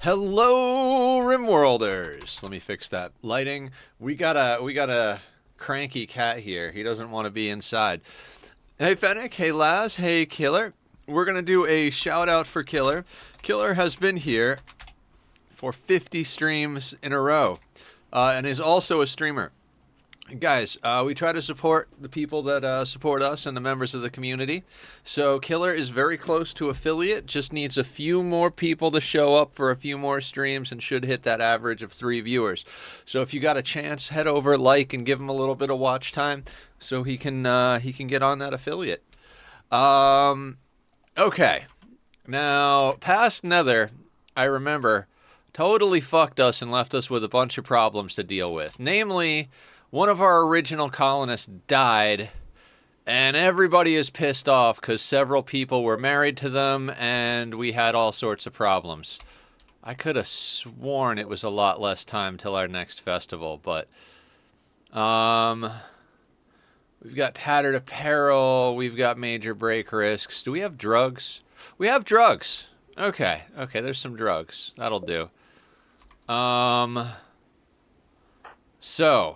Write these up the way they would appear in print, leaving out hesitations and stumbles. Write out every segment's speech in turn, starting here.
Hello, Rimworlders. Let me fix that lighting. We got a cranky cat here. He doesn't want to be inside. Hey, Fennec. Hey, Laz. Hey, Killer. We're gonna do a shout out for Killer. Killer has been here for 50 streams in a row, and is also a streamer. Guys, we try to support the people that support us and the members of the community. So Killer is very close to affiliate, just needs a few more people to show up for a few more streams and should hit that average of 3 viewers. So if you got a chance, head over, like, and give him a little bit of watch time so he can get on that affiliate. Okay. Now, past Nether, I remember, totally fucked us and left us with a bunch of problems to deal with. Namely, one of our original colonists died, and everybody is pissed off because several people were married to them, and we had all sorts of problems. I could have sworn it was a lot less time till our next festival, but we've got tattered apparel, we've got major break risks. Do we have drugs? We have drugs. Okay, there's some drugs. That'll do. So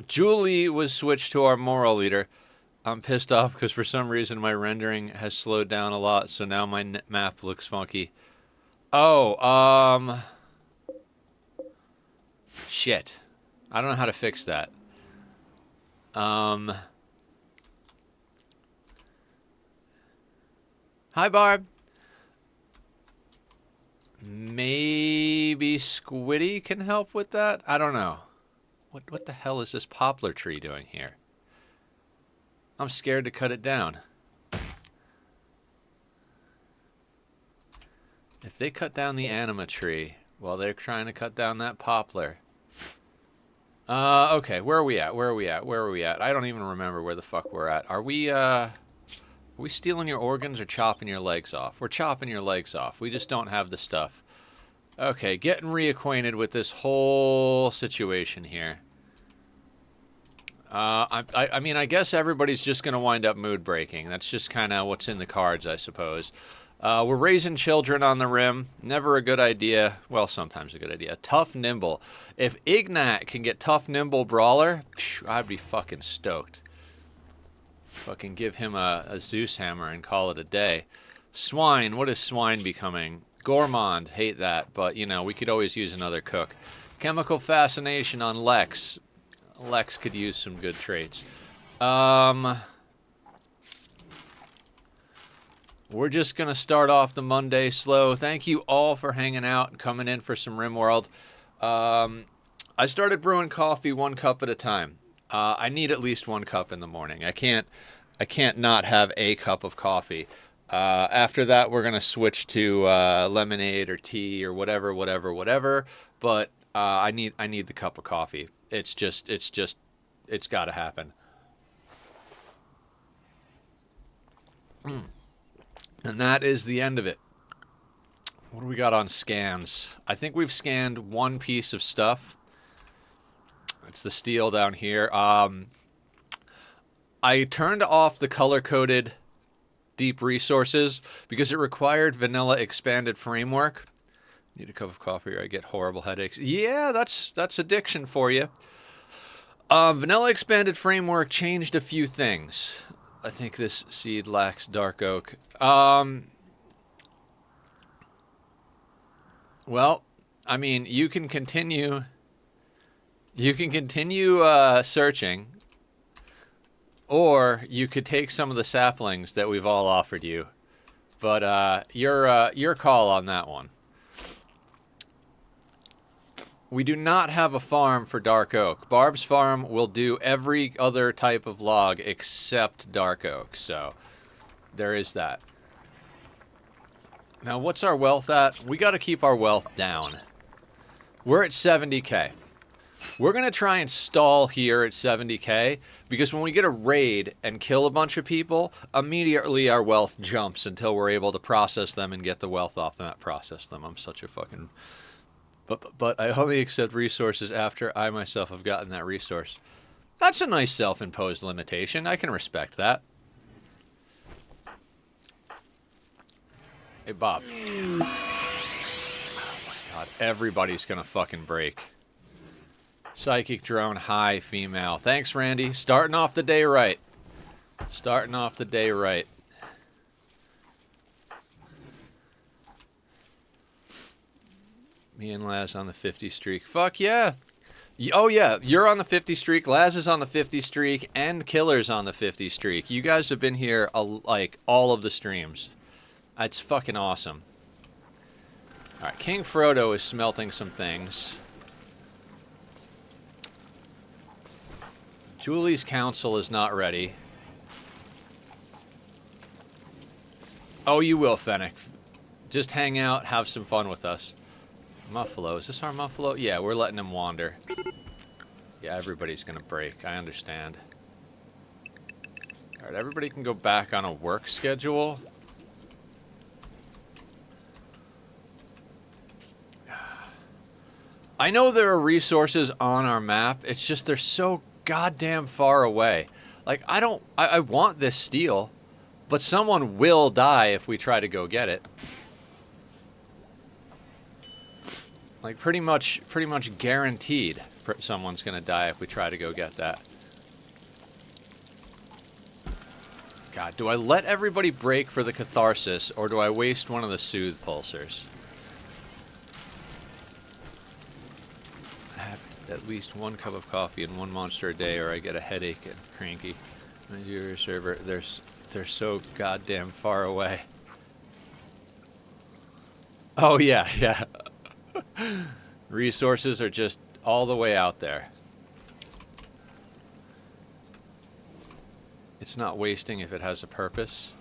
Julie was switched to our moral leader. I'm pissed off because for some reason my rendering has slowed down a lot, so now my map looks funky. Oh, shit. I don't know how to fix that. Hi, Barb. Maybe Squiddy can help with that? I don't know. What the hell is this poplar tree doing here? I'm scared to cut it down. If they cut down the anima tree while they're trying to cut down that poplar. Okay, where are we at? I don't even remember where the fuck we're at. Are we stealing your organs or chopping your legs off? We're chopping your legs off. We just don't have the stuff. Okay, getting reacquainted with this whole situation here. I mean, I guess everybody's just going to wind up mood breaking. That's just kind of what's in the cards, I suppose. We're raising children on the Rim. Never a good idea. Well, sometimes a good idea. Tough Nimble. If Ignat can get Tough Nimble Brawler, I'd be fucking stoked. Fucking give him a Zeus hammer and call it a day. Swine. What is Swine becoming? Gourmand. Hate that. But, you know, we could always use another cook. Chemical Fascination on Lex. Lex could use some good traits. We're just going to start off the Monday slow. Thank you all for hanging out and coming in for some Rimworld. I started brewing coffee 1 cup at a time. I need at least 1 cup in the morning. I can't not have a cup of coffee. After that, we're going to switch to lemonade or tea or whatever. But I need the cup of coffee. It's got to happen. And that is the end of it. What do we got on scans? I think we've scanned 1 piece of stuff. It's the steel down here. I turned off the color-coded deep resources because it required vanilla expanded framework. Need a cup of coffee or I get horrible headaches. Yeah, that's addiction for you. Vanilla expanded framework changed a few things. I think this seed lacks dark oak. Well, I mean, you can continue searching, or you could take some of the saplings that we've all offered you. But your call on that one. We do not have a farm for dark oak. Barb's farm will do every other type of log except dark oak, so there is that. Now, what's our wealth at? We got to keep our wealth down. We're at 70k. We're going to try and stall here at 70k, because when we get a raid and kill a bunch of people, immediately our wealth jumps until we're able to process them and get the wealth off them, not process them. I'm such a fucking... But I only accept resources after I myself have gotten that resource. That's a nice self-imposed limitation. I can respect that. Hey, Bob. God, everybody's gonna fucking break. Psychic drone, high, female. Thanks, Randy. Starting off the day right. Starting off the day right. Me and Laz on the 50 streak. Fuck yeah. Oh yeah, you're on the 50 streak. Laz is on the 50 streak, and Killer's on the 50 streak. You guys have been here like all of the streams. It's fucking awesome. All right, King Frodo is smelting some things. Julie's council is not ready. Oh, you will, Fennec. Just hang out, have some fun with us. Muffalo. Is this our Muffalo? Yeah, we're letting him wander. Yeah, everybody's gonna break. I understand. Alright, everybody can go back on a work schedule. I know there are resources on our map. It's just they're so goddamn far away. Like, I want this steel, but someone will die if we try to go get it. Like, pretty much guaranteed someone's gonna die if we try to go get that. God, do I let everybody break for the catharsis, or do I waste one of the soothe pulsers? I have at least one cup of coffee and one monster a day, or I get a headache and cranky. Your server, they're so goddamn far away. Oh yeah, yeah. Resources are just all the way out there. It's not wasting if it has a purpose.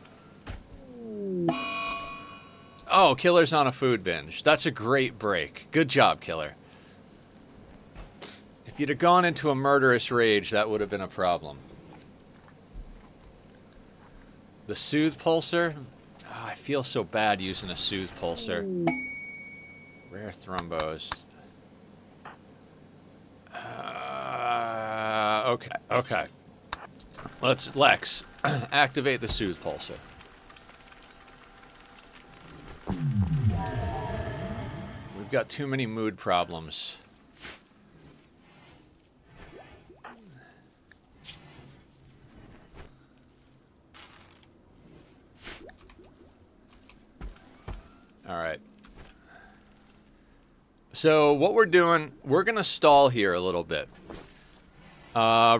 Oh, Killer's on a food binge. That's a great break. Good job, Killer. If you'd have gone into a murderous rage, that would have been a problem. The soothe pulsar? Oh, I feel so bad using a soothe pulsar. Rare thrombos. Okay. Let's, Lex, activate the soothe pulsar. We've got too many mood problems. All right. So what we're doing, we're going to stall here a little bit.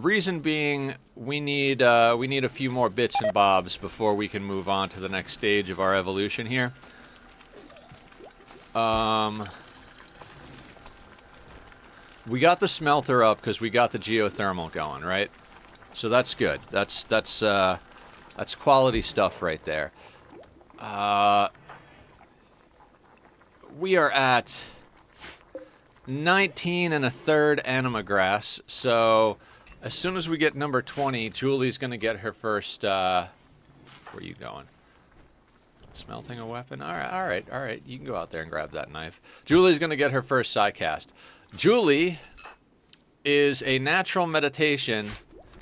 Reason being, we need a few more bits and bobs before we can move on to the next stage of our evolution here. We got the smelter up because we got the geothermal going, right? So that's good. That's quality stuff right there. We are at 19 1/3 anima grass, so as soon as we get number 20, Julie's gonna get her first, where are you going? Smelting a weapon? Alright, you can go out there and grab that knife. Julie's gonna get her first psycast. Julie is a natural meditation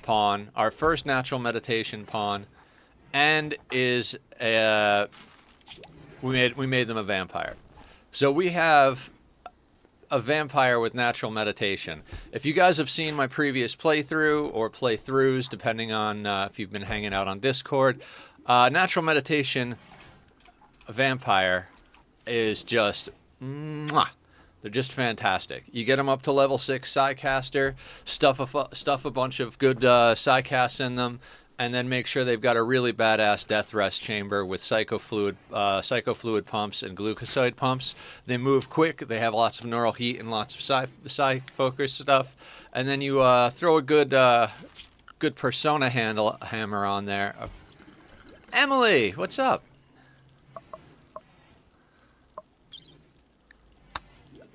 pawn, our first natural meditation pawn, and is a, we made them a vampire. So we have a vampire with natural meditation. If you guys have seen my previous playthrough or playthroughs, depending on if you've been hanging out on Discord, natural meditation vampire is just mwah. They're just fantastic. You get them up to level 6 Psycaster, stuff a bunch of good Psycasts in them, and then make sure they've got a really badass death rest chamber with psychofluid pumps and glucosid pumps. They move quick. They have lots of neural heat and lots of psi focus stuff. And then you throw a good persona hammer on there. Emily, what's up?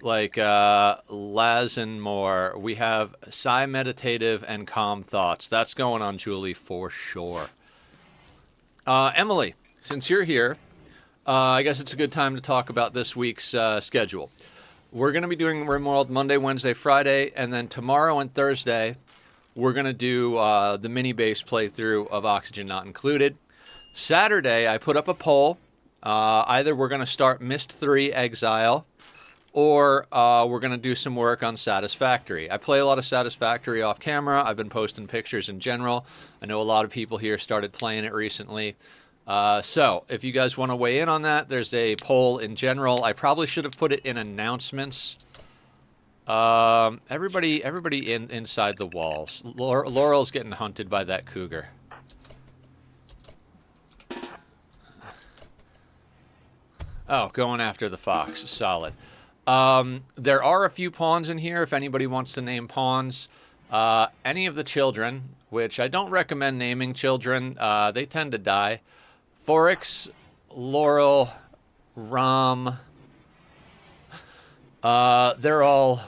Like Laz and more, we have Psi Meditative and Calm Thoughts. That's going on Julie for sure. Emily, since you're here, I guess it's a good time to talk about this week's schedule. We're going to be doing Rimworld Monday, Wednesday, Friday, and then tomorrow and Thursday, we're going to do the mini-base playthrough of Oxygen Not Included. Saturday, I put up a poll. Either we're going to start Myst 3 Exile, or we're going to do some work on Satisfactory. I play a lot of Satisfactory off camera. I've been posting pictures in general. I know a lot of people here started playing it recently. So if you guys want to weigh in on that, there's a poll in general. I probably should have put it in announcements. Everybody inside the walls. Laurel's getting hunted by that cougar. Oh, going after the fox. Solid. There are a few pawns in here if anybody wants to name pawns. Any of the children, which I don't recommend naming children. They tend to die. Forex, Laurel, Rom. They're all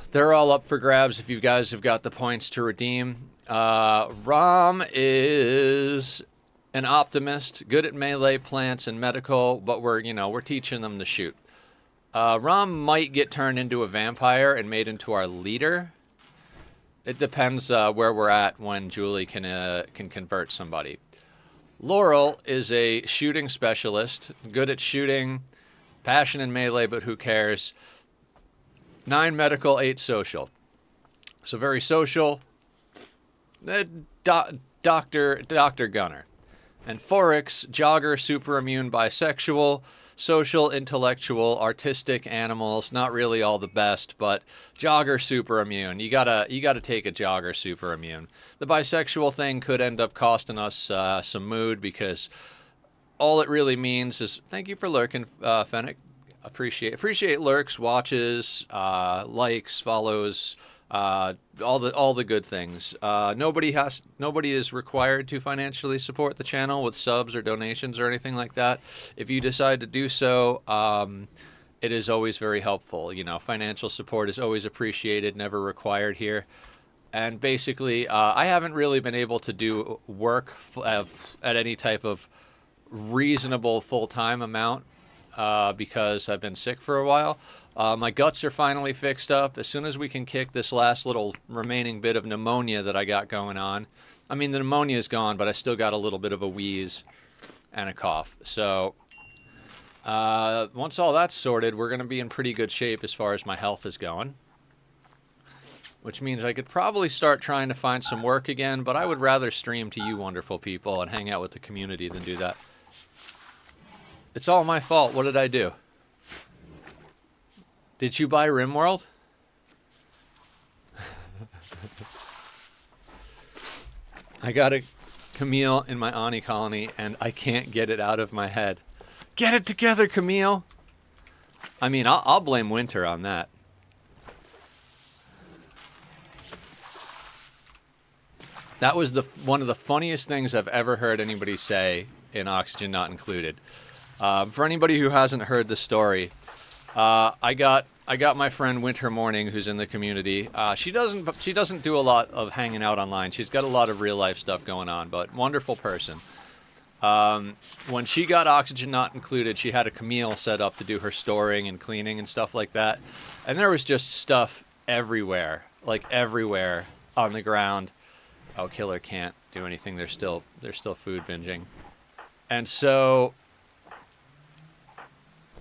up for grabs if you guys have got the points to redeem. Rom is an optimist, good at melee, plants, and medical, but we're teaching them to shoot. Rom might get turned into a vampire and made into our leader. It depends where we're at when Julie can convert somebody. Laurel is a shooting specialist, good at shooting, passion in melee, but who cares? 9 medical, 8 social. So very social. Doctor Gunner. And Forex, jogger, super immune, bisexual, social, intellectual, artistic, animals. Not really all the best, but jogger, super immune. You gotta take a jogger, super immune. The bisexual thing could end up costing us some mood because all it really means is thank you for lurking, Fennec. Appreciate lurks, watches, likes, follows, all the good things. Nobody is required to financially support the channel with subs or donations or anything like that. If you decide to do so, it is always very helpful. Financial support is always appreciated, never required here. And basically, I haven't really been able to do work at any type of reasonable full-time amount because I've been sick for a while. My guts are finally fixed up. As soon as we can kick this last little remaining bit of pneumonia that I got going on. I mean, the pneumonia is gone, but I still got a little bit of a wheeze and a cough. So once all that's sorted, we're going to be in pretty good shape as far as my health is going. Which means I could probably start trying to find some work again, but I would rather stream to you wonderful people and hang out with the community than do that. It's all my fault. What did I do? Did you buy Rimworld? I got a Camille in my Ani colony, and I can't get it out of my head. Get it together, Camille! I mean, I'll blame Winter on that. That was one of the funniest things I've ever heard anybody say in Oxygen Not Included. For anybody who hasn't heard the story, I got my friend Winter Morning, who's in the community. She doesn't do a lot of hanging out online. She's got a lot of real life stuff going on, but wonderful person. When she got Oxygen Not Included, she had a Camille set up to do her storing and cleaning and stuff like that, and there was just stuff everywhere, like everywhere on the ground. Oh, Killer can't do anything. They're still food binging, and so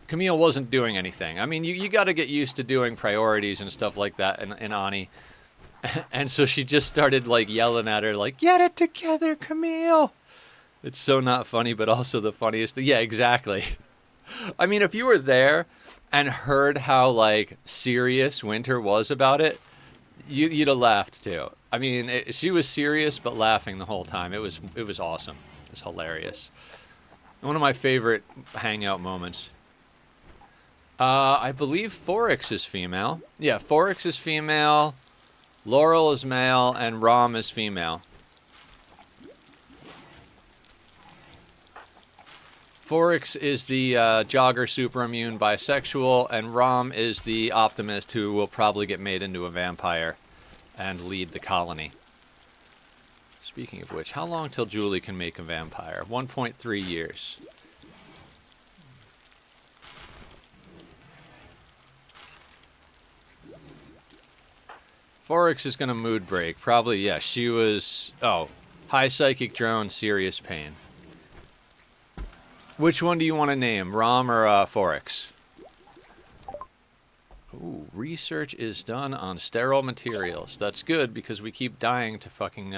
Camille wasn't doing anything. I mean, you got to get used to doing priorities and stuff like that in Ani. And so she just started, like, yelling at her, like, get it together, Camille. It's so not funny, but also the funniest thing. Yeah, exactly. I mean, if you were there and heard how, like, serious Winter was about it, you'd have laughed, too. I mean, she was serious but laughing the whole time. It was awesome. It was hilarious. One of my favorite hangout moments. I believe Forex is female. Yeah, Forex is female, Laurel is male, and Rom is female. Forex is the jogger, super immune, bisexual, and Rom is the optimist who will probably get made into a vampire and lead the colony. Speaking of which, how long till Julie can make a vampire? 1.3 years. Forex is going to mood break. Probably, yeah, she was... Oh, high psychic drone, serious pain. Which one do you want to name, Rom or Forex? Ooh, research is done on sterile materials. That's good because we keep dying to fucking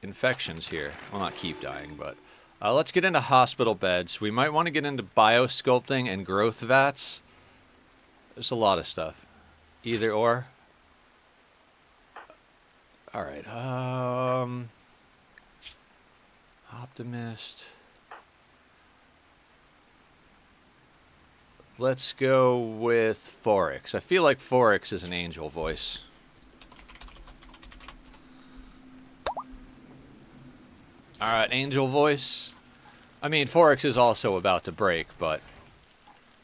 infections here. Well, not keep dying, but let's get into hospital beds. We might want to get into biosculpting and growth vats. There's a lot of stuff. Either or. All right. Optimist. Let's go with Forex. I feel like Forex is an angel voice. Alright, angel voice. I mean, Forex is also about to break, but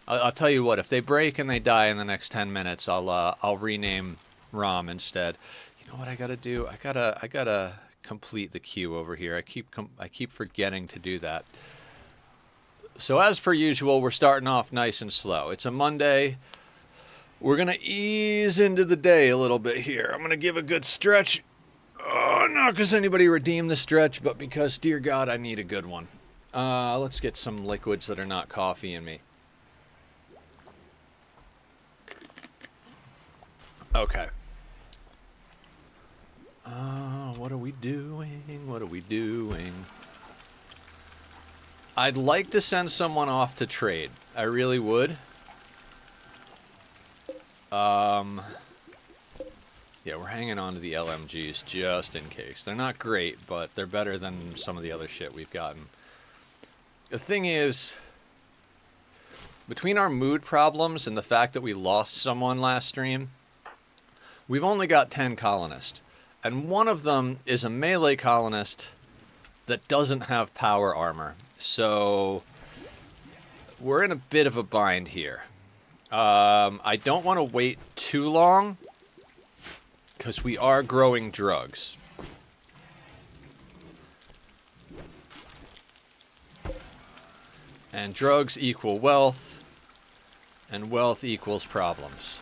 I'll tell you what, if they break and they die in the next 10 minutes, I'll rename Rom instead. You know what I gotta do? I gotta complete the queue over here. I keep forgetting to do that. So as per usual, we're starting off nice and slow. It's a Monday. We're going to ease into the day a little bit here. I'm going to give a good stretch. Oh, not because anybody redeemed the stretch, but because, dear God, I need a good one. Let's get some liquids that are not coffee in me. Okay. What are we doing? What are we doing? I'd like to send someone off to trade. I really would. Yeah, we're hanging on to the LMGs just in case. They're not great, but they're better than some of the other shit we've gotten. The thing is, between our mood problems and the fact that we lost someone last stream, we've only got 10 colonists. And one of them is a melee colonist that doesn't have power armor. So we're in a bit of a bind here. I don't want to wait too long because we are growing drugs. And drugs equal wealth, and wealth equals problems.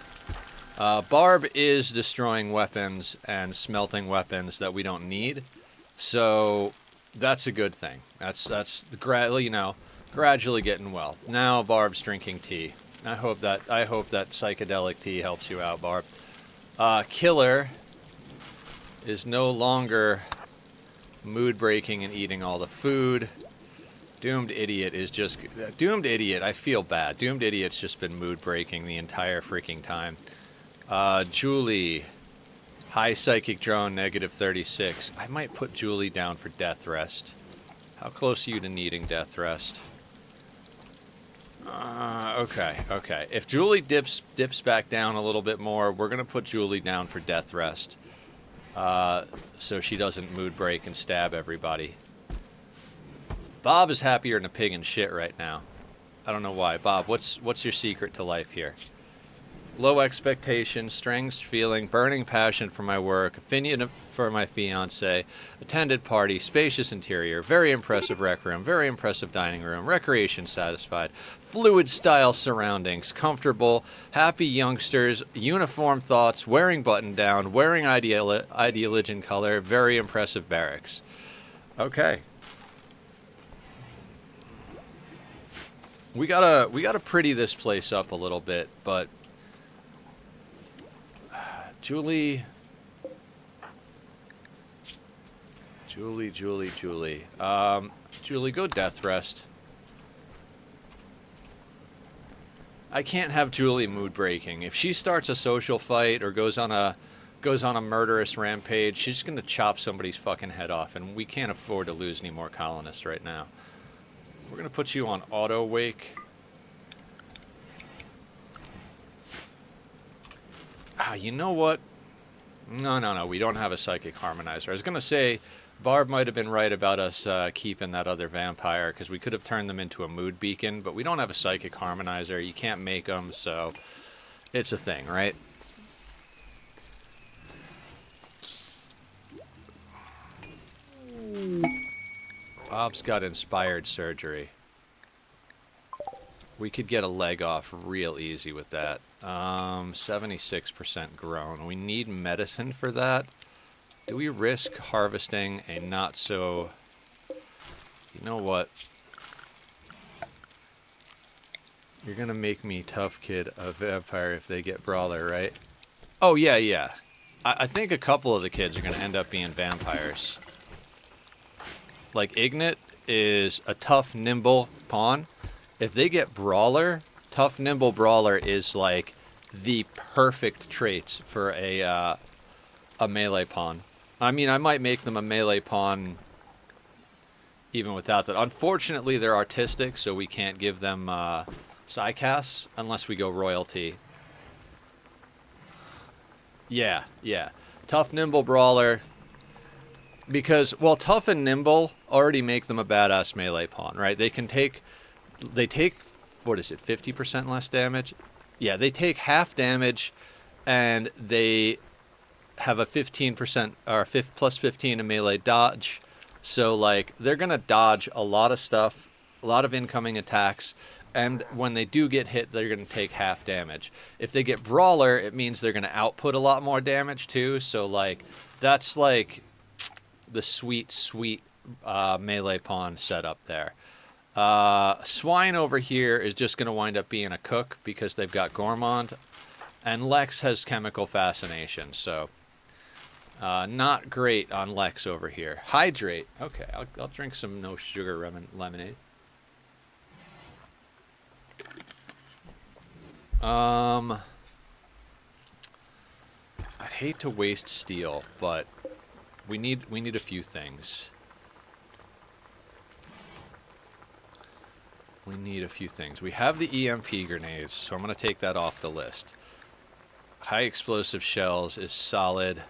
Barb is destroying weapons and smelting weapons that we don't need, so that's a good thing. That's gradually getting wealth. Now Barb's drinking tea. I hope that psychedelic tea helps you out, Barb. Killer is no longer mood breaking and eating all the food. Doomed Idiot is just... Doomed Idiot, I feel bad. Doomed Idiot's just been mood breaking the entire freaking time. Julie, high psychic drone, -36. I might put Julie down for death rest. How close are you to needing death rest? Okay. If Julie dips back down a little bit more, we're gonna put Julie down for death rest, so she doesn't mood break and stab everybody. Bob is happier than a pig in shit right now. I don't know why. Bob, what's your secret to life here? Low expectations, strange feeling, burning passion for my work, opinion for my fiance, attended party, spacious interior, very impressive rec room, very impressive dining room, recreation satisfied, fluid style surroundings, comfortable, happy youngsters, uniform thoughts, wearing button down, wearing ideologian color, very impressive barracks. Okay. We gotta pretty this place up a little bit, but Julie, go death rest. I can't have Julie mood breaking. If she starts a social fight or goes on a murderous rampage, she's gonna chop somebody's fucking head off, and we can't afford to lose any more colonists right now. We're gonna put you on auto wake. You know what? No, we don't have a psychic harmonizer. I was going to say, Barb might have been right about us keeping that other vampire, because we could have turned them into a mood beacon, but we don't have a psychic harmonizer. You can't make them, so it's a thing, right? Bob's got inspired surgery. We could get a leg off real easy with that. 76% grown. We need medicine for that. Do we risk harvesting a not so... You know what? You're gonna make me tough kid a vampire if they get brawler, right? Oh, yeah, yeah. I think a couple of the kids are gonna end up being vampires. Like, Ignit is a tough, nimble pawn. If they get brawler, tough, nimble brawler is, like, the perfect traits for a melee pawn. I mean, I might make them a melee pawn even without that. Unfortunately, they're artistic, so we can't give them psycasts unless we go royalty. Yeah, yeah. Tough, nimble brawler. Because, well, tough and nimble already make them a badass melee pawn, right? They take, what is it, 50% less damage? Yeah, they take half damage, and they have a 15% or plus 15 in melee dodge. So, like, they're going to dodge a lot of stuff, a lot of incoming attacks, and when they do get hit, they're going to take half damage. If they get brawler, it means they're going to output a lot more damage, too. So, like, that's, like, the sweet, sweet melee pawn setup there. Swine over here is just going to wind up being a cook because they've got Gourmand. And Lex has Chemical Fascination, so not great on Lex over here. Hydrate. Okay, I'll drink some no-sugar lemonade. I'd hate to waste steel, but we need a few things. We need a few things. We have the EMP grenades, so I'm going to take that off the list. High explosive shells is solid.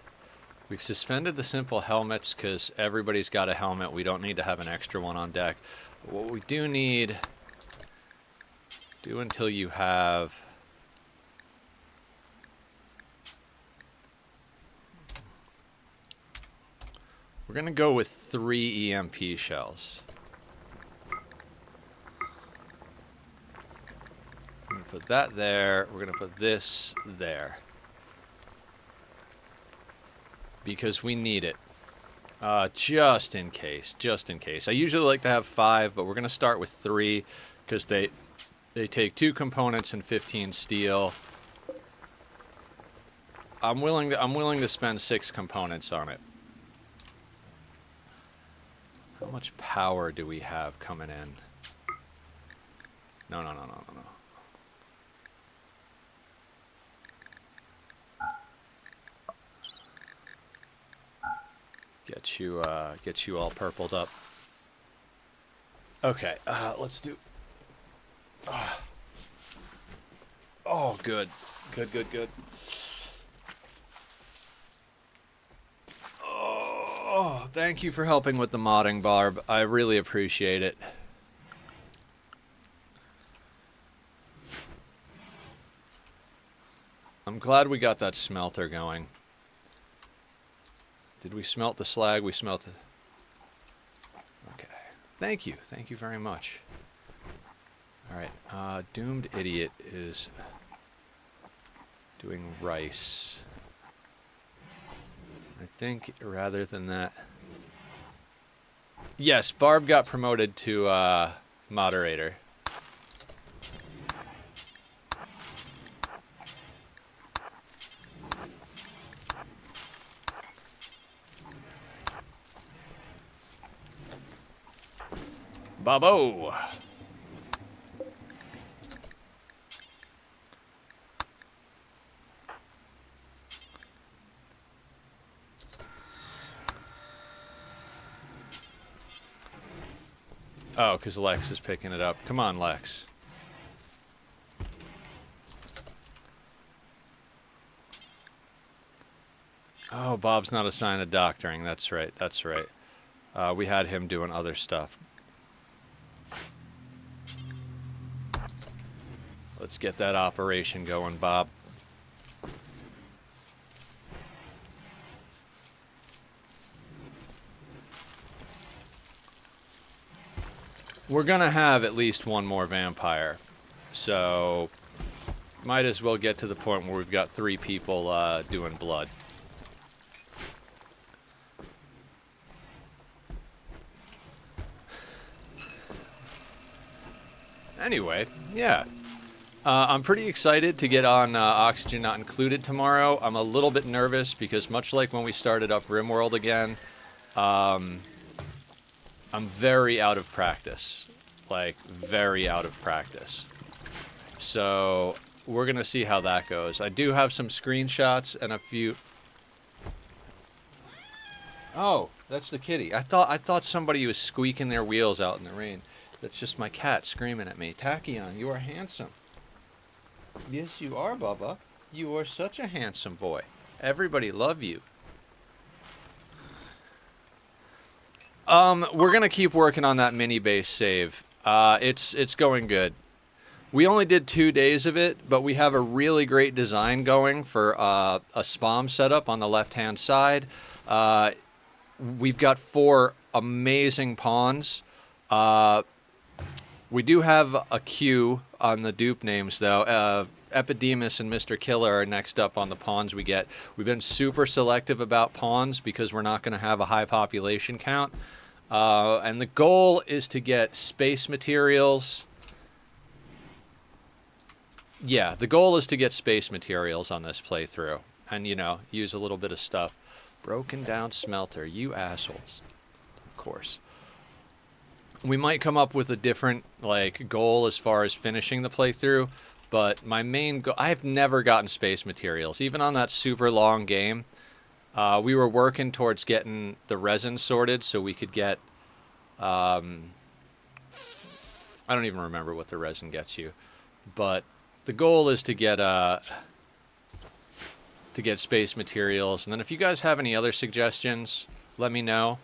We've suspended the simple helmets because everybody's got a helmet. We don't need to have an extra one on deck. But what we do need... Do until you have... We're going to go with 3 EMP shells. We're going to put that there. We're going to put this there. Because we need it. Just in case. Just in case. I usually like to have 5, but we're going to start with 3 because they take 2 components and 15 steel. I'm willing to spend 6 components on it. How much power do we have coming in? No. Get you all purpled up. Okay, let's do... Oh, good. Good. Oh, thank you for helping with the modding, Barb. I really appreciate it. I'm glad we got that smelter going. Did we smelt the slag? We smelted. Okay. Thank you. Thank you very much. Alright. Doomed Idiot is doing rice. I think rather than that... Yes, Barb got promoted to moderator. Babo! Oh, because Lex is picking it up. Come on, Lex. Oh, Bob's not assigned to doctoring. That's right. That's right. We had him doing other stuff. Let's get that operation going, Bob. We're gonna have at least one more vampire, so might as well get to the point where we've got 3 people doing blood. Anyway, yeah. I'm pretty excited to get on Oxygen Not Included tomorrow. I'm a little bit nervous because much like when we started up Rimworld again, I'm very out of practice. Like, very out of practice. So, we're going to see how that goes. I do have some screenshots and a few... Oh, that's the kitty. I thought somebody was squeaking their wheels out in the rain. That's just my cat screaming at me. Tachyon, you are handsome. Yes, you are, Bubba. You are such a handsome boy. Everybody love you. We're gonna keep working on that mini base save. It's going good. We only did 2 days of it, but we have a really great design going for a spam setup on the left-hand side. We've got 4 amazing pawns. We do have a queue on the dupe names, though. Epidemus and Mr. Killer are next up on the pawns we get. We've been super selective about pawns because we're not going to have a high population count. And the goal is to get space materials. Yeah, the goal is to get space materials on this playthrough. And, you know, use a little bit of stuff. Broken down smelter, you assholes. Of course. We might come up with a different, like, goal as far as finishing the playthrough, but my main goal... I've never gotten space materials. Even on that super long game, we were working towards getting the resin sorted so we could get... I don't even remember what the resin gets you. But the goal is to get space materials. And then if you guys have any other suggestions, let me know.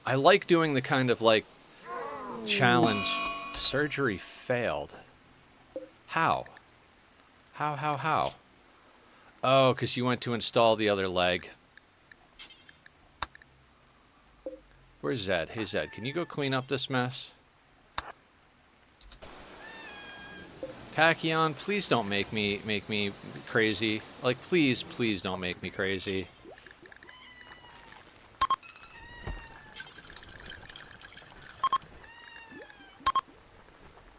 I like doing the kind of, like, challenge. Surgery failed. How? How? Oh, because you went to install the other leg. Where's Zed? Hey, Zed, can you go clean up this mess? Tachyon, please don't make me crazy. Like, please don't make me crazy.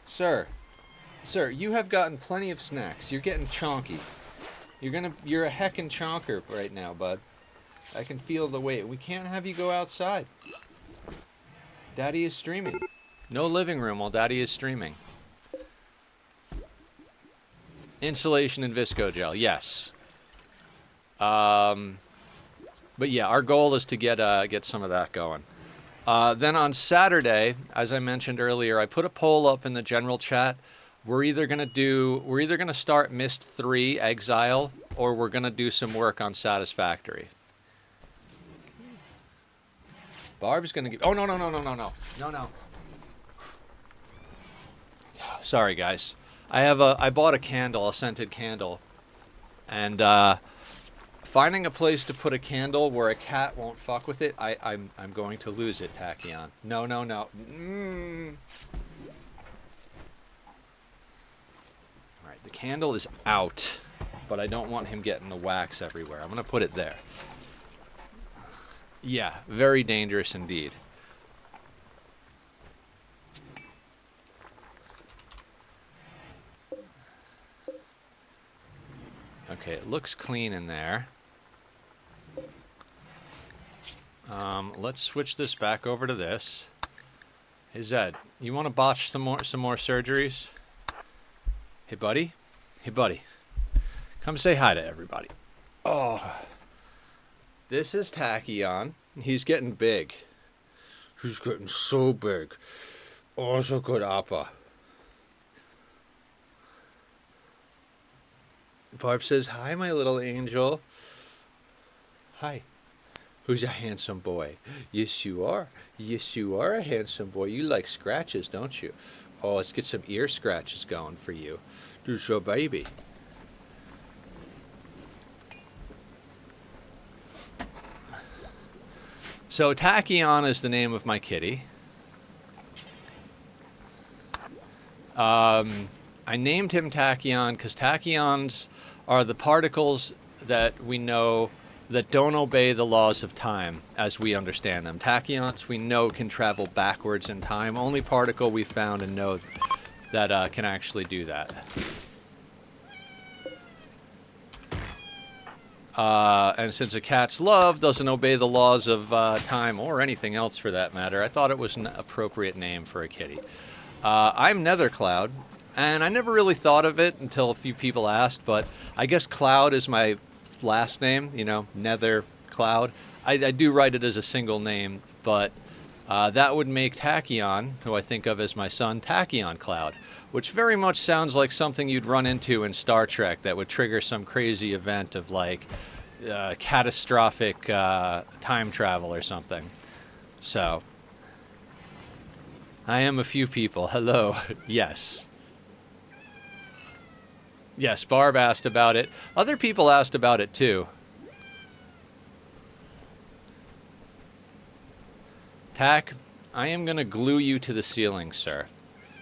Sir, you have gotten plenty of snacks. You're getting chonky. You're a heckin' chonker right now, bud. I can feel the weight. We can't have you go outside. Daddy is streaming. No living room while Daddy is streaming. Insulation and visco gel, yes. But yeah, our goal is to get some of that going. Then on Saturday, as I mentioned earlier, I put a poll up in the general chat. We're either gonna start Myst 3 Exile, or we're gonna do some work on Satisfactory. Barb's gonna give... Oh, no. Sorry, guys. I bought a candle, a scented candle. And, finding a place to put a candle where a cat won't fuck with it, I'm going to lose it, Tachyon. No. Alright, the candle is out, but I don't want him getting the wax everywhere. I'm going to put it there. Yeah, very dangerous indeed. Okay, it looks clean in there. Let's switch this back over to this. Hey Zed, you want to botch some more surgeries? Hey buddy, come say hi to everybody. Oh, this is Tachyon. He's getting big. He's getting so big. Oh, so good, Appa. Barb says, hi, my little angel. Hi. Who's a handsome boy? Yes, you are. Yes, you are a handsome boy. You like scratches, don't you? Oh, let's get some ear scratches going for you. Do so, baby. So, Tachyon is the name of my kitty. I named him Tachyon because tachyons are the particles that we know that don't obey the laws of time as we understand them. Tachyons we know can travel backwards in time. Only particle we found and know that can actually do that. And since a cat's love doesn't obey the laws of time or anything else for that matter, I thought it was an appropriate name for a kitty. I'm Nethercloud, and I never really thought of it until a few people asked, but I guess Cloud is my last name, you know, Nethercloud. I do write it as a single name, but that would make Tachyon, who I think of as my son, Tachyon Cloud, which very much sounds like something you'd run into in Star Trek that would trigger some crazy event of like catastrophic time travel or something. So, I am a few people. Hello. Yes. Yes, Barb asked about it. Other people asked about it too. Tack, I am going to glue you to the ceiling, sir.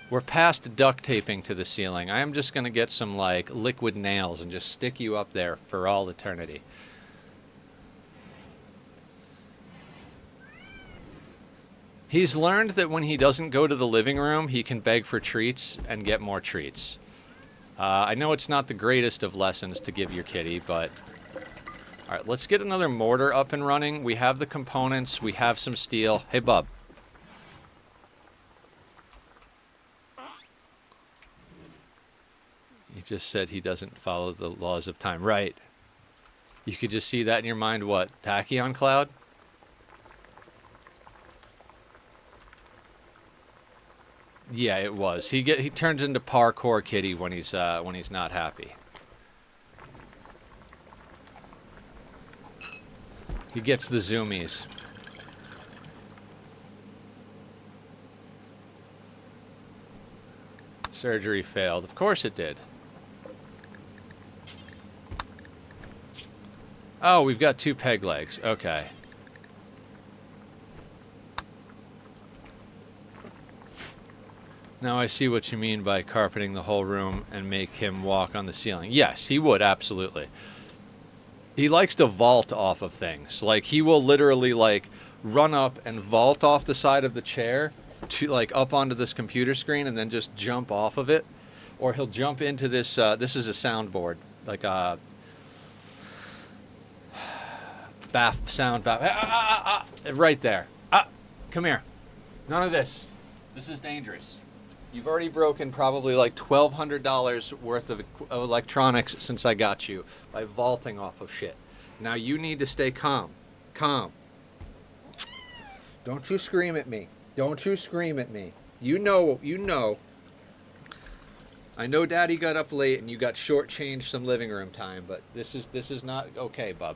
We're past duct taping to the ceiling. I am just going to get some, like, liquid nails and just stick you up there for all eternity. He's learned that when he doesn't go to the living room, he can beg for treats and get more treats. I know it's not the greatest of lessons to give your kitty, but... Alright, let's get another mortar up and running. We have the components. We have some steel. Hey, bub. He just said he doesn't follow the laws of time. Right. You could just see that in your mind. What? Tachyon Cloud? Yeah, it was. He turns into parkour kitty when he's not happy. He gets the zoomies. Surgery failed. Of course it did. Oh, we've got 2 peg legs. Okay. Now I see what you mean by carpeting the whole room and make him walk on the ceiling. Yes, he would, absolutely. He likes to vault off of things. Like, he will literally, like, run up and vault off the side of the chair to, like, up onto this computer screen and then just jump off of it. Or he'll jump into this, this is a soundboard, like a sound bath. Right there. Come here. None of this. This is dangerous. You've already broken probably like $1,200 worth of electronics since I got you by vaulting off of shit. Now you need to stay calm. Calm. Don't you scream at me. Don't you scream at me. You know. I know Daddy got up late and you got shortchanged some living room time, but this is not okay, bub.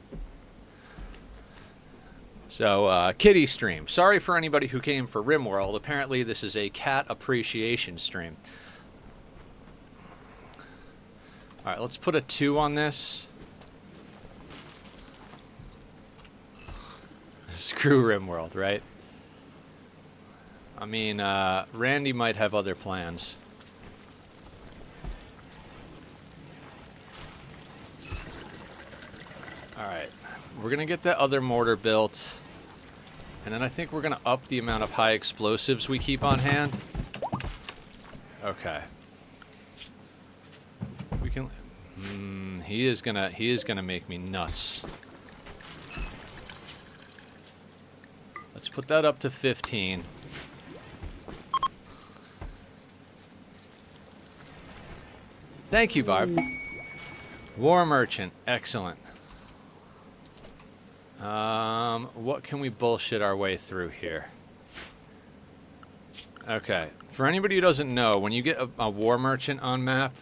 So, kitty stream. Sorry for anybody who came for Rimworld. Apparently this is a cat appreciation stream. Alright, let's put a 2 on this. Screw Rimworld, right? I mean, Randy might have other plans. Alright. We're going to get that other mortar built. And then I think we're going to up the amount of high explosives we keep on hand. Okay. We can... he is gonna make me nuts. Let's put that up to 15. Thank you, Barb. War Merchant. Excellent. What can we bullshit our way through here? Okay. For anybody who doesn't know, when you get a War Merchant on map,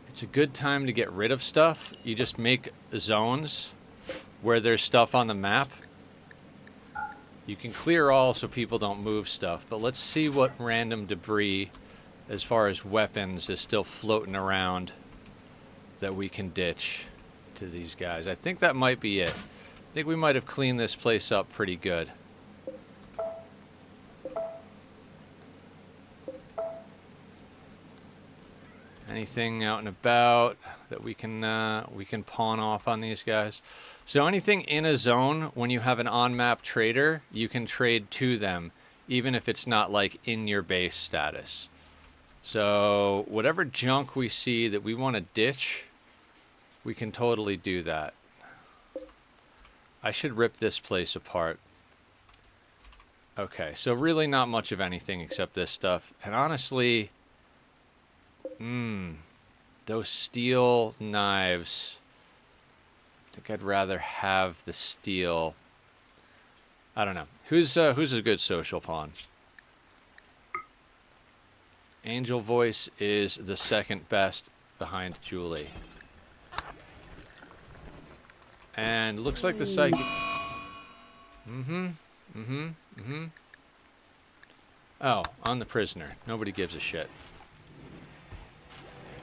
it's a good time to get rid of stuff. You just make zones where there's stuff on the map. You can clear all so people don't move stuff, but let's see what random debris, as far as weapons, is still floating around that we can ditch to these guys. I think that might be it. I think we might have cleaned this place up pretty good. Anything out and about that we can pawn off on these guys? So anything in a zone, when you have an on-map trader, you can trade to them, even if it's not like in your base status. So whatever junk we see that we want to ditch, we can totally do that. I should rip this place apart. Okay, so really not much of anything except this stuff. And honestly, those steel knives, I think I'd rather have the steel. I don't know. Who's a good social pawn? Angel Voice is the second best behind Julie. And looks like the psychic. Oh, on the prisoner. Nobody gives a shit.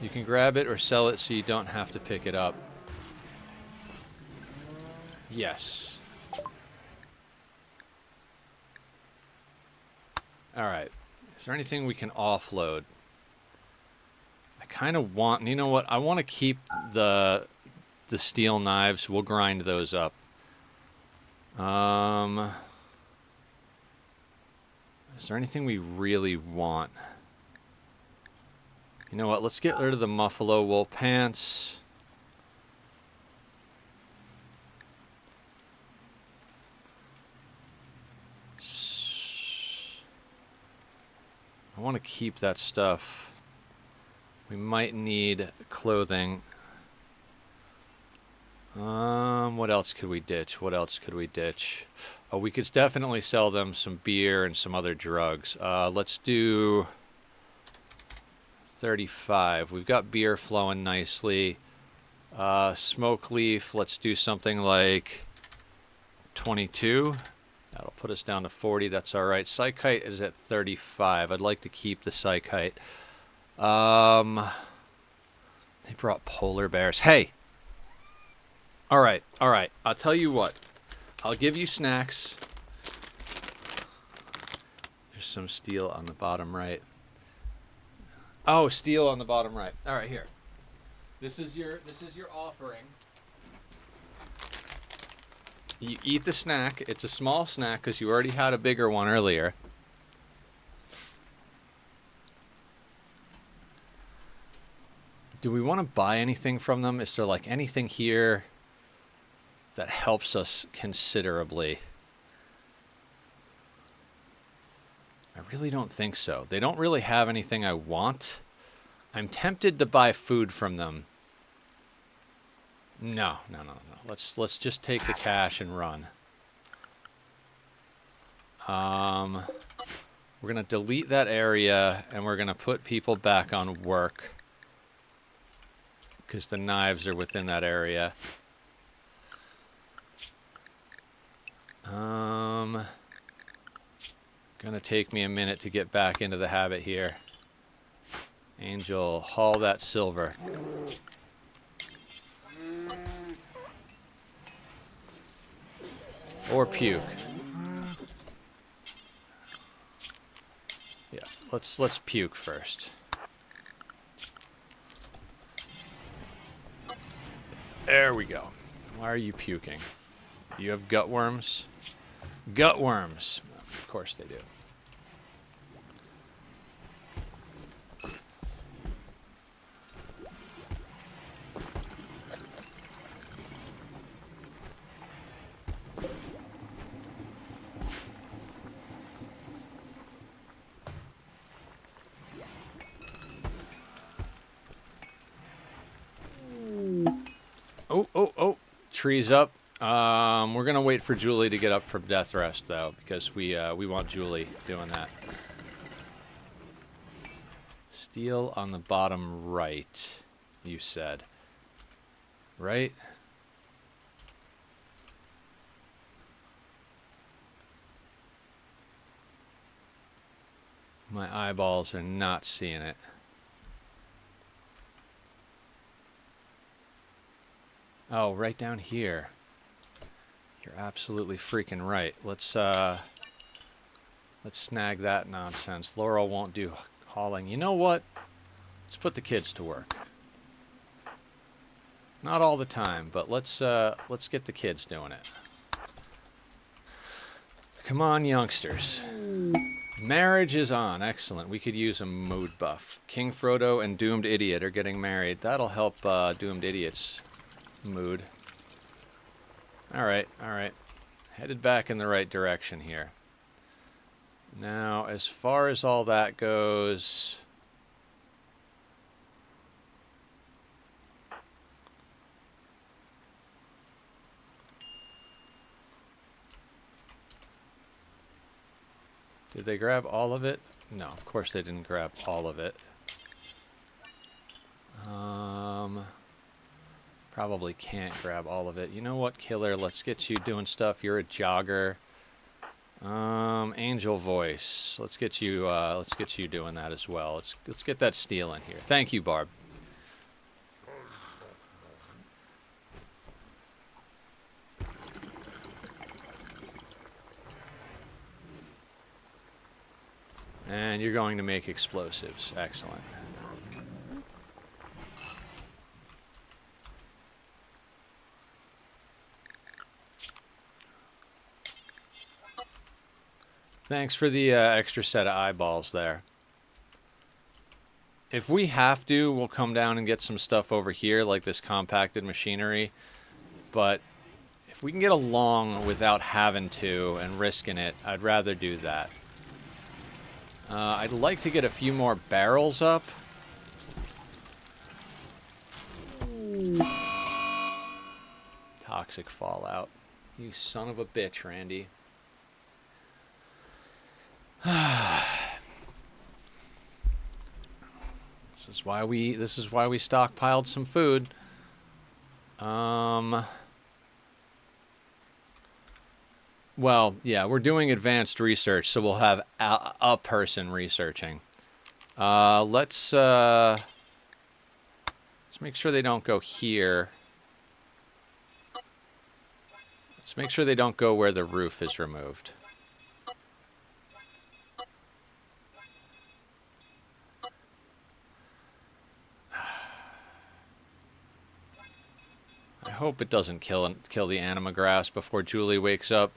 You can grab it or sell it so you don't have to pick it up. Yes. Alright. Is there anything we can offload? I kind of want... You know what? I want to keep the steel knives. We'll grind those up. Is there anything we really want? You know what? Let's get rid of the Muffalo wool pants. I want to keep that stuff. We might need clothing. What else could we ditch? What else could we ditch? Oh, we could definitely sell them some beer and some other drugs. Let's do 35. We've got beer flowing nicely. Smoke leaf, let's do something like 22. That'll put us down to 40. That's all right. Psychite is at 35. I'd like to keep the Psychite. They brought polar bears. Hey! All right. I'll tell you what. I'll give you snacks. There's some steel on the bottom right. Oh, steel on the bottom right. All right, here. This is your offering. You eat the snack. It's a small snack because you already had a bigger one earlier. Do we want to buy anything from them? Is there like anything here that helps us considerably? I really don't think so. They don't really have anything I want. I'm tempted to buy food from them. No. Let's just take the cash and run. We're gonna delete that area and we're gonna put people back on work because the knives are within that area. Gonna take me a minute to get back into the habit here. Angel, haul that silver. Or puke. Yeah, let's puke first. There we go. Why are you puking? You have gut worms? Gut worms. Of course they do. Oh, trees up. We're gonna wait for Julie to get up from death rest though, because we want Julie doing that. Steel on the bottom right, you said. Right? My eyeballs are not seeing it. Oh, right down here. You're absolutely freaking right. Let's snag that nonsense. Laurel won't do hauling. You know what? Let's put the kids to work. Not all the time, but let's get the kids doing it. Come on, youngsters. Marriage is on. Excellent. We could use a mood buff. King Frodo and Doomed Idiot are getting married. That'll help Doomed Idiot's mood. Alright, alright. Headed back in the right direction here. Now, as far as all that goes... Did they grab all of it? No, of course they didn't grab all of it. Probably can't grab all of it. You know what, Killer? Let's get you doing stuff. You're a jogger. Angel Voice. Let's get you doing that as well. Let's get that steel in here. Thank you, Barb. And you're going to make explosives. Excellent. Thanks for the extra set of eyeballs there. If we have to, we'll come down and get some stuff over here, like this compacted machinery. But if we can get along without having to and risking it, I'd rather do that. I'd like to get a few more barrels up. Toxic fallout. You son of a bitch, Randy. This is why we stockpiled some food. Well, yeah, we're doing advanced research, so we'll have a person researching. Let's make sure they don't go here. Let's make sure they don't go where the roof is removed. I hope it doesn't kill the anima grass before Julie wakes up.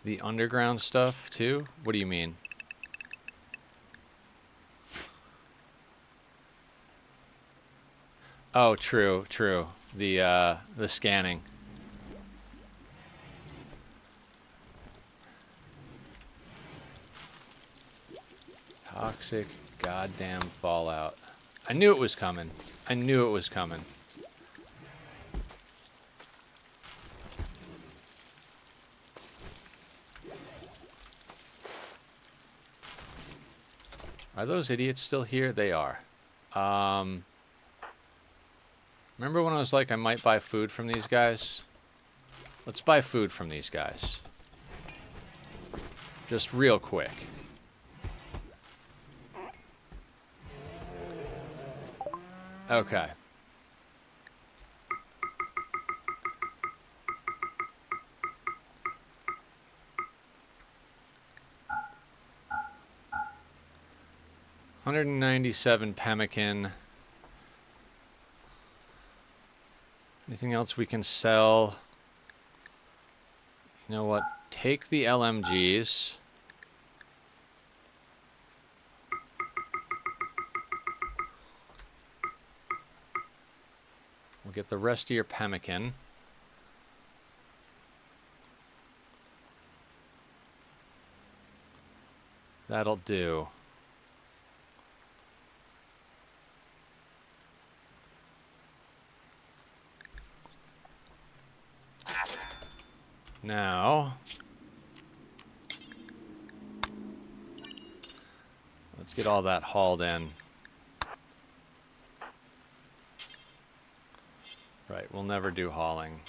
The underground stuff, too? What do you mean? Oh, true, true. The scanning. Toxic goddamn fallout. I knew it was coming. I knew it was coming. Are those idiots still here? They are. Remember when I was like, I might buy food from these guys? Let's buy food from these guys. Just real quick. Okay. $197 pemmican. Anything else we can sell? You know what? Take the LMGs. We'll get the rest of your pemmican. That'll do. Now, let's get all that hauled in. Right, we'll never do hauling.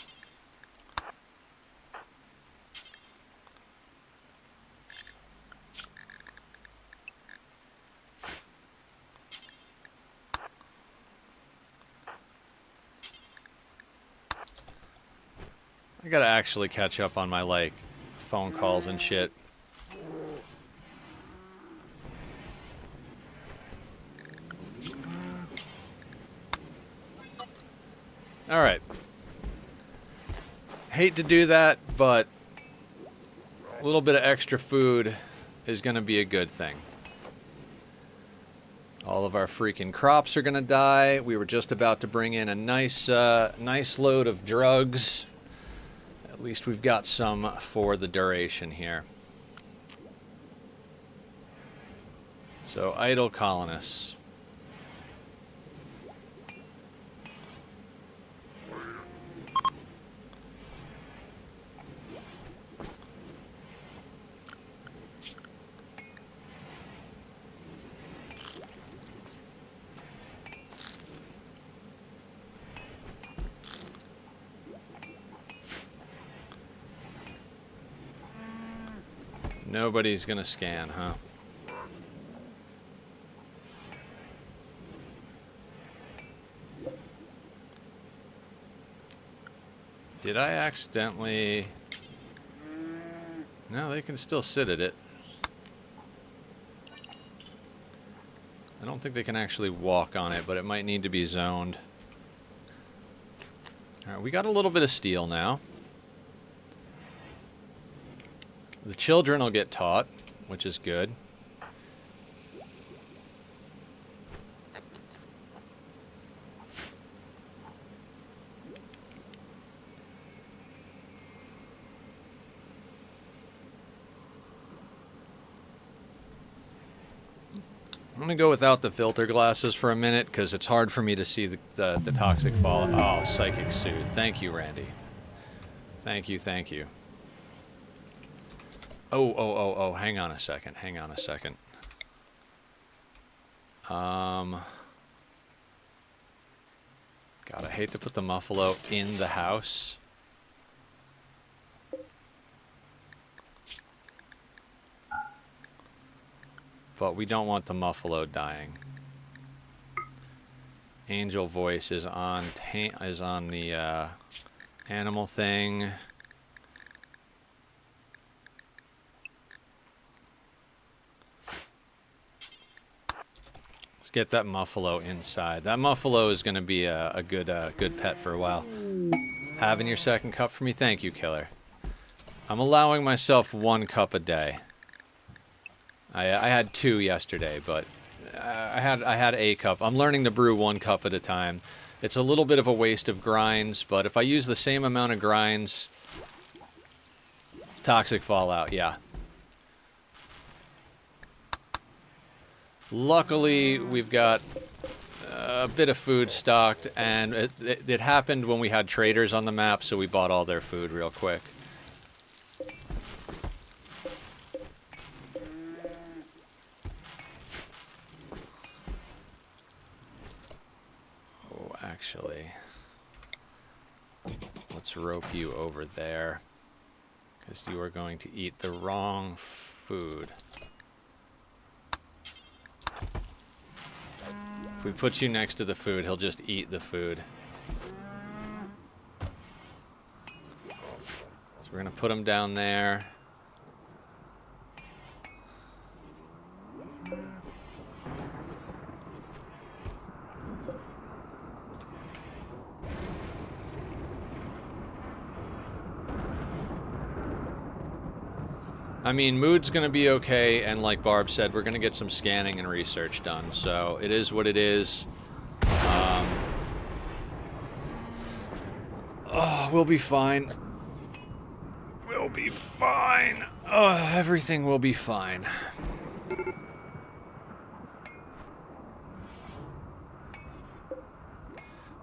I gotta actually catch up on my, like, phone calls and shit. Alright. hate to do that, but a little bit of extra food is going to be a good thing. All of our freaking crops are going to die. We were just about to bring in a nice load of drugs. At least we've got some for the duration here. So, idle colonists. Nobody's gonna scan, huh? Did I accidentally... No, they can still sit at it. I don't think they can actually walk on it, but it might need to be zoned. Alright, we got a little bit of steel now. The children will get taught, which is good. I'm going to go without the filter glasses for a minute because it's hard for me to see the toxic fall. Oh, Psychic Soothe. Thank you, Randy. Thank you, thank you. Oh, hang on a second, God, I hate to put the Muffalo in the house. But we don't want the Muffalo dying. Angel Voice is on the animal thing. Let's get that Muffalo inside. That Muffalo is going to be a good pet for a while. Having your second cup for me? Thank you, Killer. I'm allowing myself 1 cup a day. I had 2 yesterday, but I had a cup. I'm learning to brew 1 cup at a time. It's a little bit of a waste of grinds, but if I use the same amount of grinds, toxic fallout, yeah. Luckily, we've got a bit of food stocked, and it happened when we had traders on the map, so we bought all their food real quick. Oh, actually, let's rope you over there, because you are going to eat the wrong food. If we put you next to the food, he'll just eat the food. So we're gonna put him down there. I mean, mood's going to be okay, and like Barb said, we're going to get some scanning and research done, so it is what it is. Oh, we'll be fine. We'll be fine. Oh, everything will be fine.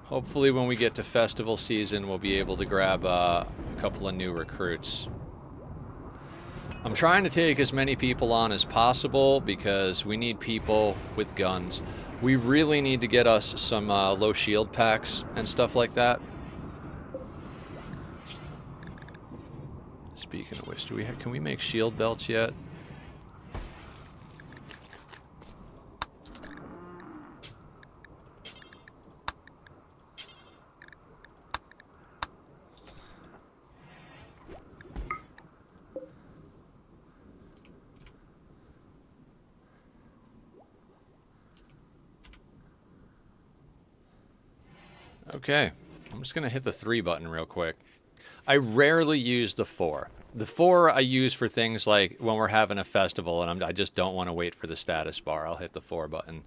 Hopefully when we get to festival season, we'll be able to grab a couple of new recruits. I'm trying to take as many people on as possible because we need people with guns. We really need to get us some low shield packs and stuff like that. Speaking of which, can we make shield belts yet? Okay, I'm just gonna hit the 3 button real quick. I rarely use the 4. The 4 I use for things like when we're having a festival and I just don't want to wait for the status bar. I'll hit the 4 button.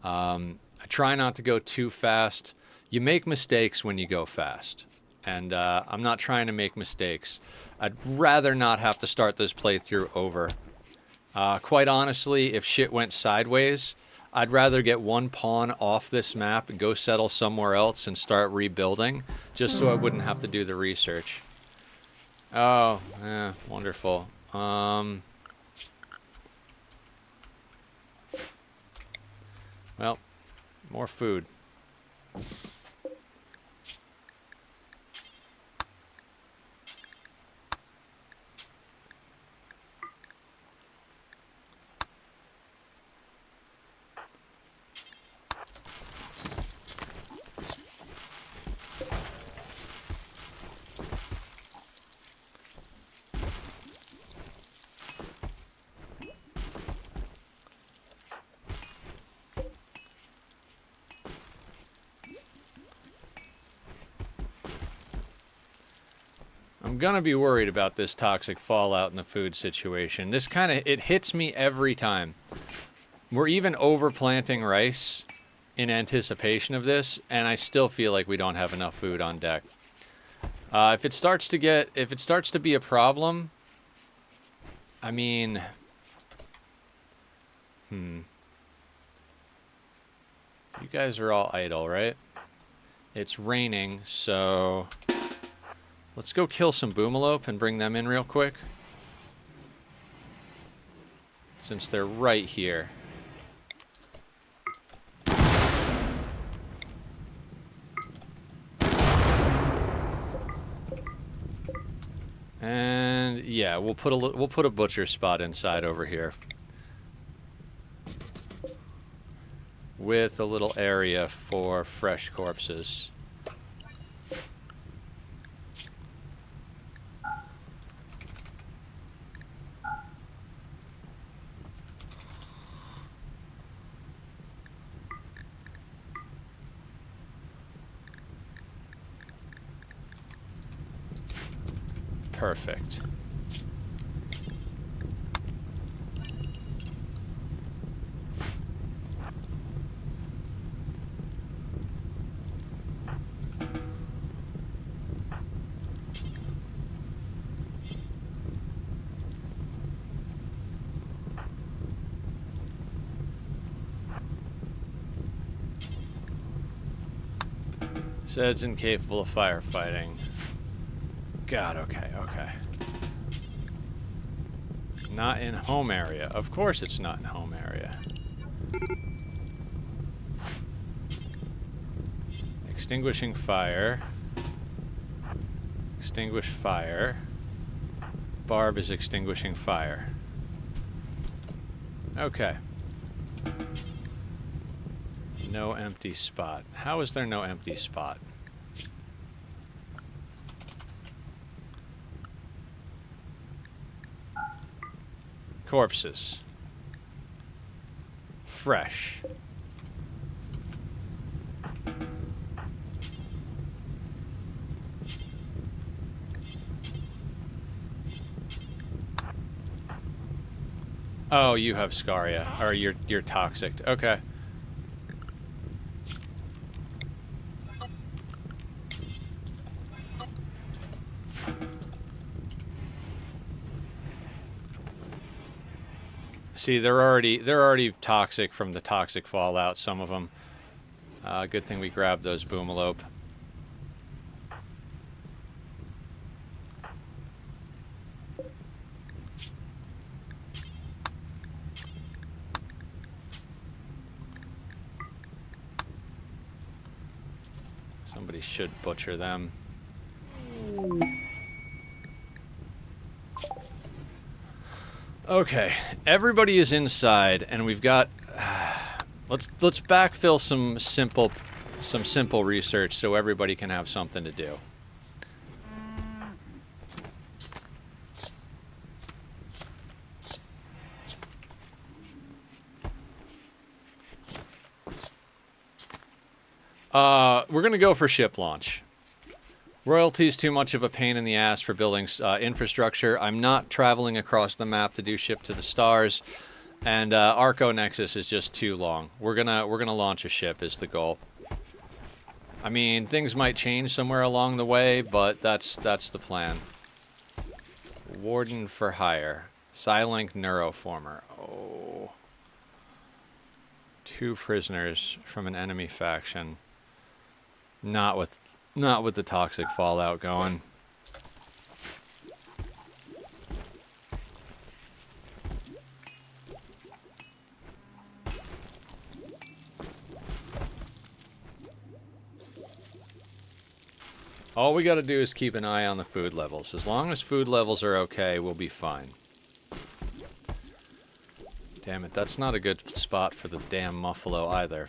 I try not to go too fast. You make mistakes when you go fast. And I'm not trying to make mistakes. I'd rather not have to start this playthrough over. Quite honestly, if shit went sideways, I'd rather get one pawn off this map and go settle somewhere else and start rebuilding, just so I wouldn't have to do the research. Oh, yeah, wonderful. Well, more food. I'm gonna be worried about this toxic fallout in the food situation. This it hits me every time. We're even overplanting rice in anticipation of this, and I still feel like we don't have enough food on deck. If it starts to be a problem, I mean, you guys are all idle, right? It's raining, so let's go kill some boomalope and bring them in real quick, since they're right here. And yeah, we'll put a butcher spot inside over here with a little area for fresh corpses. Perfect. Says incapable of firefighting. God, okay. Not in home area. Of course it's not in home area. Extinguishing fire. Extinguish fire. Barb is extinguishing fire. Okay. No empty spot. How is there no empty spot? Corpses. Fresh. Oh, you have scaria, or you're toxic. Okay. See, they're already toxic from the toxic fallout. Some of them. Good thing we grabbed those boomalope. Somebody should butcher them. Okay, everybody is inside, and we've got. Let's backfill some simple research so everybody can have something to do. We're gonna go for ship launch. Royalty's too much of a pain in the ass for building infrastructure. I'm not traveling across the map to do ship to the stars, and Arco Nexus is just too long. We're gonna launch a ship is the goal. I mean, things might change somewhere along the way, but that's the plan. Warden for hire. Silink Neuroformer. Oh. 2 prisoners from an enemy faction. Not with the toxic fallout going. All we gotta do is keep an eye on the food levels. As long as food levels are okay, we'll be fine. Damn it, that's not a good spot for the damn Muffalo either.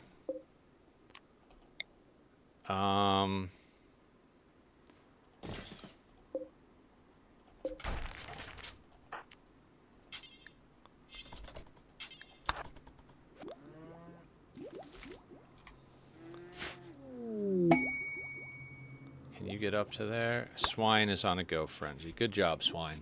Can you get up to there? Swine is on a go frenzy. Good job, Swine.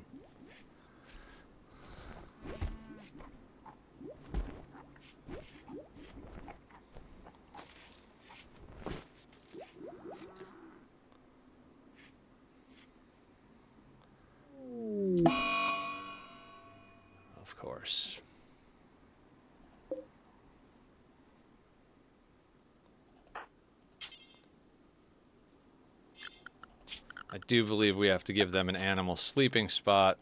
Of course. I do believe we have to give them an animal sleeping spot.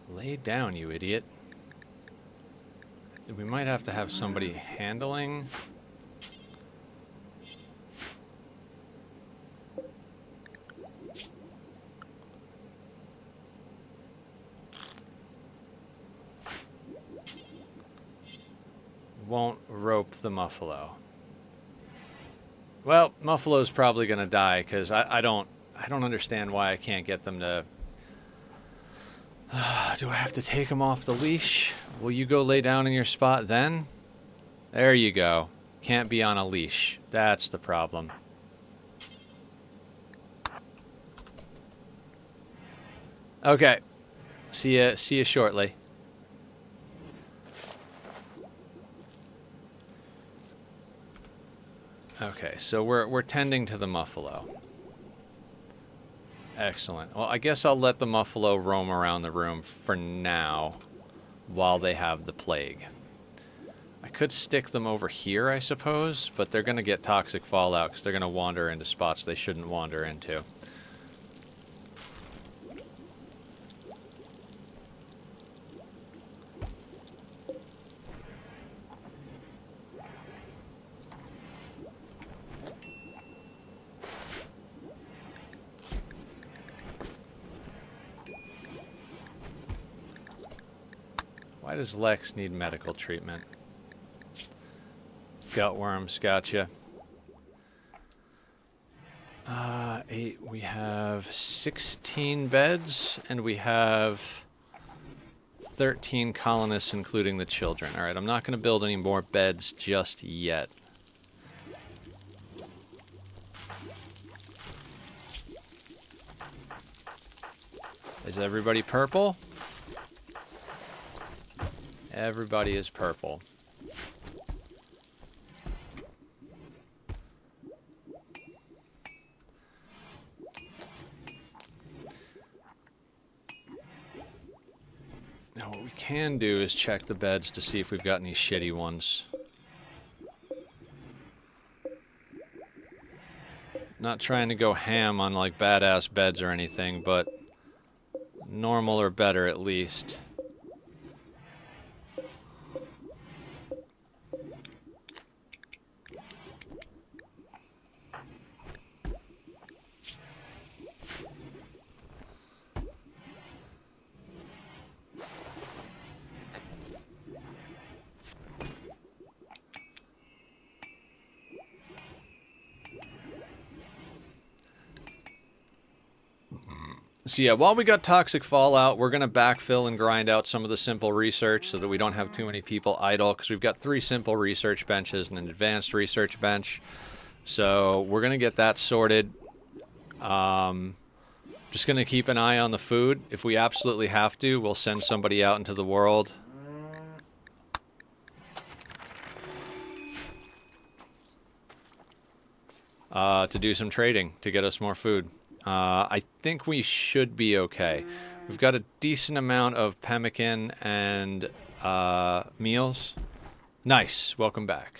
Lay down, you idiot. We might have to have somebody handling. Won't rope the Muffalo. Well, Muffalo's probably gonna die because I don't understand why I can't get them to. Do I have to take him off the leash? Will you go lay down in your spot then? There you go. Can't be on a leash. That's the problem. Okay. See ya shortly. Okay, so we're tending to the Muffalo. Excellent. Well, I guess I'll let the Muffalo roam around the room for now while they have the plague. I could stick them over here, I suppose, but they're going to get toxic fallout because they're going to wander into spots they shouldn't wander into. Why does Lex need medical treatment? Gutworms, gotcha. 8, we have 16 beds, and we have 13 colonists, including the children. Alright, I'm not going to build any more beds just yet. Is everybody purple? Everybody is purple. Now what we can do is check the beds to see if we've got any shitty ones. Not trying to go ham on like badass beds or anything, but normal or better at least. So yeah, while we got toxic fallout, we're going to backfill and grind out some of the simple research so that we don't have too many people idle, because we've got 3 simple research benches and an advanced research bench. So we're going to get that sorted. Just going to keep an eye on the food. If we absolutely have to, we'll send somebody out into the world. To do some trading to get us more food. I think we should be okay. We've got a decent amount of pemmican and meals. Nice. Welcome back.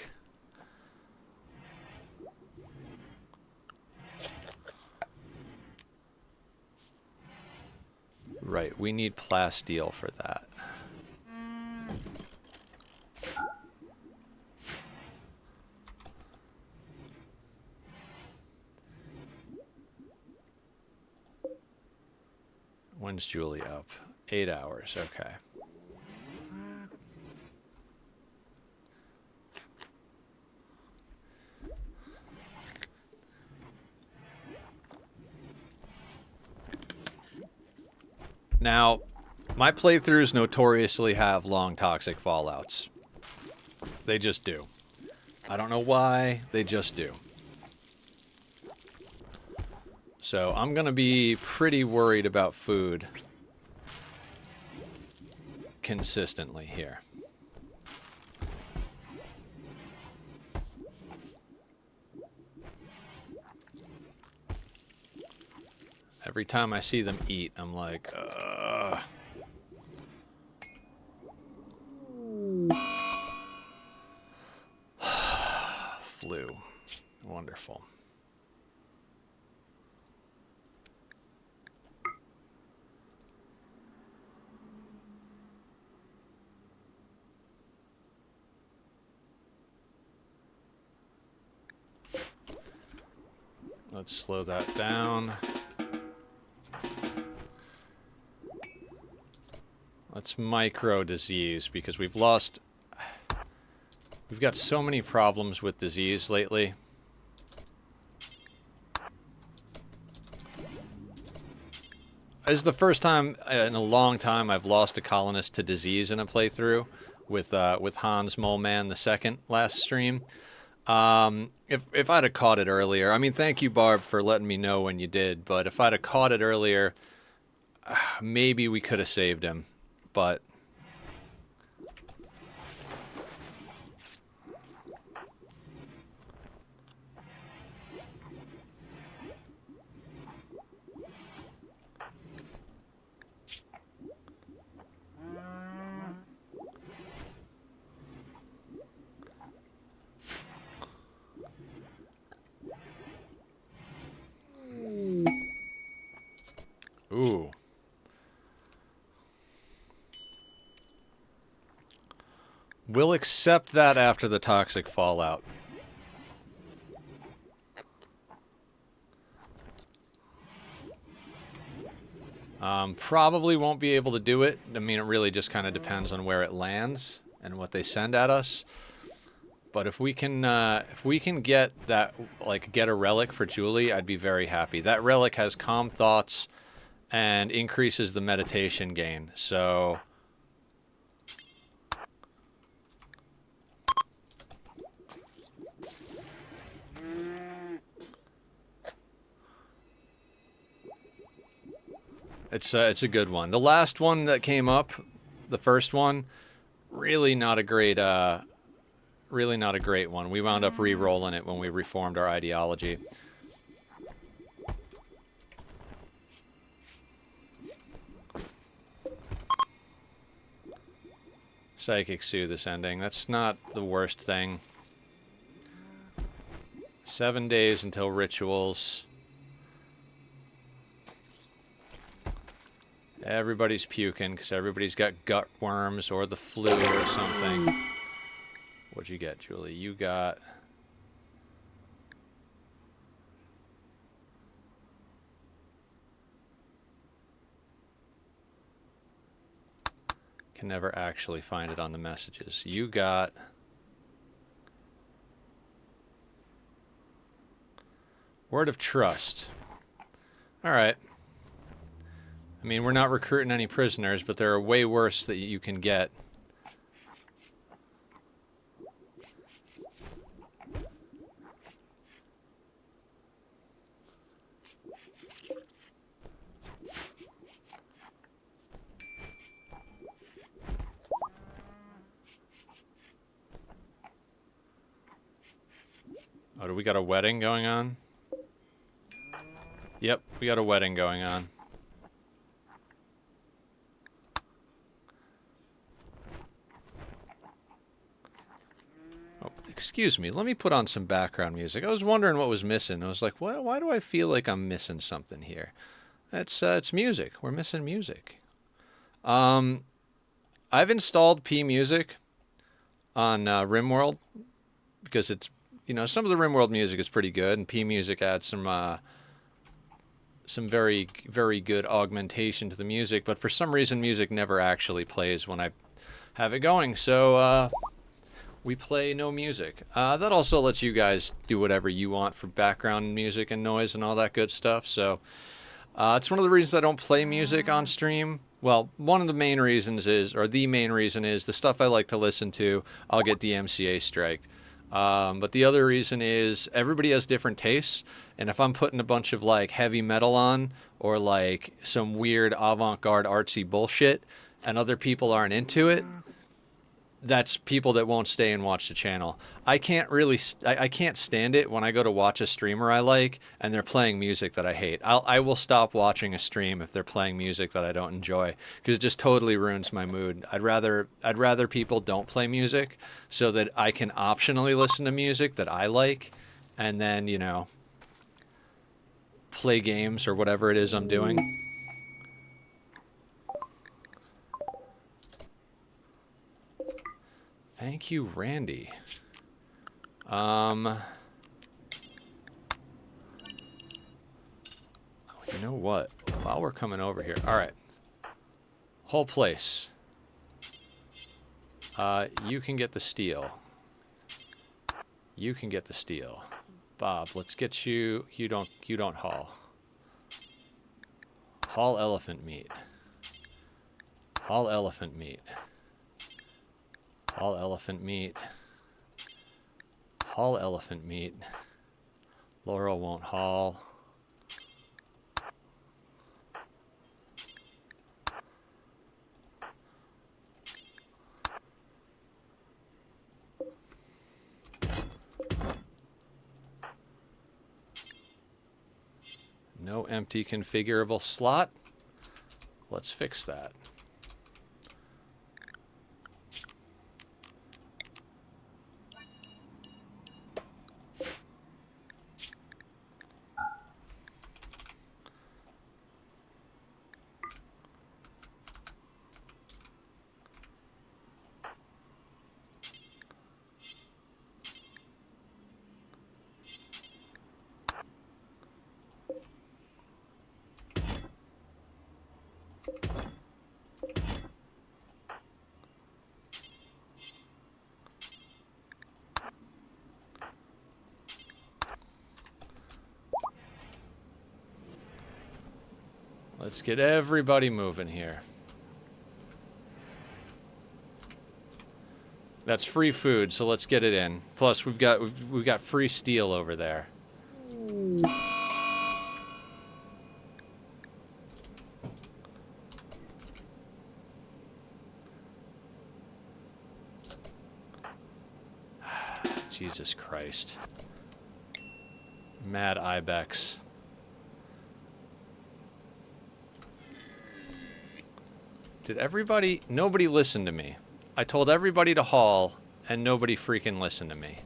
Right, we need plasteel for that. When's Julie up? 8 hours, okay. Now, my playthroughs notoriously have long toxic fallouts. They just do. I don't know why, they just do. So I'm going to be pretty worried about food consistently here. Every time I see them eat, I'm like, ugh. Flu. Wonderful. Let's slow that down. Let's micro disease, because we've got so many problems with disease lately. This is the first time in a long time I've lost a colonist to disease in a playthrough with Hans Moleman the second last stream. If I'd have caught it earlier, I mean, thank you, Barb, for letting me know when you did, but if I'd have caught it earlier, maybe we could have saved him, but... Ooh. We'll accept that after the toxic fallout. Probably won't be able to do it. I mean, it really just kind of depends on where it lands and what they send at us. But if we can get that, like, get a relic for Julie, I'd be very happy. That relic has calm thoughts and increases the meditation gain. So it's a good one. The last one that came up, the first one, really not a great one. We wound up re-rolling it when we reformed our ideology. Psychic Sue this ending. That's not the worst thing. 7 days until rituals. Everybody's puking because everybody's got gut worms or the flu or something. What'd you get, Julie? You got... Can never actually find it on the messages. You got... Word of trust. Alright. I mean, we're not recruiting any prisoners, but there are way worse that you can get. Oh, do we got a wedding going on? Yep, we got a wedding going on. Oh, excuse me, let me put on some background music. I was wondering what was missing. I was like, why do I feel like I'm missing something here? It's music. We're missing music. I've installed P Music on Rimworld because it's, you know, some of the Rimworld music is pretty good, and P Music adds some very, very good augmentation to the music, but for some reason music never actually plays when I have it going, so we play no music. That also lets you guys do whatever you want for background music and noise and all that good stuff, so it's one of the reasons I don't play music on stream. Well, one of the main reasons is, or the main reason is, the stuff I like to listen to, I'll get DMCA striked. But the other reason is everybody has different tastes, and if I'm putting a bunch of like heavy metal on or like some weird avant-garde artsy bullshit and other people aren't into it, that's people that won't stay and watch the channel. I can't really, I can't stand it when I go to watch a streamer I like and they're playing music that I hate. I will stop watching a stream if they're playing music that I don't enjoy, because it just totally ruins my mood. I'd rather people don't play music so that I can optionally listen to music that I like, and then, you know, play games or whatever it is I'm doing. Thank you, Randy. You know what? While we're coming over here, all right. Whole place. You can get the steel. You can get the steel. Bob, let's get you. You don't haul. Haul elephant meat. Haul elephant meat. Haul elephant meat. Haul elephant meat. Laurel won't haul. No empty configurable slot. Let's fix that. Let's get everybody moving here. That's free food, so let's get it in. Plus, we've got free steel over there. Jesus Christ. Mad Ibex. Did everybody... Nobody listened to me. I told everybody to haul, and nobody freaking listened to me.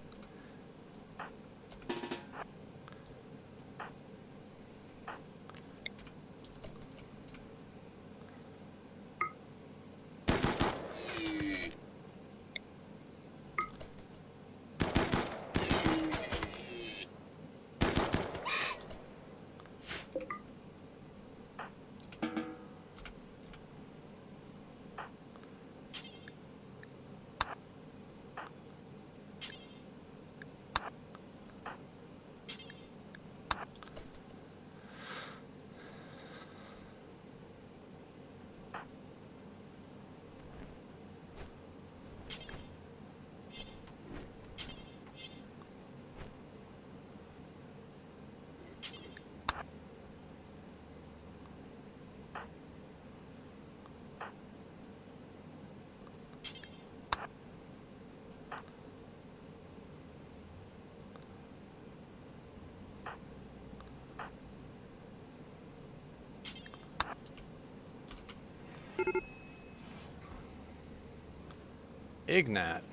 Ignat.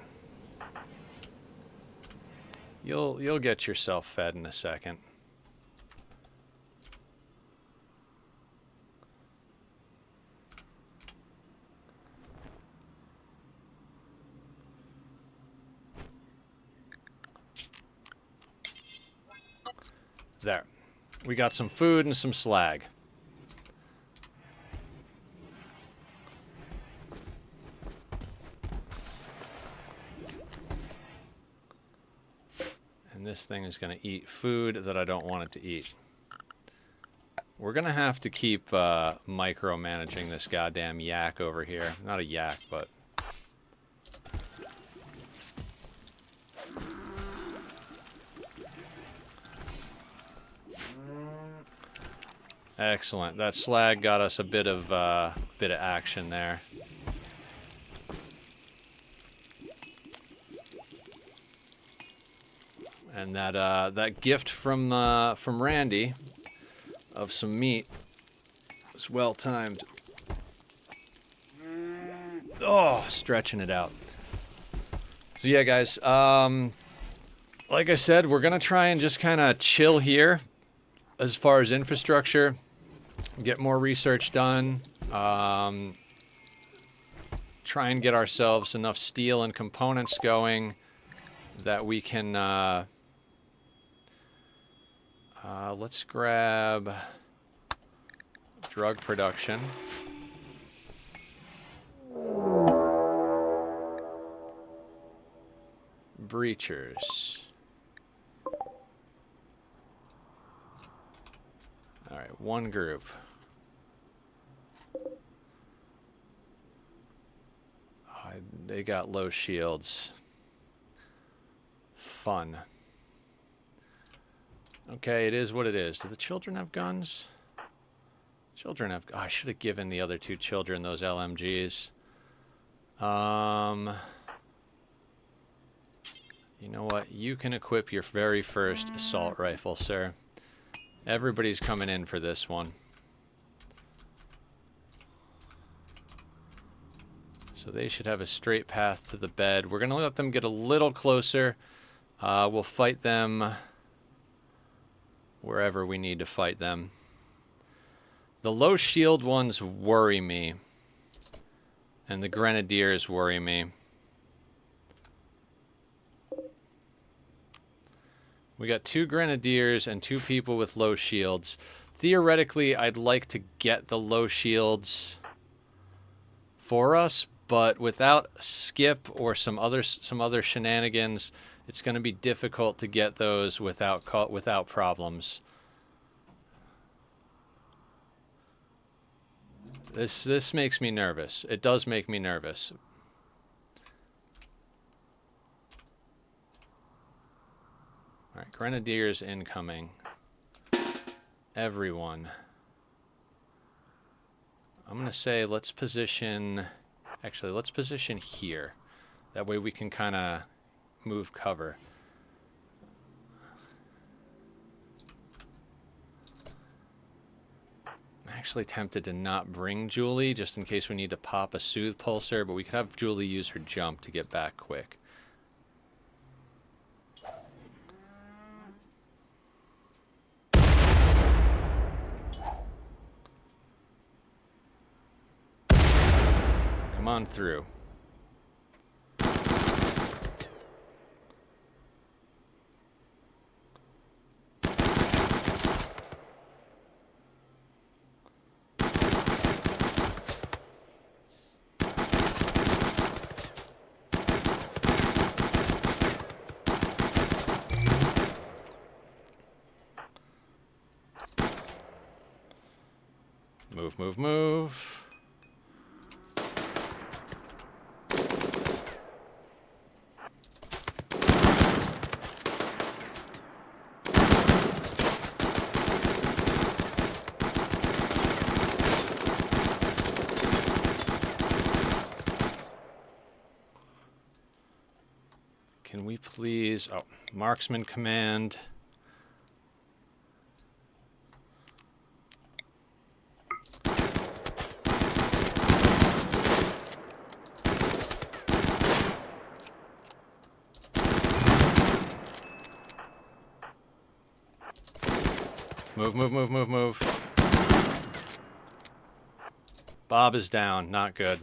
You'll get yourself fed in a second. There. We got some food and some slag. And this thing is going to eat food that I don't want it to eat. We're going to have to keep micromanaging this goddamn yak over here. Not a yak, but... Excellent. That slag got us a bit of action there. And that gift from Randy of some meat was well timed. Oh, stretching it out. So yeah, guys. Like I said, we're gonna try and just kind of chill here as far as infrastructure. Get more research done. Try and get ourselves enough steel and components going that we can... let's grab drug production. Breachers. All right, one group. They got low shields. Fun. Okay, it is what it is. Do the children have guns? Children have... Oh, I should have given the other two children those LMGs. You know what? You can equip your very first assault rifle, sir. Everybody's coming in for this one. So they should have a straight path to the bed. We're going to let them get a little closer. We'll fight them wherever we need to fight them. The low shield ones worry me. And the grenadiers worry me. We got 2 grenadiers and 2 people with low shields. Theoretically, I'd like to get the low shields for us, but without skip or some other shenanigans, it's going to be difficult to get those without problems. This makes me nervous. It does make me nervous. All right, grenadiers incoming. Everyone. I'm going to say let's position... Actually, let's position here. That way we can kind of move cover. I'm actually tempted to not bring Julie, just in case we need to pop a soothe pulsar, but we could have Julie use her jump to get back quick. Come on through. Move, move, move. Can we please... Oh, marksman command. Move, move, move, move, move. Bob is down. Not good.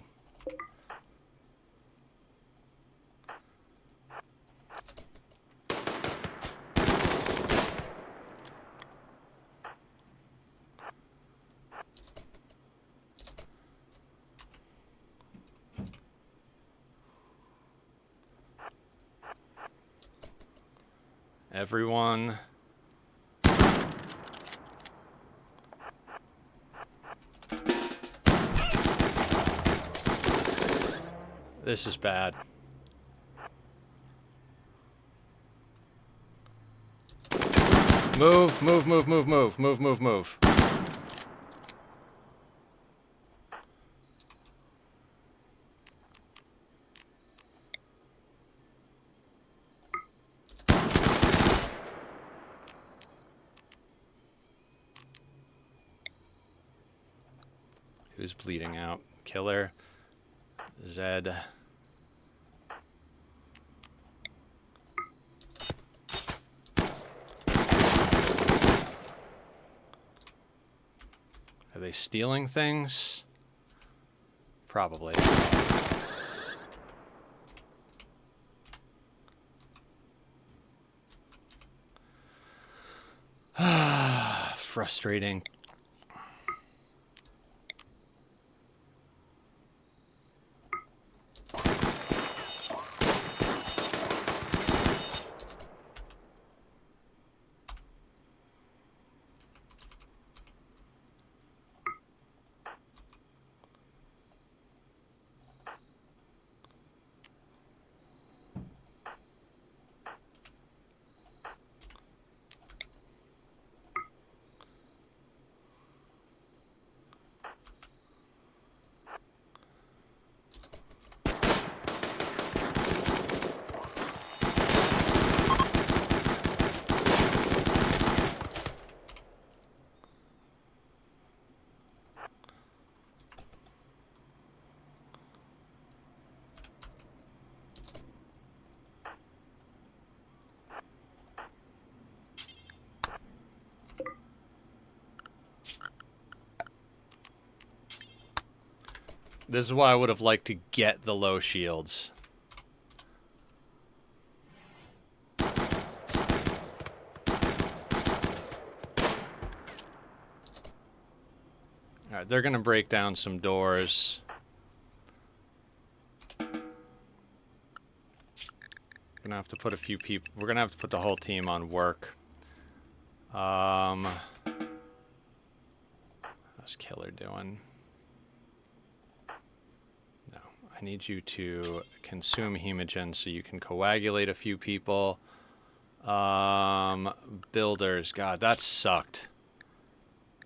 Everyone. This is bad. Move, move, move, move, move, move, move, move. Who's bleeding out? Killer. Zed. Are they stealing things? Probably. Frustrating. This is why I would have liked to get the low shields. Alright, they're gonna break down some doors. Gonna have to put a few people. We're gonna have to put the whole team on work. How's Killer doing? No, I need you to consume hemogen so you can coagulate a few people. Builders, God, that sucked.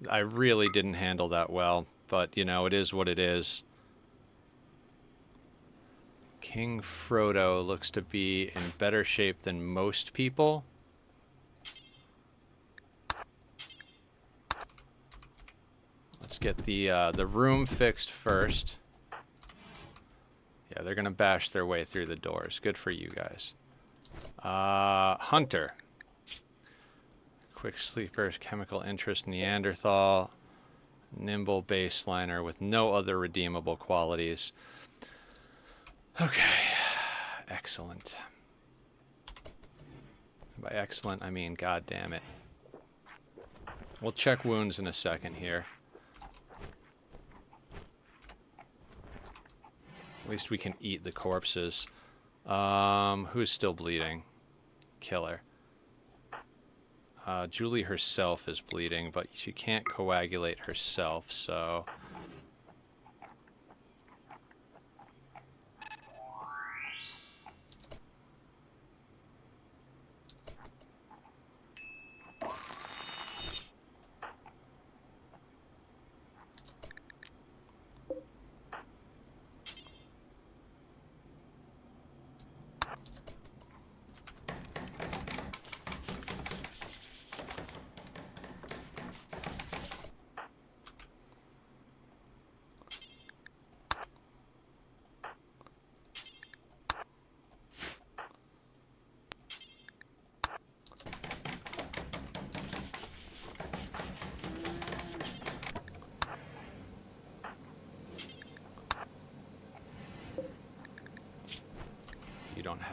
I really didn't handle that well, but you know, it is what it is. King Frodo looks to be in better shape than most people. Let's get the room fixed first. Yeah, they're gonna bash their way through the doors. Good for you guys. Hunter. Quick sleeper, chemical interest, Neanderthal. Nimble baseliner with no other redeemable qualities. Okay, excellent. By excellent, I mean god damn it. We'll check wounds in a second here. At least we can eat the corpses. Who's still bleeding? Killer. Julie herself is bleeding, but she can't coagulate herself, so...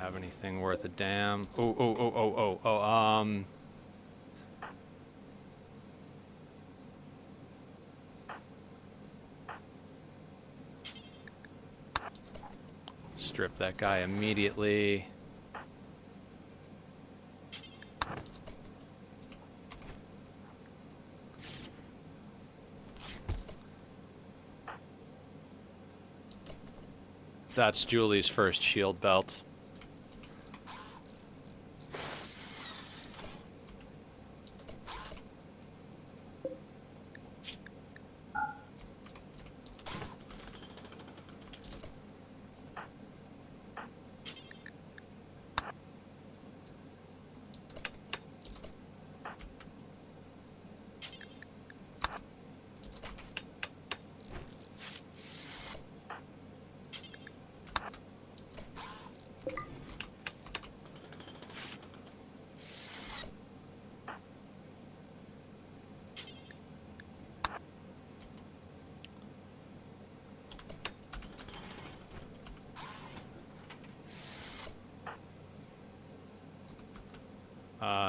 have anything worth a damn. Strip that guy immediately. That's Julie's first shield belt.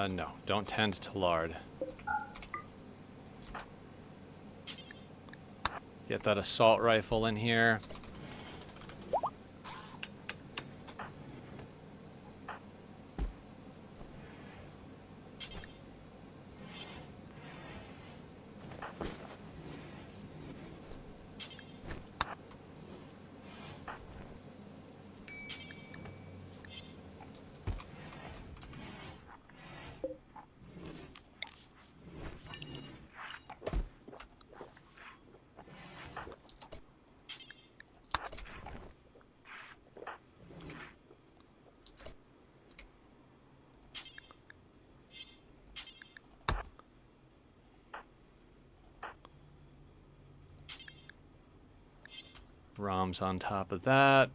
No, don't tend to lard. Get that assault rifle in here. ROM's on top of that.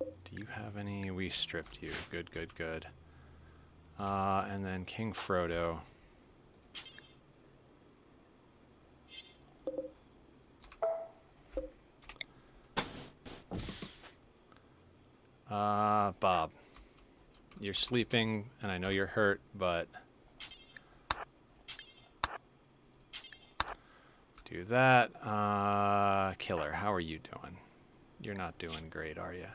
Do you have any? We stripped you. Good, good, good. And then King Frodo. Bob. You're sleeping, and I know you're hurt, but... do that. Killer, how are you doing? You're not doing great, are you?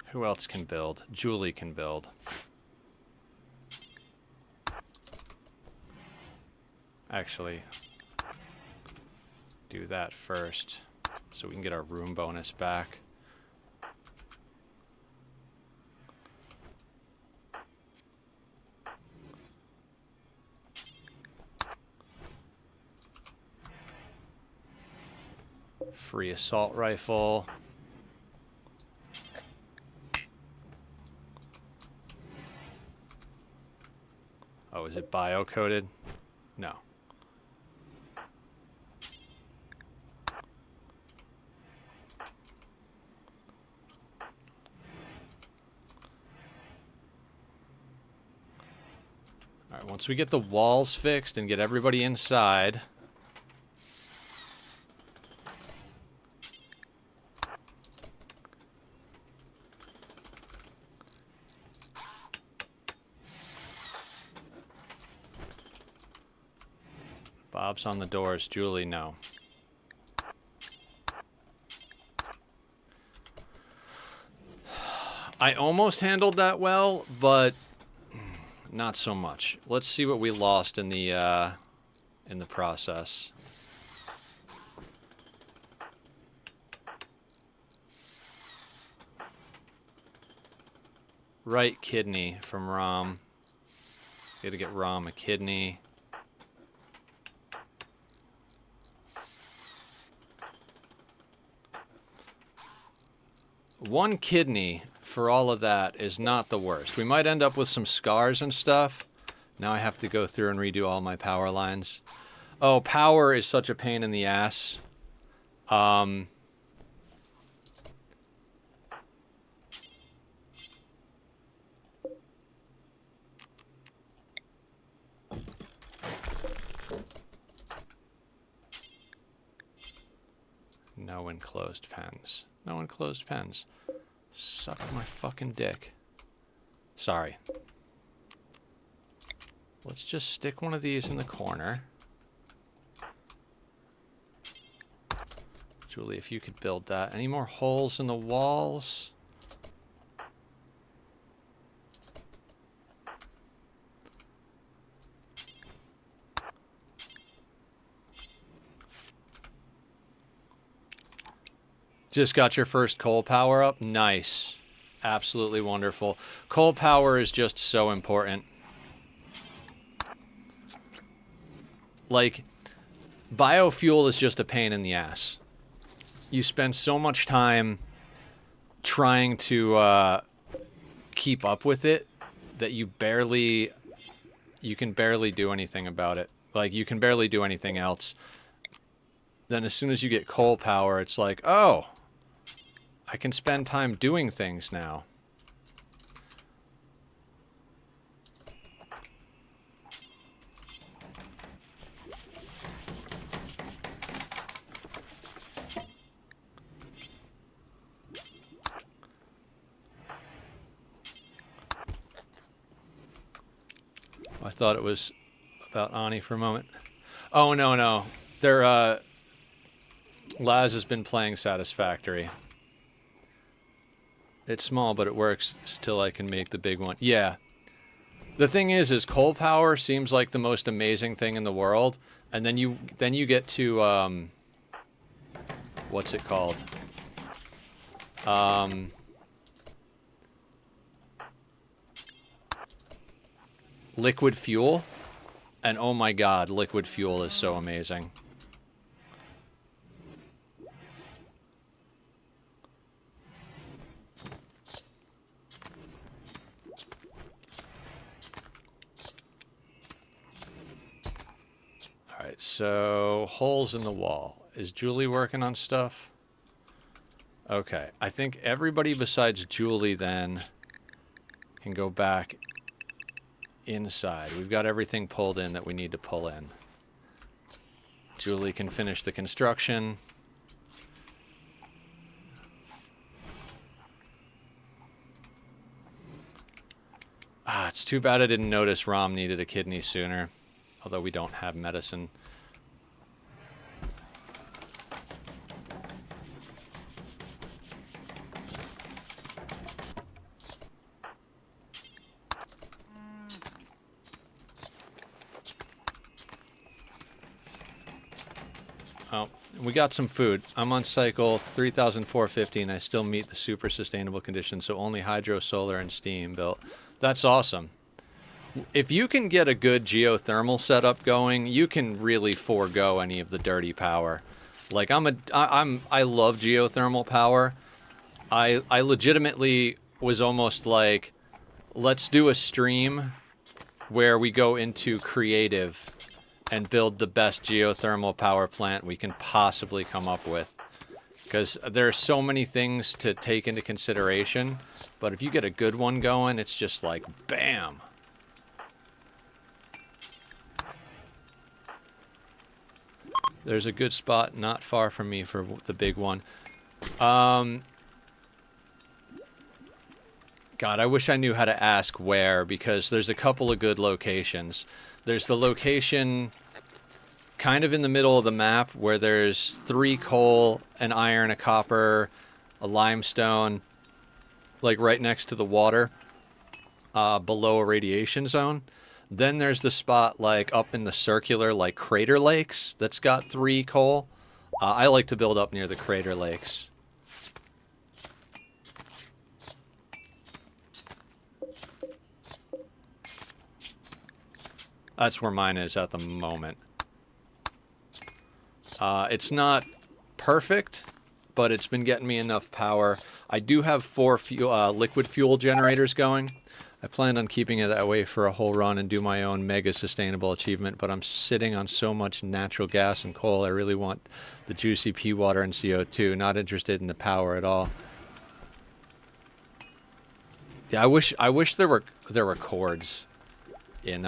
Who else can build? Julie can build. Actually, do that first so we can get our room bonus back. Free assault rifle. Oh, is it bio-coded? No. All right, once we get the walls fixed and get everybody inside... Bob's on the doors. Julie, no. I almost handled that well, but not so much. Let's see what we lost in the process. Right kidney from Rom. Got to get Rom a kidney. One kidney for all of that is not the worst. We might end up with some scars and stuff. Now I have to go through and redo all my power lines. Oh, power is such a pain in the ass. No enclosed pens. No enclosed pens. Suck my fucking dick. Sorry. Let's just stick one of these in the corner. Julie, if you could build that. Any more holes in the walls? Just got your first coal power up? Nice. Absolutely wonderful. Coal power is just so important. Like, biofuel is just a pain in the ass. You spend so much time trying to keep up with it that you can barely do anything about it. Like, you can barely do anything else. Then as soon as you get coal power, it's like, oh, I can spend time doing things now. I thought it was about Ani for a moment. Oh, no, no. Laz has been playing Satisfactory. It's small, but it works till I can make the big one. Yeah. The thing is coal power seems like the most amazing thing in the world, and then you get to what's it called? Liquid fuel, and oh my god, liquid fuel is so amazing. Alright, so holes in the wall. Is Julie working on stuff? Okay, I think everybody besides Julie then can go back inside. We've got everything pulled in that we need to pull in. Julie can finish the construction. Ah, it's too bad I didn't notice Rom needed a kidney sooner. Although we don't have medicine. Oh, we got some food. I'm on cycle 3,450 and I still meet the super sustainable conditions, so only hydro, solar, and steam built. That's awesome. If you can get a good geothermal setup going, you can really forego any of the dirty power. Like I love geothermal power. I legitimately was almost like, let's do a stream where we go into creative and build the best geothermal power plant we can possibly come up with. Because there are so many things to take into consideration, but if you get a good one going, it's just like, bam! There's a good spot not far from me for the big one. God, I wish I knew how to ask where, because there's a couple of good locations. There's the location kind of in the middle of the map where there's 3 coal, an iron, a copper, a limestone, like right next to the water, below a radiation zone. Then there's the spot like up in the circular, like Crater Lakes, that's got 3 coal. I like to build up near the Crater Lakes. That's where mine is at the moment. It's not perfect, but it's been getting me enough power. I do have 4 liquid fuel generators going. I planned on keeping it that way for a whole run and do my own mega sustainable achievement, but I'm sitting on so much natural gas and coal. I really want the juicy pea water and CO2. Not interested in the power at all. Yeah, I wish there were chords in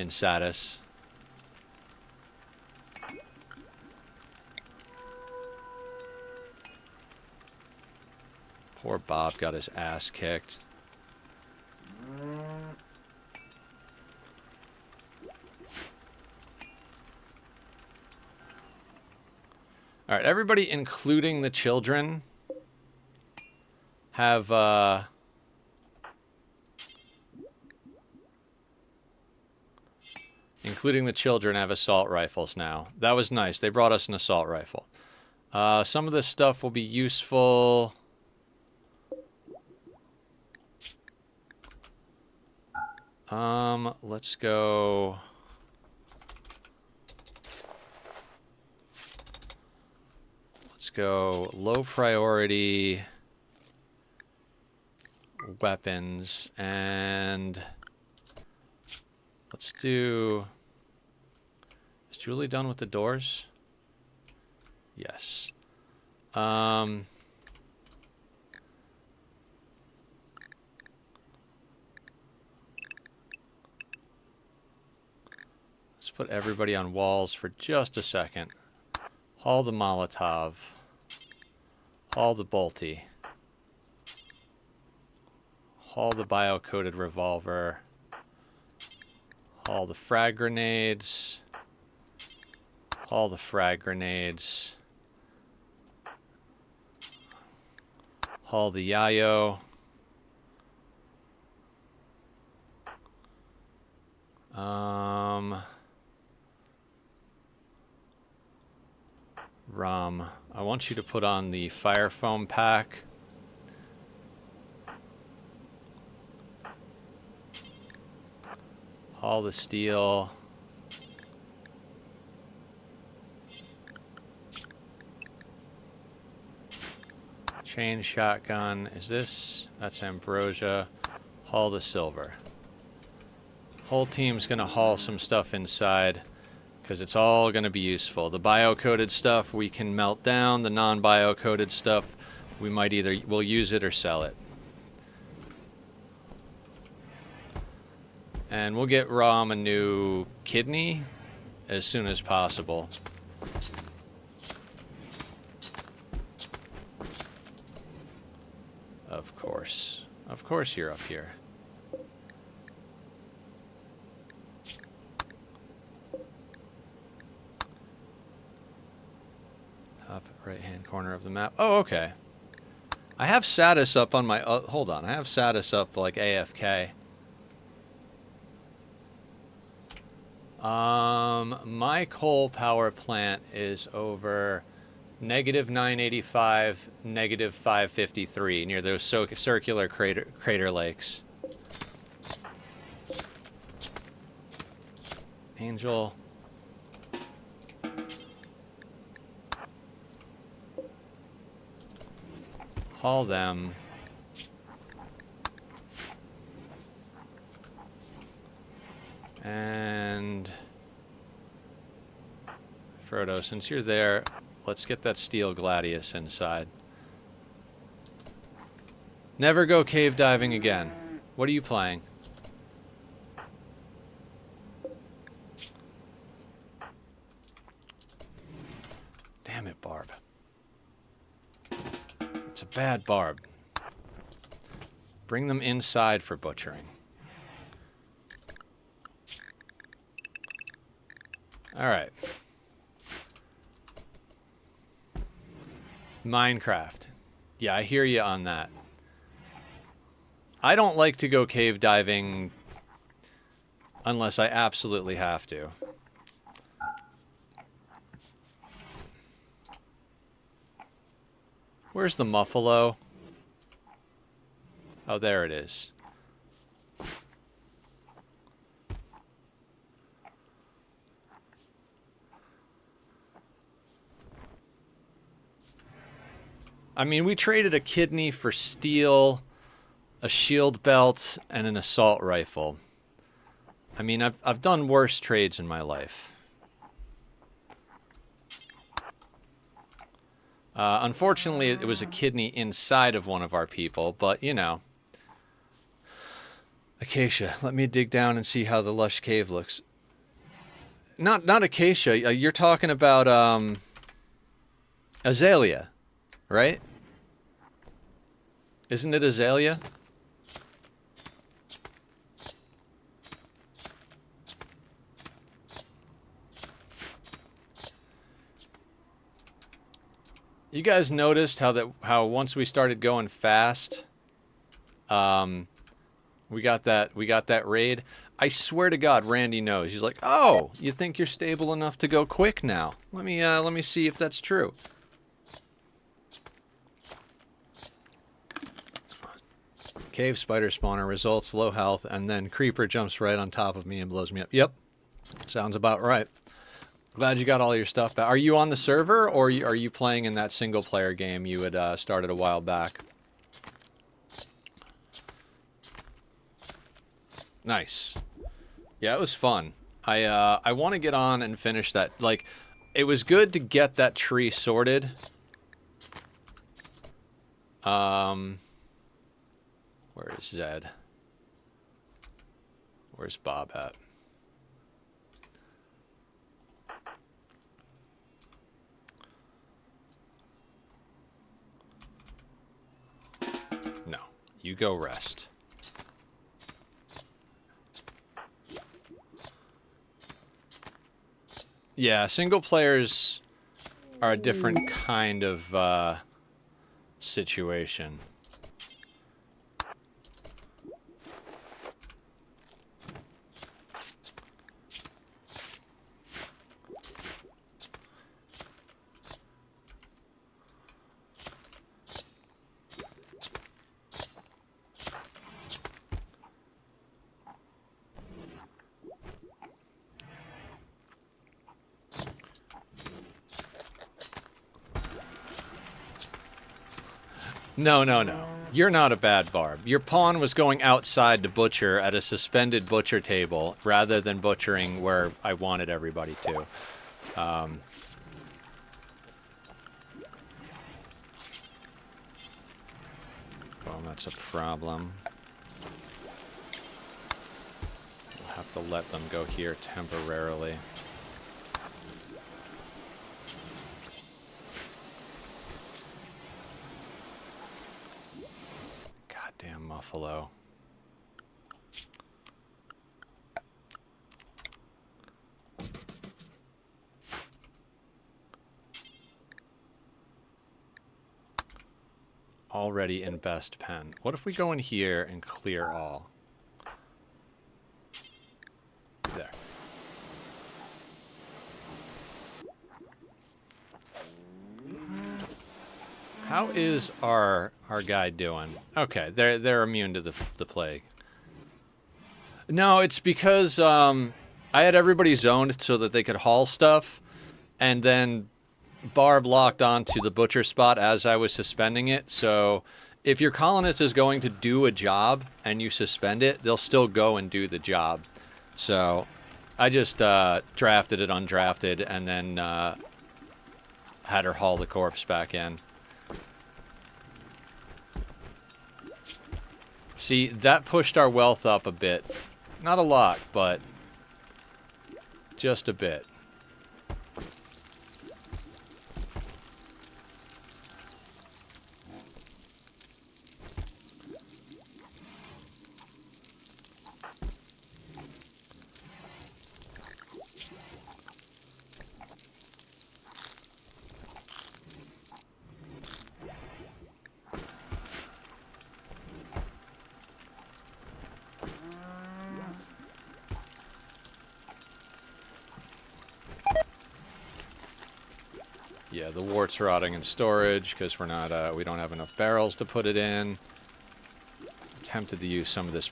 Satis. Poor Bob got his ass kicked. All right, everybody, including the children, have assault rifles now. That was nice. They brought us an assault rifle. Some of this stuff will be useful. Let's go. Let's go low priority weapons, and let's do... Is Julie done with the doors? Yes. Let's put everybody on walls for just a second. Haul the Molotov. Haul the Bolty. Haul the bio-coated revolver. Haul the frag grenades. Haul the frag grenades. Haul the yayo. Rum. I want you to put on the fire foam pack. Haul the steel. Chain shotgun. Is this? That's ambrosia. Haul the silver. Whole team's gonna haul some stuff inside because it's all gonna be useful. The bio-coated stuff we can melt down. The non-bio-coated stuff we might we'll use it or sell it. And we'll get Rom a new kidney as soon as possible. Of course. Of course you're up here. Top right-hand corner of the map. Oh, okay. I have Satis up on my... hold on. I have Satis up like AFK. My coal power plant is over -985, -553 near those circular crater lakes. Angel. Haul them. And Frodo, since you're there, let's get that steel gladius inside. Never go cave diving again. What are you playing? Damn it, Barb. It's a bad Barb. Bring them inside for butchering. All right. Minecraft. Yeah, I hear you on that. I don't like to go cave diving unless I absolutely have to. Where's the Muffalo? Oh, there it is. I mean, we traded a kidney for steel, a shield belt, and an assault rifle. I mean, I've done worse trades in my life. Unfortunately, it was a kidney inside of one of our people, but, you know. Acacia, let me dig down and see how the lush cave looks. Not Acacia, you're talking about, Azalea. Right? Isn't it Azalea? You guys noticed how once we started going fast, we got that raid. I swear to God, Randy knows. He's like, "Oh, you think you're stable enough to go quick now? Let me see if that's true." Cave spider spawner results low health, and then creeper jumps right on top of me and blows me up. Yep, sounds about right. Glad you got all your stuff back. Are you on the server, or are you playing in that single-player game you had started a while back? Nice. Yeah, it was fun. I want to get on and finish that. Like, it was good to get that tree sorted. Where is Zed? Where's Bob at? No, you go rest. Yeah, single players are a different kind of situation. No, no, no. You're not a bad barb. Your pawn was going outside to butcher at a suspended butcher table rather than butchering where I wanted everybody to. Well, that's a problem. We'll have to let them go here temporarily. Goddamn Muffalo. Already in best pen. What if we go in here and clear all? There. How is our guy doing? Okay, they're immune to the plague. No, it's because I had everybody zoned so that they could haul stuff, and then Barb locked onto the butcher spot as I was suspending it. So if your colonist is going to do a job and you suspend it, they'll still go and do the job. So I just drafted it undrafted and then had her haul the corpse back in. See, that pushed our wealth up a bit. Not a lot, but just a bit. Yeah, the wart's rotting in storage because we're not. We don't have enough barrels to put it in. I'm tempted to use some of this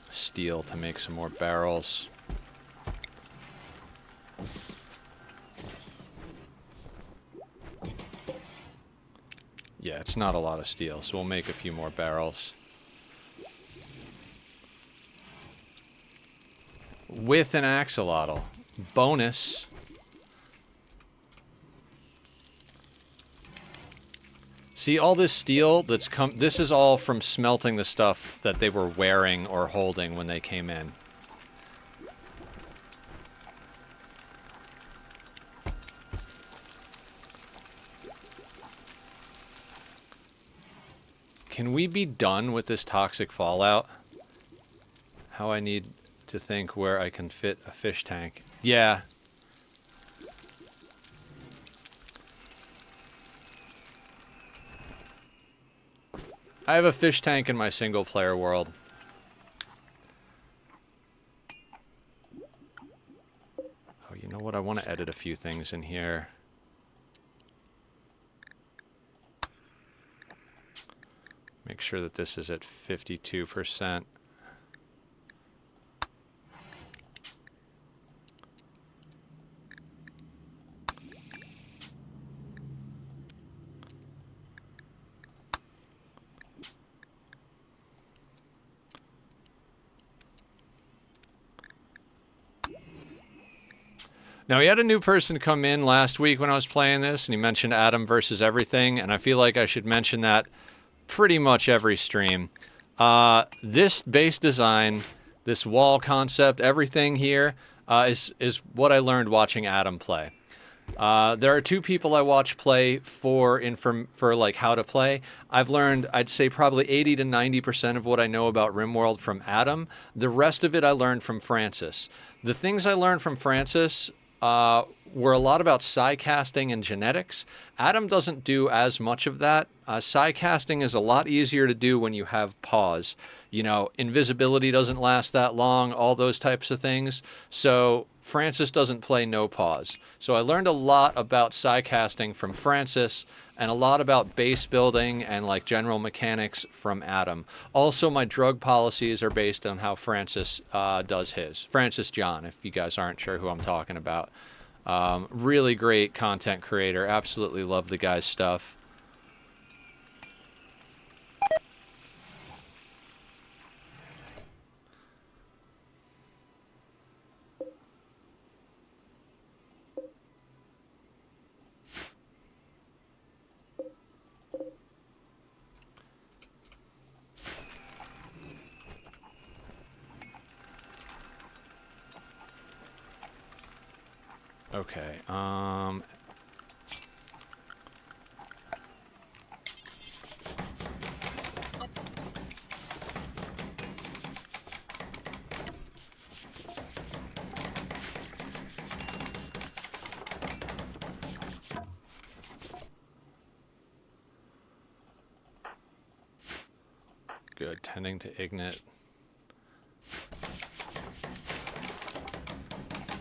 steel to make some more barrels. Yeah, it's not a lot of steel, so we'll make a few more barrels. With an axolotl. Bonus. See, all this steel that's come... This is all from smelting the stuff that they were wearing or holding when they came in. Can we be done with this toxic fallout? How I need to think where I can fit a fish tank. Yeah. I have a fish tank in my single player world. Oh, you know what? I want to edit a few things in here. Make sure that this is at 52%. Now, we had a new person come in last week when I was playing this, and he mentioned Adam versus everything, and I feel like I should mention that pretty much every stream. This base design, this wall concept, everything here is what I learned watching Adam play. There are two people I watch play for like how to play. I've learned, I'd say probably 80 to 90% of what I know about Rimworld from Adam. The rest of it I learned from Francis. The things I learned from Francis were a lot about psi casting and genetics. Adam doesn't do as much of that. Psi casting is a lot easier to do when you have pause. You know, invisibility doesn't last that long, all those types of things. So Francis doesn't play no pause. So I learned a lot about psi casting from Francis and a lot about base building and like general mechanics from Adam. Also, my drug policies are based on how Francis does his. Francis John, if you guys aren't sure who I'm talking about. Really great content creator. Absolutely love the guy's stuff. Okay, good, tending to ignite.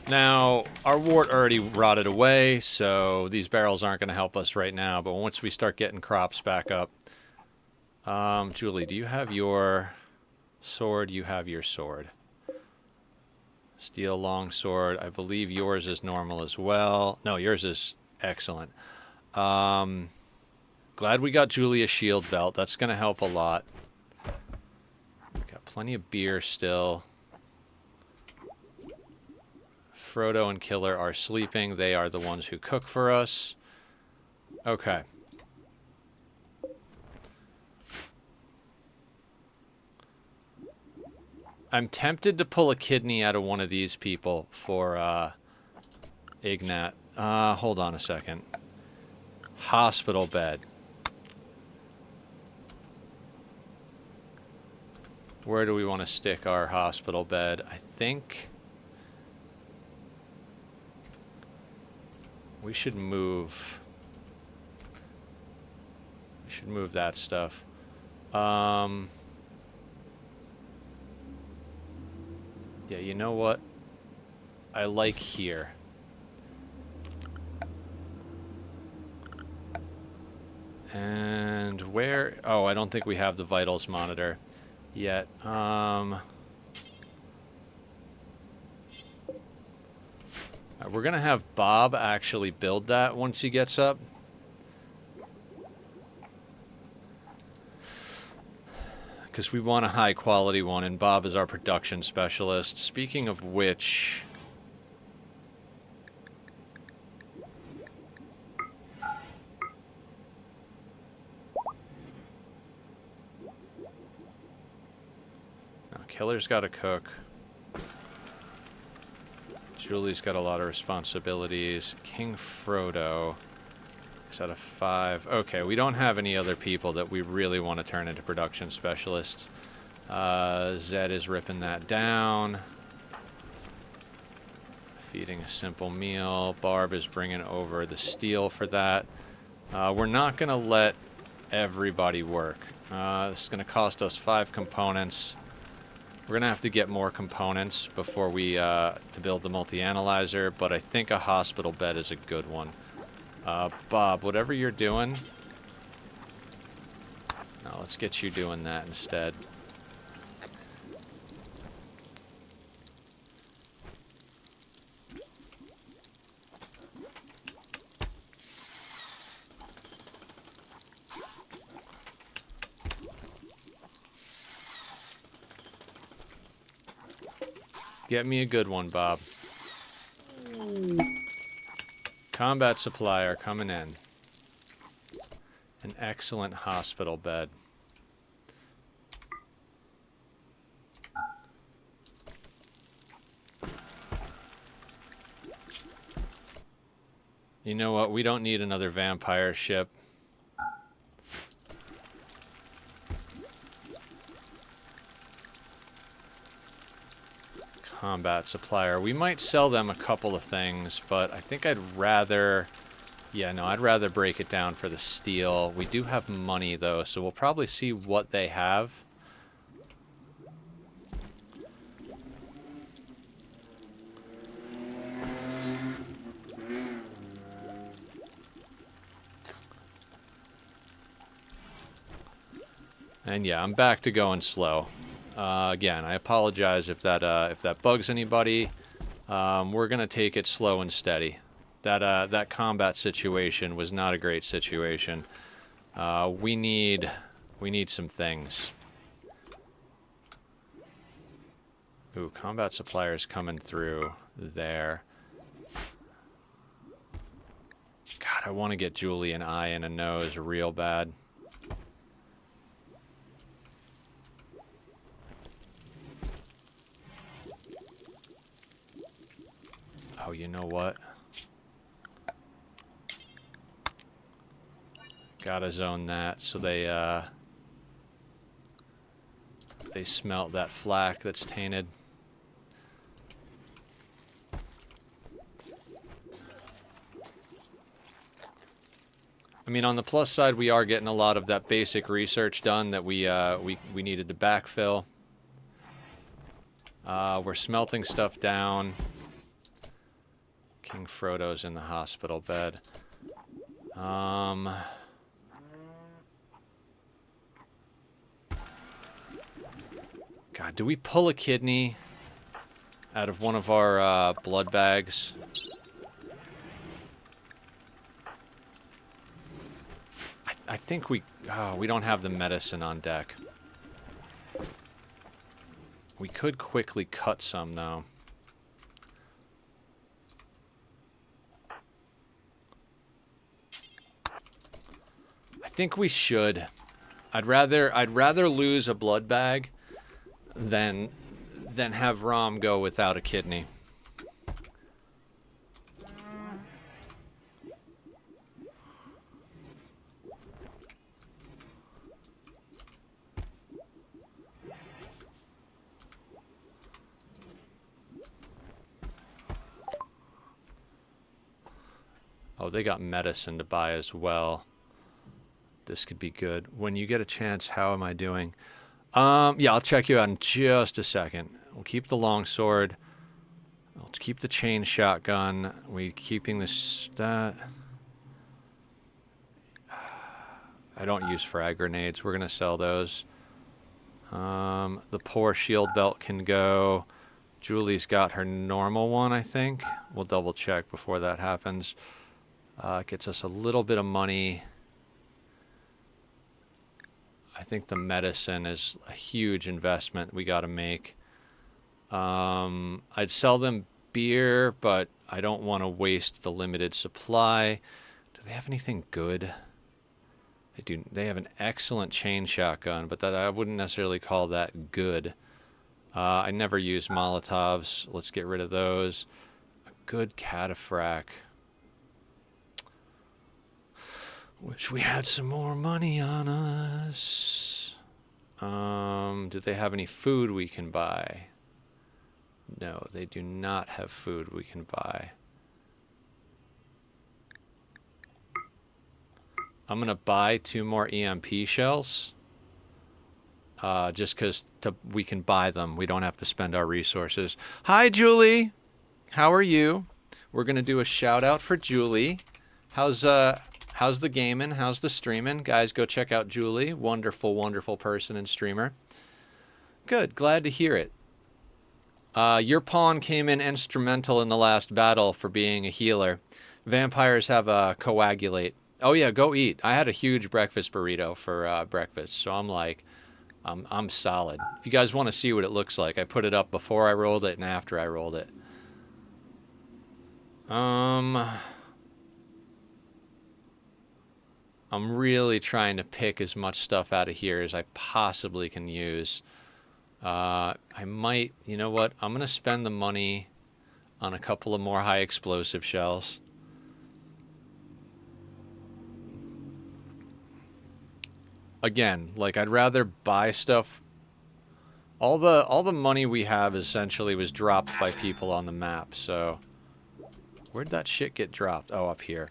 Now, our wart already rotted away, so these barrels aren't going to help us right now, but once we start getting crops back up. Julie, do you have your sword? You have your sword. Steel longsword. I believe yours is normal as well. No, yours is excellent. Glad we got Julie a shield belt. That's going to help a lot. Got plenty of beer still. Frodo and Killer are sleeping. They are the ones who cook for us. Okay. I'm tempted to pull a kidney out of one of these people for Ignat. Hold on a second. Hospital bed. Where do we want to stick our hospital bed? I think we should move. We should move that stuff. Yeah, you know what? I like here. And where? Oh, I don't think we have the vitals monitor yet. We're going to have Bob actually build that once he gets up. Because we want a high quality one, and Bob is our production specialist. Speaking of which... Now, Killer's got to cook. Julie's got a lot of responsibilities. King Frodo. 6 out of 5. Okay, we don't have any other people that we really want to turn into production specialists. Zed is ripping that down. Feeding a simple meal. Barb is bringing over the steel for that. We're not going to let everybody work. This is going to cost us 5 components. We're going to have to get more components before we, to build the multi-analyzer, but I think a hospital bed is a good one. Bob, whatever you're doing, no, let's get you doing that instead. Get me a good one, Bob. Combat supplier coming in. An excellent hospital bed. You know what? We don't need another vampire ship. Combat supplier. We might sell them a couple of things, but I think I'd rather... Yeah, no, I'd rather break it down for the steel. We do have money, though, so we'll probably see what they have. And yeah, I'm back to going slow. Again, I apologize if that bugs anybody. We're gonna take it slow and steady. That combat situation was not a great situation. We need some things. Ooh, combat suppliers coming through there. God, I want to get Julie an eye and a nose real bad. Oh, you know what? Gotta zone that so they smelt that flak that's tainted. I mean, on the plus side, we are getting a lot of that basic research done that we needed to backfill. We're smelting stuff down. King Frodo's in the hospital bed. God, do we pull a kidney out of one of our blood bags? I think we don't have the medicine on deck. We could quickly cut some, though. I think we should. I'd rather lose a blood bag than have Rom go without a kidney. Oh, they got medicine to buy as well. This could be good. When you get a chance, how am I doing? Yeah, I'll check you out in just a second. We'll keep the longsword. Let's keep the chain shotgun. We keeping this stat. I don't use frag grenades. We're gonna sell those. The poor shield belt can go. Julie's got her normal one, I think. We'll double check before that happens. Gets us a little bit of money. I think the medicine is a huge investment we got to make. I'd sell them beer, but I don't want to waste the limited supply. Do they have anything good? They do. They have an excellent chain shotgun, but that I wouldn't necessarily call that good. I never use Molotovs. Let's get rid of those. A good cataphract. Wish we had some more money on us. Do they have any food we can buy? No, they do not have food we can buy. I'm going to buy 2 more EMP shells. Just because we can buy them. We don't have to spend our resources. Hi, Julie. How are you? We're going to do a shout out for Julie. How's the gaming? How's the streaming? Guys, go check out Julie. Wonderful, wonderful person and streamer. Good. Glad to hear it. Your pawn came in instrumental in the last battle for being a healer. Vampires have a coagulate. Oh yeah, go eat. I had a huge breakfast burrito for breakfast, so I'm like, I'm solid. If you guys want to see what it looks like, I put it up before I rolled it and after I rolled it. I'm really trying to pick as much stuff out of here as I possibly can use. I might, you know what? I'm going to spend the money on a couple of more high explosive shells. Again, like I'd rather buy stuff. All the money we have essentially was dropped by people on the map, so where'd that shit get dropped? Oh, up here.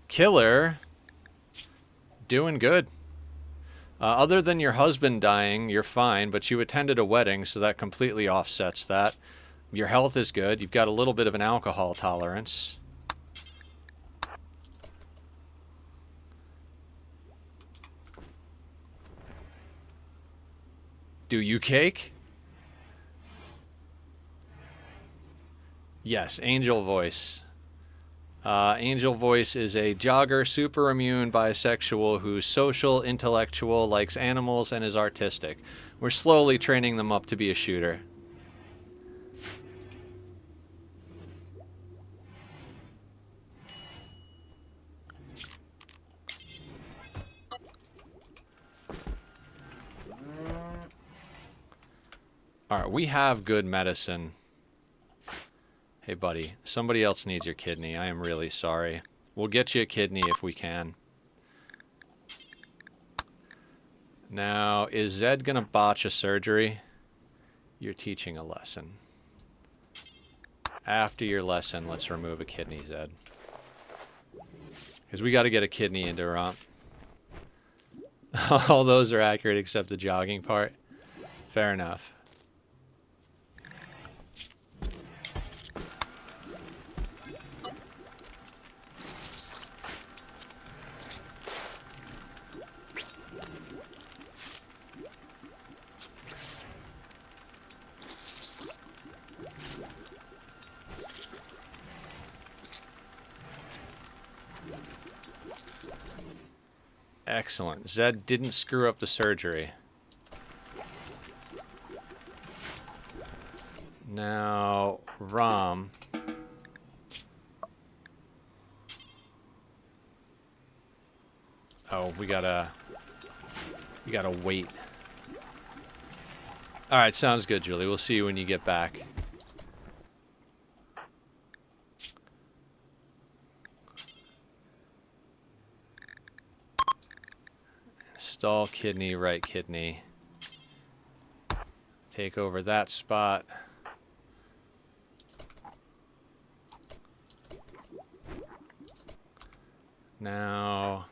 Killer. Doing good. Other than your husband dying, you're fine, but you attended a wedding, so that completely offsets that. Your health is good. You've got a little bit of an alcohol tolerance. Do you cake? Yes, Angel Voice. Angel Voice is a jogger, super immune bisexual who's social, intellectual, likes animals, and is artistic. We're slowly training them up to be a shooter. Alright, we have good medicine. Hey, buddy, somebody else needs your kidney. I am really sorry. We'll get you a kidney if we can. Now, is Zed gonna botch a surgery? You're teaching a lesson. After your lesson, let's remove a kidney, Zed. Because we gotta get a kidney into Romp. All those are accurate except the jogging part. Fair enough. Excellent. Zed didn't screw up the surgery. Now, Rom. Oh, we gotta wait. Alright, sounds good, Julie. We'll see you when you get back. Install kidney, right kidney. Take over that spot. Now...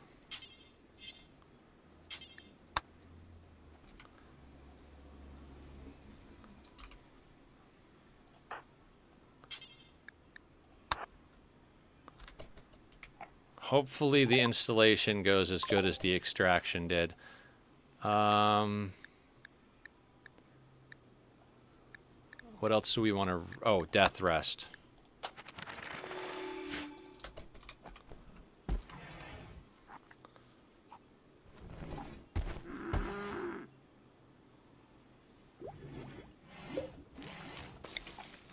hopefully the installation goes as good as the extraction did. What else do we want to... oh, death rest.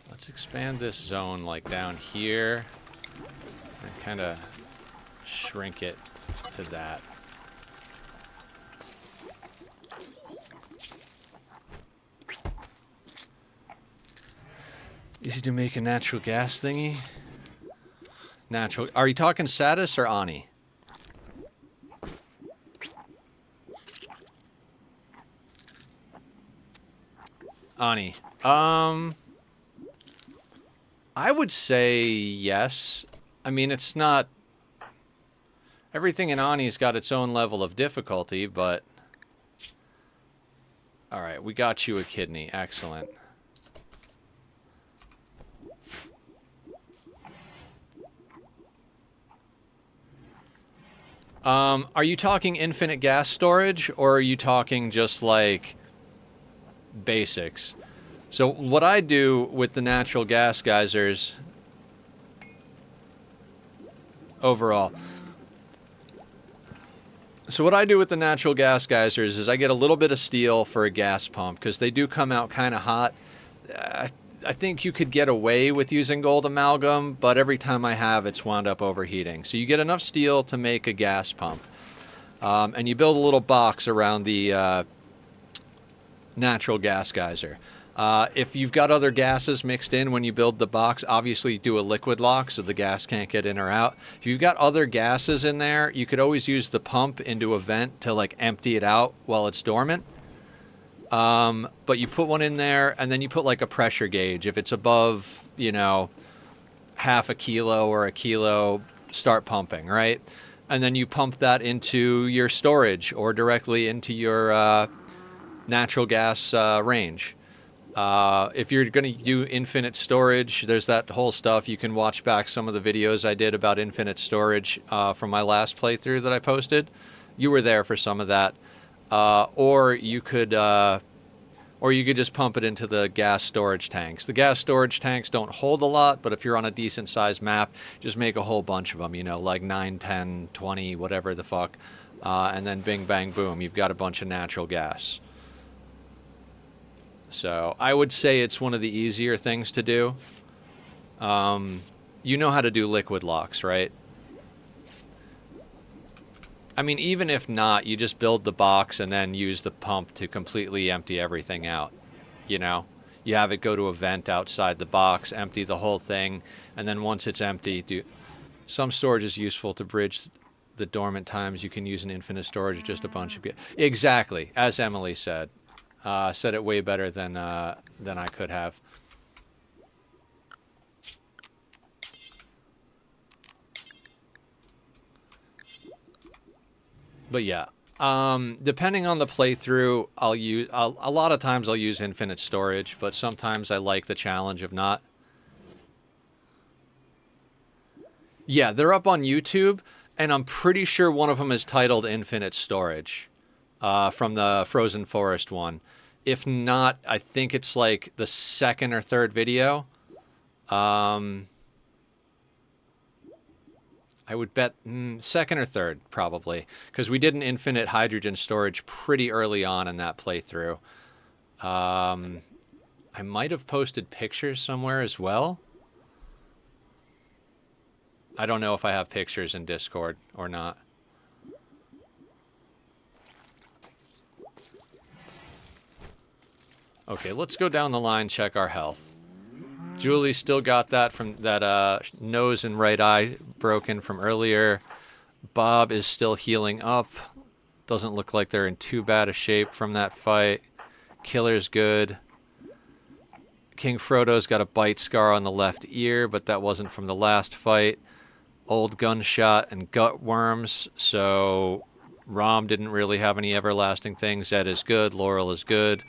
Let's expand this zone like down here and kind of shrink it to that. Easy to make a natural gas thingy. Natural. Are you talking Satis or Ani? Ani. I would say yes. I mean, it's not... Everything in Ani's got its own level of difficulty, but... Alright, we got you a kidney. Excellent. Are you talking infinite gas storage, or are you talking just, like, basics? So what I do with the natural gas geysers overall. So what I do with the natural gas geysers is I get a little bit of steel for a gas pump because they do come out kind of hot. I think you could get away with using gold amalgam, but every time I have, it's wound up overheating. So you get enough steel to make a gas pump. And you build a little box around the natural gas geyser. If you've got other gases mixed in when you build the box, obviously you do a liquid lock so the gas can't get in or out. If you've got other gases in there, you could always use the pump into a vent to like empty it out while it's dormant. But you put one in there and then you put like a pressure gauge. If it's above, you know, half a kilo or a kilo, start pumping, right? And then you pump that into your storage or directly into your natural gas range. If you're going to do infinite storage, there's that whole stuff. You can watch back some of the videos I did about infinite storage from my last playthrough that I posted. You were there for some of that. Or you could just pump it into the gas storage tanks. The gas storage tanks don't hold a lot, but if you're on a decent sized map, just make a whole bunch of them, you know, like 9, 10, 20, whatever the fuck. And then bing, bang, boom, you've got a bunch of natural gas. So I would say it's one of the easier things to do. You know how to do liquid locks, right? I mean, even if not, you just build the box and then use the pump to completely empty everything out. You know, you have it go to a vent outside the box, empty the whole thing, and then once it's empty, some storage is useful to bridge the dormant times. You can use an infinite storage, just a bunch of... Exactly, as Emily said. Said it way better than I could have. But yeah, depending on the playthrough, a lot of times I'll use infinite storage, but sometimes I like the challenge of not. Yeah, they're up on YouTube, and I'm pretty sure one of them is titled Infinite Storage, from the Frozen Forest one. If not, I think it's like the second or third video. I would bet second or third, probably, because we did an infinite hydrogen storage pretty early on in that playthrough. I might have posted pictures somewhere as well. I don't know if I have pictures in Discord or not. Okay, let's go down the line, check our health. Julie's still got that from that nose and right eye broken from earlier. Bob is still healing up. Doesn't look like they're in too bad a shape from that fight. Killer's good. King Frodo's got a bite scar on the left ear, but that wasn't from the last fight. Old gunshot and gut worms, so Rom didn't really have any everlasting things. Zed is good. Laurel is good.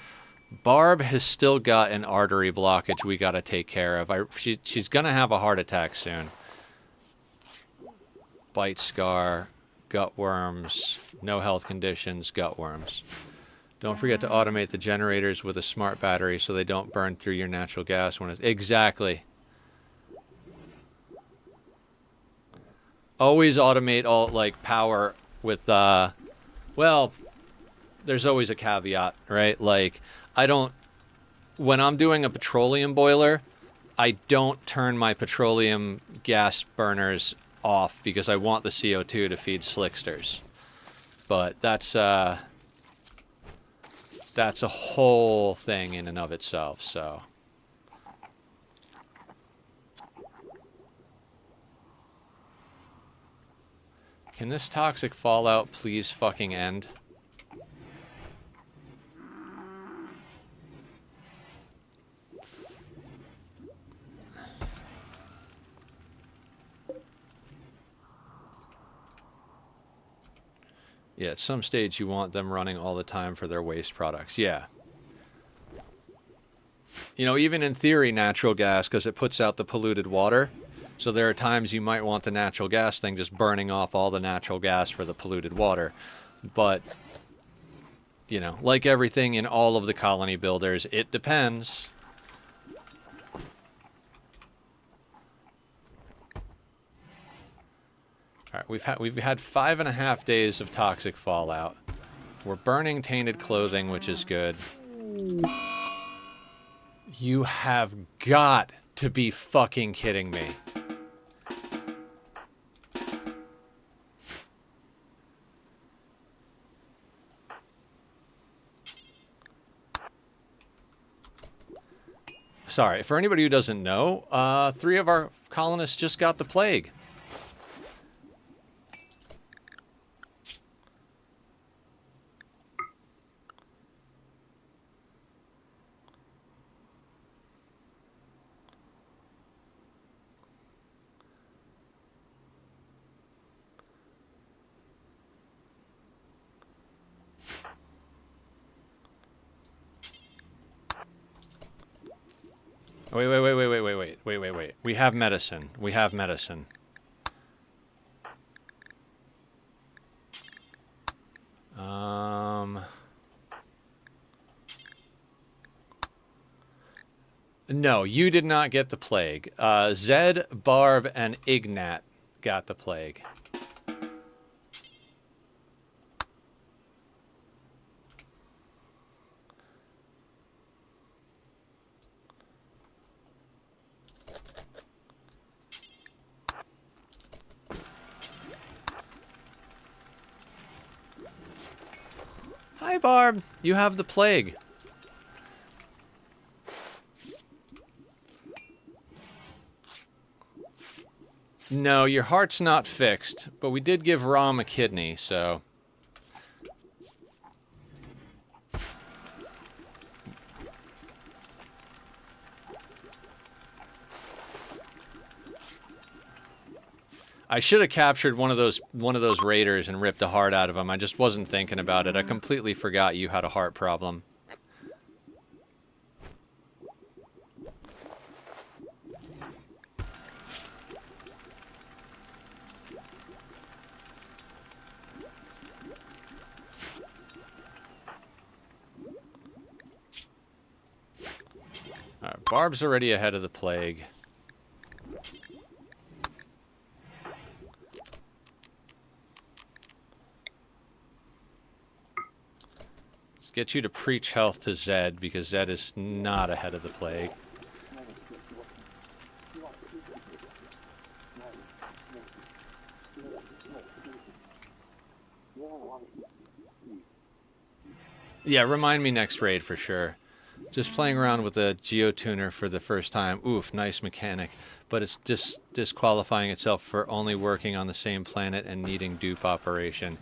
Barb has still got an artery blockage we got to take care of. She's going to have a heart attack soon. Bite scar, gut worms, no health conditions, gut worms. Don't forget to automate the generators with a smart battery so they don't burn through your natural gas when it's... Exactly. Always automate all, like, power with, well, there's always a caveat, right? Like... when I'm doing a petroleum boiler, I don't turn my petroleum gas burners off because I want the CO2 to feed slicksters. But that's a whole thing in and of itself, so. Can this toxic fallout please fucking end? Yeah, at some stage you want them running all the time for their waste products. Yeah. You know, even in theory, natural gas, because it puts out the polluted water. So there are times you might want the natural gas thing just burning off all the natural gas for the polluted water. But, you know, like everything in all of the colony builders, it depends. All right, we've had 5.5 days of toxic fallout. We're burning tainted clothing, which is good. You have got to be fucking kidding me. Sorry, for anybody who doesn't know, 3 of our colonists just got the plague. Wait. We have medicine. We have medicine. No, you did not get the plague. Zed, Barb, and Ignat got the plague. Hi, Barb. You have the plague. No, your heart's not fixed, but we did give Rom a kidney, so... I should have captured one of those raiders and ripped a heart out of him. I just wasn't thinking about it. I completely forgot you had a heart problem. Alright, Barb's already ahead of the plague. Get you to preach health to Zed, because Zed is not ahead of the plague. Yeah, remind me next raid for sure. Just playing around with a geotuner for the first time. Oof, nice mechanic. But it's just disqualifying itself for only working on the same planet and needing dupe operation.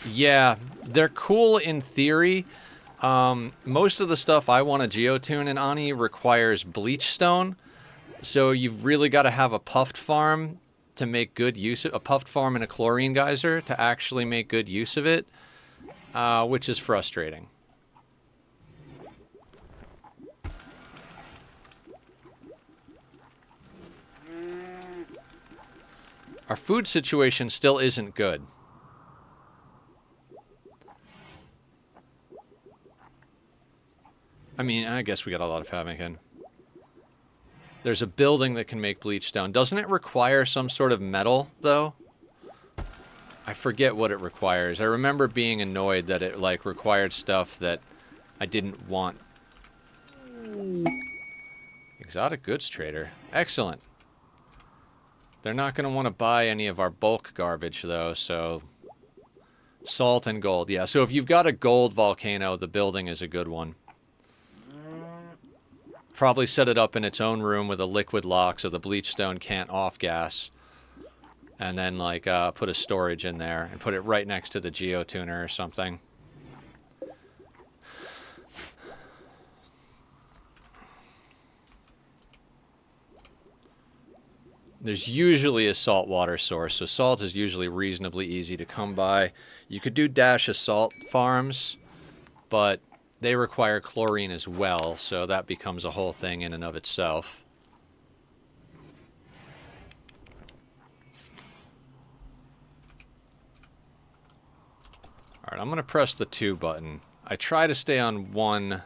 Yeah, they're cool in theory. Most of the stuff I want to geotune in Ani requires bleach stone, so you've really got to have a puffed farm to make good use of a puffed farm and a chlorine geyser to actually make good use of it, which is frustrating. Our food situation still isn't good. I mean, I guess we got a lot of pemmican. There's a building that can make bleach stone. Doesn't it require some sort of metal, though? I forget what it requires. I remember being annoyed that it, like, required stuff that I didn't want. Exotic goods trader. Excellent. They're not going to want to buy any of our bulk garbage, though, so... Salt and gold. Yeah, so if you've got a gold volcano, the building is a good one. Probably set it up in its own room with a liquid lock so the bleach stone can't off-gas. and then like put a storage in there and put it right next to the geotuner or something. There's usually a saltwater source, so salt is usually reasonably easy to come by. You could do dash of salt farms, but they require chlorine as well, so that becomes a whole thing in and of itself. Alright, I'm going to press the 2 button. I try to stay on 1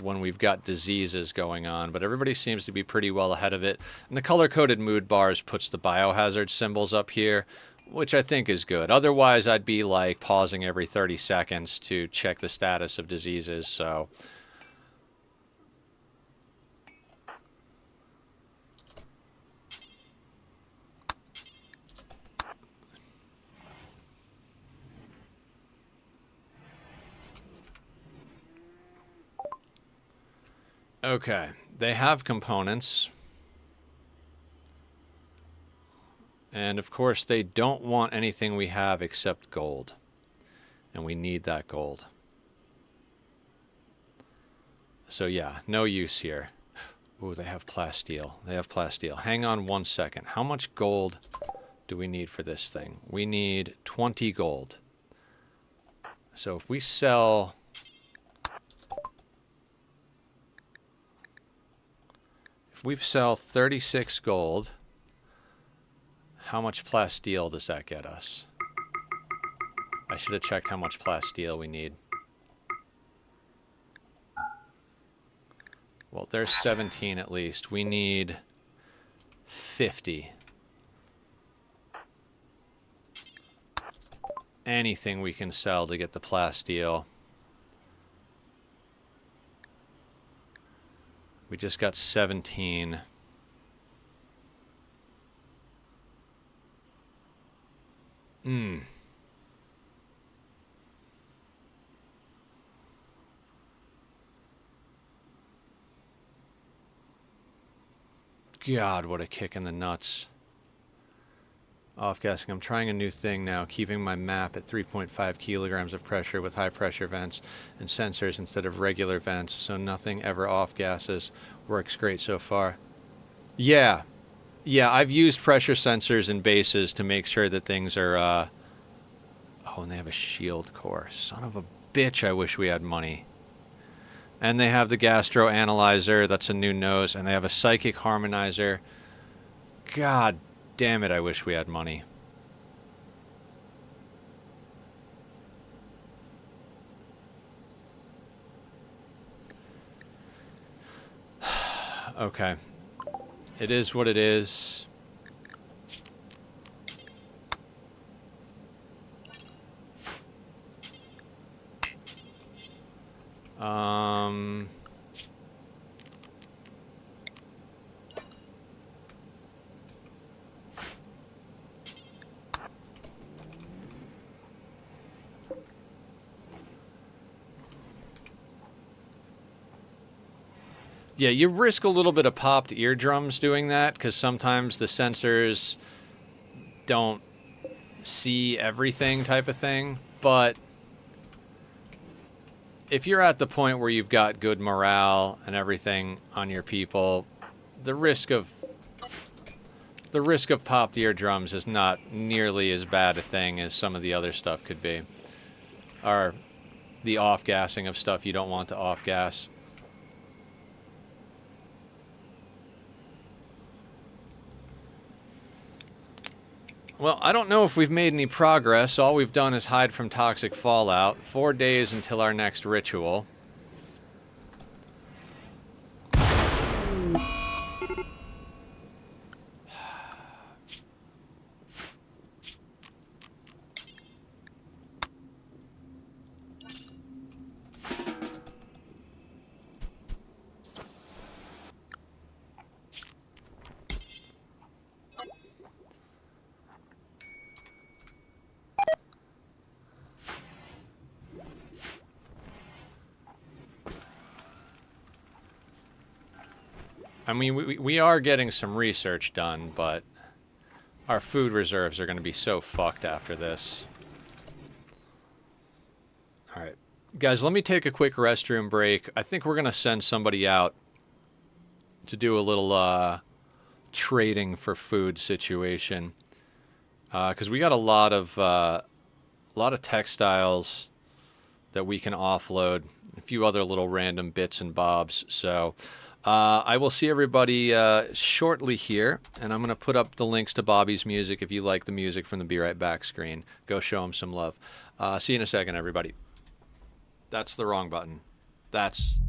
when we've got diseases going on, but everybody seems to be pretty well ahead of it. And the color-coded mood bars puts the biohazard symbols up here, which I think is good. Otherwise, I'd be like pausing every 30 seconds to check the status of diseases, so... Okay, they have components. And of course, they don't want anything we have except gold. And we need that gold. So yeah, no use here. Ooh, they have plasteel. They have plasteel. Hang on 1 second. How much gold do we need for this thing? We need 20 gold. So if we sell... If we sell 36 gold, how much plasteel does that get us? I should have checked how much plasteel we need. Well, there's 17 at least. We need 50. Anything we can sell to get the plasteel. We just got 17. God, what a kick in the nuts. Off-gassing. I'm trying a new thing now, keeping my map at 3.5 kilograms of pressure with high-pressure vents and sensors instead of regular vents, so nothing ever off-gasses. Works great so far. Yeah. Yeah, I've used pressure sensors in bases to make sure that things are... Oh, and they have a shield core. Son of a bitch, I wish we had money. And they have the gastro analyzer, that's a new nose, and they have a psychic harmonizer. God damn it, I wish we had money. Okay. It is what it is. Yeah, you risk a little bit of popped eardrums doing that, because sometimes the sensors don't see everything type of thing, but if you're at the point where you've got good morale and everything on your people, the risk of popped eardrums is not nearly as bad a thing as some of the other stuff could be. Or the off-gassing of stuff you don't want to off-gas. Well, I don't know if we've made any progress. All we've done is hide from toxic fallout. 4 days until our next ritual. I mean, we are getting some research done, but Our food reserves are going to be so fucked after this. All right. Guys, let me take a quick restroom break. I think we're going to send somebody out to do a little trading for food situation. Because we got a lot of textiles that we can offload. A few other little random bits and bobs. So I will see everybody shortly here. And I'm going to put up the links to Bobby's music if you like the music from the Be Right Back screen. Go show him some love. See you in a second, everybody. That's the wrong button. That's...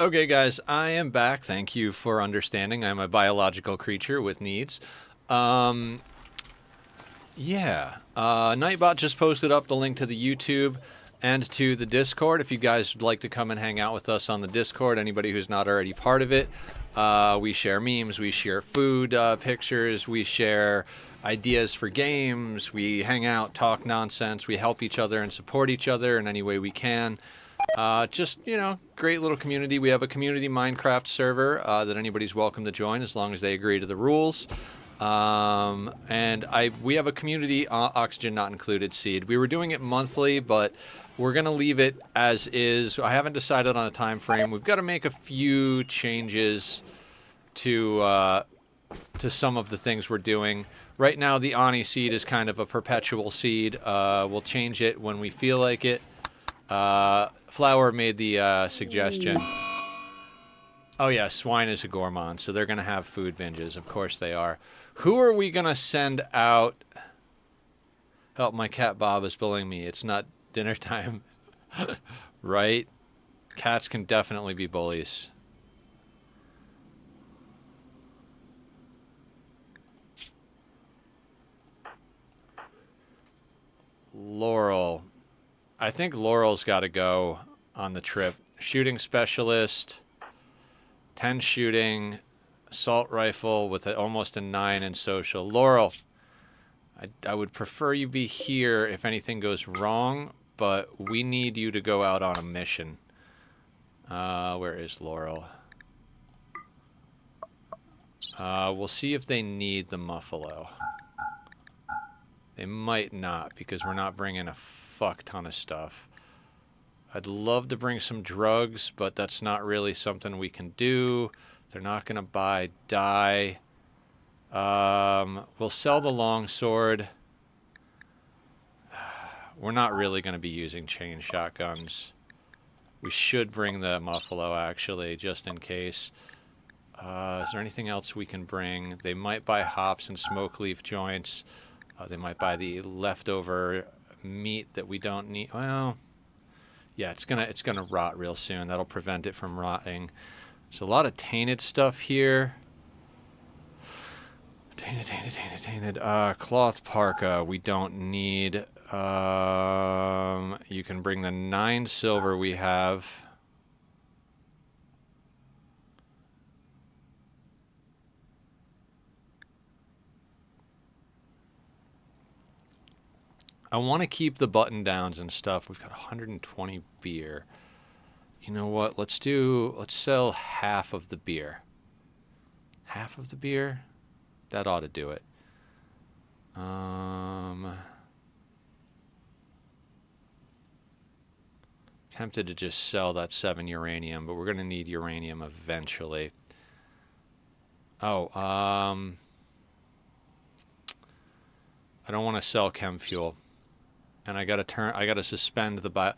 Okay, guys, I am back. Thank you for understanding. I'm a biological creature with needs. Yeah. Nightbot just posted up the link to the YouTube and to the Discord. If you guys would like to come and hang out with us on the Discord, anybody who's not already part of it, we share memes, we share food pictures, we share ideas for games, we hang out, talk nonsense, we help each other and support each other in any way we can. Just, you know, great little community. We have a community Minecraft server that anybody's welcome to join as long as they agree to the rules. And we have a community Oxygen Not Included seed. We were doing it monthly, but we're going to leave it as is. I haven't decided on a time frame. We've got to make a few changes to some of the things we're doing. Right now, the Ani seed is kind of a perpetual seed. We'll change it when we feel like it. Flower made the suggestion. Oh yeah, swine is a gourmand, so they're going to have food binges. Of course they are. Who are we going to send out? Help, my cat Bob is bullying me. It's not dinner time. Right? Cats can definitely be bullies. Laurel. I think Laurel's got to go on the trip. Shooting specialist, 10 shooting, assault rifle with almost a 9 in social. Laurel, I would prefer you be here if anything goes wrong, but we need you to go out on a mission. Where is Laurel? We'll see if they need the Muffalo. They might not, because we're not bringing a fuck ton of stuff. I'd love to bring some drugs, but that's not really something we can do. They're not going to buy dye. We'll sell the longsword. We're not really going to be using chain shotguns. We should bring the Muffalo, actually, just in case. Is there anything else we can bring? They might buy hops and smoke leaf joints. They might buy the leftover meat that we don't need. Well, yeah, it's gonna rot real soon. That'll prevent it from rotting. There's a lot of tainted stuff here. Tainted. Cloth parka we don't need. You can bring the 9 silver we have. I want to keep the button downs and stuff. We've got 120 beer. You know what? Let's sell half of the beer. Half of the beer? That ought to do it. Tempted to just sell that 7 uranium, but we're going to need uranium eventually. Oh, I don't want to sell chem fuel. And I gotta suspend the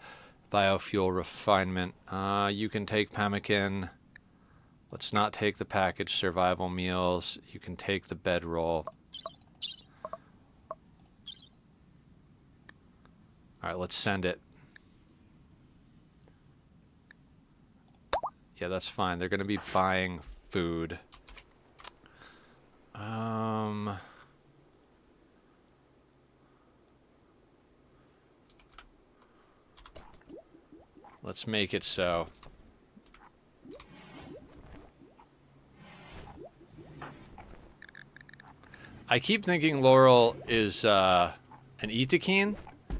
biofuel refinement. You can take pemmican. Let's not take the packaged survival meals. You can take the bedroll. Alright, let's send it. Yeah, that's fine. They're gonna be buying food. Let's make it so. I keep thinking Laurel is an Itakeen,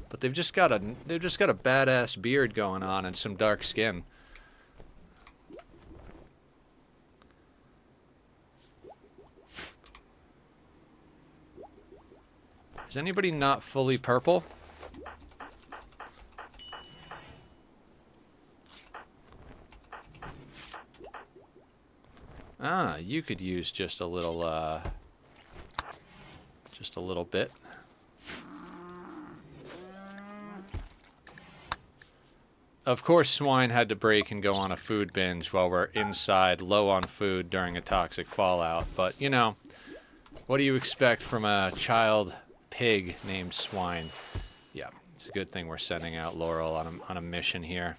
but they've just got a badass beard going on and some dark skin. Is anybody not fully purple? Ah, you could use just a little bit. Of course, swine had to break and go on a food binge while we're inside low on food during a toxic fallout. But, you know, what do you expect from a child pig named Swine? Yeah, it's a good thing we're sending out Laurel on a mission here.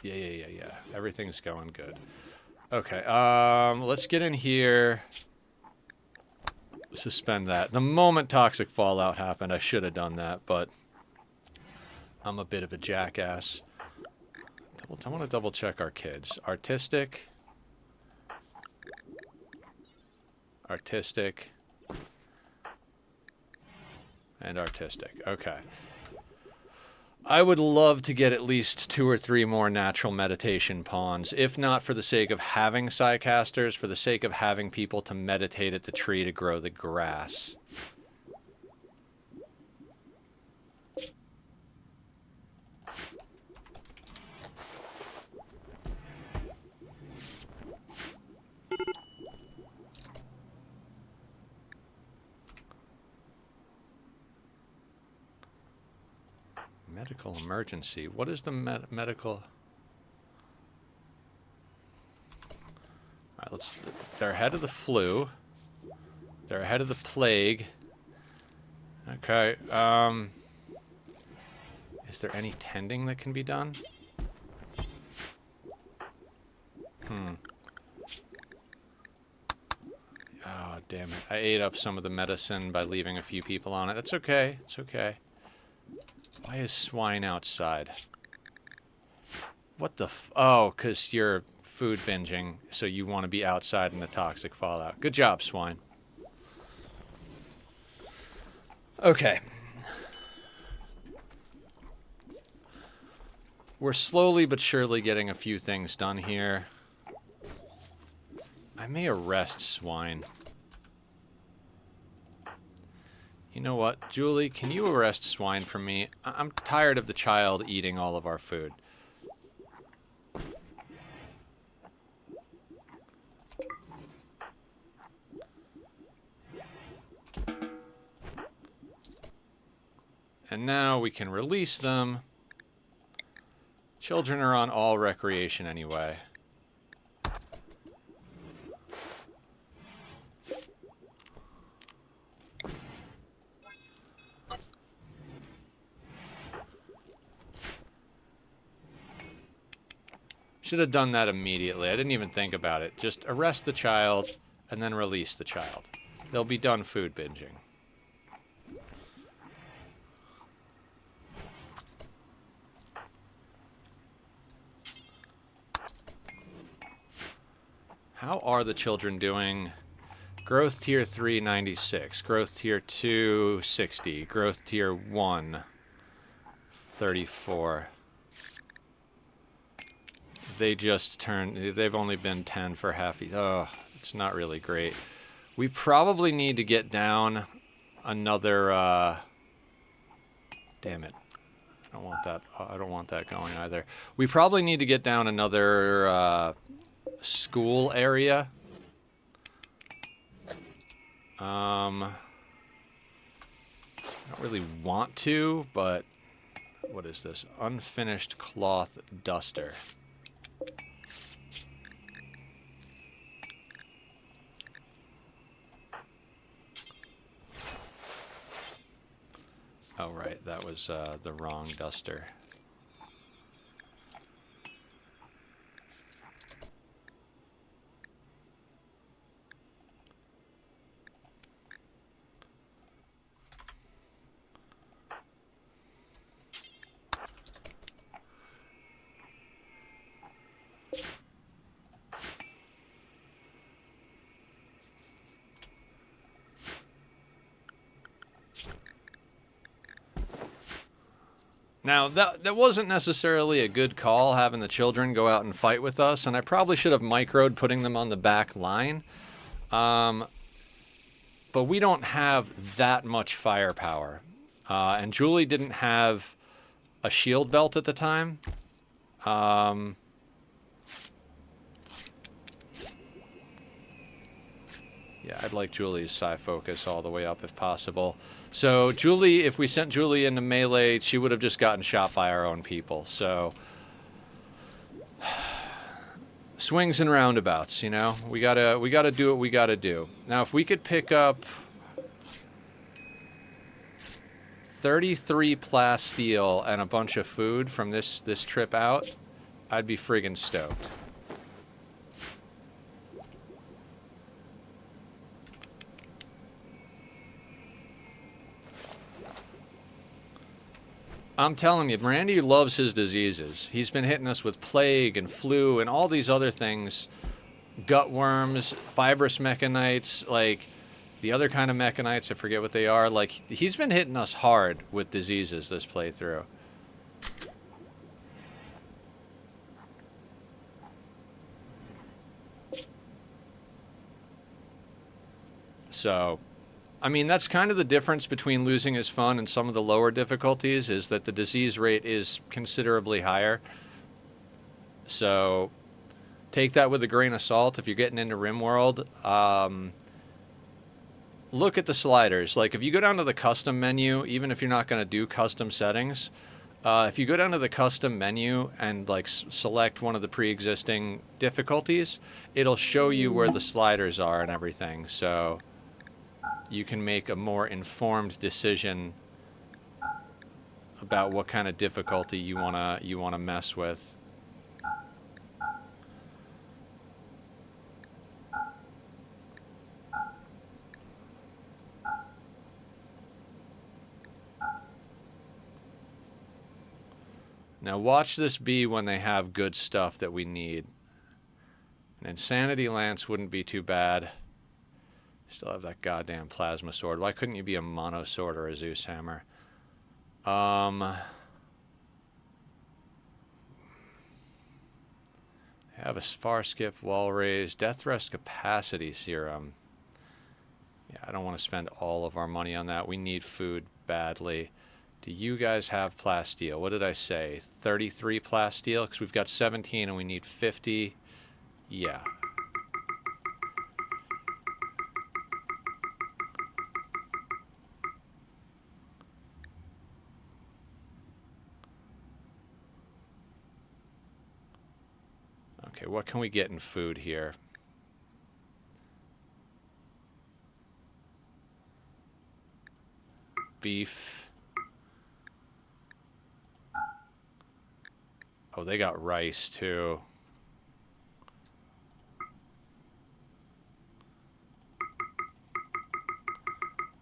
Yeah. Everything's going good. Okay, let's get in here. Suspend that. The moment toxic fallout happened, I should have done that, but I'm a bit of a jackass. I want to double check our kids. Artistic. Artistic. And artistic. Okay. I would love to get at least 2 or 3 more natural meditation pawns, if not for the sake of having psycasters, for the sake of having people to meditate at the tree to grow the grass. Medical emergency. What is the medical? All right, they're ahead of the flu. They're ahead of the plague. Okay. Is there any tending that can be done? Oh, damn it. I ate up some of the medicine by leaving a few people on it. That's okay. It's okay. Why is swine outside? What the oh, because you're food binging, so you want to be outside in the toxic fallout. Good job, swine. Okay. We're slowly but surely getting a few things done here. I may arrest swine. You know what, Julie, can you arrest swine for me? I'm tired of the child eating all of our food. And now we can release them. Children are on all recreation anyway. Should have done that immediately. I didn't even think about it. Just arrest the child and then release the child. They'll be done food binging. How are the children doing? Growth tier 3, 96. Growth tier 2, 60. Growth tier 1, 34. They just turned, they've only been 10 for half. Oh, it's not really great. We probably need to get down another, damn it. I don't want that. I don't want that going either. We probably need to get down another, school area. I don't really want to, but what is this? Unfinished cloth duster. Oh, right. That was the wrong duster. Now, that wasn't necessarily a good call, having the children go out and fight with us, and I probably should have microed putting them on the back line. But we don't have that much firepower. And Julie didn't have a shield belt at the time. Yeah, I'd like Julie's psi focus all the way up if possible. So Julie, if we sent Julie into melee, she would have just gotten shot by our own people. So swings and roundabouts, you know. We gotta do what we gotta do. Now, if we could pick up 33 plasteel and a bunch of food from this trip out, I'd be friggin' stoked. I'm telling you, Randy loves his diseases. He's been hitting us with plague and flu and all these other things. Gut worms, fibrous mechanites, like the other kind of mechanites, I forget what they are. Like, he's been hitting us hard with diseases this playthrough. So, I mean, that's kind of the difference between losing is fun and some of the lower difficulties, is that the disease rate is considerably higher. So, take that with a grain of salt if you're getting into Rimworld. Look at the sliders. Like, if you go down to the custom menu, even if you're not going to do custom settings, if you go down to the custom menu and like select one of the pre-existing difficulties, it'll show you where the sliders are and everything. So you can make a more informed decision about what kind of difficulty you wanna mess with. Now watch this be when they have good stuff that we need. An Insanity Lance wouldn't be too bad. Still have that goddamn plasma sword. Why couldn't you be a mono sword or a Zeus hammer? Have a Farskip, wall raise, death rest capacity serum. Yeah, I don't want to spend all of our money on that. We need food badly. Do you guys have plasteel? What did I say? 33 plasteel? Because we've got 17 and we need 50. Yeah. Okay, what can we get in food here? Beef. Oh, they got rice too.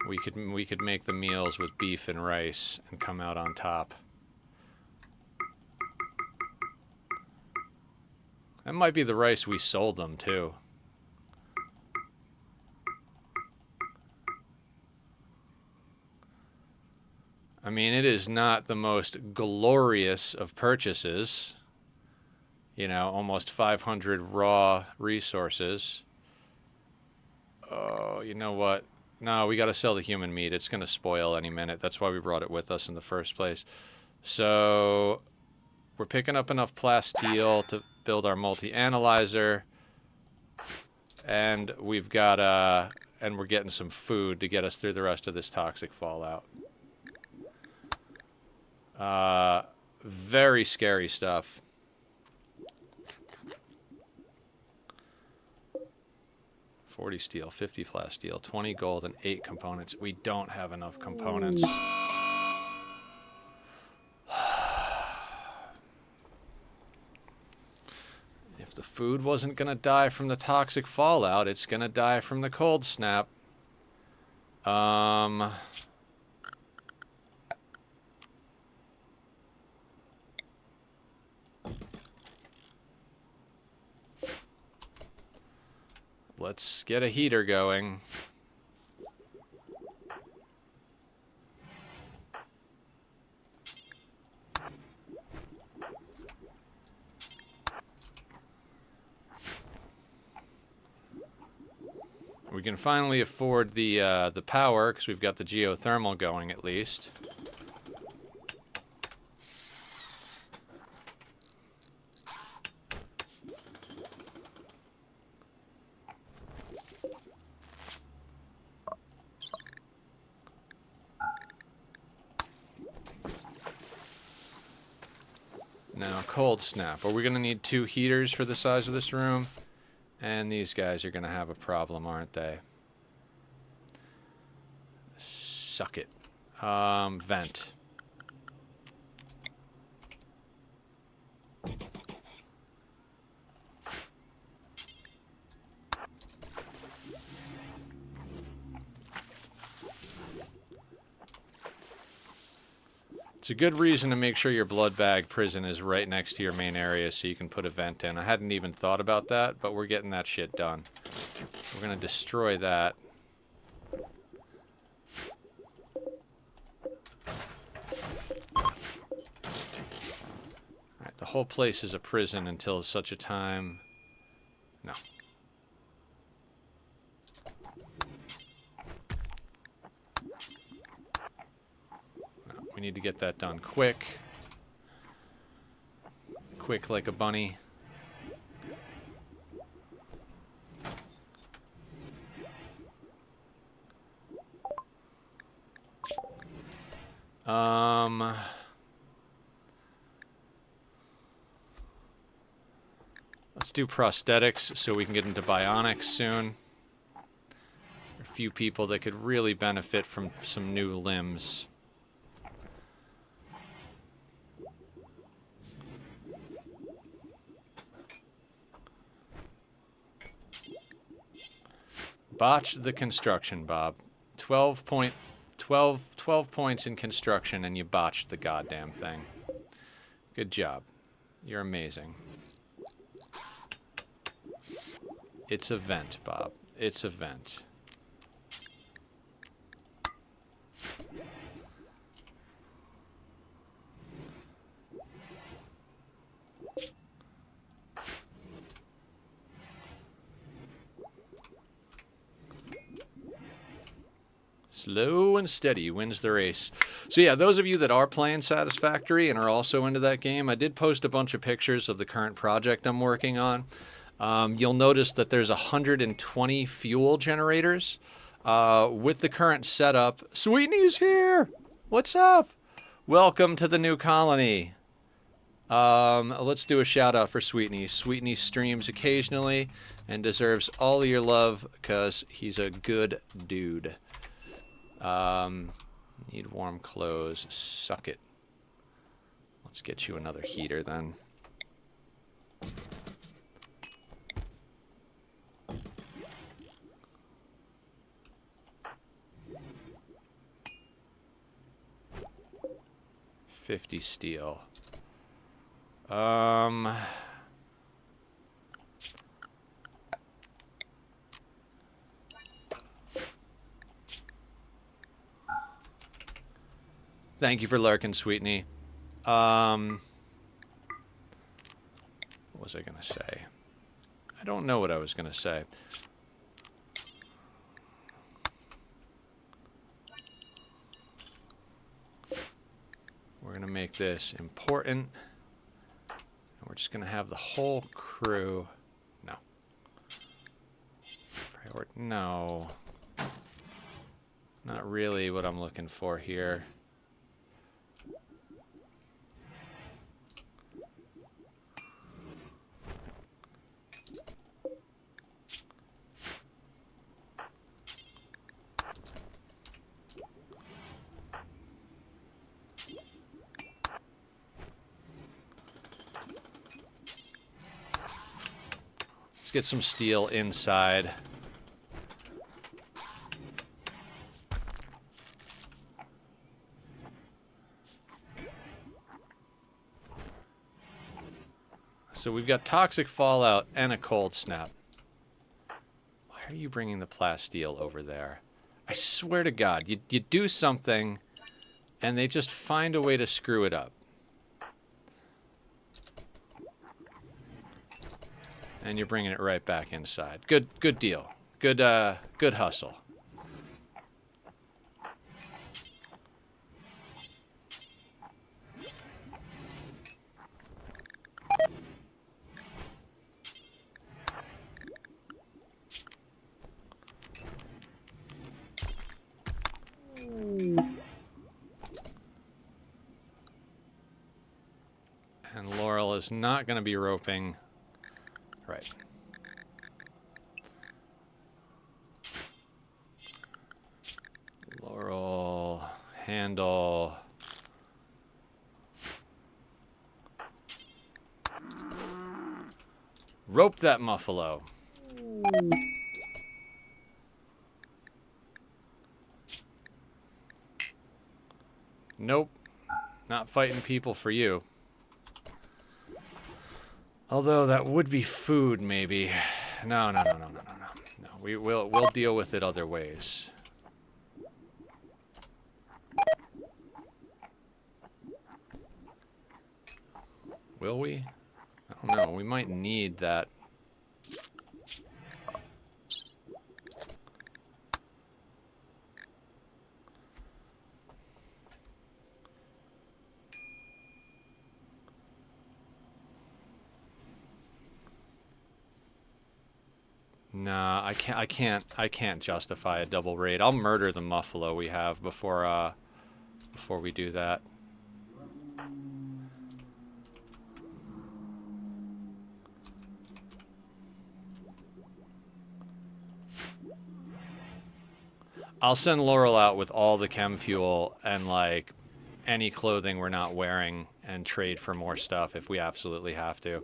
We could make the meals with beef and rice and come out on top. That might be the rice we sold them too. I mean, it is not the most glorious of purchases. You know, almost 500 raw resources. Oh, you know what? No, we got to sell the human meat. It's going to spoil any minute. That's why we brought it with us in the first place. So, we're picking up enough plasteel to build our multi-analyzer. And we've got, and we're getting some food to get us through the rest of this toxic fallout. Very scary stuff. $40 steel, 50 flash steel, 20 gold, and 8 components. We don't have enough components. If the food wasn't gonna die from the toxic fallout, it's gonna die from the cold snap. Let's get a heater going. We can finally afford the power because we've got the geothermal going at least. Now, cold snap. Are we going to need 2 heaters for the size of this room? And these guys are going to have a problem, aren't they? Suck it. Vent. It's a good reason to make sure your blood bag prison is right next to your main area so you can put a vent in. I hadn't even thought about that, but we're getting that shit done. We're going to destroy that. Alright, the whole place is a prison until such a time... No. We need to get that done quick. Quick like a bunny. Let's do prosthetics so we can get into bionics soon. There are a few people that could really benefit from some new limbs. Botch the construction, Bob. 12 points in construction and you botched the goddamn thing. Good job. You're amazing. It's a vent, Bob. It's a vent. Slow and steady wins the race. So yeah, those of you that are playing Satisfactory and are also into that game, I did post a bunch of pictures of the current project I'm working on. You'll notice that there's 120 fuel generators. With the current setup, Sweetney's here! What's up? Welcome to the new colony. Let's do a shout out for Sweetney. Sweetney streams occasionally and deserves all of your love because he's a good dude. Need warm clothes. Suck it. Let's get you another heater then. $50 steel. Thank you for lurking, Sweetney. What was I gonna say? I don't know what I was gonna say. We're gonna make this important. And we're just gonna have the whole crew. No. No. Not really what I'm looking for here. Let's get some steel inside. So we've got toxic fallout and a cold snap. Why are you bringing the plasteel over there? I swear to God, you do something and they just find a way to screw it up. And you're bringing it right back inside. Good deal. Good hustle. And Laurel is not going to be roping. Right. Laurel, handle. Rope that muffalo. Nope. Not fighting people for you. Although that would be food, maybe. No. No, we'll deal with it other ways. Will we? I don't know. We might need that. Nah, I can't justify a double raid. I'll murder the Muffalo we have before we do that. I'll send Laurel out with all the chem fuel and like any clothing we're not wearing and trade for more stuff if we absolutely have to.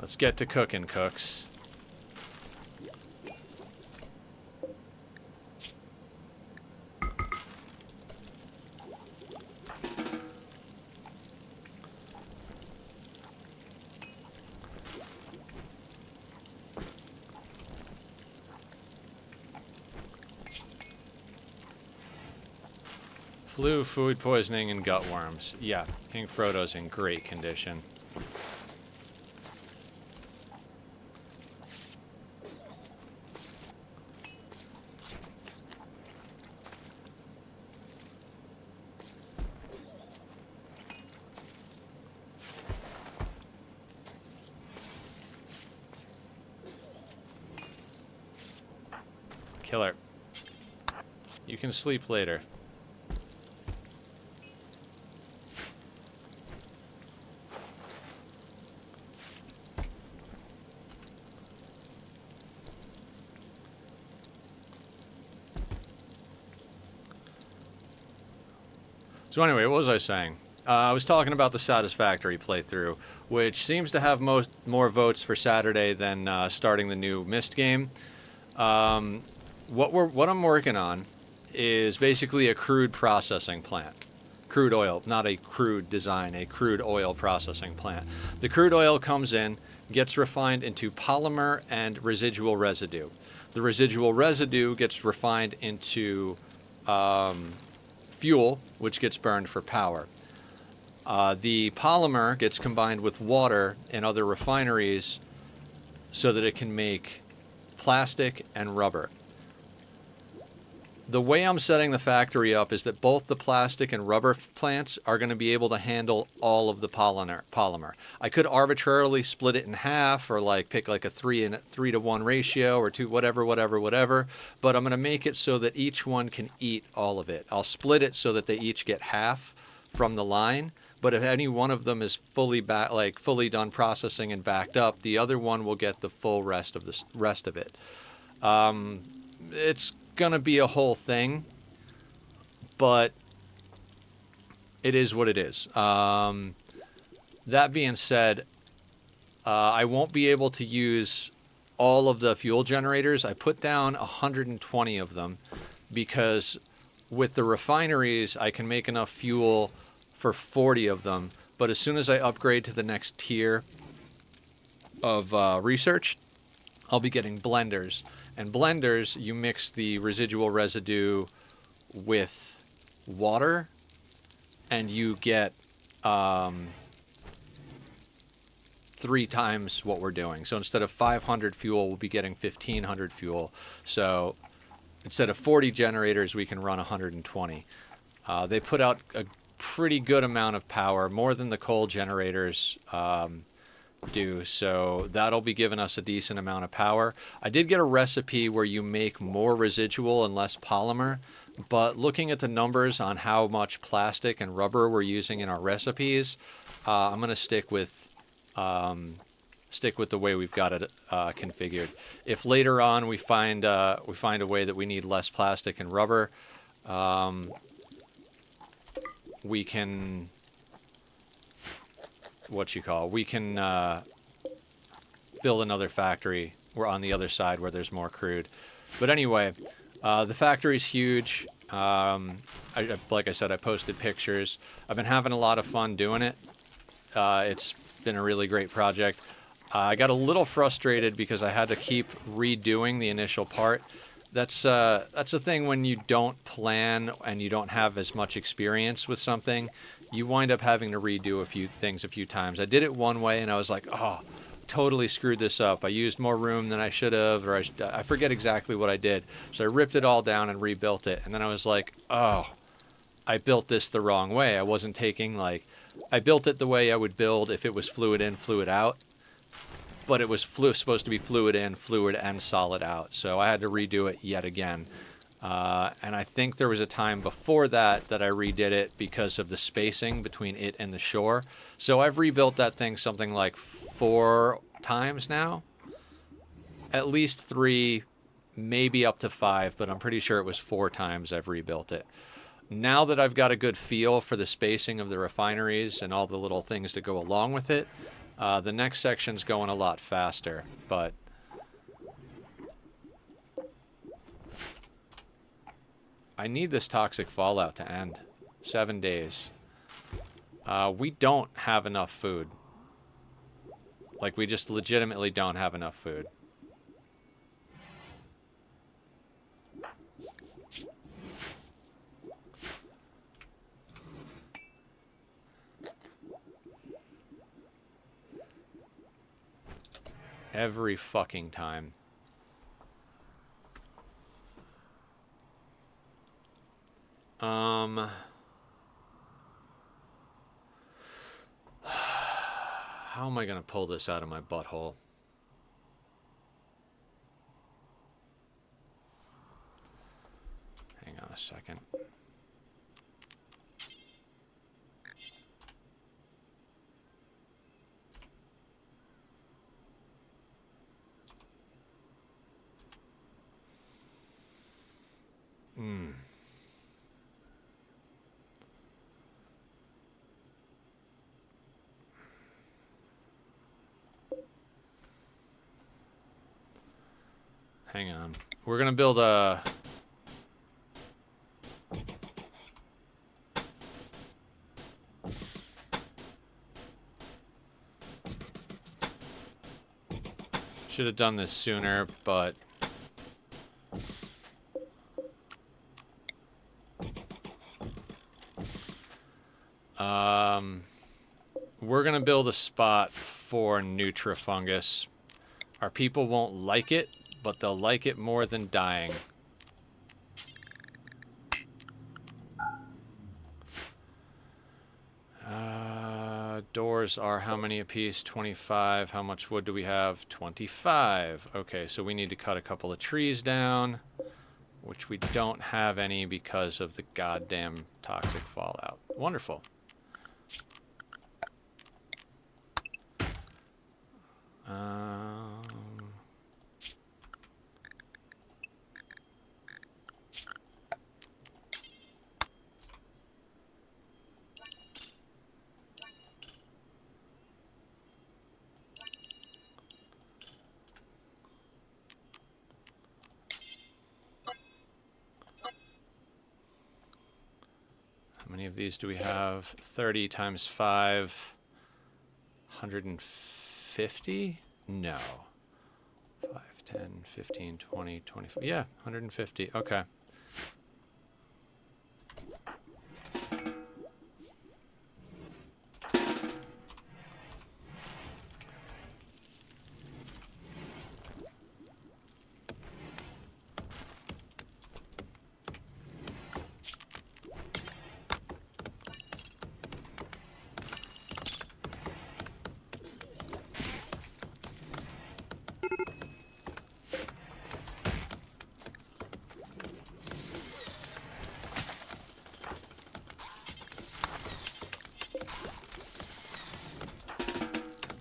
Let's get to cooking, cooks. Flu, food poisoning, and gut worms. Yeah, King Frodo's in great condition. Killer. You can sleep later. So anyway, what was I saying? I was talking about the Satisfactory playthrough, which seems to have more votes for Saturday than starting the new Myst game. What I'm working on is basically a crude processing plant. Crude oil, not a crude design, a crude oil processing plant. The crude oil comes in, gets refined into polymer and residual residue. The residual residue gets refined into fuel, which gets burned for power. The polymer gets combined with water in other refineries so that it can make plastic and rubber. The way I'm setting the factory up is that both the plastic and rubber plants are going to be able to handle all of the polymer. I could arbitrarily split it in half or like pick like a 3-to-1 ratio or 2, whatever, but I'm going to make it so that each one can eat all of it. I'll split it so that they each get half from the line, but if any one of them is fully done processing and backed up, the other one will get the full rest of it. It's gonna be a whole thing, but it is what it is. That being said, I won't be able to use all of the fuel generators. I put down 120 of them because with the refineries I can make enough fuel for 40 of them, but as soon as I upgrade to the next tier of research, I'll be getting blenders. And blenders, you mix the residual residue with water, and you get 3 times what we're doing. So instead of 500 fuel, we'll be getting 1,500 fuel. So instead of 40 generators, we can run 120. They put out a pretty good amount of power, more than the coal generators do, so that'll be giving us a decent amount of power. I did get a recipe where you make more residual and less polymer, but looking at the numbers on how much plastic and rubber we're using in our recipes, I'm going to stick with the way we've got it configured. If later on we find a way that we need less plastic and rubber, we can, we can build another factory. We're on the other side where there's more crude. But anyway, the factory's huge. Like I said, I posted pictures. I've been having a lot of fun doing it. It's been a really great project. I got a little frustrated because I had to keep redoing the initial part. That's a thing when you don't plan and you don't have as much experience with something. You wind up having to redo a few things a few times. I did it one way and I was like, oh, totally screwed this up. I used more room than I should have, or I forget exactly what I did. So I ripped it all down and rebuilt it. And then I was like, oh, I built this the wrong way. I wasn't taking, like, I built it the way I would build if it was fluid in, fluid out. But it was supposed to be fluid in, fluid, and solid out. So I had to redo it yet again. And I think there was a time before that that I redid it because of the spacing between it and the shore. So I've rebuilt that thing something like 4 times now. At least 3, maybe up to 5, but I'm pretty sure it was 4 times I've rebuilt it. Now that I've got a good feel for the spacing of the refineries and all the little things that go along with it, the next section's going a lot faster, but I need this toxic fallout to end. 7 days. We don't have enough food. Like, we just legitimately don't have enough food. Every fucking time. How am I gonna pull this out of my butthole? Hang on a second. Hang on. We're gonna build a... Should have done this sooner, but... We're gonna build a spot for Nutrifungus. Our people won't like it, but they'll like it more than dying. Doors are how many apiece? 25. How much wood do we have? 25. Okay, so we need to cut a couple of trees down, which we don't have any because of the goddamn toxic fallout. Wonderful. How many of these do we have? 30 times 5. 150? No. 5, 10, 15, 20, 25. Yeah, 150. Okay.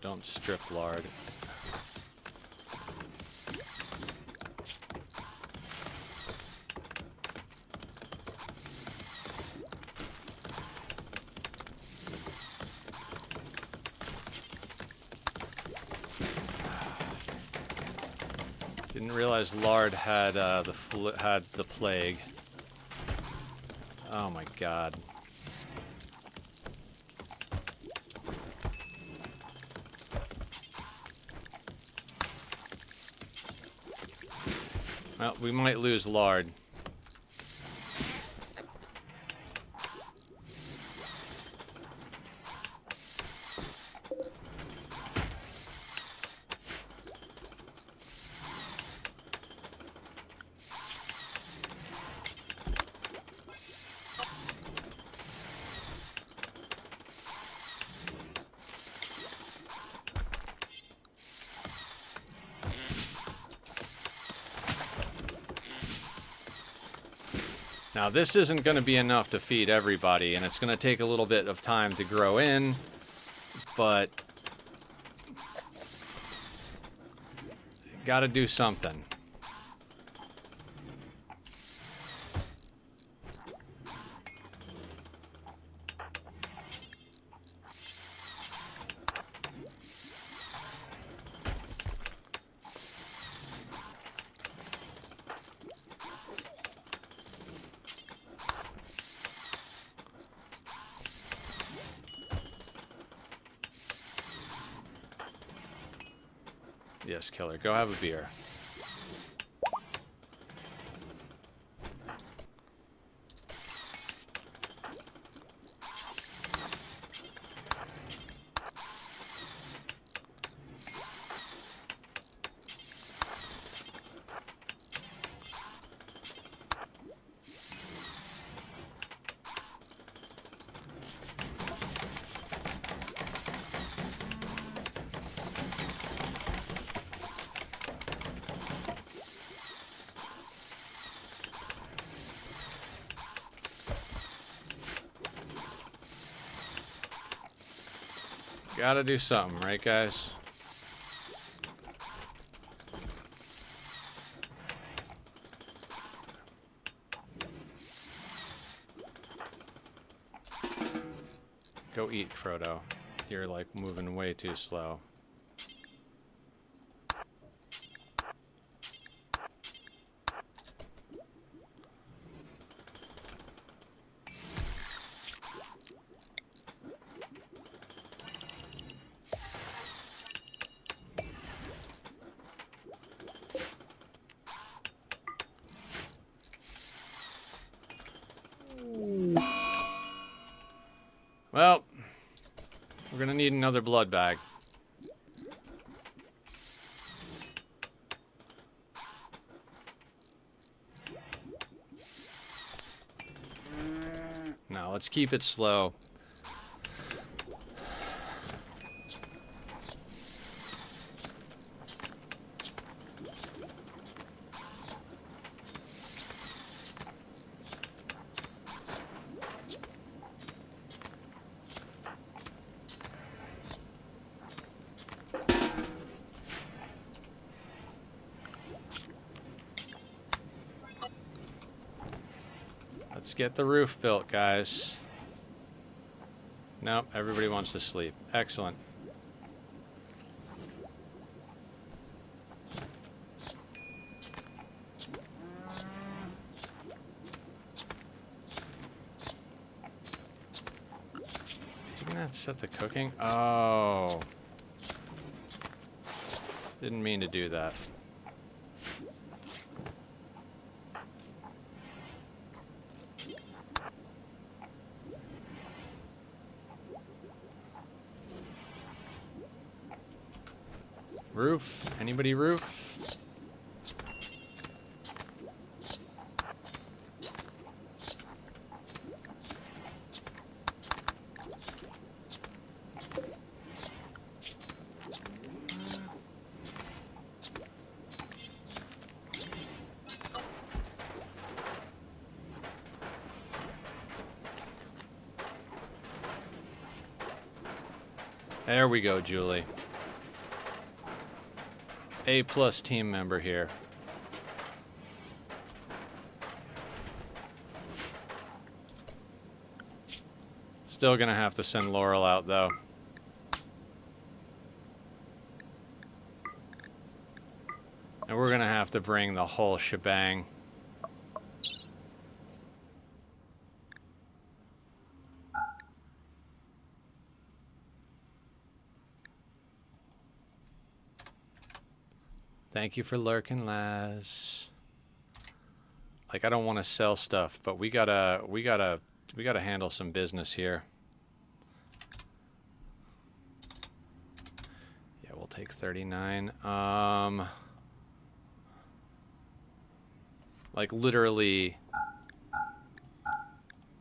Don't strip lard. Didn't realize Lard had the plague. Oh my god. Well, we might lose Lard. Now, this isn't going to be enough to feed everybody, and it's going to take a little bit of time to grow in, but got to do something. Yes, Killer, go have a beer. Gotta do something, right, guys? Go eat, Frodo. You're, like, moving way too slow. Well, we're gonna need another blood bag. Now, let's keep it slow. Let's get the roof built, guys. Nope, everybody wants to sleep. Excellent. Didn't that set the cooking? Oh. Didn't mean to do that. Roof? Anybody roof? There we go, Julie. A+ team member here. Still gonna have to send Laurel out, though. And we're gonna have have to bring the whole shebang. Thank you for lurking, Laz. Like, I don't want to sell stuff, but we gotta handle some business here. Yeah, we'll take 39. Like, literally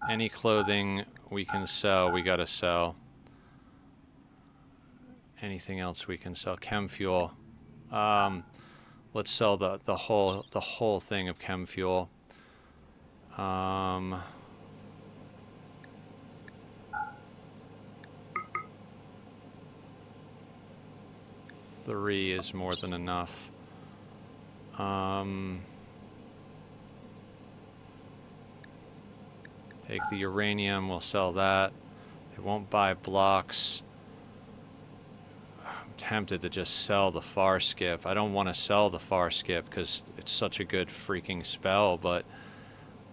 any clothing we can sell, we gotta sell. Anything else we can sell? Chem fuel. Let's sell the whole thing of chem fuel. 3 is more than enough. Take the uranium, we'll sell that. It won't buy blocks. I'm tempted to just sell the Farskip. I don't want to sell the Farskip because it's such a good freaking spell, but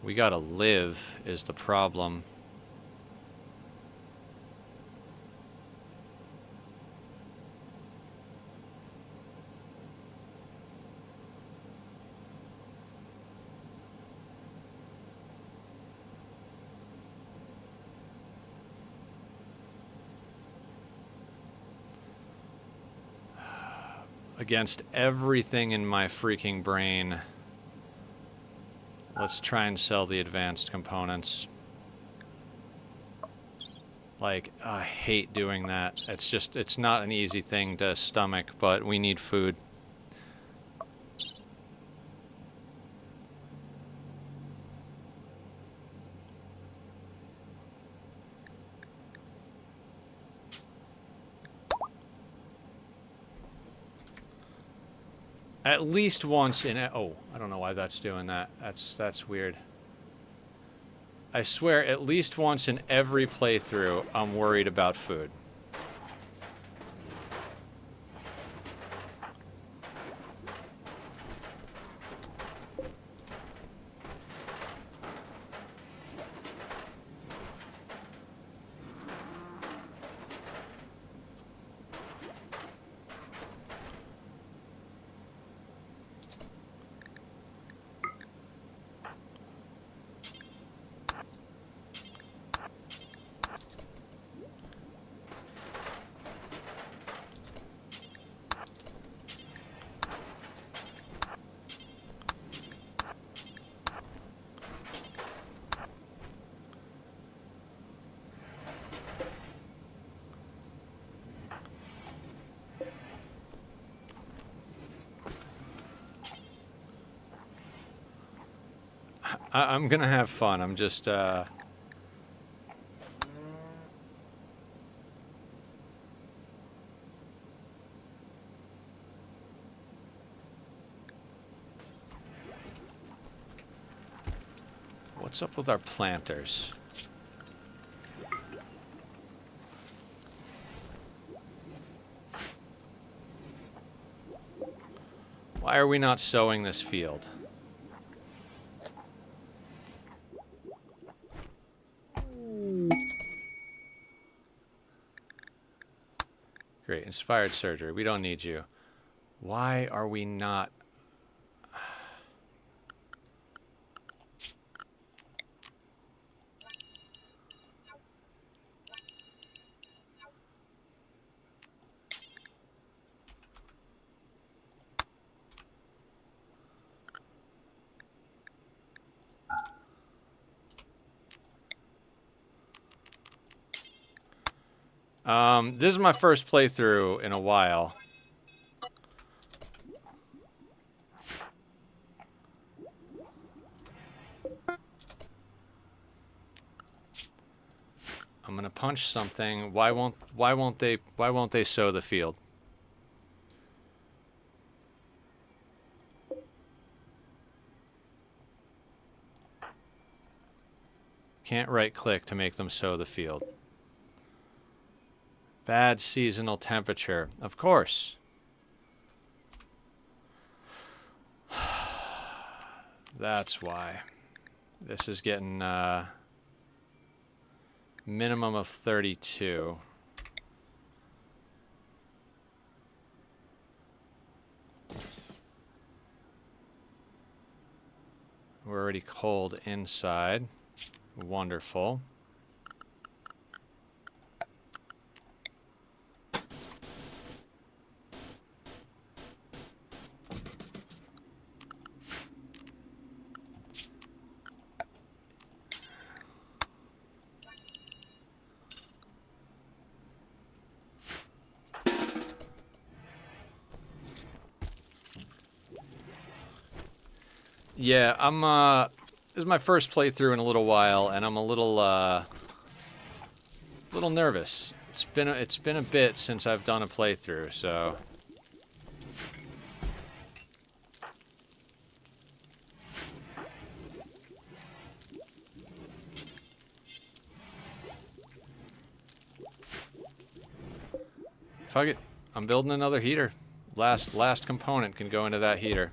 we gotta live is the problem. Against everything in my freaking brain, let's try and sell the advanced components. Like, I hate doing that. It's just, it's not an easy thing to stomach, but we need food. At least once in oh, I don't know why that's doing that. That's weird. I swear, at least once in every playthrough, I'm worried about food. I'm gonna have fun. I'm just, what's up with our planters? Why are we not sowing this field? Great, inspired surgery. We don't need you. Why are we not? This is my first playthrough in a while. I'm gonna punch something. Why won't they sow the field? Can't right click to make them sow the field. Bad seasonal temperature. Of course. That's why. This is getting minimum of 32. We're already cold inside. Wonderful. Yeah, this is my first playthrough in a little while, and I'm a little nervous. It's been a bit since I've done a playthrough, so. Fuck it. I'm building another heater. Last component can go into that heater.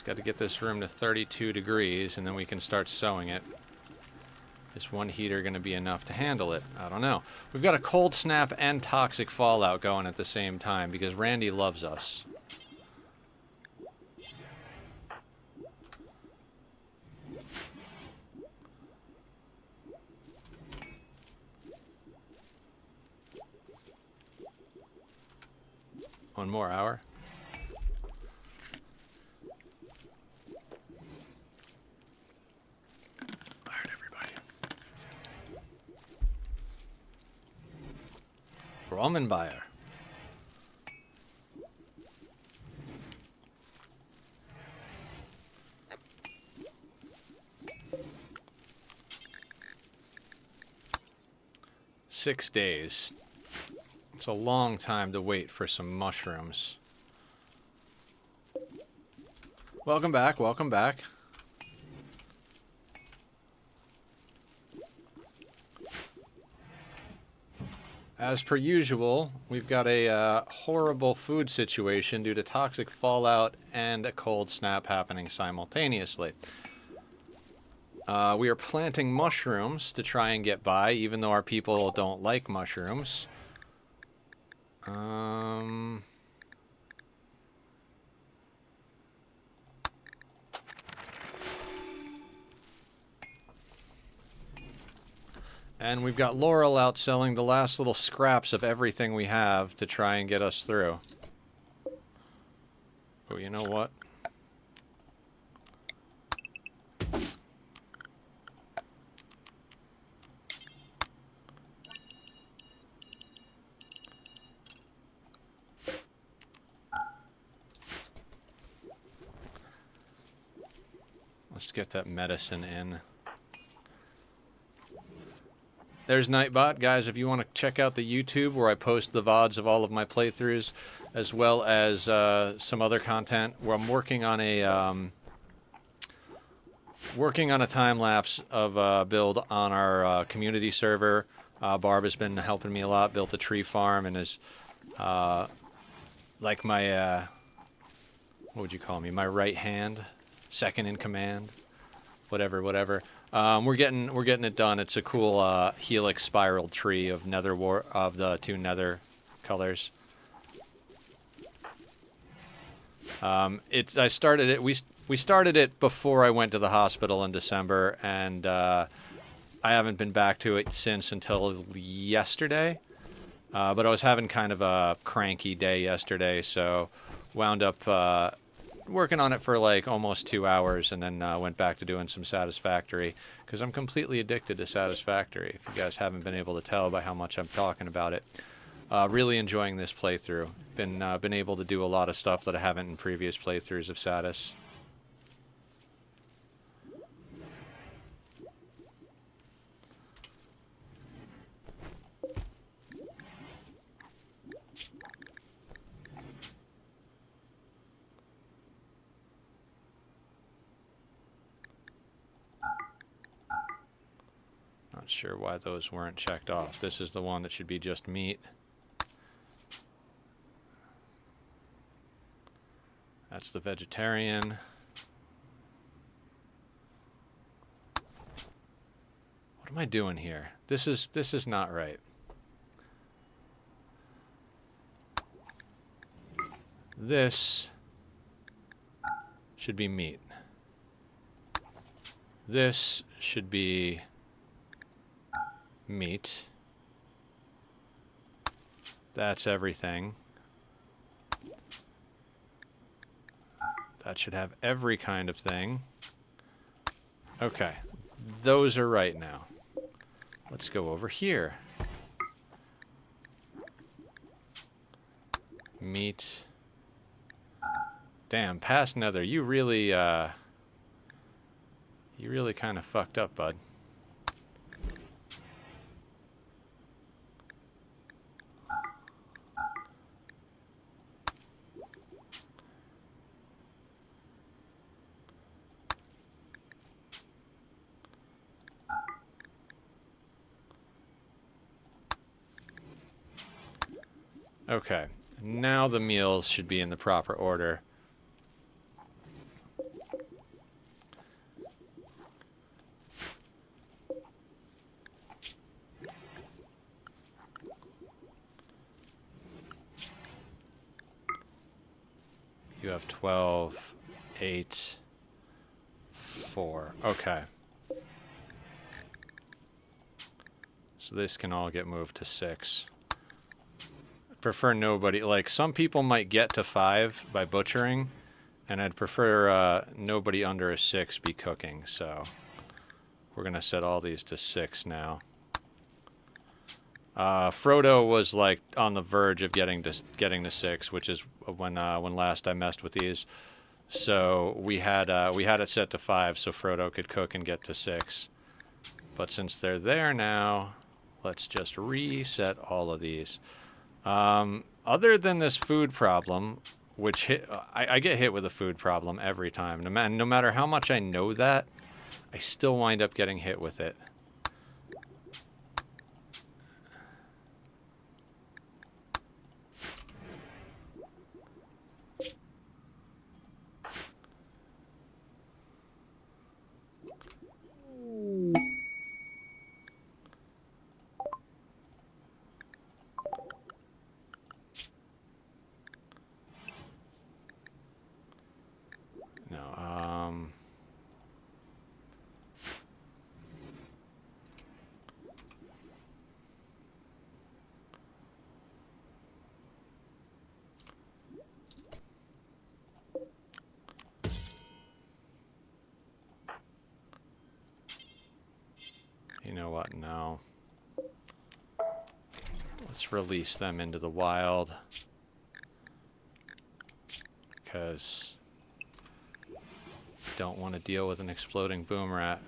Got to get this room to 32 degrees, and then we can start sewing it. Is one heater going to be enough to handle it? I don't know. We've got a cold snap and toxic fallout going at the same time because Randy loves us. One more hour. Roman buyer. Six days. It's a long time to wait for some mushrooms. Welcome back, welcome back. As per usual, we've got a horrible food situation due to toxic fallout and a cold snap happening simultaneously. We are planting mushrooms to try and get by, even though our people don't like mushrooms. And we've got Laurel out selling the last little scraps of everything we have to try and get us through. Oh, you know what? Let's get that medicine in. There's Nightbot. Guys, if you want to check out the YouTube where I post the VODs of all of my playthroughs, as well as some other content, where I'm working on a time-lapse of a build on our community server. Barb has been helping me a lot, built a tree farm, and is like my, what would you call me, my right hand, second in command, whatever. We're getting it done. It's a cool helix spiral tree of of the two nether colors. I started it. We started it before I went to the hospital in December, and I haven't been back to it since until yesterday. But I was having kind of a cranky day yesterday, so wound up working on it for like almost 2 hours, and then went back to doing some Satisfactory, because I'm completely addicted to Satisfactory, if you guys haven't been able to tell by how much I'm talking about it. Really enjoying this playthrough. Been able to do a lot of stuff that I haven't in previous playthroughs of Satis. Not sure why those weren't checked off. This is the one that should be just meat. That's the vegetarian. What am I doing here? This is not right. This should be meat. This should be meat. That's everything. That should have every kind of thing. Okay, those are right now. Let's go over here. Meat. Damn, past nether, you really kind of fucked up, bud. Okay, now the meals should be in the proper order. You have 12, 8, 4. Okay. So this can all get moved to 6. Prefer nobody. Like, some people might get to 5 by butchering, and I'd prefer nobody under a 6 be cooking. So we're going to set all these to 6 now. Frodo was like on the verge of getting to 6, which is when last I messed with these. So we had it set to 5 so Frodo could cook and get to 6. But since they're there now, let's just reset all of these. Other than this food problem, which I get hit with a food problem every time. No matter how much I know that, I still wind up getting hit with it. You know what? No. Let's release them into the wild. Because I don't want to deal with an exploding boom rat.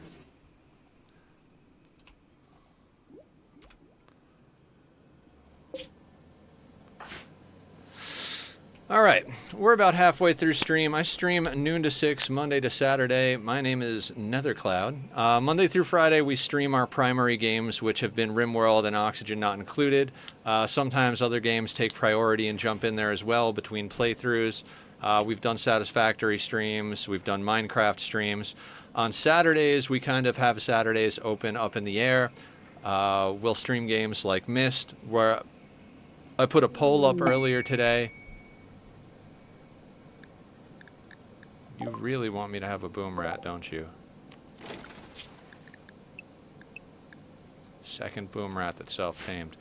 Alright, we're about halfway through stream. I stream noon to 6, Monday to Saturday. My name is Nethercloud. Monday through Friday, we stream our primary games, which have been Rimworld and Oxygen not included. Sometimes other games take priority and jump in there as well between playthroughs. We've done Satisfactory streams. We've done Minecraft streams. On Saturdays, we kind of have Saturdays open up in the air. We'll stream games like Myst, where I put a poll up earlier today. You really want me to have a boom rat, don't you? Second boom rat that's self-tamed.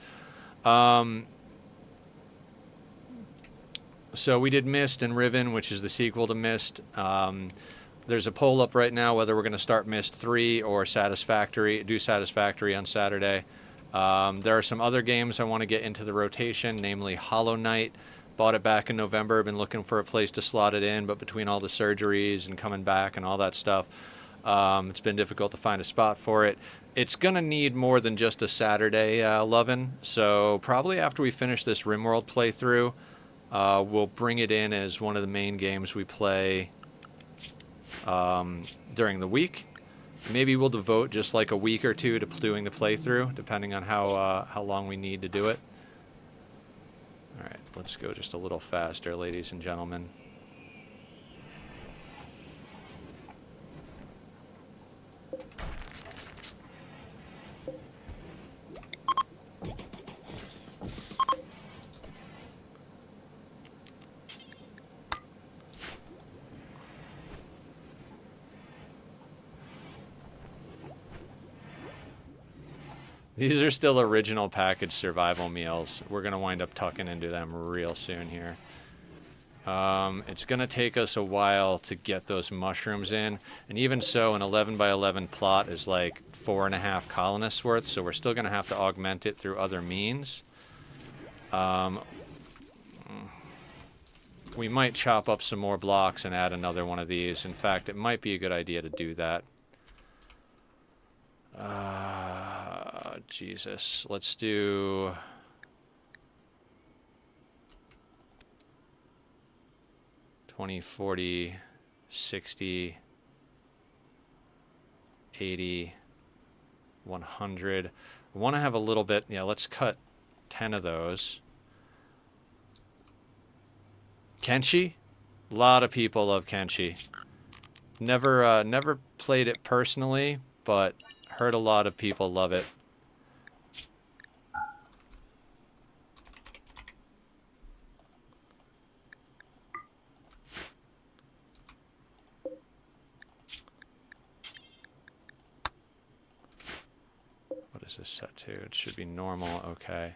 So we did Myst and Riven, which is the sequel to Myst. There's a poll up right now whether we're going to start Myst 3 or Satisfactory, do Satisfactory on Saturday. There are some other games I want to get into the rotation, namely Hollow Knight. Bought it back in November, been looking for a place to slot it in, but between all the surgeries and coming back and all that stuff, it's been difficult to find a spot for it. It's going to need more than just a Saturday lovin', so probably after we finish this Rimworld playthrough, we'll bring it in as one of the main games we play during the week. Maybe we'll devote just like a week or two to doing the playthrough, depending on how long we need to do it. All right, let's go just a little faster, ladies and gentlemen. These are still original package survival meals. We're going to wind up tucking into them real soon here. It's going to take us a while to get those mushrooms in. And even so, an 11 by 11 plot is like 4.5 colonists worth, so we're still going to have to augment it through other means. We might chop up some more blocks and add another one of these. In fact, it might be a good idea to do that. Jesus. Let's do... 20, 40, 60, 80, 100. I want to have a little bit... Yeah, let's cut 10 of those. Kenshi? A lot of people love Kenshi. Never played it personally, but heard a lot of people love it. What is this set to? It should be normal. Okay.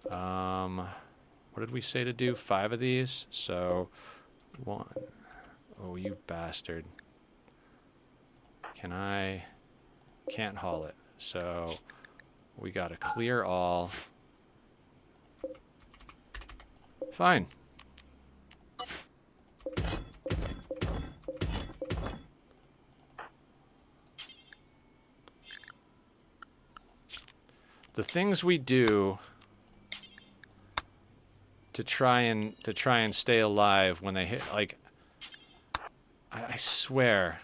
What did we say to do? 5 of these? So, 1. Oh, you bastard. Can I... Can't haul it. So, we gotta clear all. Fine. The things we do to try and stay alive when they hit, like, I swear.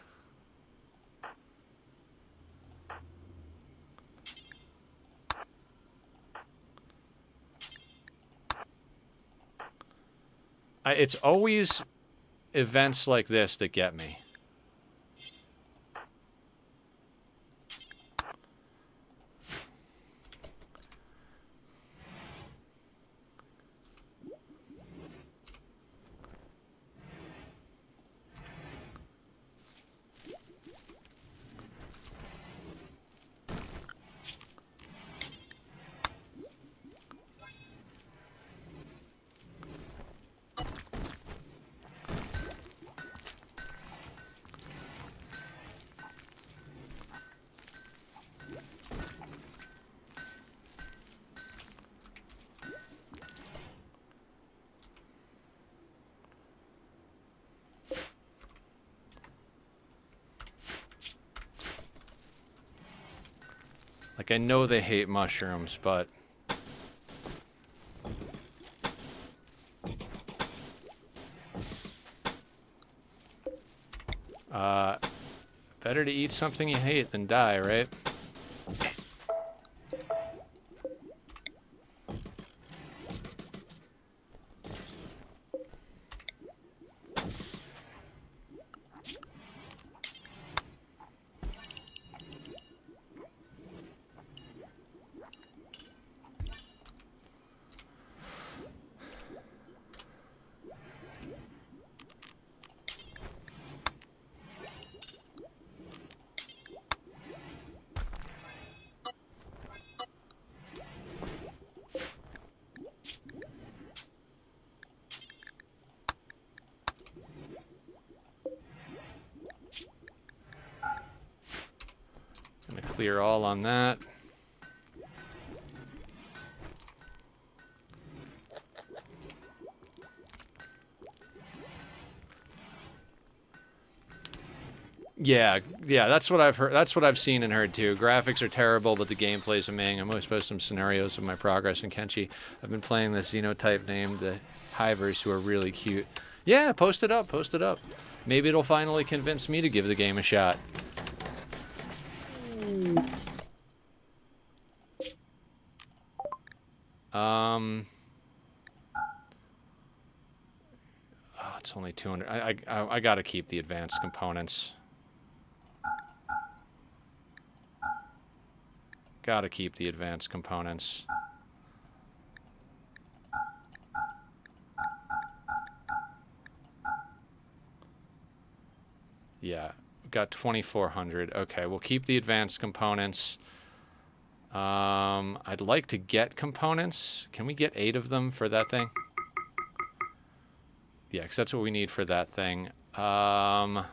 It's always events like this that get me. Like, I know they hate mushrooms, but... better to eat something you hate than die, right? Clear all on that. Yeah, that's what I've heard. That's what I've seen and heard too. Graphics are terrible, but the gameplay's amazing. I'm always post some scenarios of my progress in Kenshi. I've been playing this Xenotype named the Hivers, who are really cute. Yeah, post it up, post it up. Maybe it'll finally convince me to give the game a shot. Oh, it's only 200. I gotta keep the advanced components. Gotta keep the advanced components. Yeah, we've got 2,400. Okay, we'll keep the advanced components. I'd like to get components. Can we get 8 of them for that thing? Yeah, because that's what we need for that thing. God.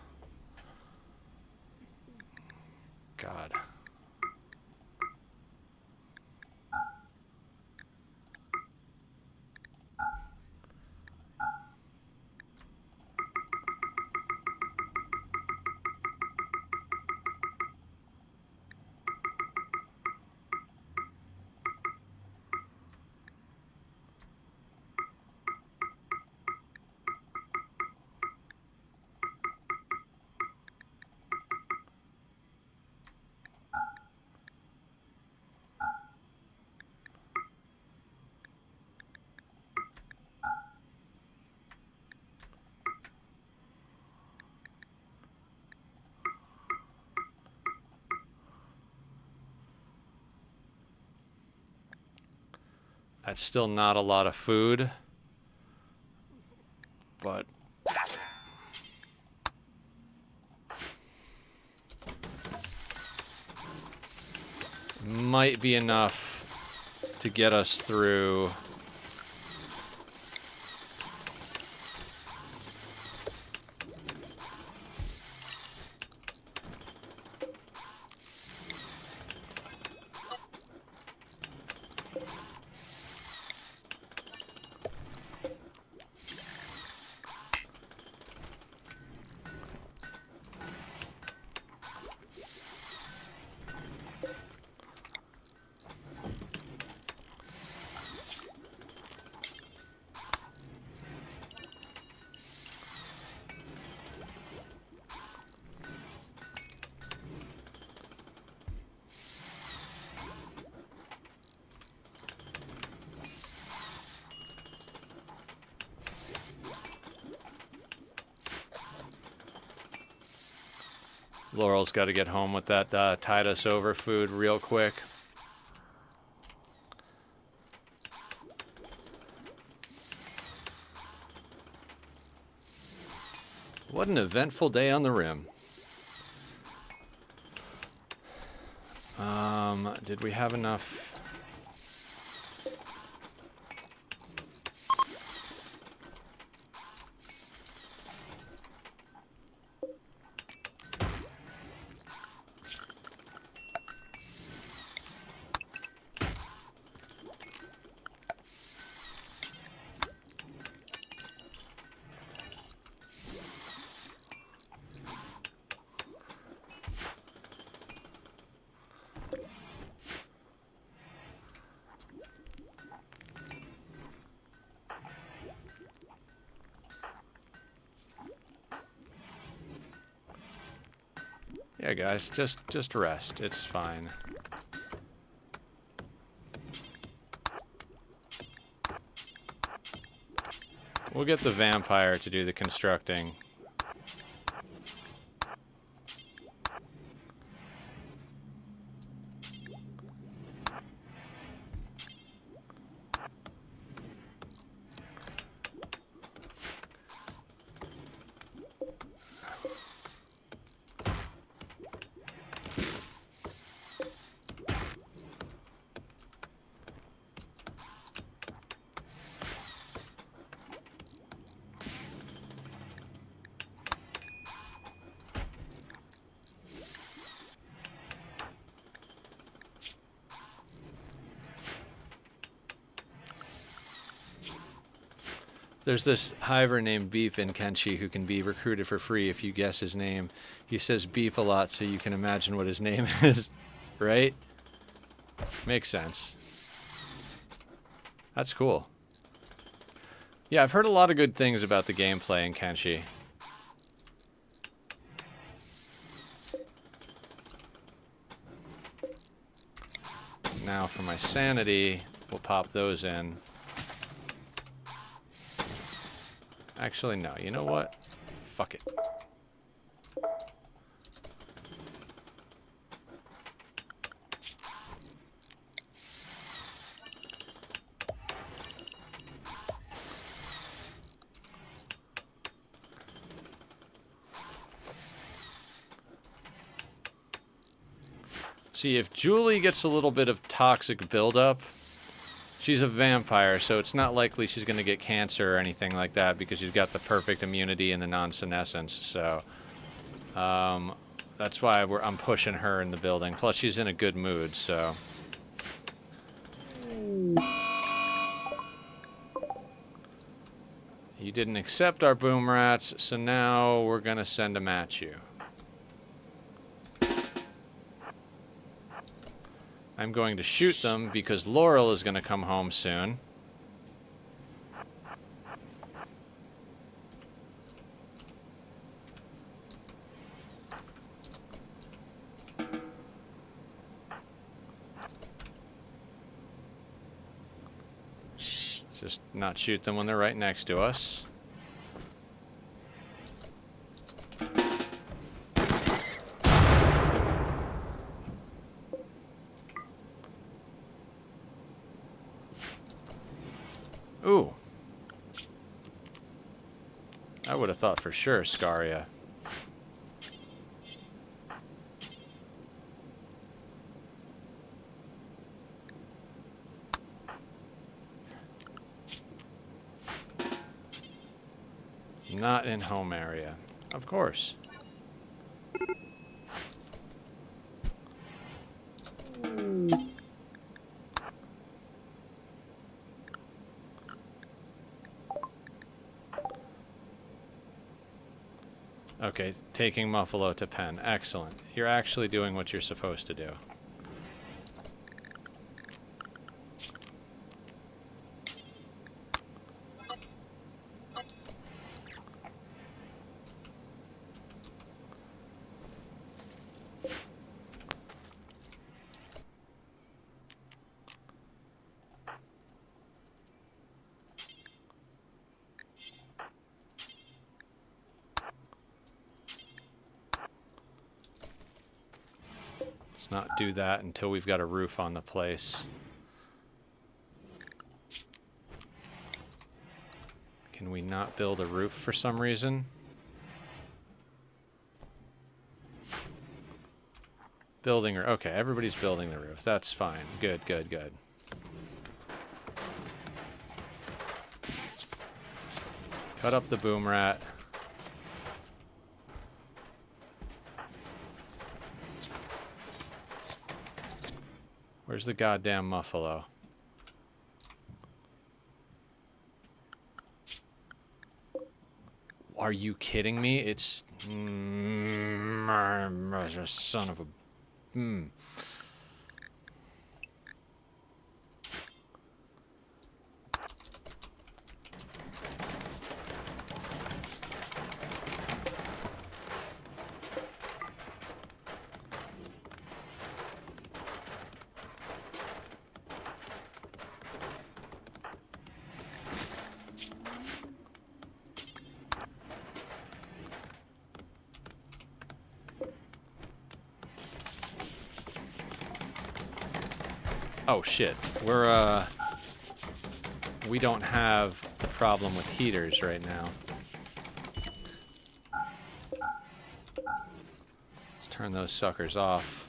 That's still not a lot of food, but might be enough to get us through. Laurel's got to get home with that tide us over food real quick. What an eventful day on the Rim. Did we have enough? Yeah, guys, just rest. It's fine. We'll get the vampire to do the constructing. There's this hiver named Beep in Kenshi who can be recruited for free if you guess his name. He says beep a lot, so you can imagine what his name is, right? Makes sense. That's cool. Yeah, I've heard a lot of good things about the gameplay in Kenshi. Now for my sanity, we'll pop those in. Actually, no. You know what? Fuck it. See, if Julie gets a little bit of toxic buildup, she's a vampire, so it's not likely she's going to get cancer or anything like that because she's got the perfect immunity and the non-senescence. So that's why I'm pushing her in the building. Plus, she's in a good mood, so... You didn't accept our boom rats, so now we're going to send them at you. I'm going to shoot them because Laurel is going to come home soon. Just not shoot them when they're right next to us. Ooh. I would have thought for sure Scaria. Not in home area. Of course. Okay, taking Muffalo to pen. Excellent. You're actually doing what you're supposed to do. Not do that until we've got a roof on the place. Can we not build a roof for some reason? Building, okay, everybody's building the roof. That's fine. Good, good, good. Cut up the boom rat. Where's the goddamn Muffalo? Are you kidding me? It's... son of a... Oh shit, we don't have the problem with heaters right now. Let's turn those suckers off.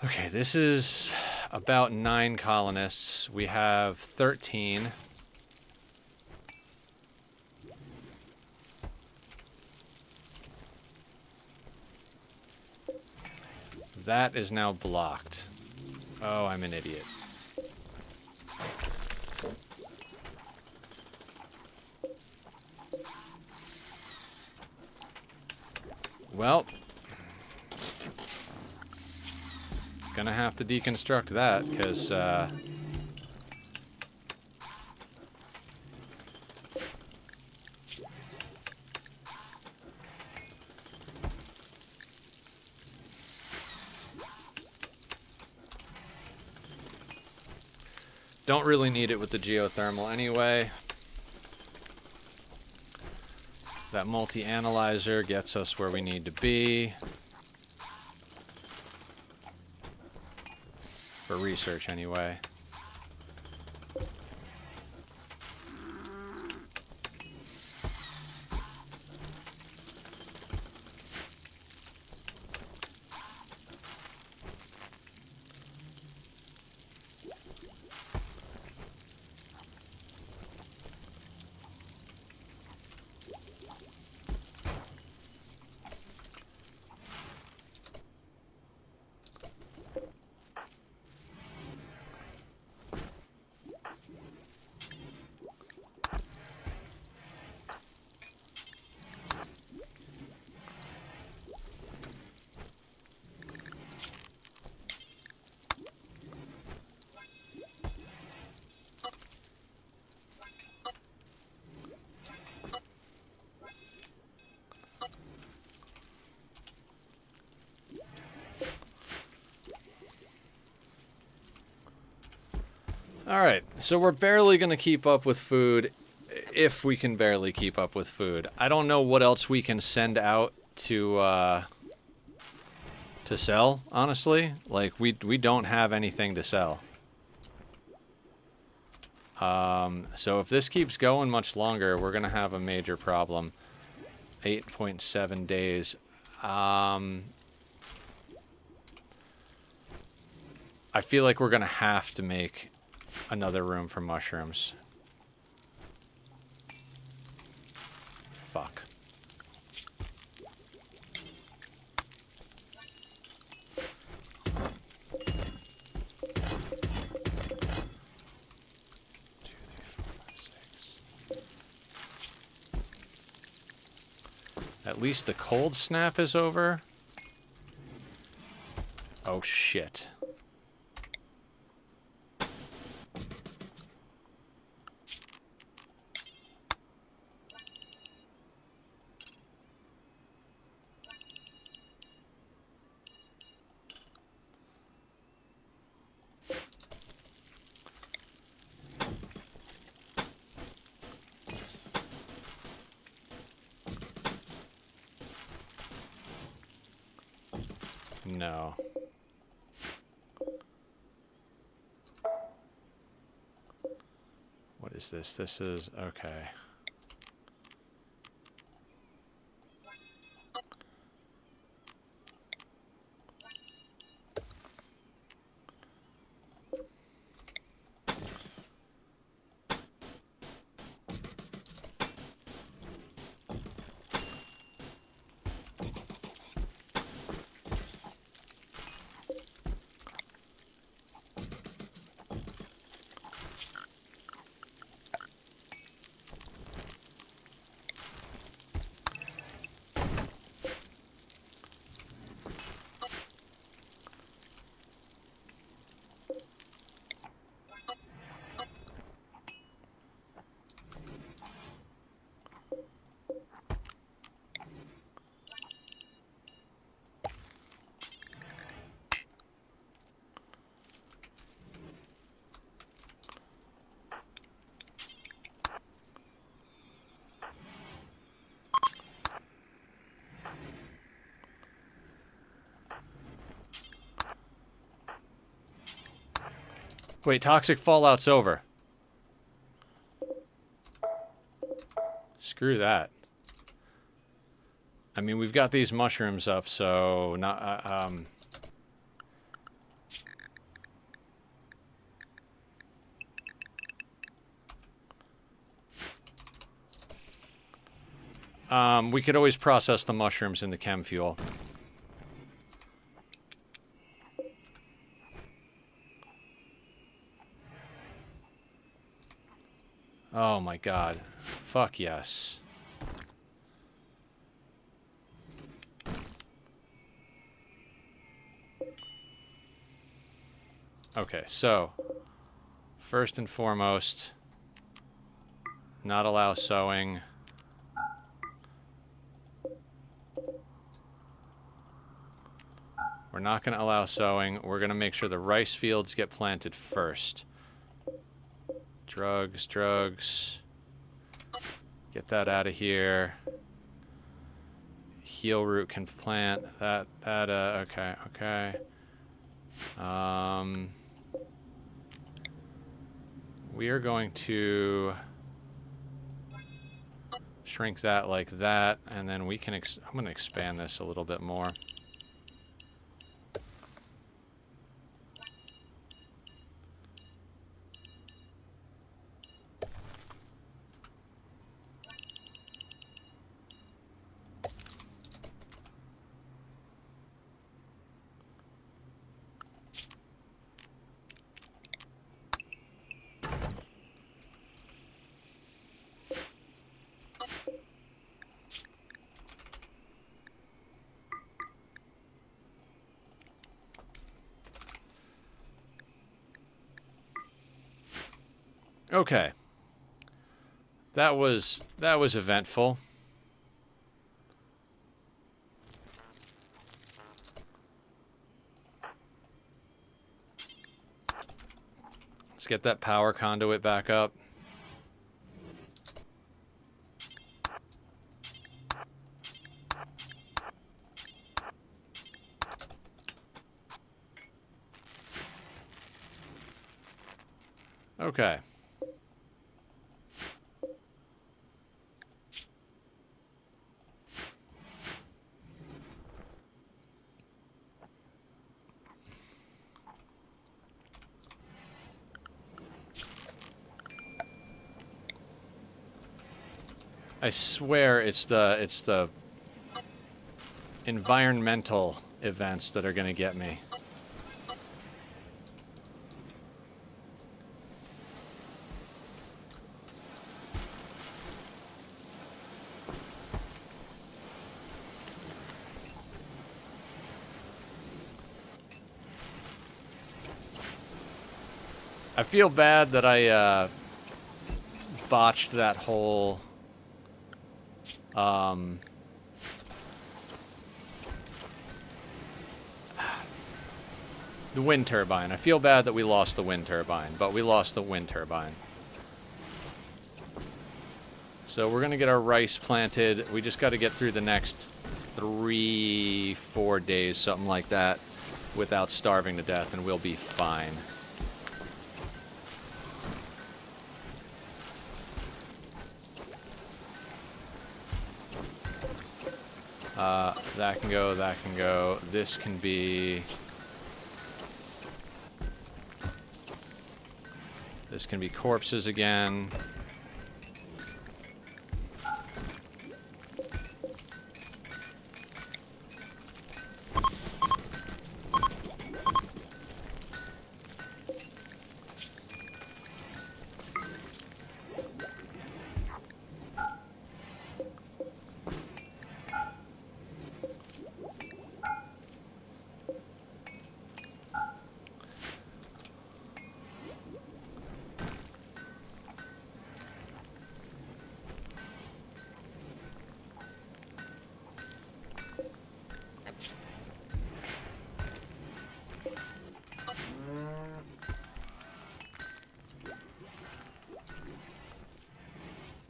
Okay, this is about 9 colonists. We have 13. That is now blocked. Oh, I'm an idiot. Well, gonna have to deconstruct that, because, don't really need it with the geothermal anyway. That multi-analyzer gets us where we need to be. For research, anyway. Alright, so we're barely going to keep up with food, if we can barely keep up with food. I don't know what else we can send out to sell, honestly. Like, we don't have anything to sell. So if this keeps going much longer, we're going to have a major problem. 8.7 days. I feel like we're going to have to make another room for mushrooms. Fuck. At least the cold snap is over. Oh shit. No. What is this? This is... okay. Wait, toxic fallout's over. Screw that. I mean, we've got these mushrooms up, so not we could always process the mushrooms into chem fuel. Oh my god. Fuck yes. Okay, so first and foremost, not allow sowing. We're not going to allow sowing. We're going to make sure the rice fields get planted first. Drugs, drugs. Get that out of here. Heal root can plant that. Okay, okay. We are going to shrink that like that, and then we can. I'm going to expand this a little bit more. Okay. That was eventful. Let's get that power conduit back up. Okay. I swear it's the environmental events that are going to get me. I feel bad that I botched that whole the wind turbine. I feel bad that we lost the wind turbine, but we lost the wind turbine. So we're gonna get our rice planted. We just got to get through the next 3-4 days, something like that, without starving to death, and we'll be fine. That can go, that can go. This can be... This can be corpses again.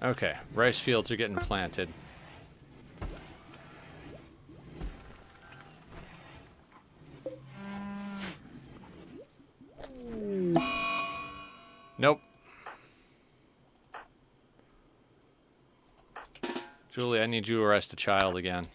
Okay, rice fields are getting planted. Nope. Julie, I need you to arrest a child again.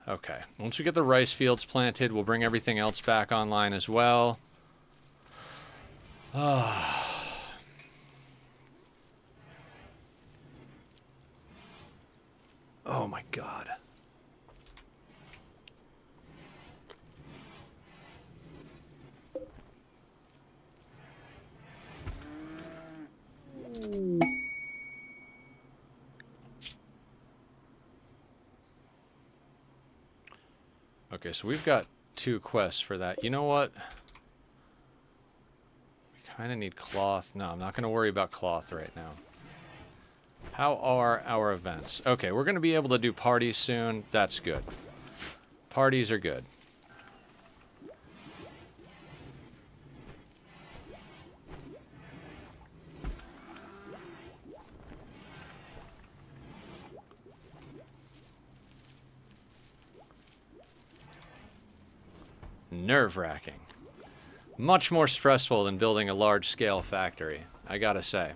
Okay, once we get the rice fields planted, we'll bring everything else back online as well. Oh my god. Okay, so we've got 2 quests for that. You know what? We kind of need cloth. No, I'm not going to worry about cloth right now. How are our events? Okay, we're going to be able to do parties soon. That's good. Parties are good. Nerve-wracking. Much more stressful than building a large-scale factory, I gotta say.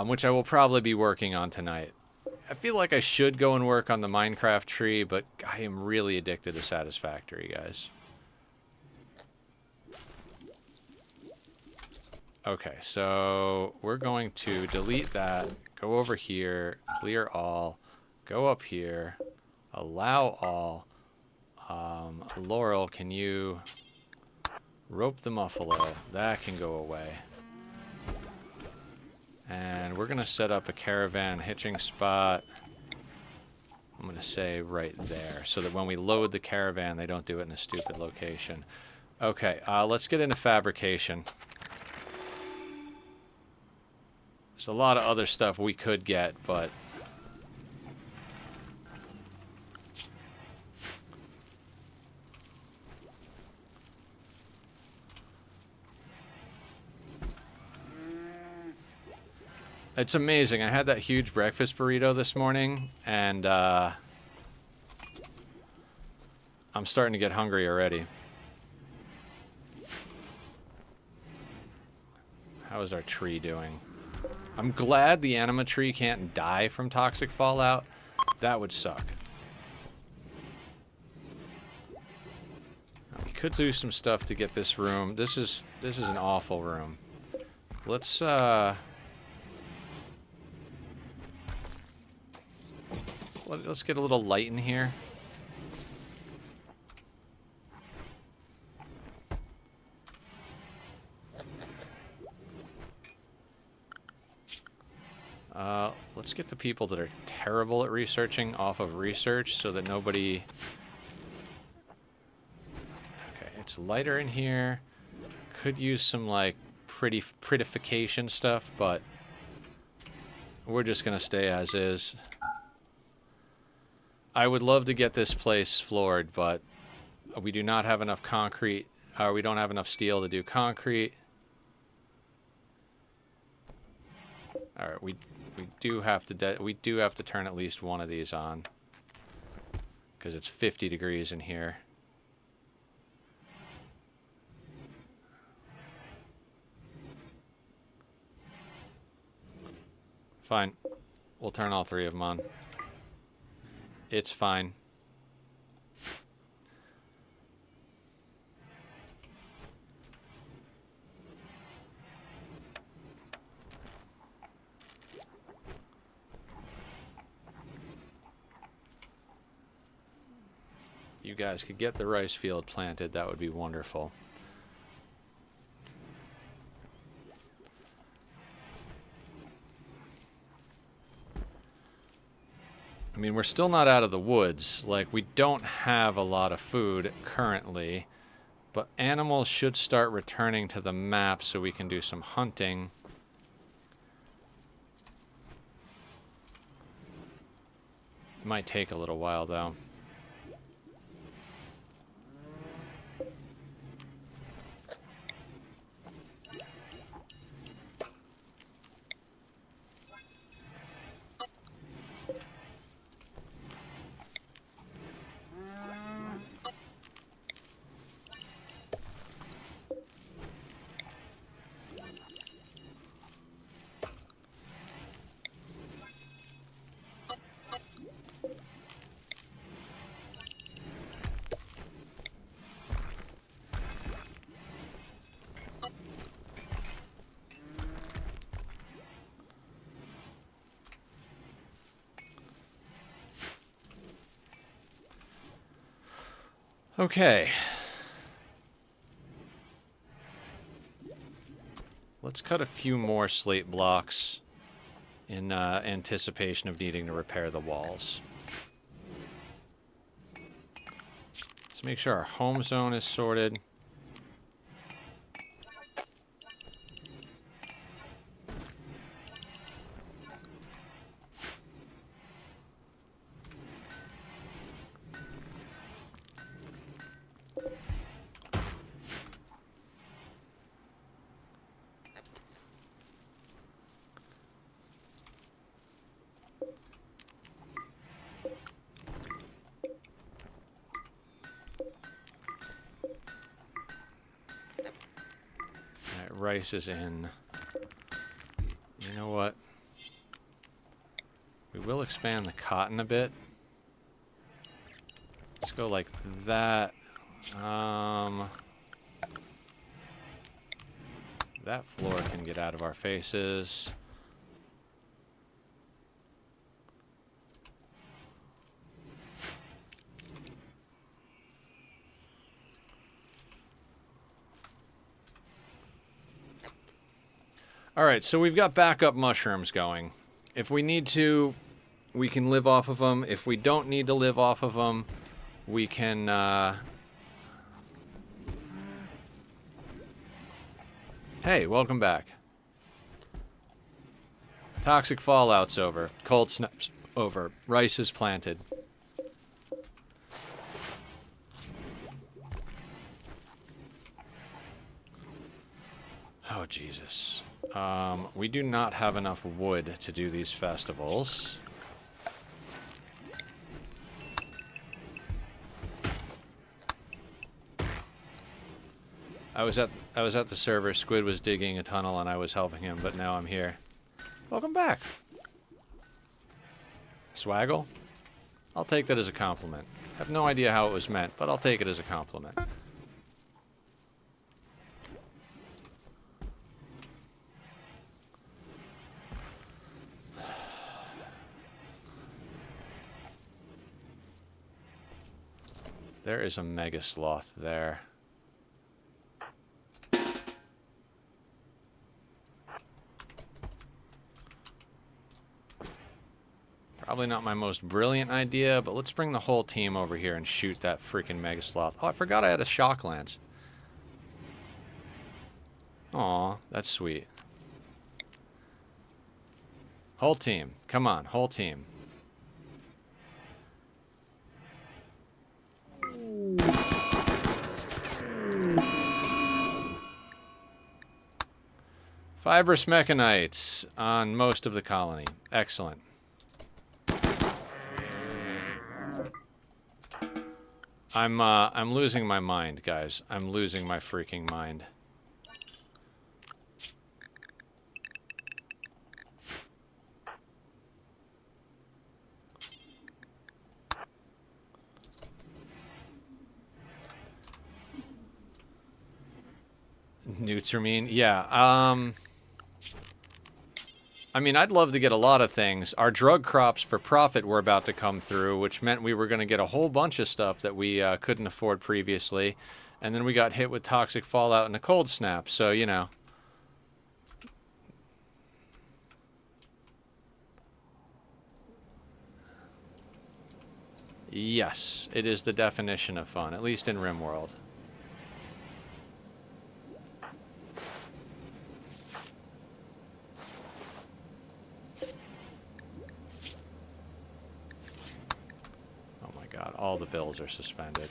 Which I will probably be working on tonight. I feel like I should go and work on the Minecraft tree, but I am really addicted to Satisfactory, guys. Okay, so we're going to delete that, go over here, clear all, go up here, allow all. Laurel, can you rope the muffalo? That can go away. And we're going to set up a caravan hitching spot. I'm going to say right there, so that when we load the caravan, they don't do it in a stupid location. Okay, let's get into fabrication. There's a lot of other stuff we could get, but... It's amazing. I had that huge breakfast burrito this morning, and I'm starting to get hungry already. How is our tree doing? I'm glad the anima tree can't die from toxic fallout. That would suck. We could do some stuff to get this room. This is an awful room. Let's get a little light in here. Let's get the people that are terrible at researching off of research so that nobody... Okay, it's lighter in here. Could use some, like, prettification stuff, but we're just gonna stay as is. I would love to get this place floored, but we do not have enough concrete. We don't have enough steel to do concrete. All right, we do have to turn at least one of these on because it's 50 degrees in here. Fine. We'll turn all 3 of them on. It's fine. You guys could get the rice field planted, that would be wonderful. I mean, we're still not out of the woods. Like, we don't have a lot of food currently, but animals should start returning to the map so we can do some hunting. It might take a little while, though. Okay. Let's cut a few more slate blocks in anticipation of needing to repair the walls. Let's make sure our home zone is sorted. Rice is in. You know what? We will expand the cotton a bit. Let's go like that. That floor can get out of our faces. Alright, so we've got backup mushrooms going. If we need to, we can live off of them. If we don't need to live off of them, we can... Hey, welcome back. Toxic fallout's over. Cold snap's over. Rice is planted. Oh, Jesus. We do not have enough wood to do these festivals. I was at the server. Squid was digging a tunnel and I was helping him, but now I'm here. Welcome back. Swaggle? I'll take that as a compliment. I have no idea how it was meant, but I'll take it as a compliment. There is a mega sloth there. Probably not my most brilliant idea, but let's bring the whole team over here and shoot that freaking mega sloth. Oh, I forgot I had a shock lance. Aw, that's sweet. Whole team. Come on, whole team. Fibrous mechanites on most of the colony. Excellent. I'm losing my mind, guys. I'm losing my freaking mind. Newts are mean? Yeah, I mean, I'd love to get a lot of things. Our drug crops for profit were about to come through, which meant we were going to get a whole bunch of stuff that we couldn't afford previously. And then we got hit with toxic fallout and a cold snap, so, you know. Yes, it is the definition of fun, at least in Rimworld. God, all the bills are suspended.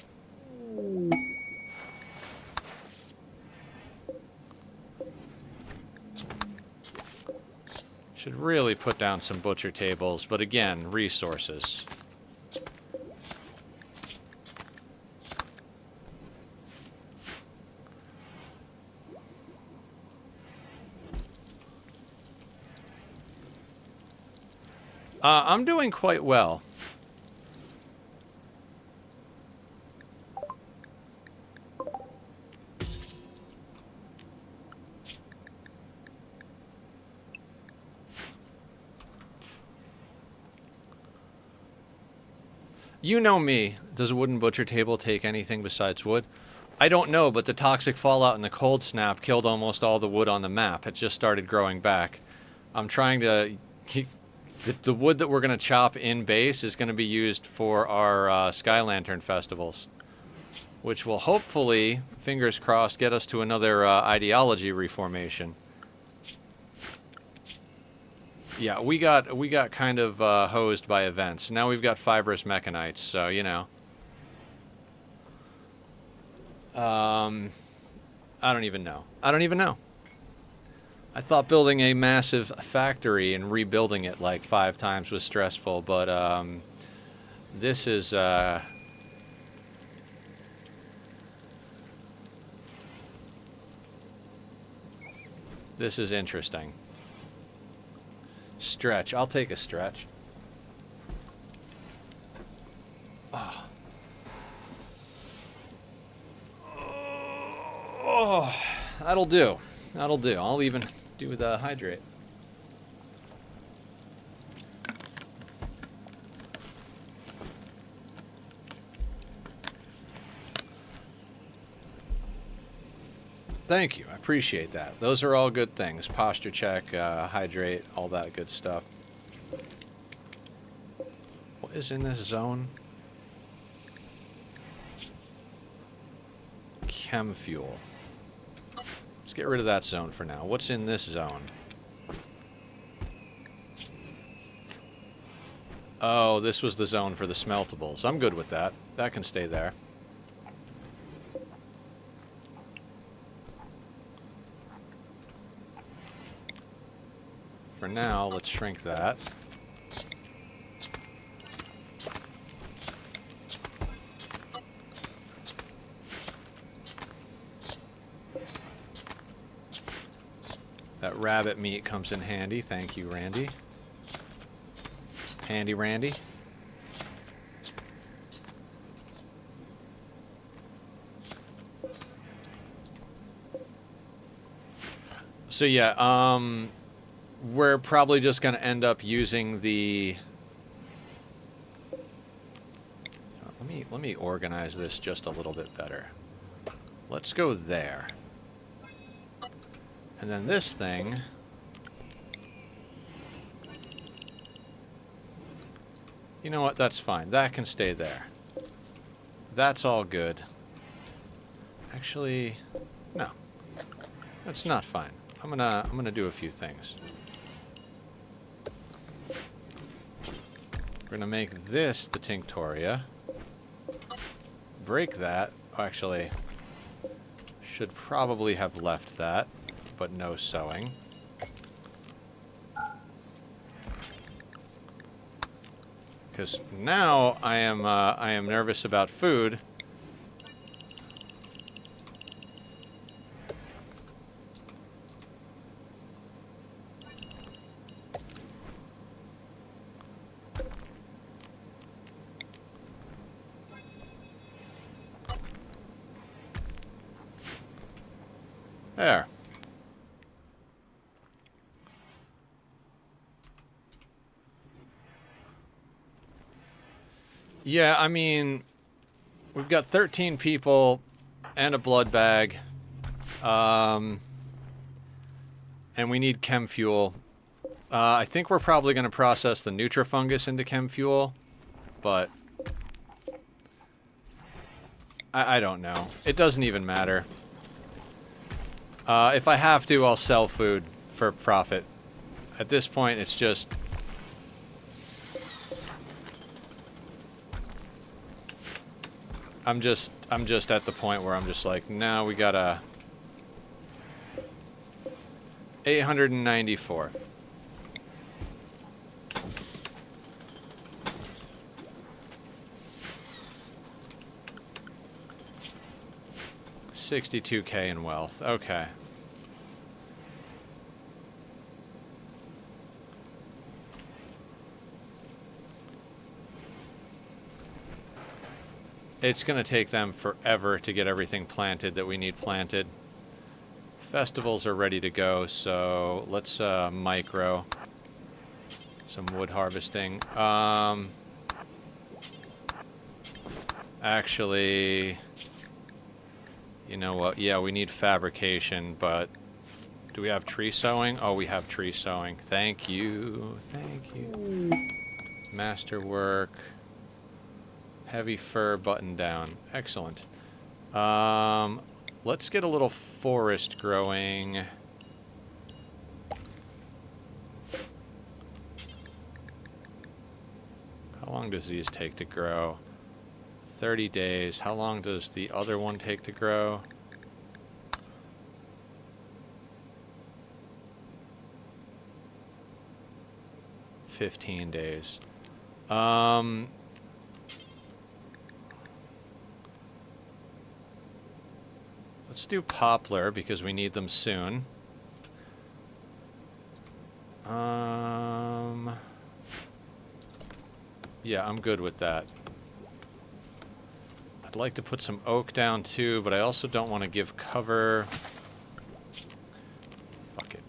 Should really put down some butcher tables, but again, resources. I'm doing quite well. You know me. Does a wooden butcher table take anything besides wood? I don't know, but the toxic fallout and the cold snap killed almost all the wood on the map. It just started growing back. I'm trying to keep... The wood that we're going to chop in base is going to be used for our Sky Lantern festivals, which will hopefully, fingers crossed, get us to another ideology reformation. Yeah, we got kind of hosed by events. Now we've got fibrous mechanites, so you know. I don't even know. I don't even know. I thought building a massive factory and rebuilding it like 5 times was stressful, but this is this is interesting. Stretch. I'll take a stretch. Oh. Oh, that'll do. That'll do. I'll even do the hydrate. Thank you. I appreciate that. Those are all good things. Posture check, hydrate, all that good stuff. What is in this zone? Chem fuel. Let's get rid of that zone for now. What's in this zone? Oh, this was the zone for the smeltables. I'm good with that. That can stay there. For now, let's shrink that. That rabbit meat comes in handy. Thank you, Randy. Handy Randy. So yeah, we're probably just going to end up using the... Let me organize this just a little bit better. Let's go there. And then this thing... You know what? That's fine. That can stay there. That's all good. Actually, no. That's not fine. I'm gonna do a few things. We're gonna make this the Tinctoria. Break that. Oh, actually, should probably have left that, but no sewing. Because now I am nervous about food. There. Yeah, I mean, we've got 13 people and a blood bag. And we need chem fuel. I think we're probably going to process the Nutrifungus into chem fuel, but I don't know. It doesn't even matter. If I have to, I'll sell food for profit. At this point, it's just... I'm just at the point where I'm just like, now we gotta... 894. $62K in wealth. Okay. It's going to take them forever to get everything planted that we need planted. Festivals are ready to go, so let's micro some wood harvesting. Actually, you know what? Yeah, we need fabrication, but do we have tree sewing? Oh, we have tree sewing. Thank you. Thank you. Masterwork. Heavy fur button down. Excellent. Let's get a little forest growing. How long does these take to grow? 30 days. How long does the other one take to grow? $15 days. Let's do poplar because we need them soon. Yeah, I'm good with that. I'd like to put some oak down too, but I also don't want to give cover. Fuck it.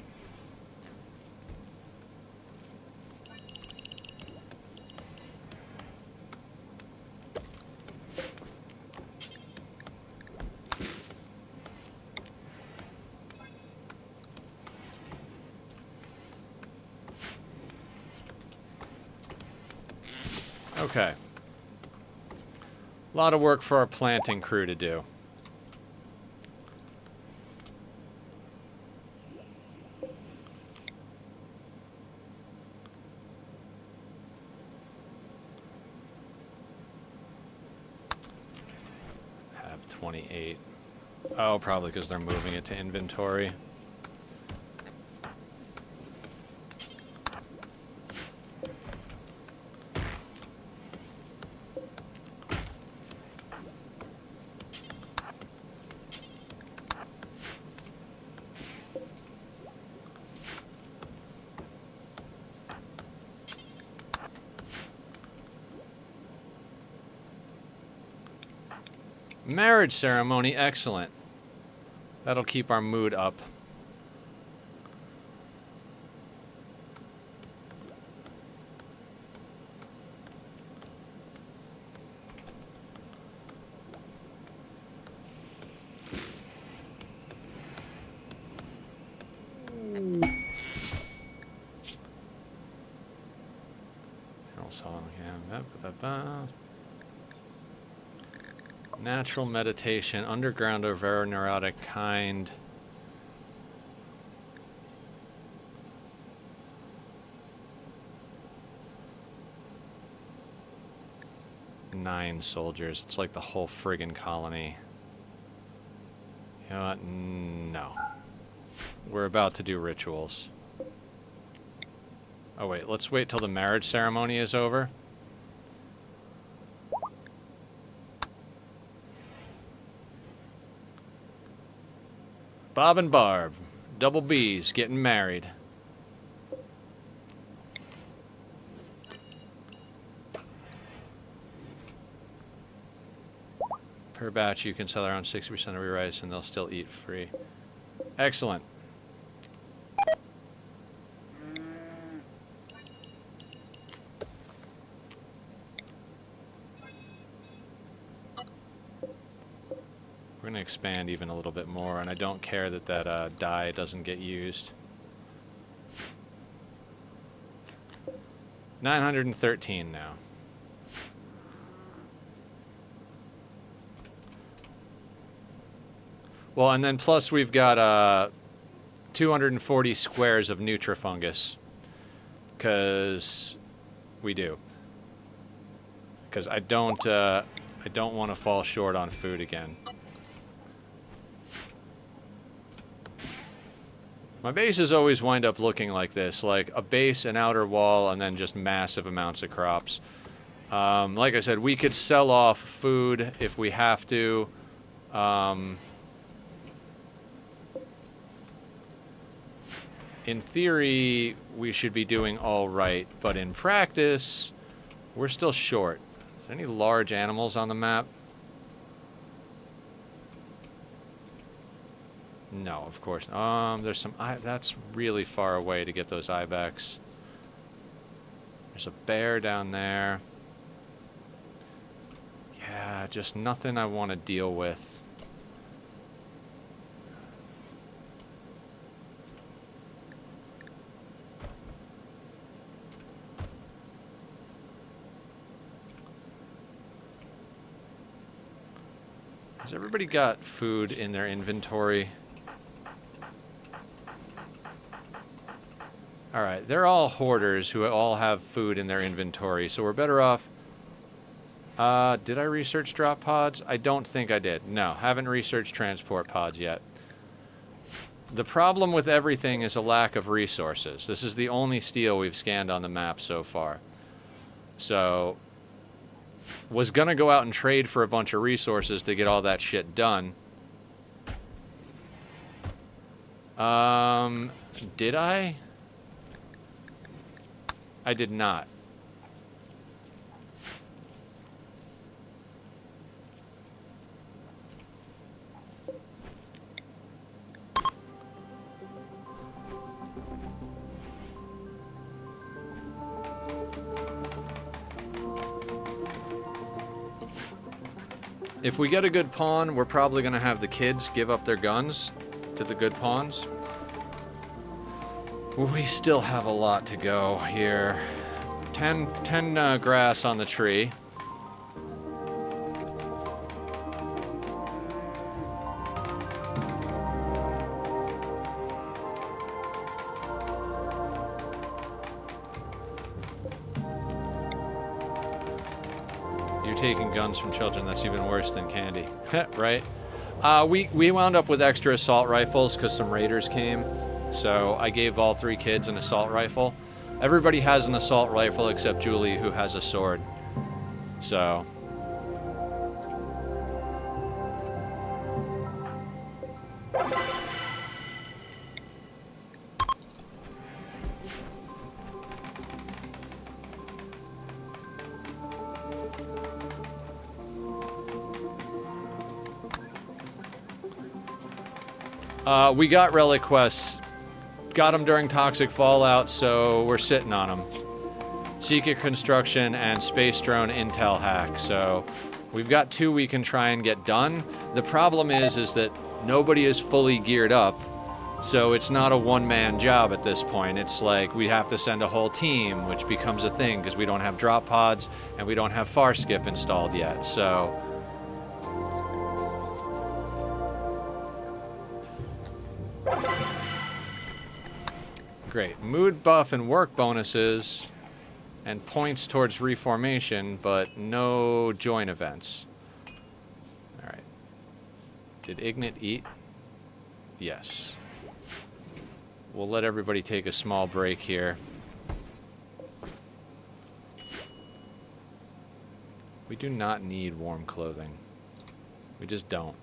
Okay. A lot of work for our planting crew to do. Have 28. Oh, probably because they're moving it to inventory. Marriage ceremony, excellent. That'll keep our mood up. Natural meditation, underground or very neurotic kind. Nine soldiers. It's like the whole friggin' colony. You know what? No. We're about to do rituals. Oh wait, let's wait till the marriage ceremony is over. Bob and Barb, double B's, getting married. Per batch, you can sell around 60% of your rice and they'll still eat free. Excellent. We're going to expand even a little bit more, and I don't care that that dye doesn't get used. 913 now. Well, and then plus we've got 240 squares of Nutrifungus, because we do. Because I don't want to fall short on food again. My bases always wind up looking like this, like a base, an outer wall, and then just massive amounts of crops. Like I said, we could sell off food if we have to. In theory, we should be doing all right, but in practice, we're still short. Is there any large animals on the map? No, of course. There's some. That's really far away to get those ibex. There's a bear down there. Yeah, just nothing I want to deal with. Has everybody got food in their inventory? Alright, they're all hoarders who all have food in their inventory, so we're better off... did I research drop pods? I don't think I did. No, haven't researched transport pods yet. The problem with everything is a lack of resources. This is the only steel we've scanned on the map so far. So, was gonna go out and trade for a bunch of resources to get all that shit done. Did I? I did not. If we get a good pawn, we're probably going to have the kids give up their guns to the good pawns. We still have a lot to go here. 10 grass on the tree. You're taking guns from children. That's even worse than candy. Right? We wound up with extra assault rifles because some raiders came. So I gave all 3 kids an assault rifle. Everybody has an assault rifle except Julie, who has a sword. So... we got relic quests. Got them during Toxic Fallout, so we're sitting on them. Secret Construction and Space Drone Intel Hack. So we've got 2 we can try and get done. The problem is that nobody is fully geared up, so it's not a one-man job at this point. It's like we have to send a whole team, which becomes a thing because we don't have drop pods and we don't have Farskip installed yet. So... Great. Mood buff and work bonuses and points towards reformation, but no join events. Alright. Did Ignit eat? Yes. We'll let everybody take a small break here. We do not need warm clothing. We just don't.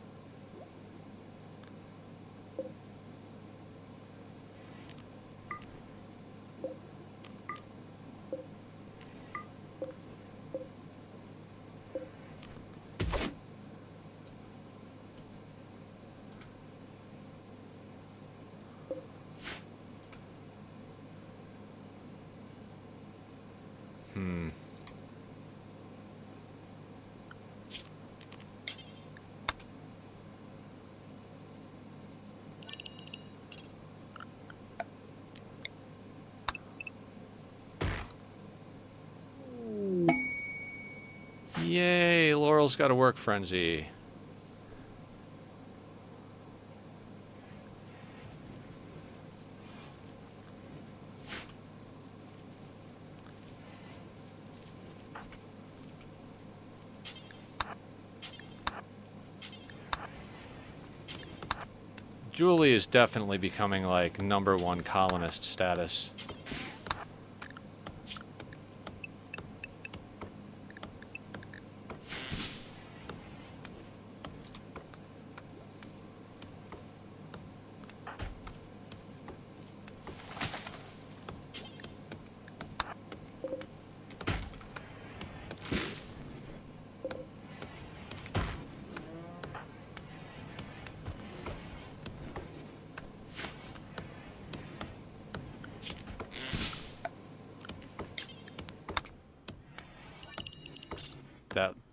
Yay, Laurel's got a work frenzy. Julie is definitely becoming like #1 colonist status.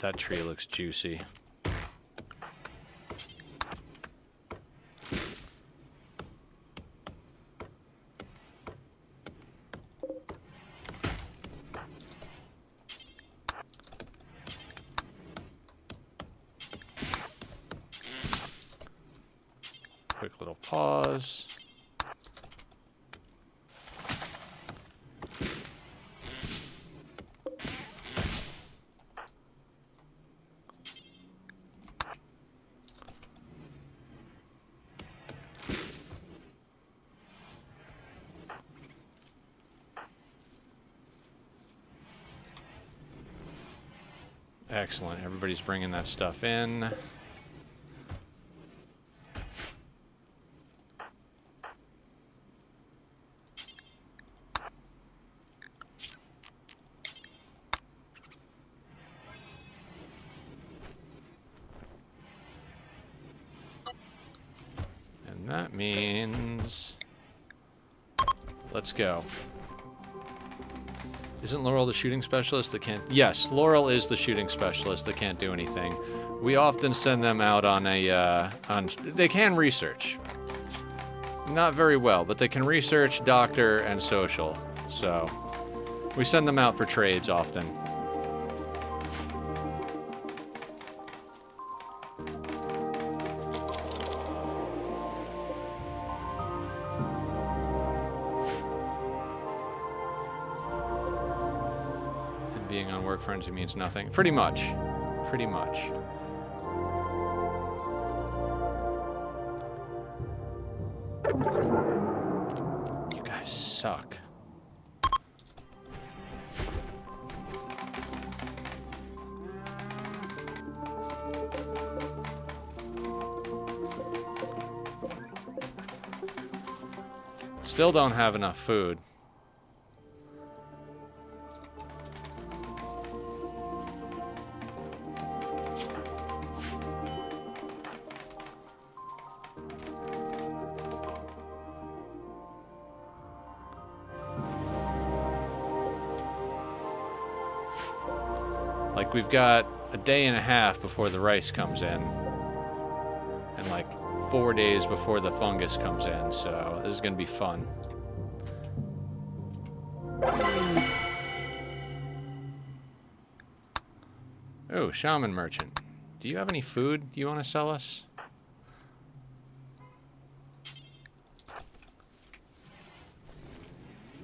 That tree looks juicy. Quick little pause. Excellent. Everybody's bringing that stuff in. And that means... let's go. Isn't Laurel the shooting specialist that can't... Yes, Laurel is the shooting specialist that can't do anything. We often send them out on a... They can research. Not very well, but they can research, doctor, and social. So, we send them out for trades often. Being on work frenzy means nothing. Pretty much. Pretty much. You guys suck. Still don't have enough food. Like, we've got a day and a half before the rice comes in. And like 4 days before the fungus comes in, so this is gonna be fun. Oh, Shaman Merchant. Do you have any food you want to sell us?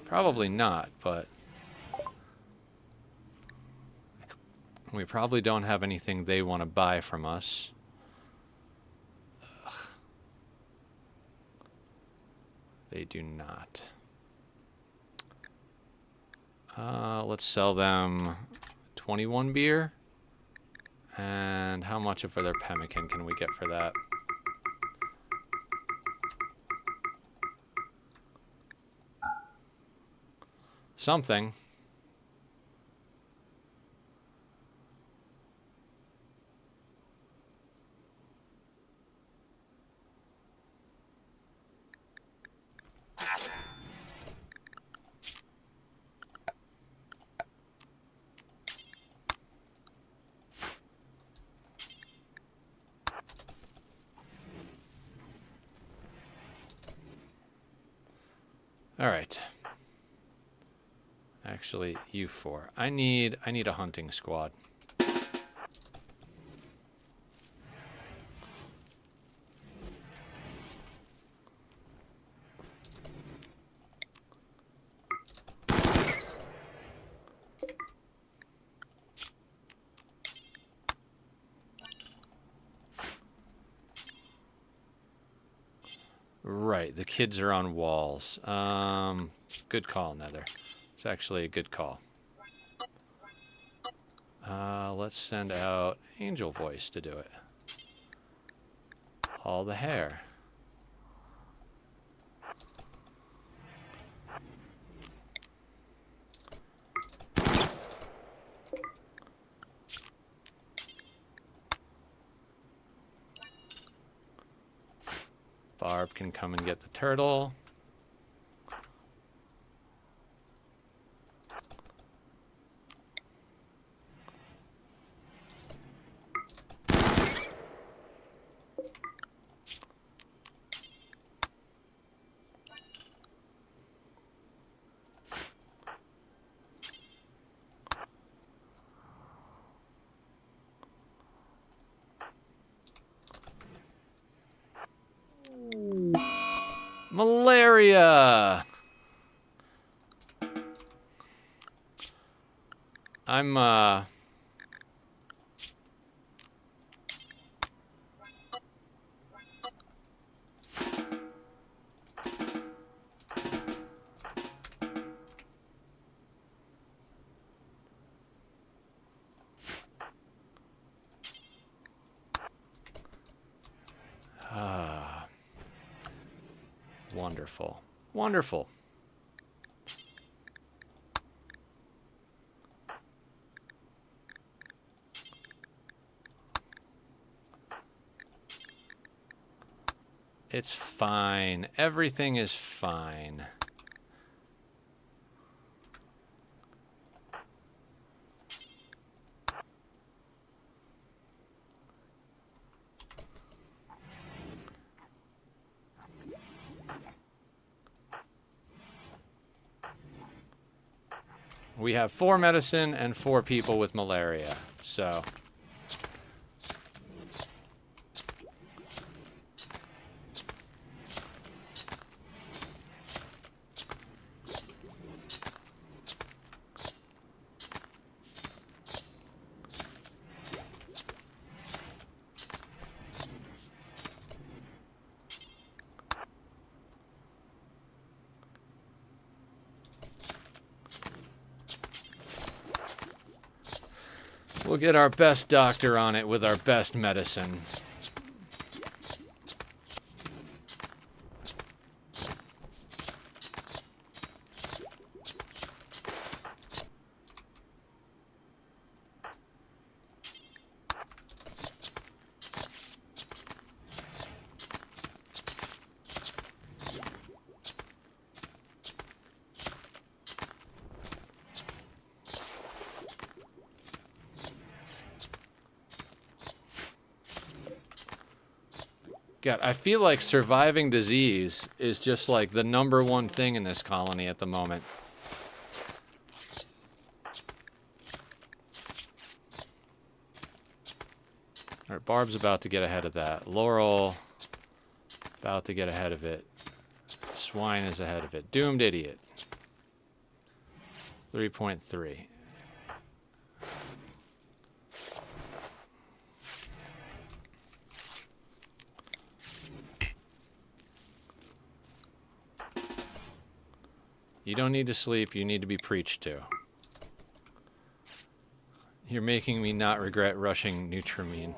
Probably not, but... we probably don't have anything they want to buy from us. Ugh. They do not. Let's sell them 21 beer. And how much of their pemmican can we get for that? Something. All right. Actually, you four. I need a hunting squad. Right, the kids are on walls. Good call, Nether. It's actually a good call. Let's send out Angel Voice to do it. Haul the hair. Barb can come and get the turtle. Malaria! I'm, wonderful. Wonderful. It's fine. Everything is fine. We have 4 medicine and 4 people with malaria, so... We'll get our best doctor on it with our best medicine. God, I feel like surviving disease is just like the #1 thing in this colony at the moment. Alright, Barb's about to get ahead of that. Laurel, about to get ahead of it. Swine is ahead of it. Doomed idiot. 3.3. You don't need to sleep, you need to be preached to. You're making me not regret rushing Nutramine.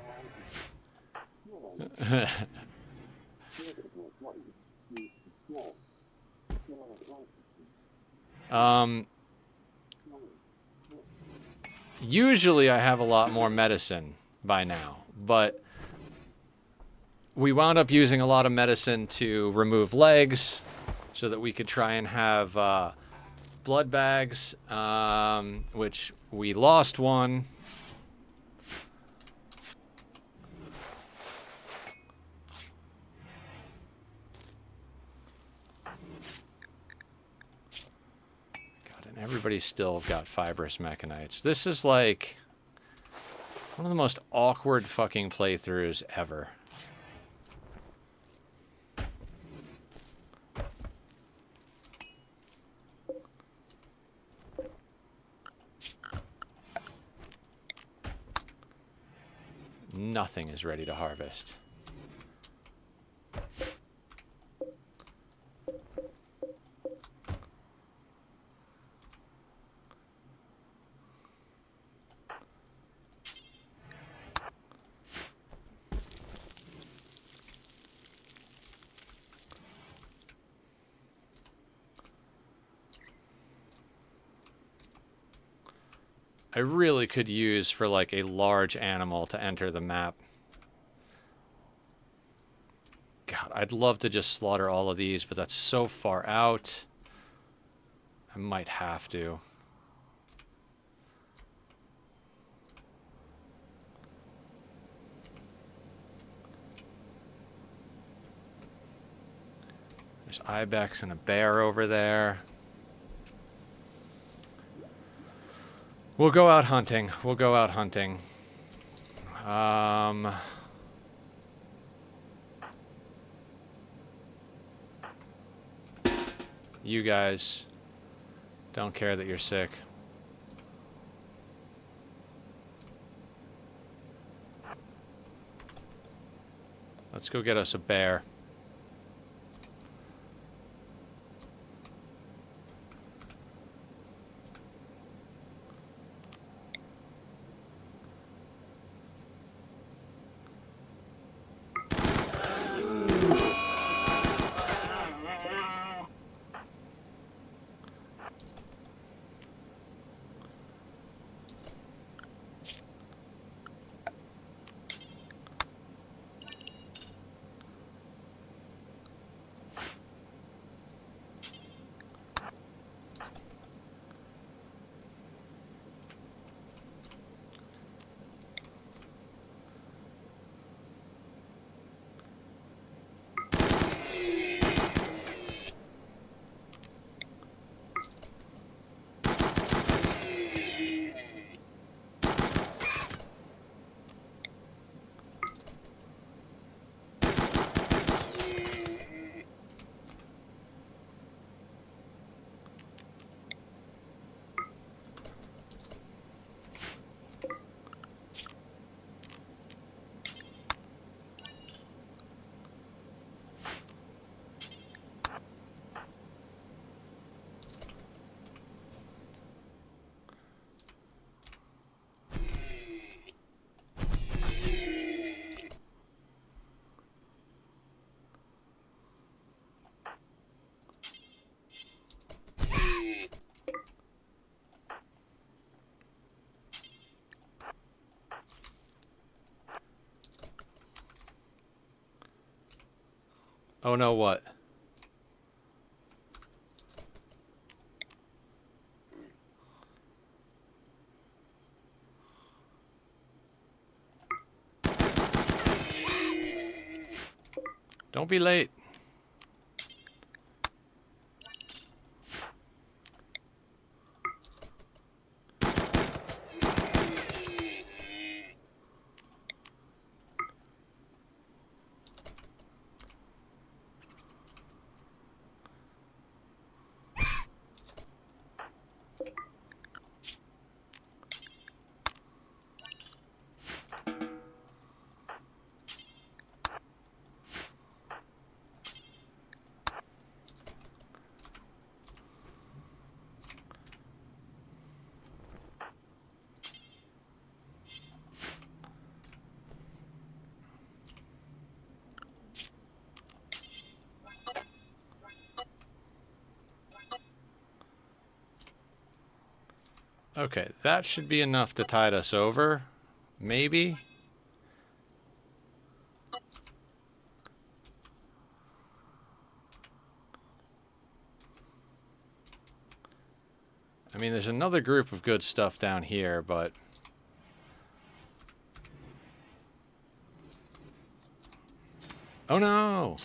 Usually I have a lot more medicine by now, but we wound up using a lot of medicine to remove legs so that we could try and have blood bags, which we lost one. God, and everybody's still got fibrous mechanites. This is like one of the most awkward fucking playthroughs ever. Nothing is ready to harvest. I really could use for like a large animal to enter the map. God, I'd love to just slaughter all of these, but that's so far out. I might have to. There's ibex and a bear over there. We'll go out hunting. We'll go out hunting. You guys don't care that you're sick. Let's go get us a bear. Oh no, what? Don't be late. Okay, that should be enough to tide us over. Maybe. I mean, there's another group of good stuff down here, but... Oh no!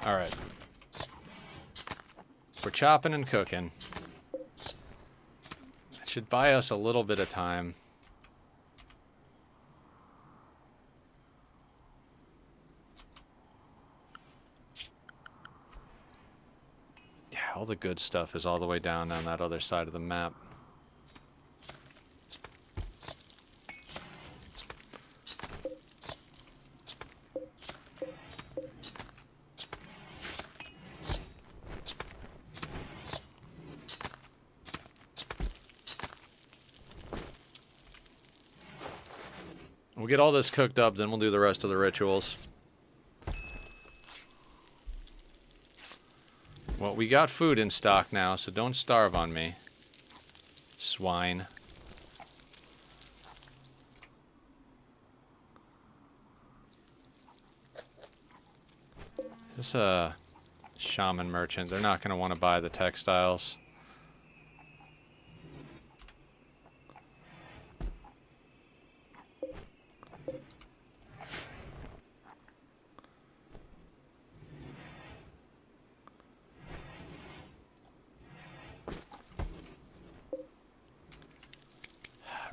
Alright. We're chopping and cooking. It should buy us a little bit of time. Yeah, all the good stuff is all the way down on that other side of the map. We'll get all this cooked up, then we'll do the rest of the rituals. Well, we got food in stock now, so don't starve on me. Swine. Is this a shaman merchant? They're not going to want to buy the textiles.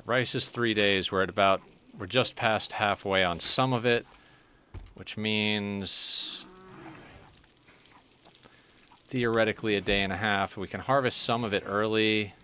Rice is 3 days. We're just past halfway on some of it, which means theoretically a day and a half. We can harvest some of it early.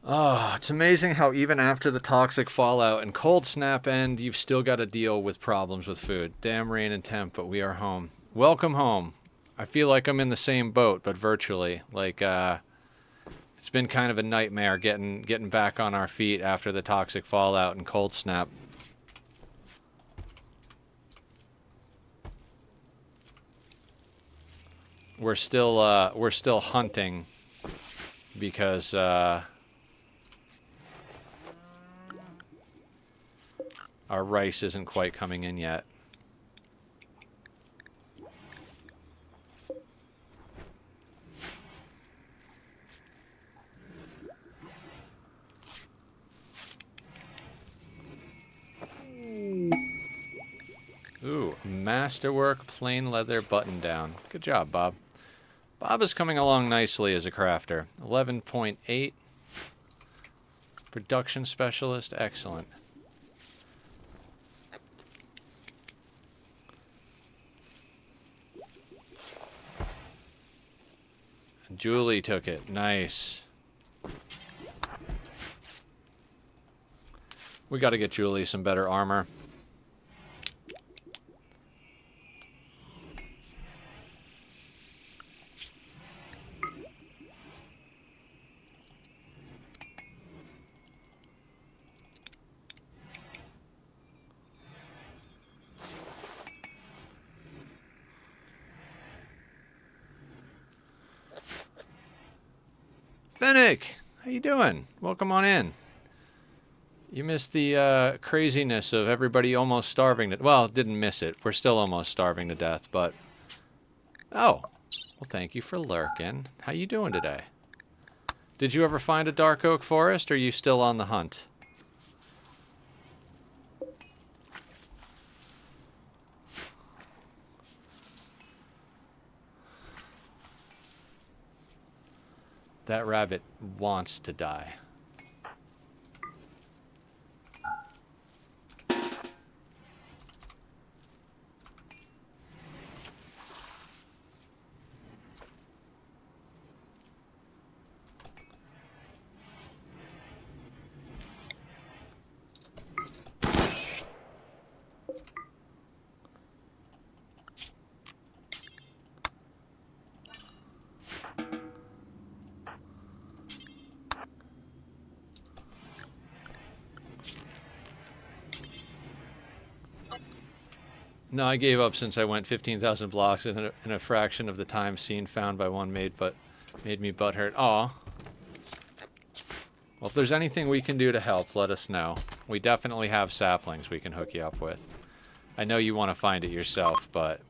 Oh, it's amazing how even after the toxic fallout and cold snap end, you've still got to deal with problems with food. Damn rain and temp, but we are home. Welcome home. I feel like I'm in the same boat, but virtually. Like, it's been kind of a nightmare getting back on our feet after the toxic fallout and cold snap. We're still hunting because, our rice isn't quite coming in yet. Ooh, masterwork plain leather button down. Good job, Bob. Bob is coming along nicely as a crafter. 11.8. Production specialist, excellent. Julie took it. Nice. We got to get Julie some better armor. Fennec, how you doing? Welcome on in. You missed the craziness of everybody almost starving to... Well, didn't miss it. We're still almost starving to death, but... Oh, well, thank you for lurking. How you doing today? Did you ever find a dark oak forest, or are you still on the hunt? That rabbit wants to die. No, I gave up since I went 15,000 blocks in a fraction of the time seen found by one made me butthurt. Aw. Well, if there's anything we can do to help, let us know. We definitely have saplings we can hook you up with. I know you want to find it yourself, but...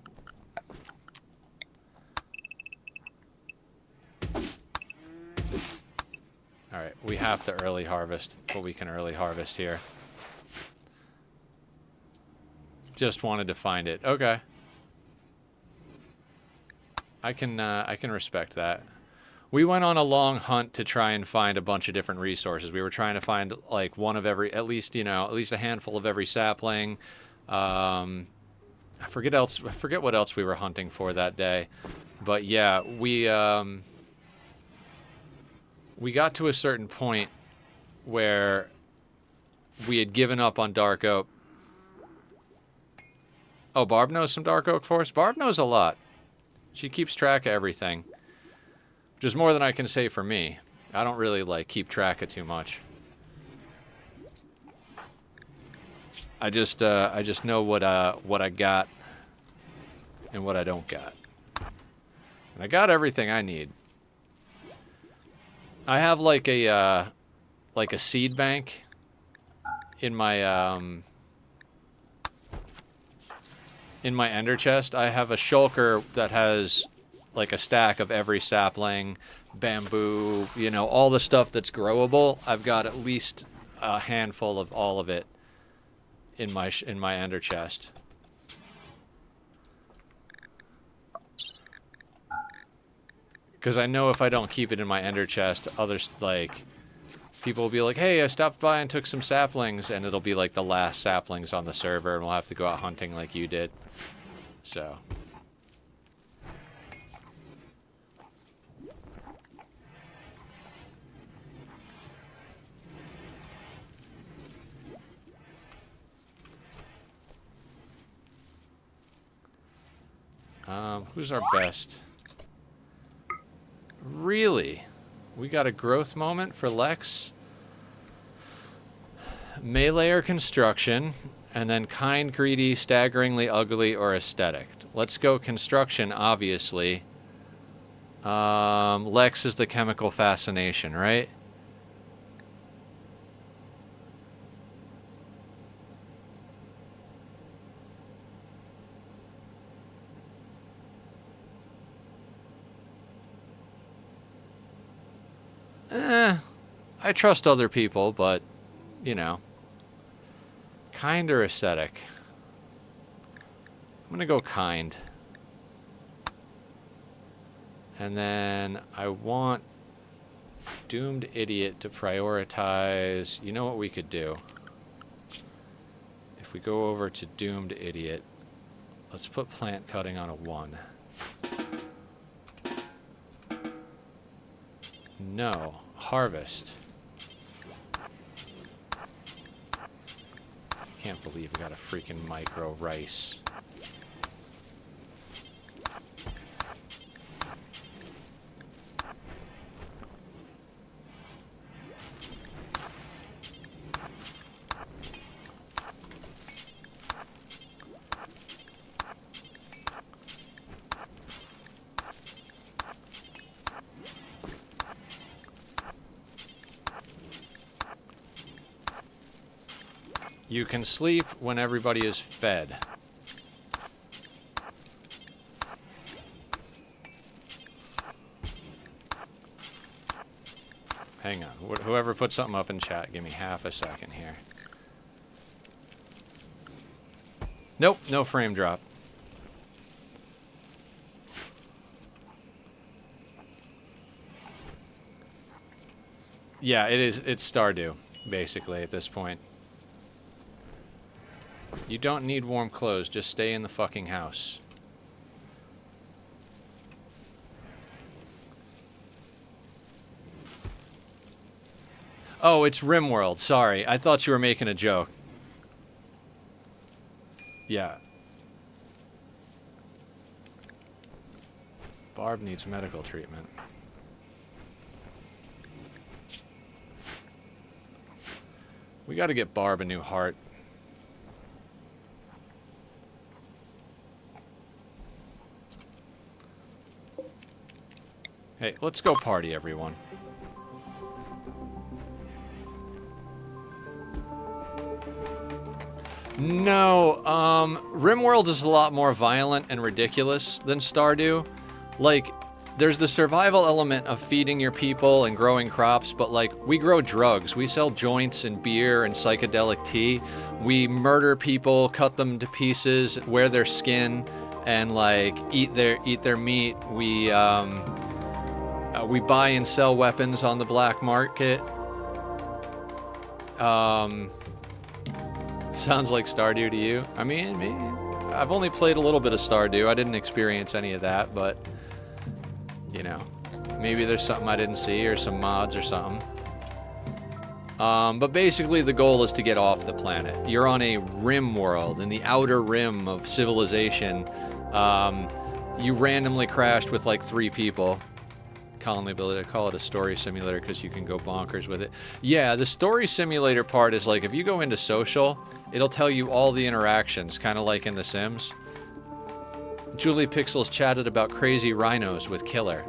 Alright, we have to early harvest what we can early harvest here. Just wanted to find it. Okay. I can respect that. We went on a long hunt to try and find a bunch of different resources. We were trying to find like one of every, at least a handful of every sapling. I forget what else we were hunting for that day. But yeah, we got to a certain point where we had given up on dark oak. Oh, Barb knows some dark oak forest? Barb knows a lot. She keeps track of everything. Which is more than I can say for me. I don't really, like, keep track of too much. I just know what I got and what I don't got. And I got everything I need. I have like a seed bank in my ender chest. I have a shulker that has like a stack of every sapling, bamboo, you know, all the stuff that's growable. I've got at least a handful of all of it in my ender chest. Because I know if I don't keep it in my ender chest, others, like, people will be like, hey, I stopped by and took some saplings, and it'll be like the last saplings on the server, and we'll have to go out hunting like you did. So. Who's our best? Really? We got a growth moment for Lex? Melee or construction, and then kind, greedy, staggeringly ugly, or aesthetic. Let's go construction, obviously. Lex is the chemical fascination, right? I trust other people, but, you know. Kind or aesthetic? I'm gonna go kind. And then I want Doomed Idiot to prioritize. You know what we could do? If we go over to Doomed Idiot, let's put plant cutting on a 1. No. Harvest. Can't believe we got a freaking micro rice. You can sleep when everybody is fed. Hang on. Whoever put something up in chat, give me half a second here. Nope, no frame drop. Yeah, it's Stardew, basically, at this point. You don't need warm clothes, just stay in the fucking house. Oh, it's Rimworld, sorry. I thought you were making a joke. Yeah. Barb needs medical treatment. We gotta get Barb a new heart. Hey, let's go party, everyone. No, Rimworld is a lot more violent and ridiculous than Stardew. Like, there's the survival element of feeding your people and growing crops, but, like, we grow drugs. We sell joints and beer and psychedelic tea. We murder people, cut them to pieces, wear their skin, and, like, eat their meat. We buy and sell weapons on the black market. Sounds like Stardew to you. I mean, I've only played a little bit of Stardew. I didn't experience any of that, but, you know, maybe there's something I didn't see or some mods or something. But basically the goal is to get off the planet. You're on a rim world, in the outer rim of civilization. You randomly crashed with like 3 people. Colin the ability to call it a story simulator because you can go bonkers with it. Yeah, the story simulator part is like if you go into social, it'll tell you all the interactions, kind of like in The Sims. Julie Pixels chatted about crazy rhinos with Killer.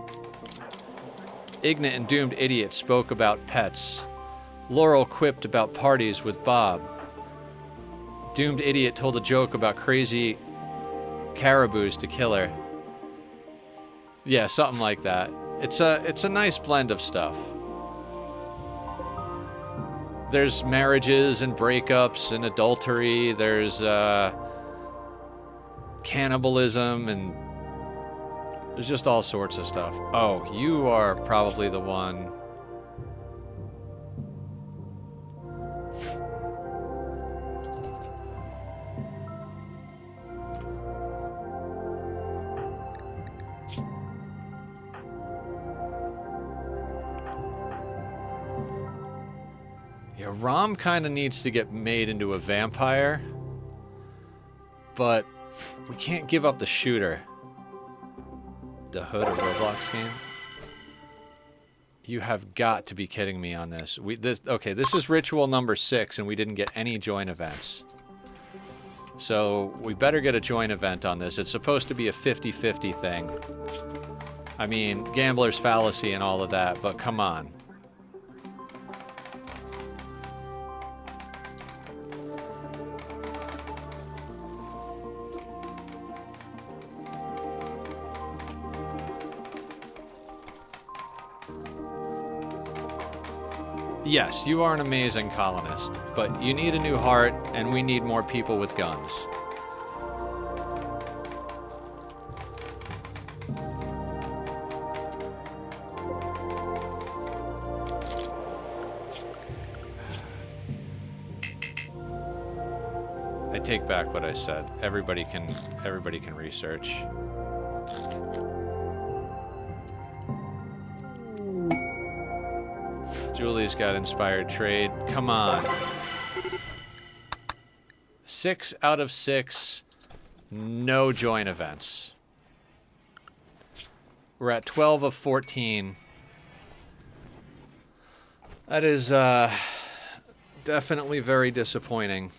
Ignorant and Doomed Idiot spoke about pets. Laurel quipped about parties with Bob. Doomed Idiot told a joke about crazy caribous to Killer. Yeah, something like that. It's a nice blend of stuff. There's marriages and breakups and adultery. There's cannibalism, and there's just all sorts of stuff. Oh, you are probably the one. Yeah, Rom kind of needs to get made into a vampire, but we can't give up the shooter. The HUD of Roblox game? You have got to be kidding me on this. Okay, this is ritual number 6, and we didn't get any join events. So we better get a join event on this. It's supposed to be a 50-50 thing. I mean, gambler's fallacy and all of that, but come on. Yes, you are an amazing colonist, but you need a new heart, and we need more people with guns. I take back what I said. Everybody can research. Julie's got inspired trade. Come on. 6 out of 6. No join events. We're at 12 of 14. That is definitely very disappointing.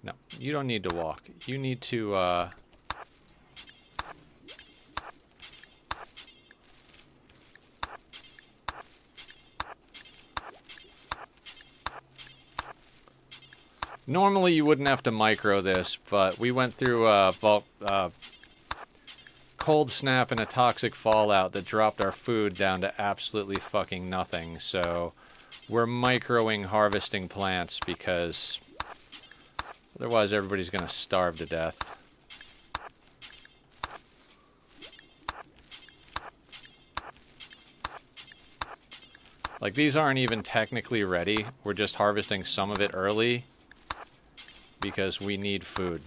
No, you don't need to walk. You need to normally you wouldn't have to micro this, but we went through a cold snap and a toxic fallout that dropped our food down to absolutely fucking nothing. So we're microing harvesting plants because otherwise everybody's gonna starve to death. Like, these aren't even technically ready. We're just harvesting some of it early because we need food.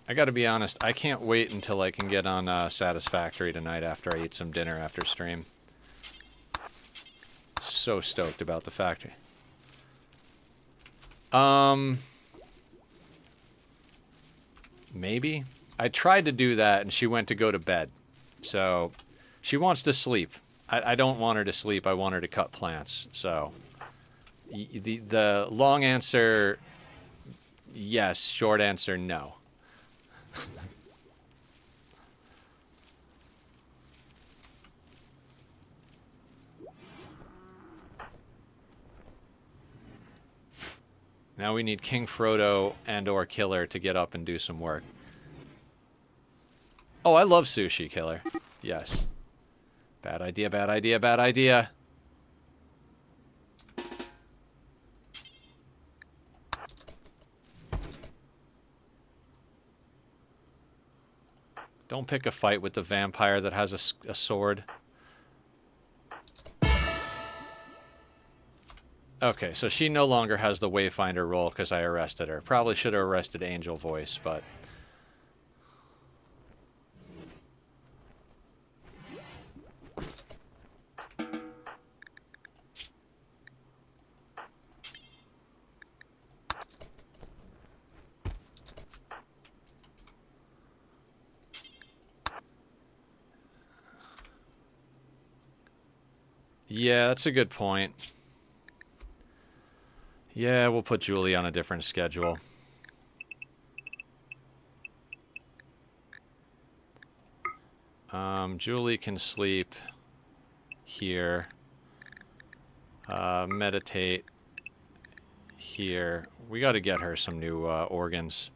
I gotta be honest, I can't wait until I can get on Satisfactory tonight after I eat some dinner after stream. So stoked about the factory. Maybe? I tried to do that and she went to go to bed. So, she wants to sleep. I don't want her to sleep, I want her to cut plants. So, the long answer, yes. Short answer, no. Now we need King Frodo and or Killer to get up and do some work. Oh, I love sushi, Killer. Yes. Bad idea, bad idea, bad idea. Don't pick a fight with the vampire that has a sword. Okay, so she no longer has the Wayfinder role because I arrested her. Probably should have arrested Angel Voice, but... Yeah, that's a good point. Yeah, we'll put Julie on a different schedule. Julie can sleep here. Meditate here. We got to get her some new organs.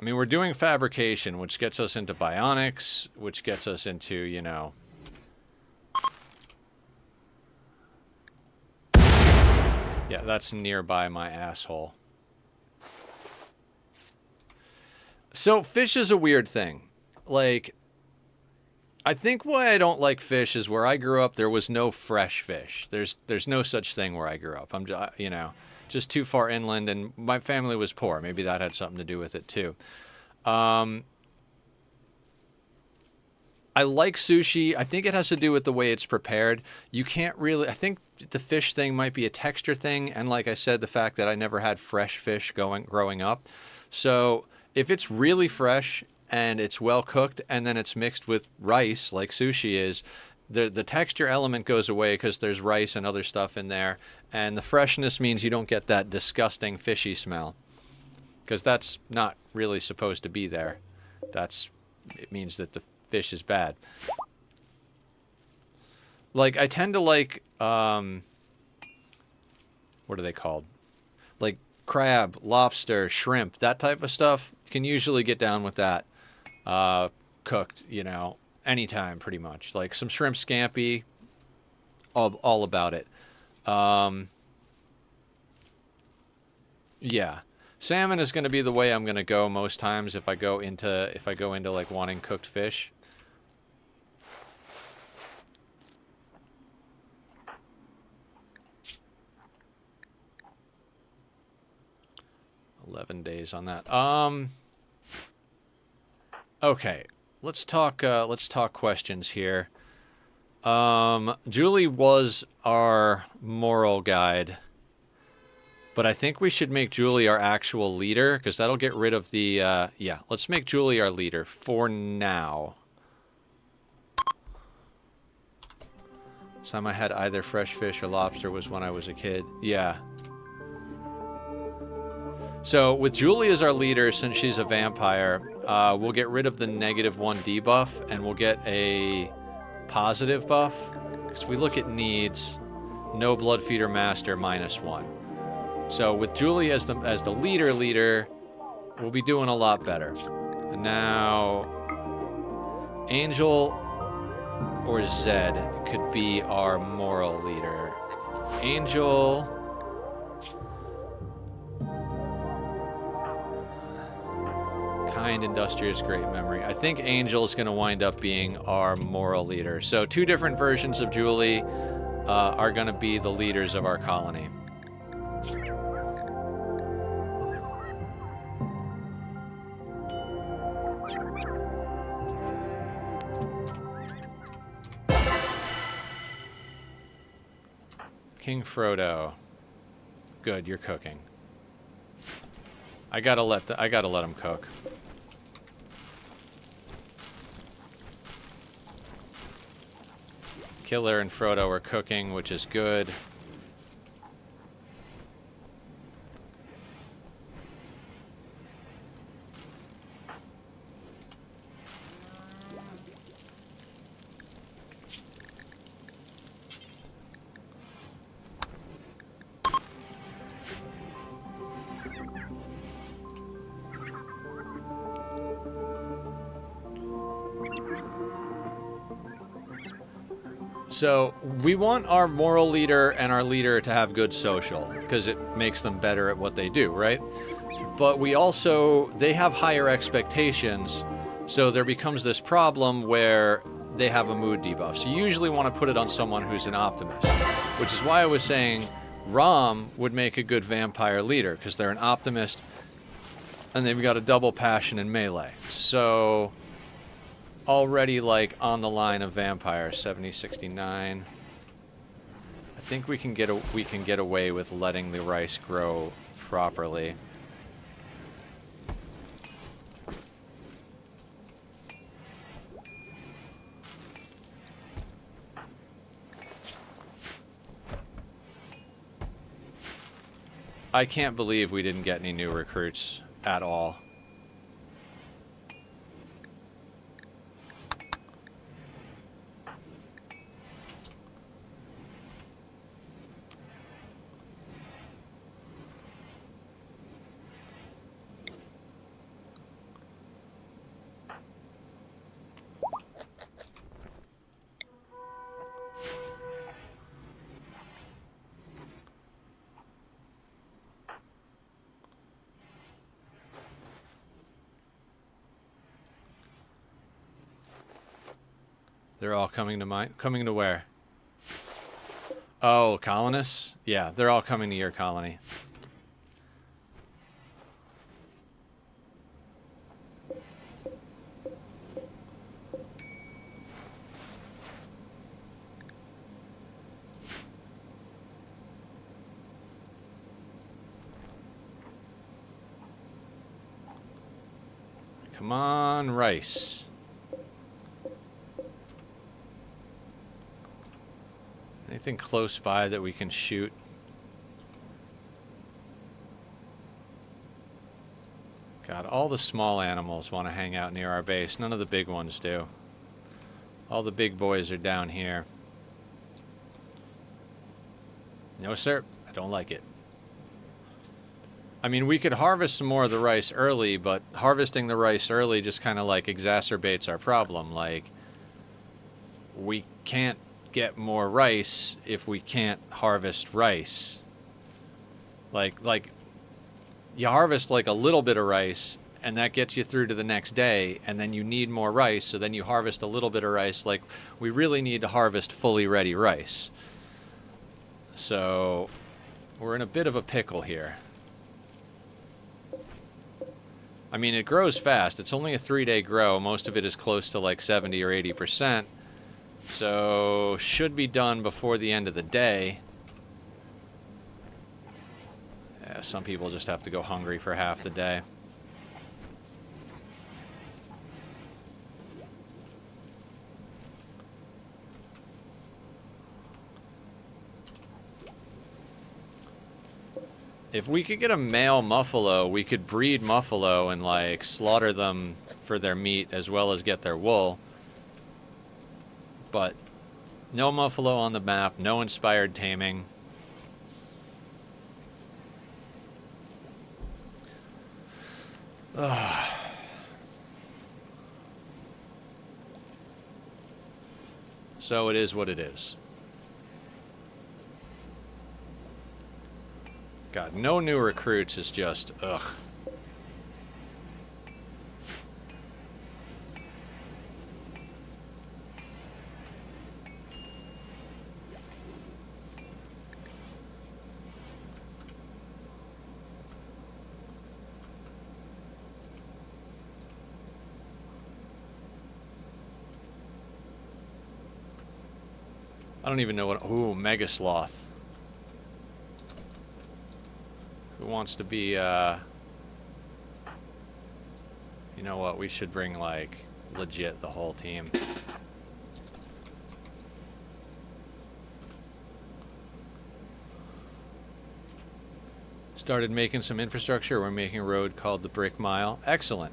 I mean, we're doing fabrication, which gets us into bionics, which gets us into, you know... Yeah, that's nearby my asshole. So, fish is a weird thing. Like, I think why I don't like fish is where I grew up, there was no fresh fish. There's no such thing where I grew up. I'm just, you know... just too far inland, and my family was poor. Maybe that had something to do with it, too. I like sushi. I think it has to do with the way it's prepared. You can't really... I think the fish thing might be a texture thing, and like I said, the fact that I never had fresh fish growing up. So if it's really fresh and it's well cooked, and then it's mixed with rice, like sushi is... The texture element goes away because there's rice and other stuff in there. And the freshness means you don't get that disgusting fishy smell. Because that's not really supposed to be there. It means that the fish is bad. Like, I tend to like, what are they called? Like crab, lobster, shrimp, that type of stuff. You can usually get down with that cooked, you know. Anytime, pretty much. Like some shrimp scampi, all about it. Yeah, salmon is going to be the way I'm going to go most times if I go into like wanting cooked fish. $11 days on that. Okay. Let's talk questions here. Julie was our moral guide, but I think we should make Julie our actual leader, because that'll get rid of the, yeah, let's make Julie our leader for now. Last time I had either fresh fish or lobster was when I was a kid. Yeah. So with Julie as our leader, since she's a vampire, we'll get rid of the -1 debuff, and we'll get a positive buff. Because if we look at needs, no blood feeder master -1. So with Julie as the leader, we'll be doing a lot better. And now, Angel or Zed could be our moral leader. Angel... kind, industrious, great memory. I think Angel's going to wind up being our moral leader. So 2 different versions of Julie are going to be the leaders of our colony. King Frodo. Good, you're cooking. I gotta let him cook. Killer and Frodo are cooking, which is good. So we want our moral leader and our leader to have good social, because it makes them better at what they do, right? But we also, they have higher expectations, so there becomes this problem where they have a mood debuff. So you usually want to put it on someone who's an optimist, which is why I was saying Rom would make a good vampire leader because they're an optimist and they've got a double passion in melee. So already like on the line of vampire. 70, 69. I think we can get away with letting the rice grow properly. I can't believe we didn't get any new recruits at all. They're all coming to where? Oh, colonists? Yeah, they're all coming to your colony. Come on, rice. Anything close by that we can shoot? God, all the small animals want to hang out near our base. None of the big ones do. All the big boys are down here. No, sir. I don't like it. I mean, we could harvest some more of the rice early, but harvesting the rice early just kind of like exacerbates our problem. Like, we can't get more rice if we can't harvest rice. Like you harvest like a little bit of rice and that gets you through to the next day, and then you need more rice, so then you harvest a little bit of rice. Like, we really need to harvest fully ready rice. So we're in a bit of a pickle here. I mean, it grows fast. It's only a 3-day grow. Most of it is close to like 70 or 80%. So, should be done before the end of the day. Yeah, some people just have to go hungry for half the day. If we could get a male muffalo, we could breed muffalo and like slaughter them for their meat as well as get their wool. But no muffalo on the map, no inspired taming. Ugh. So it is what it is. God, no new recruits is just, ugh. I don't even know what... Ooh, Mega Sloth. Who wants to be, You know what? We should bring, like, legit the whole team. Started making some infrastructure. We're making a road called the Brick Mile. Excellent.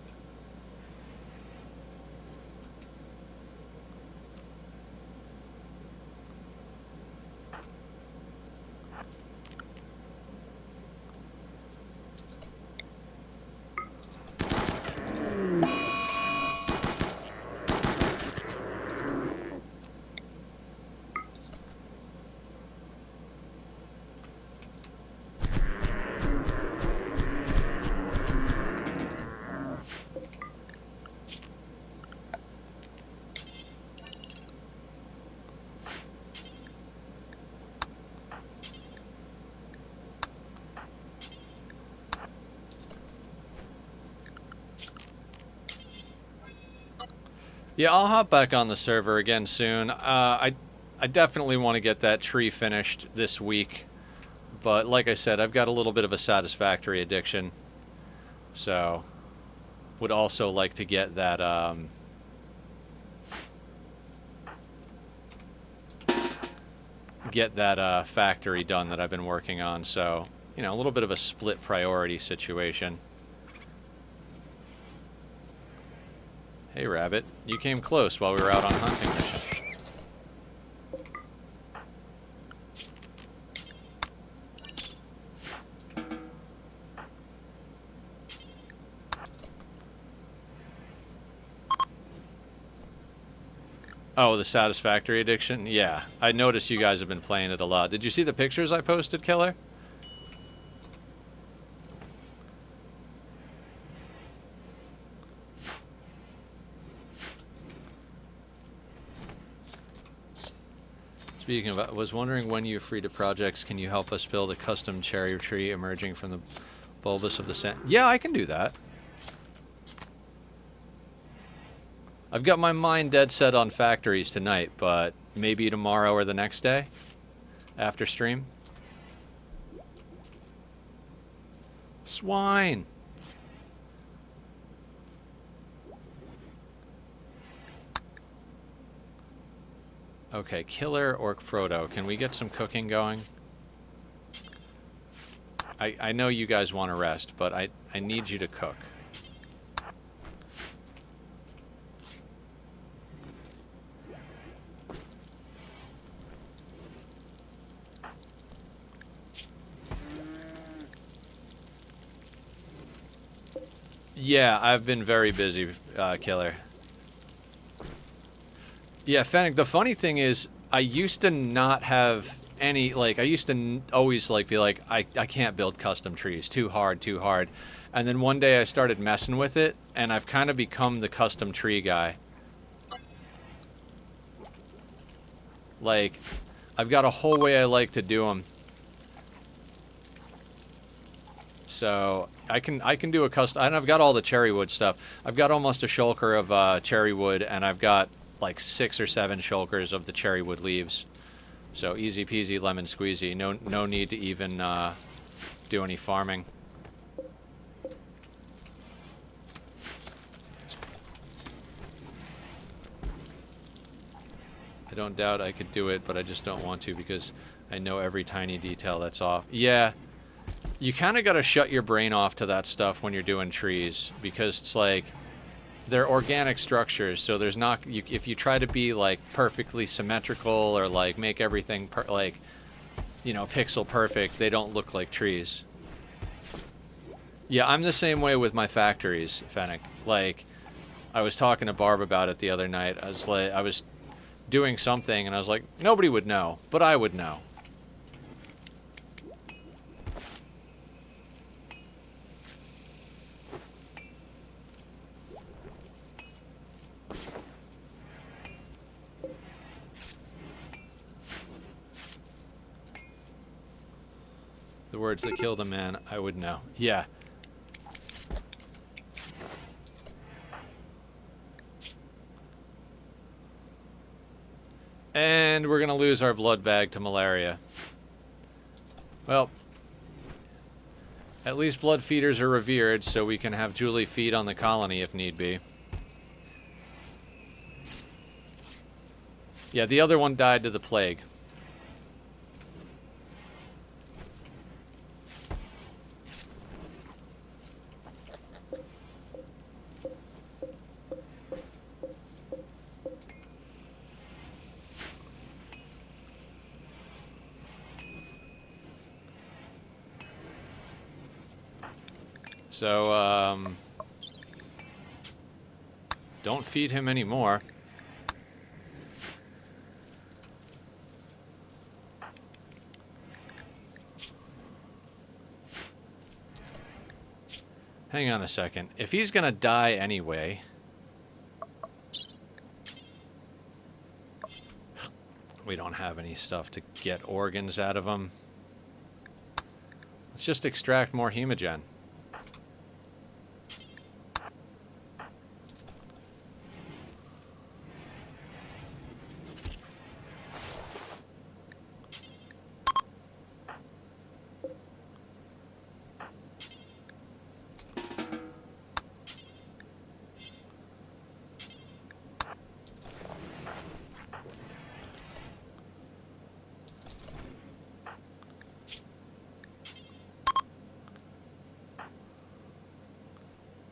Yeah, I'll hop back on the server again soon. I definitely want to get that tree finished this week. But like I said, I've got a little bit of a satisfactory addiction. So, would also like to get that, factory done that I've been working on. So, you know, a little bit of a split priority situation. Hey, Rabbit. You came close while we were out on a hunting mission. Oh, the satisfactory addiction? Yeah. I noticed you guys have been playing it a lot. Did you see the pictures I posted, Killer? Speaking of, I was wondering when you're free to projects, can you help us build a custom cherry tree emerging from the bulbous of the sand? Yeah, I can do that. I've got my mind dead set on factories tonight, but maybe tomorrow or the next day after stream. Swine. Okay, Killer or Frodo, can we get some cooking going? I know you guys want to rest, but I need you to cook. Yeah, I've been very busy, Killer. Yeah, Fennec, the funny thing is, I used to not have any, like, I used to always, like, be like, I can't build custom trees. Too hard, too hard. And then one day I started messing with it, and I've kind of become the custom tree guy. Like, I've got a whole way I like to do them. So I can do a custom, and I've got all the cherry wood stuff. I've got almost a shulker of cherry wood, and I've got like 6 or 7 shulkers of the cherry wood leaves. So easy peasy lemon squeezy. No need to even do any farming. I don't doubt I could do it, but I just don't want to because I know every tiny detail that's off. Yeah. You kind of got to shut your brain off to that stuff when you're doing trees, because it's like they're organic structures, so there's not, if you try to be like perfectly symmetrical or like make everything like, you know, pixel perfect, they don't look like trees. Yeah, I'm the same way with my factories, Fennec. Like, I was talking to Barb about it the other night. I was doing something and I was like, nobody would know, but I would know. The words that killed a man, I would know. Yeah. And we're gonna lose our blood bag to malaria. Well, at least blood feeders are revered, so we can have Julie feed on the colony if need be. Yeah, the other one died to the plague. So, don't feed him anymore. Hang on a second. If he's gonna die anyway... We don't have any stuff to get organs out of him. Let's just extract more hemogen.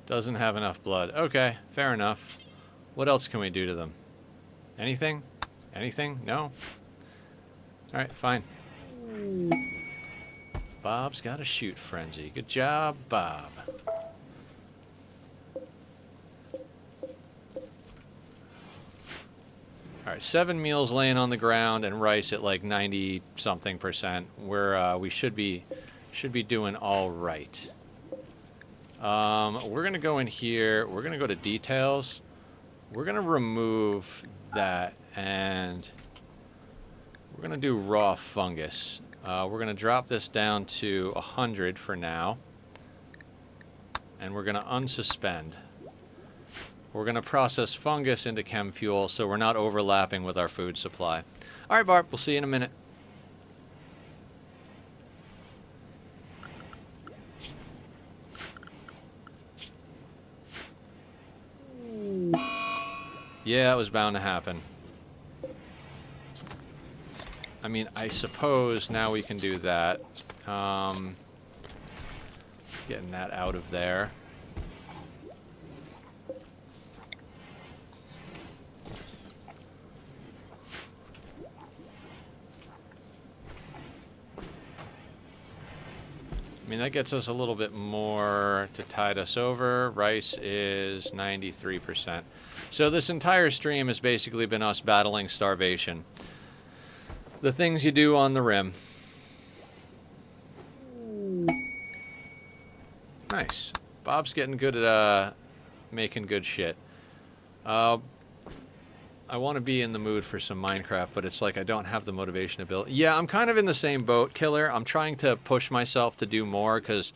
Doesn't have enough blood. Okay, fair enough. What else can we do to them? Anything? Anything? No? Alright, fine. Bob's got a shoot frenzy. Good job, Bob. Alright, 7 meals laying on the ground and rice at like 90-something%. We should be doing all right. We're gonna go in here. We're gonna go to details. We're gonna remove that, and we're gonna do raw fungus. We're gonna drop this down to 100 for now, and we're gonna unsuspend. We're gonna process fungus into chem fuel, so we're not overlapping with our food supply. All right, Barb. We'll see you in a minute. Yeah, it was bound to happen. I mean, I suppose now we can do that. Getting that out of there. I mean, that gets us a little bit more to tide us over. Rice is 93%. So this entire stream has basically been us battling starvation. The things you do on the rim. Nice. Bob's getting good at making good shit. I want to be in the mood for some Minecraft, but it's like I don't have the motivation to build. Yeah, I'm kind of in the same boat, Killer. I'm trying to push myself to do more because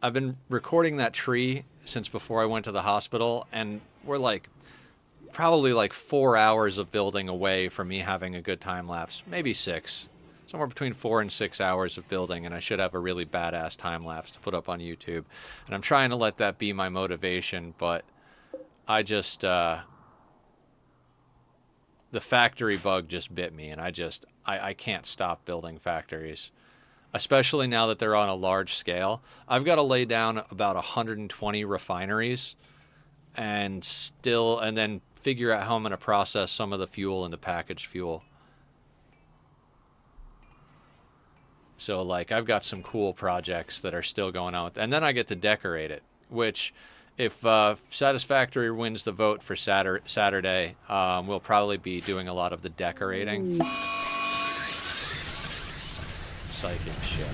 I've been recording that tree since before I went to the hospital, and we're like probably like 4 hours of building away from me having a good time lapse. Maybe 6. Somewhere between 4 and 6 hours of building, and I should have a really badass time lapse to put up on YouTube. And I'm trying to let that be my motivation, but I just... the factory bug just bit me, and I can't stop building factories, especially now that they're on a large scale. I've got to lay down about 120 refineries and then figure out how I'm going to process some of the fuel into packaged fuel. So like I've got some cool projects that are still going on, and then I get to decorate it, which if Satisfactory wins the vote for Saturday, we'll probably be doing a lot of the decorating. Psychic shit.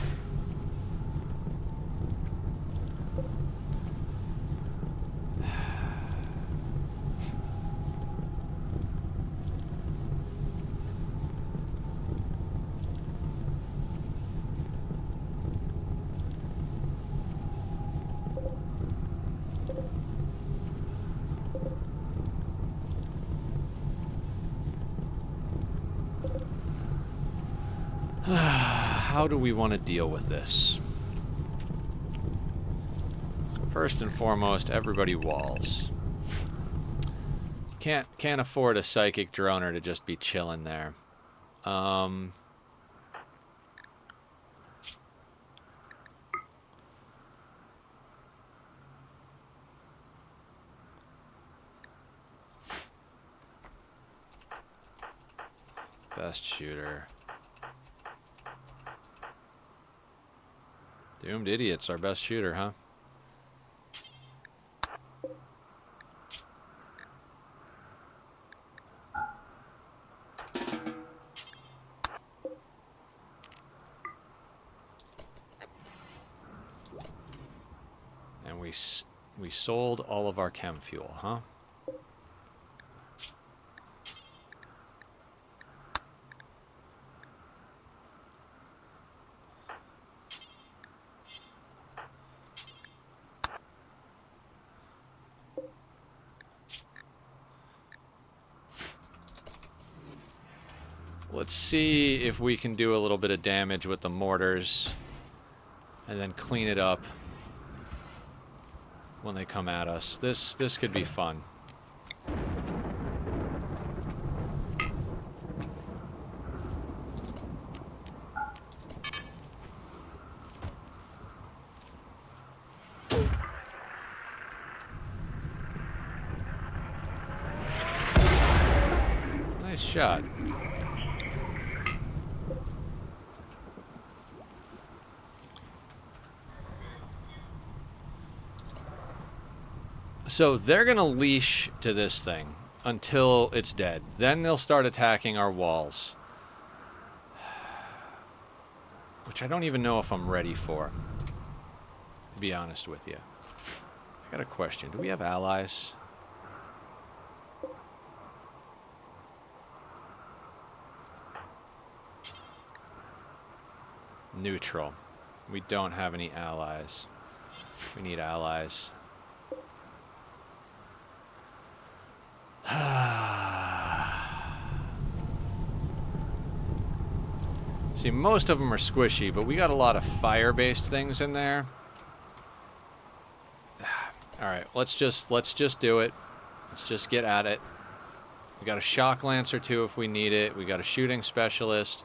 How do we want to deal with this? First and foremost, everybody walls. Can't afford a psychic droner to just be chilling there. Best shooter. Doomed Idiot's our best shooter, huh? And we sold all of our chem fuel, huh? Let's see if we can do a little bit of damage with the mortars and then clean it up when they come at us. This could be fun. Nice shot. So they're going to leash to this thing until it's dead. Then they'll start attacking our walls. Which I don't even know if I'm ready for, to be honest with you. I got a question. Do we have allies? Neutral. We don't have any allies. We need allies. See, most of them are squishy, but we got a lot of fire-based things in there. All right, let's just do it. Let's just get at it. We got a shock lance or two if we need it. We got a shooting specialist.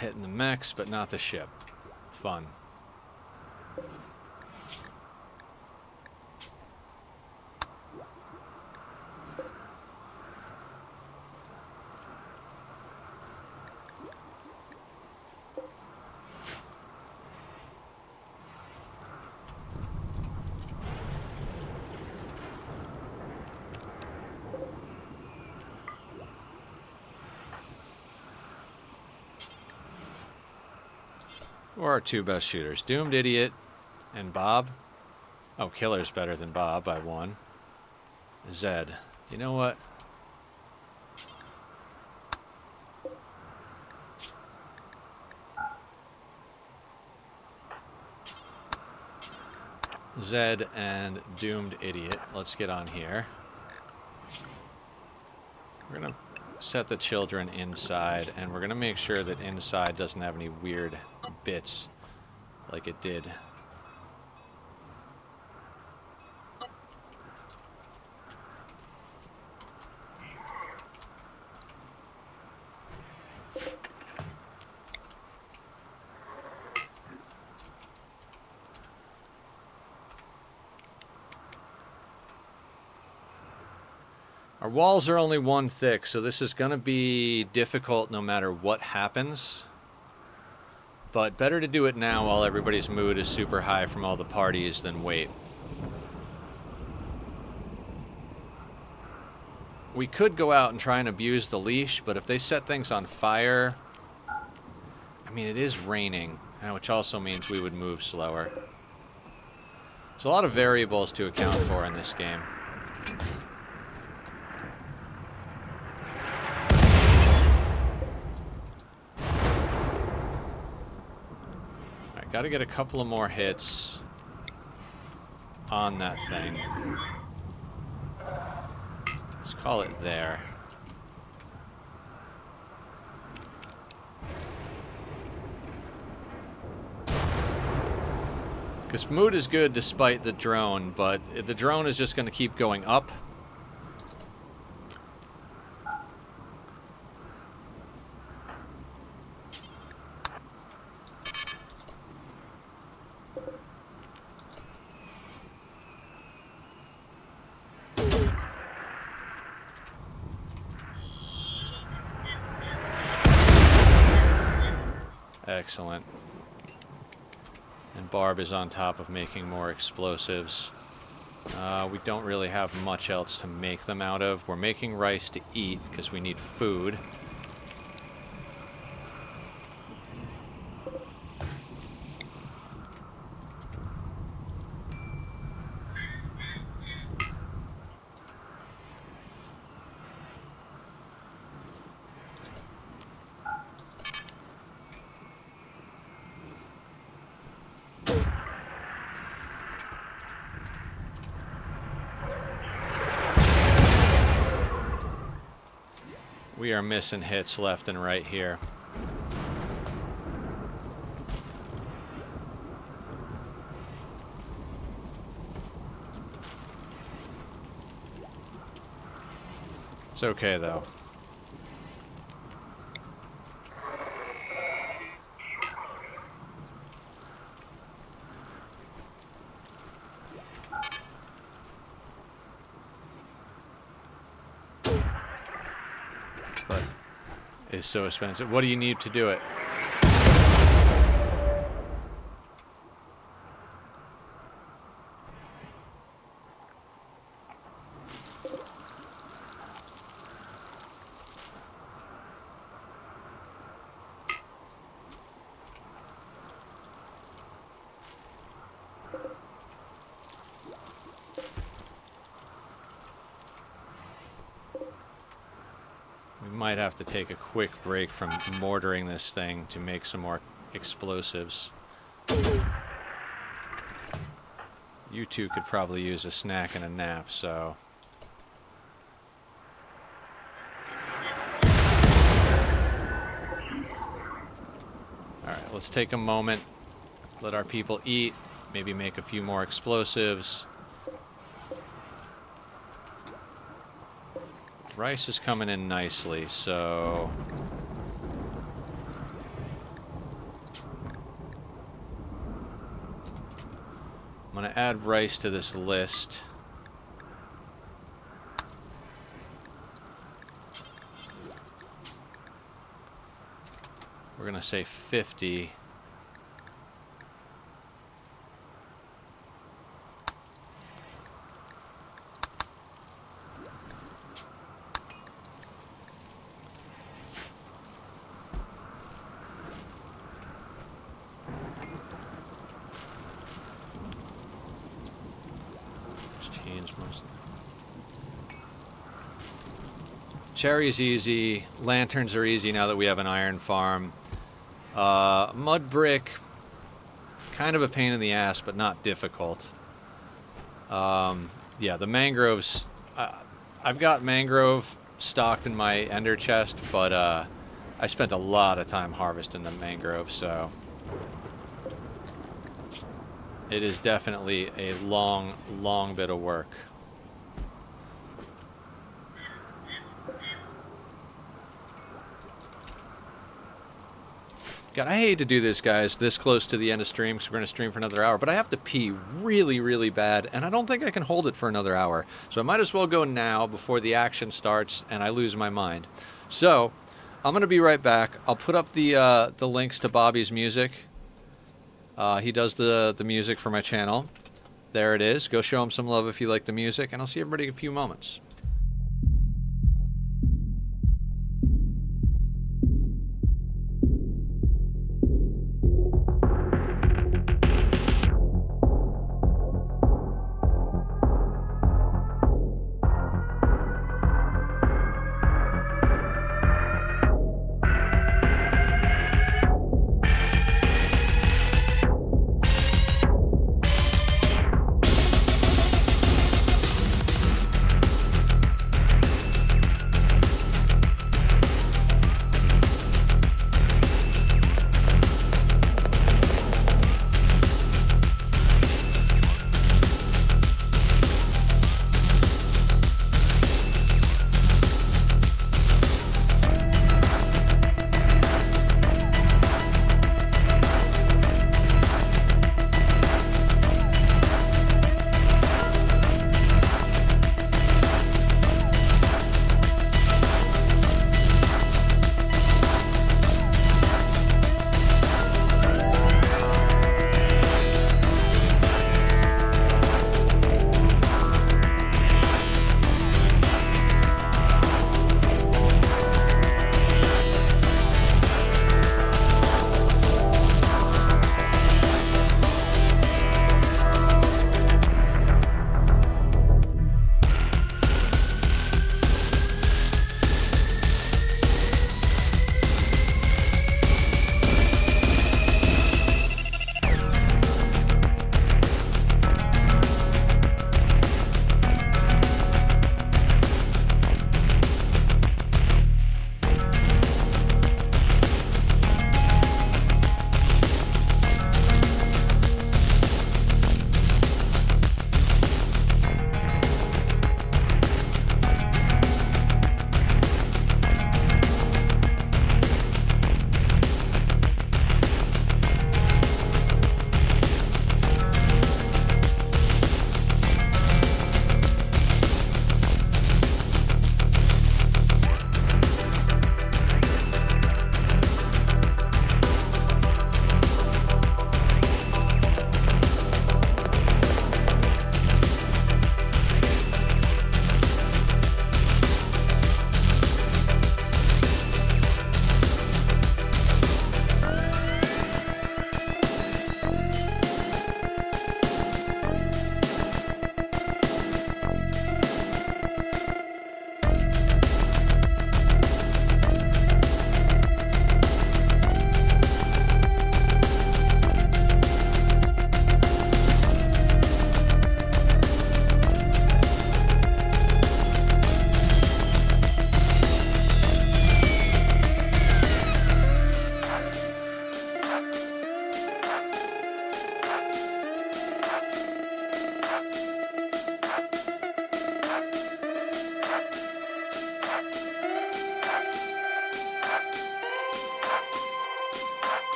Hitting the mechs, but not the ship. Fun. Who are our two best shooters? Doomed Idiot and Bob. Oh, Killer's better than Bob by 1. Zed. You know what? Zed and Doomed Idiot. Let's get on here. We're going to set the children inside, and we're going to make sure that inside doesn't have any weird bits like it did. Our walls are only 1 thick, so this is going to be difficult no matter what happens. But better to do it now while everybody's mood is super high from all the parties than wait. We could go out and try and abuse the leash, but if they set things on fire... I mean, it is raining, which also means we would move slower. There's a lot of variables to account for in this game. Got to get a couple of more hits on that thing. Let's call it there. Because mood is good despite the drone, but the drone is just going to keep going up. Excellent. And Barb is on top of making more explosives. We don't really have much else to make them out of. We're making rice to eat because we need food. We are missing hits left and right here. It's okay, though. But it's so expensive. What do you need to do it? Might have to take a quick break from mortaring this thing to make some more explosives. You two could probably use a snack and a nap, so... Alright, let's take a moment, let our people eat, maybe make a few more explosives. Rice is coming in nicely, so... I'm going to add rice to this list. We're going to say 50. Cherry's easy. Lanterns are easy now that we have an iron farm. Mud brick, kind of a pain in the ass, but not difficult. Yeah, the mangroves. I've got mangrove stocked in my ender chest, but I spent a lot of time harvesting the mangrove, so it is definitely a long, long bit of work. God, I hate to do this, guys, this close to the end of stream, because we're going to stream for another hour, but I have to pee really, really bad, and I don't think I can hold it for another hour. So I might as well go now before the action starts and I lose my mind. So I'm going to be right back. I'll put up the links to Bobby's music. He does the music for my channel. There it is. Go show him some love if you like the music, and I'll see everybody in a few moments.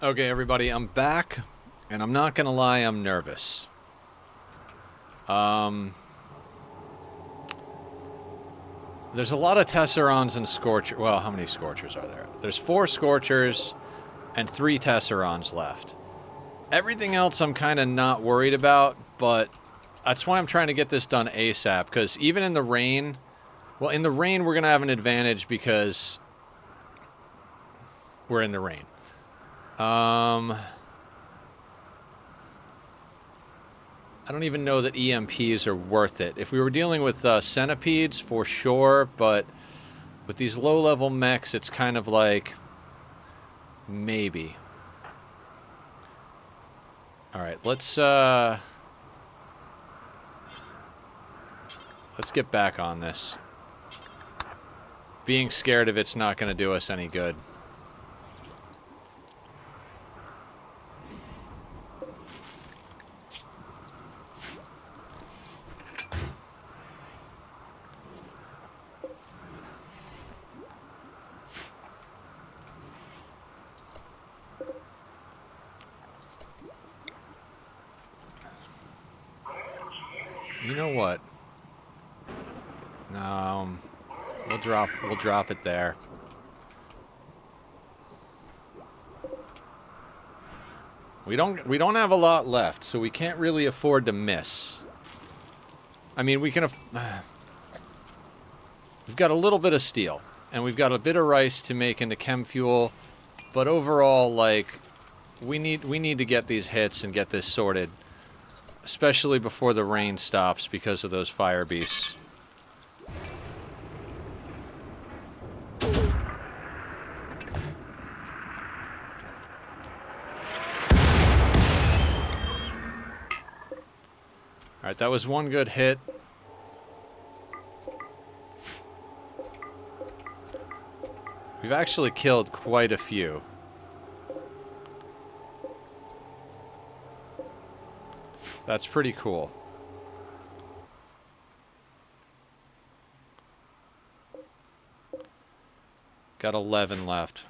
Okay, everybody, I'm back, and I'm not gonna lie, I'm nervous. There's a lot of Tesserons and Scorchers. Well, how many Scorchers are there? There's 4 Scorchers and 3 Tesserons left. Everything else I'm kind of not worried about, but that's why I'm trying to get this done ASAP, because even in the rain... Well, in the rain, we're going to have an advantage because we're in the rain. I don't even know that EMPs are worth it. If we were dealing with centipedes, for sure, but with these low-level mechs, it's kind of like... maybe. Alright, let's get back on this. Being scared of it's not going to do us any good. You know what? We'll drop it there. We don't have a lot left, so we can't really afford to miss. I mean, we can... we've got a little bit of steel, and we've got a bit of rice to make into chem fuel, but overall, like, we need to get these hits and get this sorted, especially before the rain stops because of those fire beasts. Alright, that was one good hit. We've actually killed quite a few. That's pretty cool. Got 11 left.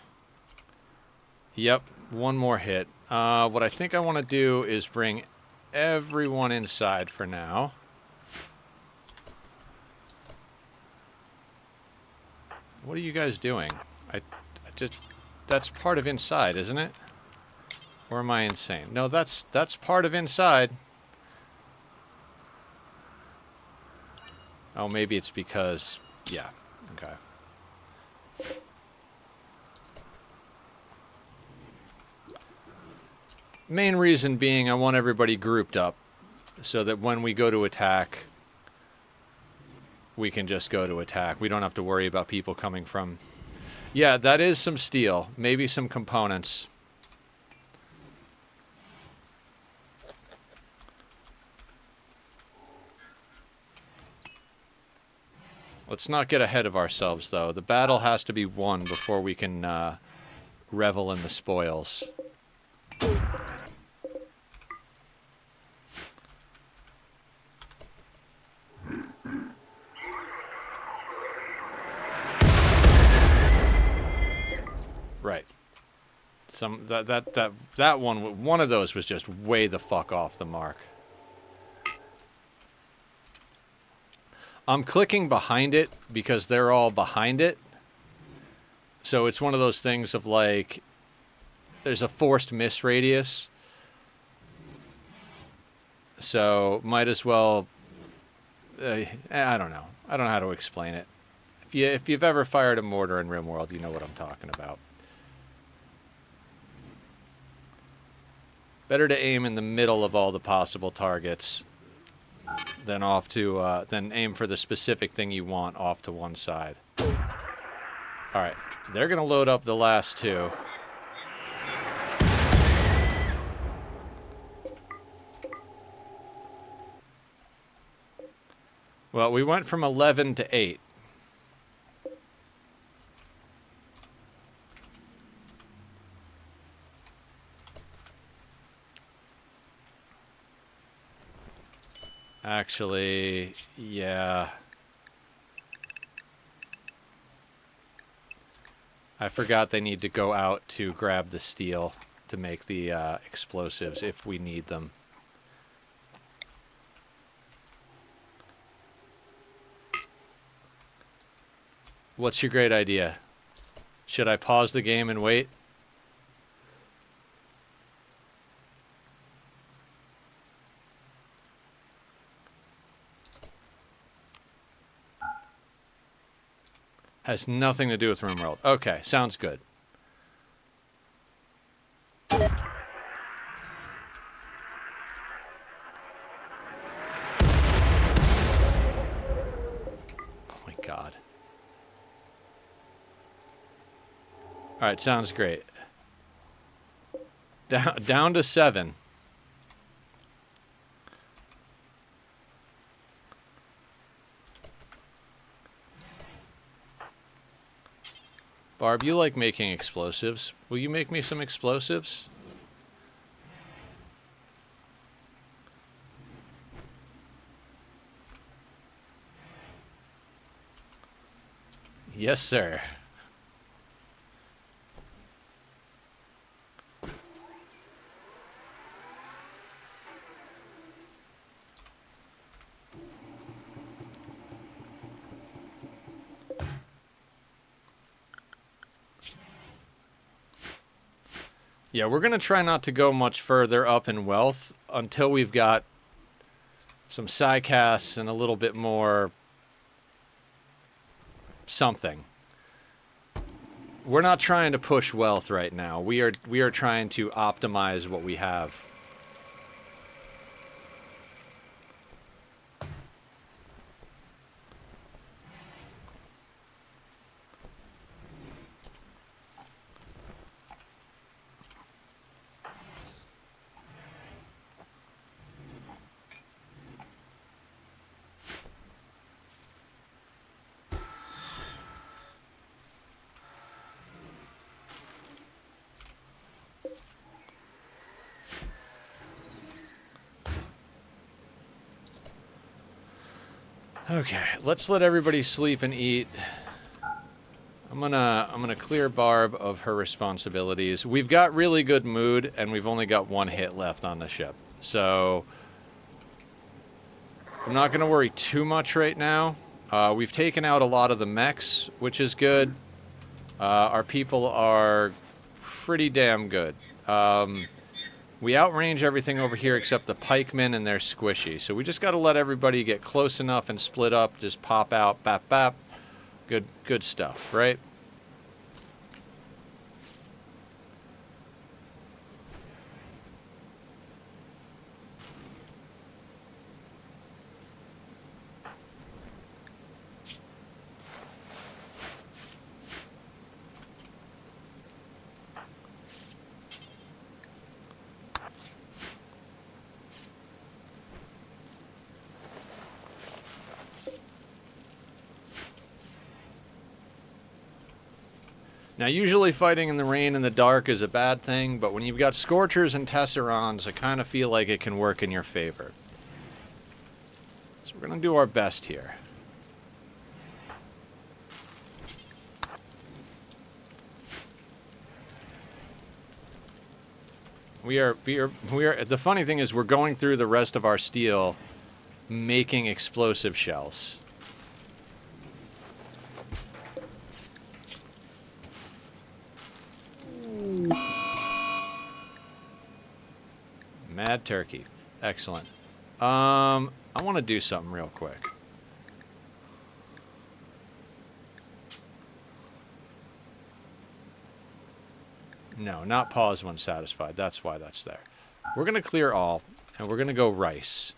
Yep, one more hit. What I think I want to do is bring everyone inside for now. What are you guys doing? I just... That's part of inside, isn't it? Or am I insane? No, that's part of inside. Oh, maybe it's because... Yeah, okay. Main reason being I want everybody grouped up so that when we go to attack, we can just go to attack. We don't have to worry about people coming from... Yeah, that is some steel. Maybe some components. Let's not get ahead of ourselves, though. The battle has to be won before we can revel in the spoils. Right. That one of those was just way the fuck off the mark. I'm clicking behind it because they're all behind it. So it's one of those things of like, there's a forced miss radius. So might as well, I don't know. I don't know how to explain it. If you've ever fired a mortar in Rimworld, you know what I'm talking about. Better to aim in the middle of all the possible targets than off to than aim for the specific thing you want off to one side. All right, they're gonna load up the last 2. Well, we went from 11 to 8. Actually, yeah. I forgot they need to go out to grab the steel. to make the explosives if we need them. What's your great idea? Should I pause the game and wait? Has nothing to do with Rimworld. Okay, sounds good. Oh my god. Alright, sounds great. Down to 7. Barb, you like making explosives. Will you make me some explosives? Yes, sir. Yeah, we're going to try not to go much further up in wealth until we've got some psycasts and a little bit more something. We're not trying to push wealth right now. We are trying to optimize what we have. Okay, let's let everybody sleep and eat. I'm gonna clear Barb of her responsibilities. We've got really good mood, and we've only got 1 hit left on the ship. So I'm not gonna worry too much right now. We've taken out a lot of the mechs, which is good. Our people are pretty damn good. We outrange everything over here except the pikemen, and they're squishy. So we just got to let everybody get close enough and split up. Just pop out, bap, bap. Good stuff, right? Now, usually fighting in the rain and the dark is a bad thing, but when you've got Scorchers and Tesserons, I kind of feel like it can work in your favor. So we're going to do our best here. We are, the funny thing is we're going through the rest of our steel making explosive shells. Mad turkey. Excellent. I want to do something real quick. No, not pause when satisfied. That's why that's there. We're going to clear all, and we're going to go rice.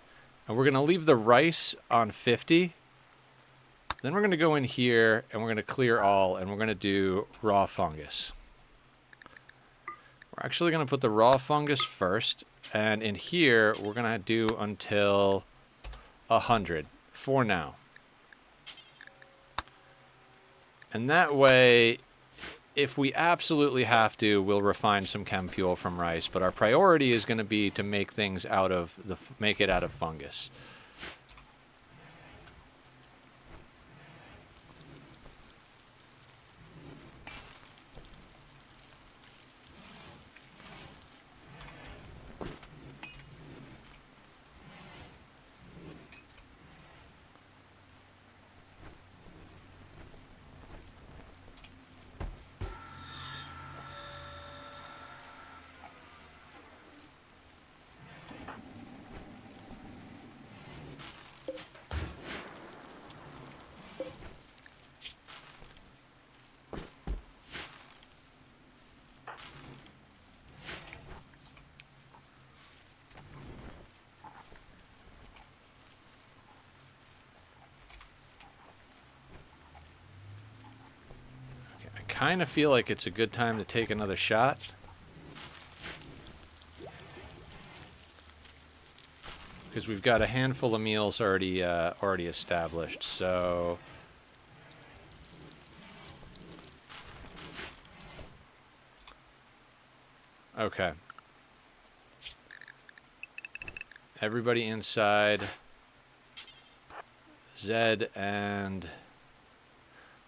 And we're going to leave the rice on 50. Then we're going to go in here, and we're going to clear all, and we're going to do raw fungus. We're actually going to put the raw fungus first, and in here, we're going to do until 100 for now. And that way, if we absolutely have to, we'll refine some chem fuel from rice, but our priority is going to be to make things out of make it out of fungus. kind of feel like it's a good time to take another shot. Because we've got a handful of meals already established, so... Okay. Everybody inside. Zed and...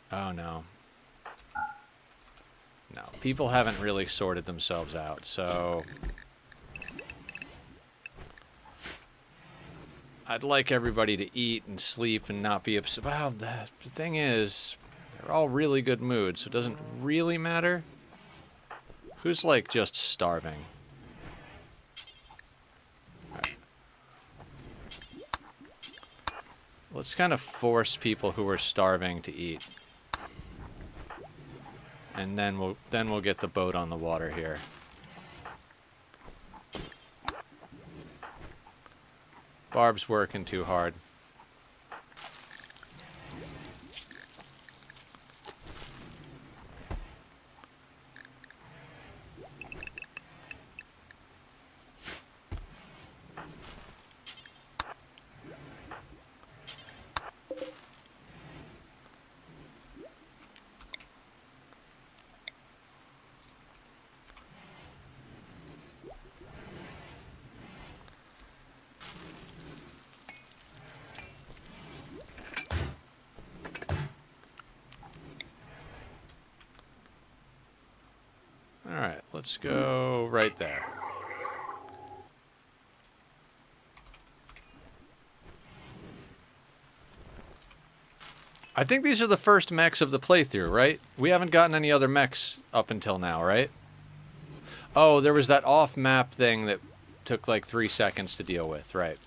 Oh, no. No, people haven't really sorted themselves out, so... I'd like everybody to eat and sleep and not be upset. Well, the thing is, they're all really good moods, so it doesn't really matter. Who's, like, just starving? Right. Let's kind of force people who are starving to eat. And then we'll get the boat on the water here. Barb's working too hard. Alright, let's go right there. I think these are the first mechs of the playthrough, right? We haven't gotten any other mechs up until now, right? Oh, there was that off-map thing that took like 3 seconds to deal with, right?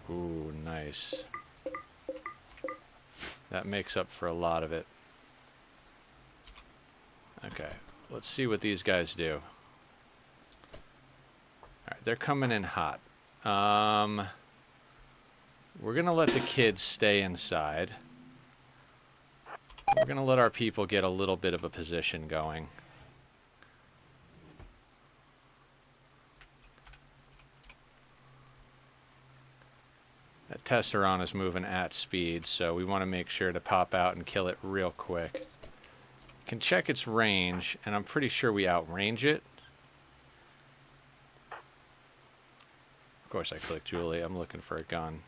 Ooh, nice. That makes up for a lot of it. Okay, let's see what these guys do. Alright, they're coming in hot. We're gonna let the kids stay inside. We're gonna let our people get a little bit of a position going. That Tesseron is moving at speed, so we want to make sure to pop out and kill it real quick. Can check its range, and I'm pretty sure we outrange it. Of course I click Julie, I'm looking for a gun.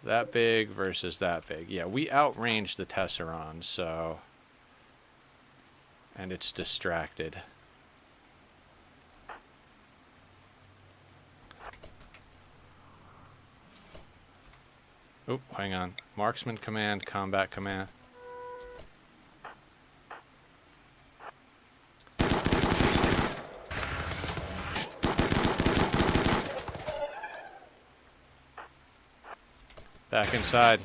That big versus that big. Yeah, we outrange the Tesseron, so... And it's distracted. Oh, hang on. Marksman command, combat command. Back inside.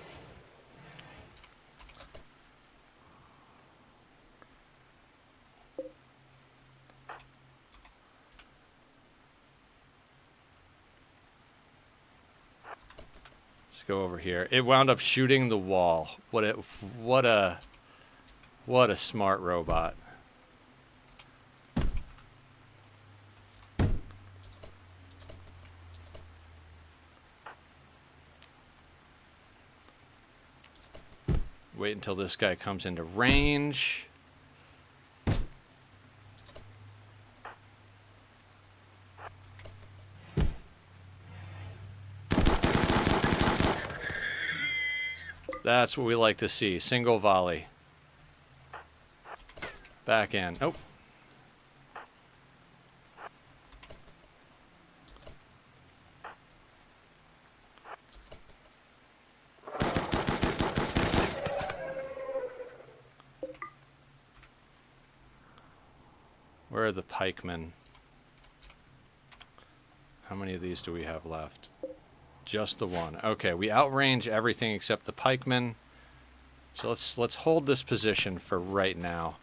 Let's go over here. It wound up shooting the wall. What a smart robot. Wait until this guy comes into range. That's what we like to see. Single volley. Back in. Oh. Where are the pikemen? How many of these do we have left? Just the one. Okay, we outrange everything except the pikemen. So let's hold this position for right now.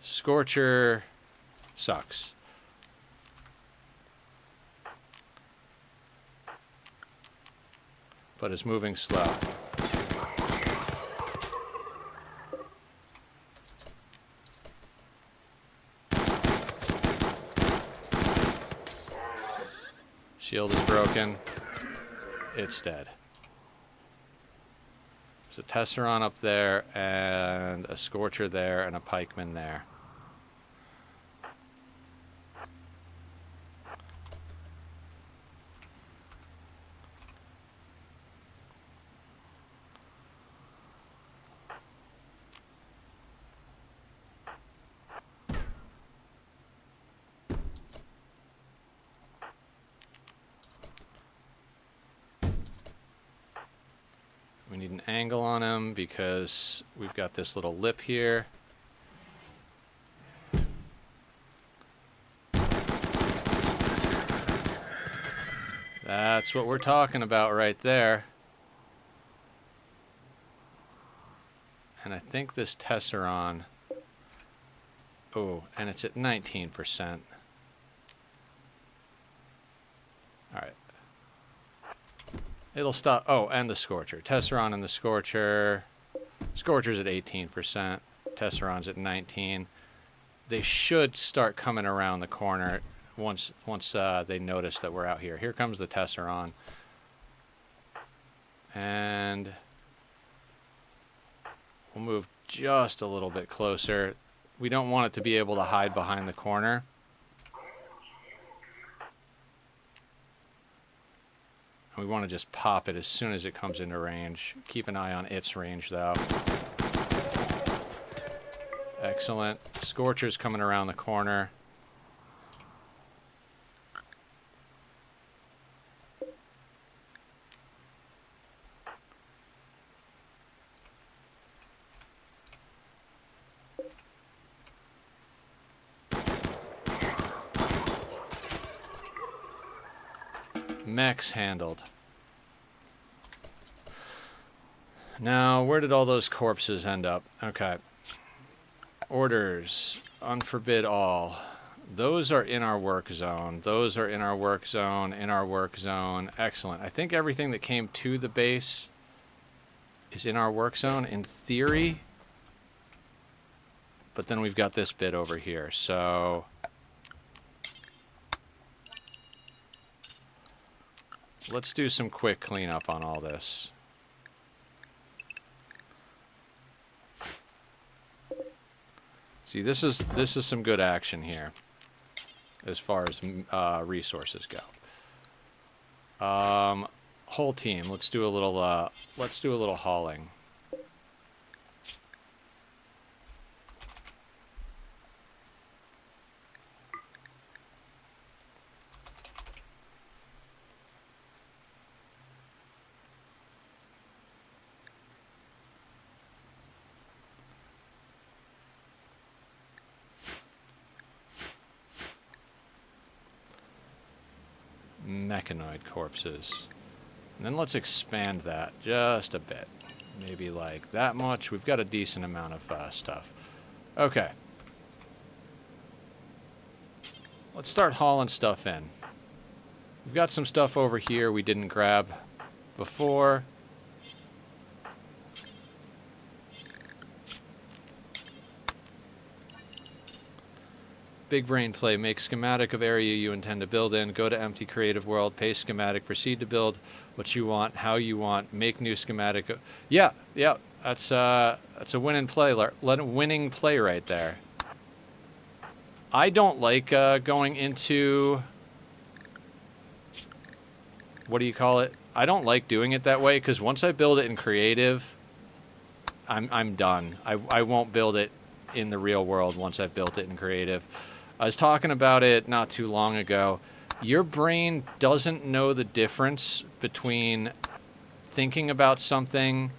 Scorcher sucks. But it's moving slow. Shield is broken. It's dead. There's a Tesseron up there, and a Scorcher there, and a Pikeman there. We need an angle on him because we've got this little lip here. That's what we're talking about right there. And I think this Tesseron... Oh, and it's at 19%. Alright. It'll stop. Oh, and the Scorcher. Tesseron and the Scorcher. Scorcher's at 18%. Tesseron's at 19%. They should start coming around the corner once they notice that we're out here. Here comes the Tesseron. And we'll move just a little bit closer. We don't want it to be able to hide behind the corner. We want to just pop it as soon as it comes into range. Keep an eye on its range, though. Excellent. Scorcher's coming around the corner. Mechs handled. Now, where did all those corpses end up? Okay. Orders. Unforbid all. Those are in our work zone. Those are in our work zone. In our work zone. Excellent. I think everything that came to the base is in our work zone in theory. But then we've got this bit over here. So... let's do some quick cleanup on all this. See, this is some good action here, as far as resources go. Whole team, let's do a little hauling. Mechanoid corpses. And then let's expand that just a bit. Maybe like that much. We've got a decent amount of stuff. Okay. Let's start hauling stuff in. We've got some stuff over here we didn't grab before. Big brain play. Make schematic of area you intend to build in. Go to empty creative world. Paste schematic. Proceed to build what you want, how you want. Make new schematic. Yeah. That's a winning play. Winning play right there. I don't like going into... what do you call it? I don't like doing it that way because once I build it in creative, I'm done. I won't build it in the real world once I've built it in creative. I was talking about it not too long ago. Your brain doesn't know the difference between thinking about something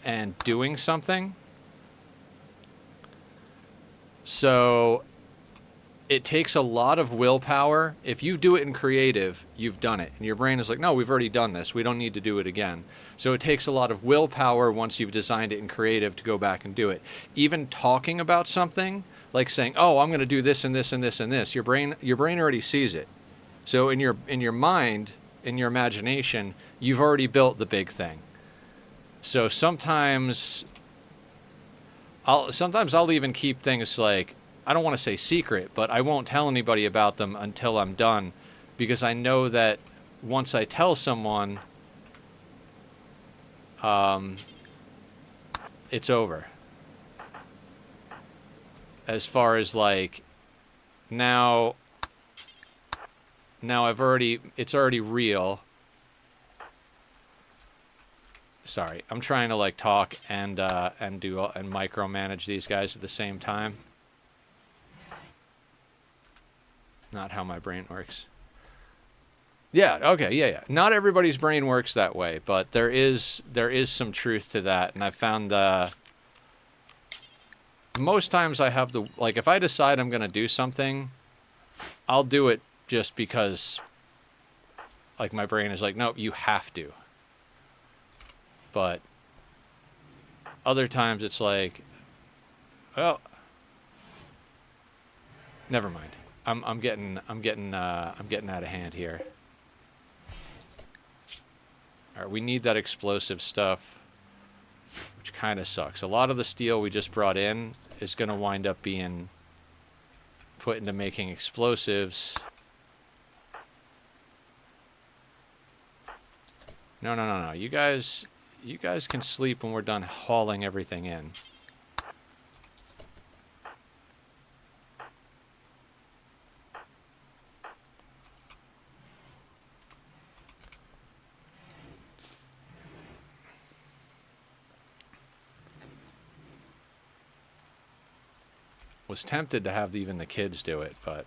and doing something. So it takes a lot of willpower. If you do it in creative, you've done it. And your brain is like, no, we've already done this. We don't need to do it again. So it takes a lot of willpower once you've designed it in creative to go back and do it. Even talking about something, like saying, oh, I'm going to do this and this and this and this, your brain already sees it. So in your mind, in your imagination, you've already built the big thing. So sometimes I'll even keep things like, I don't want to say secret, but I won't tell anybody about them until I'm done, because I know that once I tell someone, it's over. As far as like, now it's already real. Sorry, I'm trying to like talk and micromanage these guys at the same time. Not how my brain works. Yeah, okay, yeah. Not everybody's brain works that way, but there is some truth to that, and I found most times I have the, like, if I decide I'm going to do something, I'll do it just because, like, my brain is like, nope, you have to. But other times it's like, well, never mind. I'm getting out of hand here. All right, we need that explosive stuff, which kind of sucks. A lot of the steel we just brought in is going to wind up being put into making explosives. No. You guys can sleep when we're done hauling everything in. Was tempted to have even the kids do it, but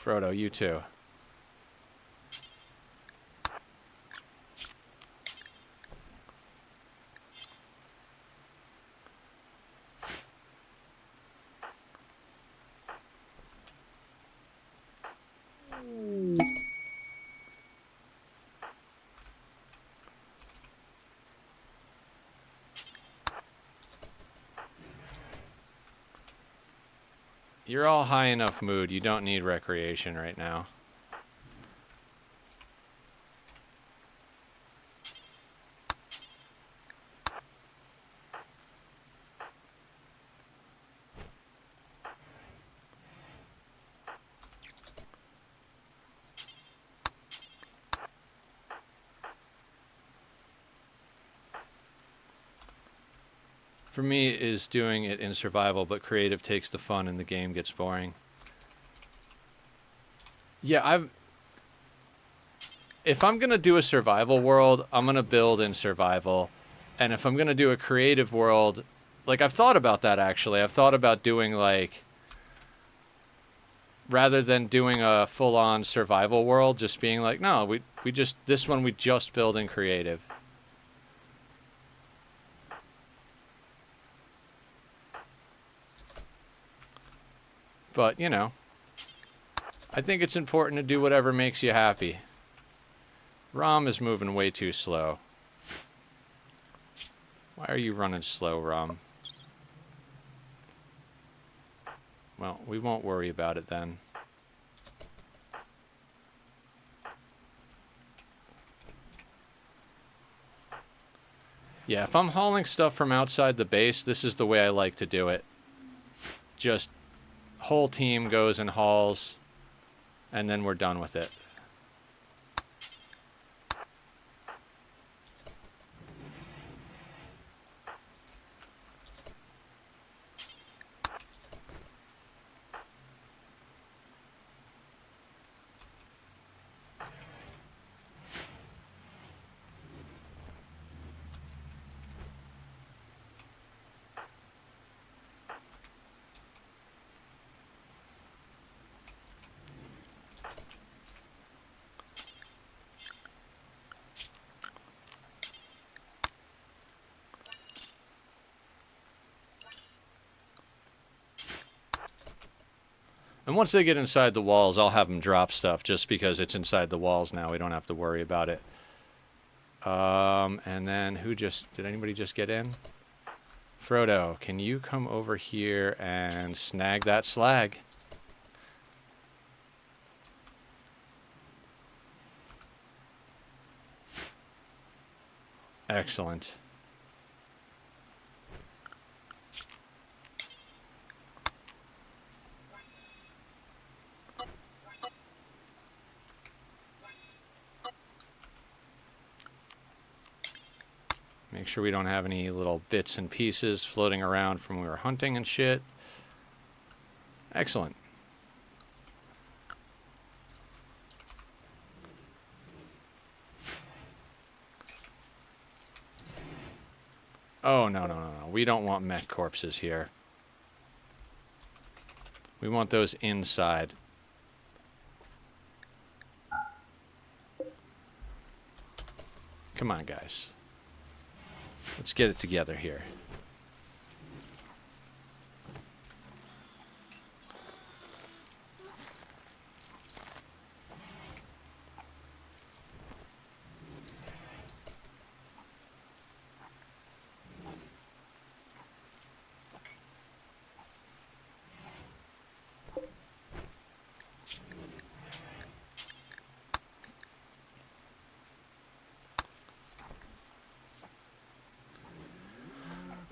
Frodo, you too. You're all high enough mood. You don't need recreation right now. For me, is doing it in survival, but creative takes the fun and the game gets boring. Yeah, if I'm going to do a survival world, I'm going to build in survival. And if I'm going to do a creative world, like, I've thought about that, actually. I've thought about doing, like, rather than doing a full-on survival world, just being like, no, we just, this one we just build in creative. But, you know, I think it's important to do whatever makes you happy. Rom is moving way too slow. Why are you running slow, Rom? Well, we won't worry about it then. Yeah, if I'm hauling stuff from outside the base, this is the way I like to do it. Just whole team goes and hauls, and then we're done with it. And once they get inside the walls, I'll have them drop stuff just because it's inside the walls now. We don't have to worry about it. And then did anybody just get in? Frodo, can you come over here and snag that slag? Excellent. Make sure we don't have any little bits and pieces floating around from when we were hunting and shit. Excellent. Oh, no, no, no, no. We don't want mech corpses here. We want those inside. Come on, guys. Let's get it together here.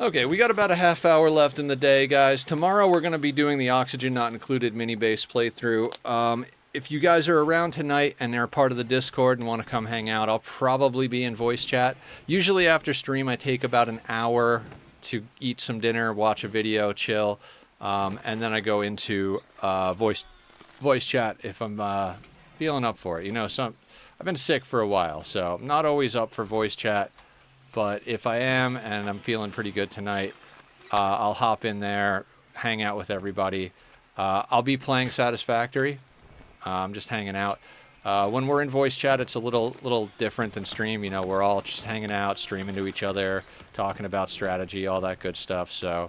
Okay, we got about a half hour left in the day, guys. Tomorrow we're going to be doing the Oxygen Not Included mini base playthrough. If you guys are around tonight and are part of the Discord and want to come hang out, I'll probably be in voice chat. Usually after stream I take about an hour to eat some dinner, watch a video, chill, and then I go into voice chat if I'm feeling up for it. You know, I've been sick for a while, so I'm not always up for voice chat. But if I am, and I'm feeling pretty good tonight, I'll hop in there, hang out with everybody. I'll be playing Satisfactory. I'm just hanging out. When we're in voice chat, it's a little different than stream. You know, we're all just hanging out, streaming to each other, talking about strategy, all that good stuff. So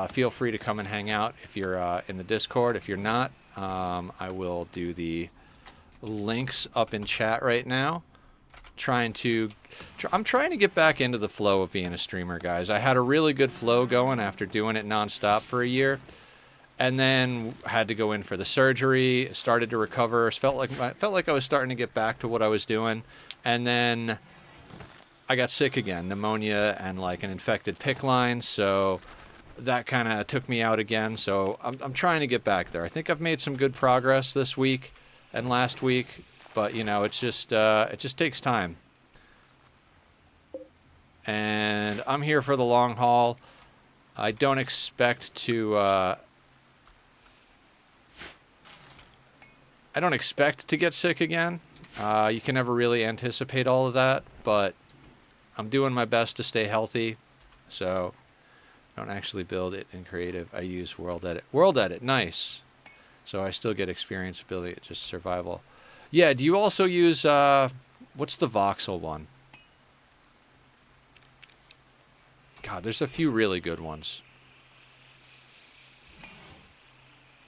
feel free to come and hang out if you're in the Discord. If you're not, I will do the links up in chat right now. I'm trying to get back into the flow of being a streamer, guys. I had a really good flow going after doing it nonstop for a year, and then had to go in for the surgery. Started to recover. Felt like I was starting to get back to what I was doing, and then I got sick again, pneumonia and like an infected PICC line. So that kind of took me out again. So I'm trying to get back there. I think I've made some good progress this week and last week. But, you know, it just takes time. And I'm here for the long haul. I don't expect to get sick again. You can never really anticipate all of that, but I'm doing my best to stay healthy. So I don't actually build it in creative. I use World Edit. World Edit, nice. So I still get experience building it, just survival. Yeah, do you also use, what's the voxel one? God, there's a few really good ones.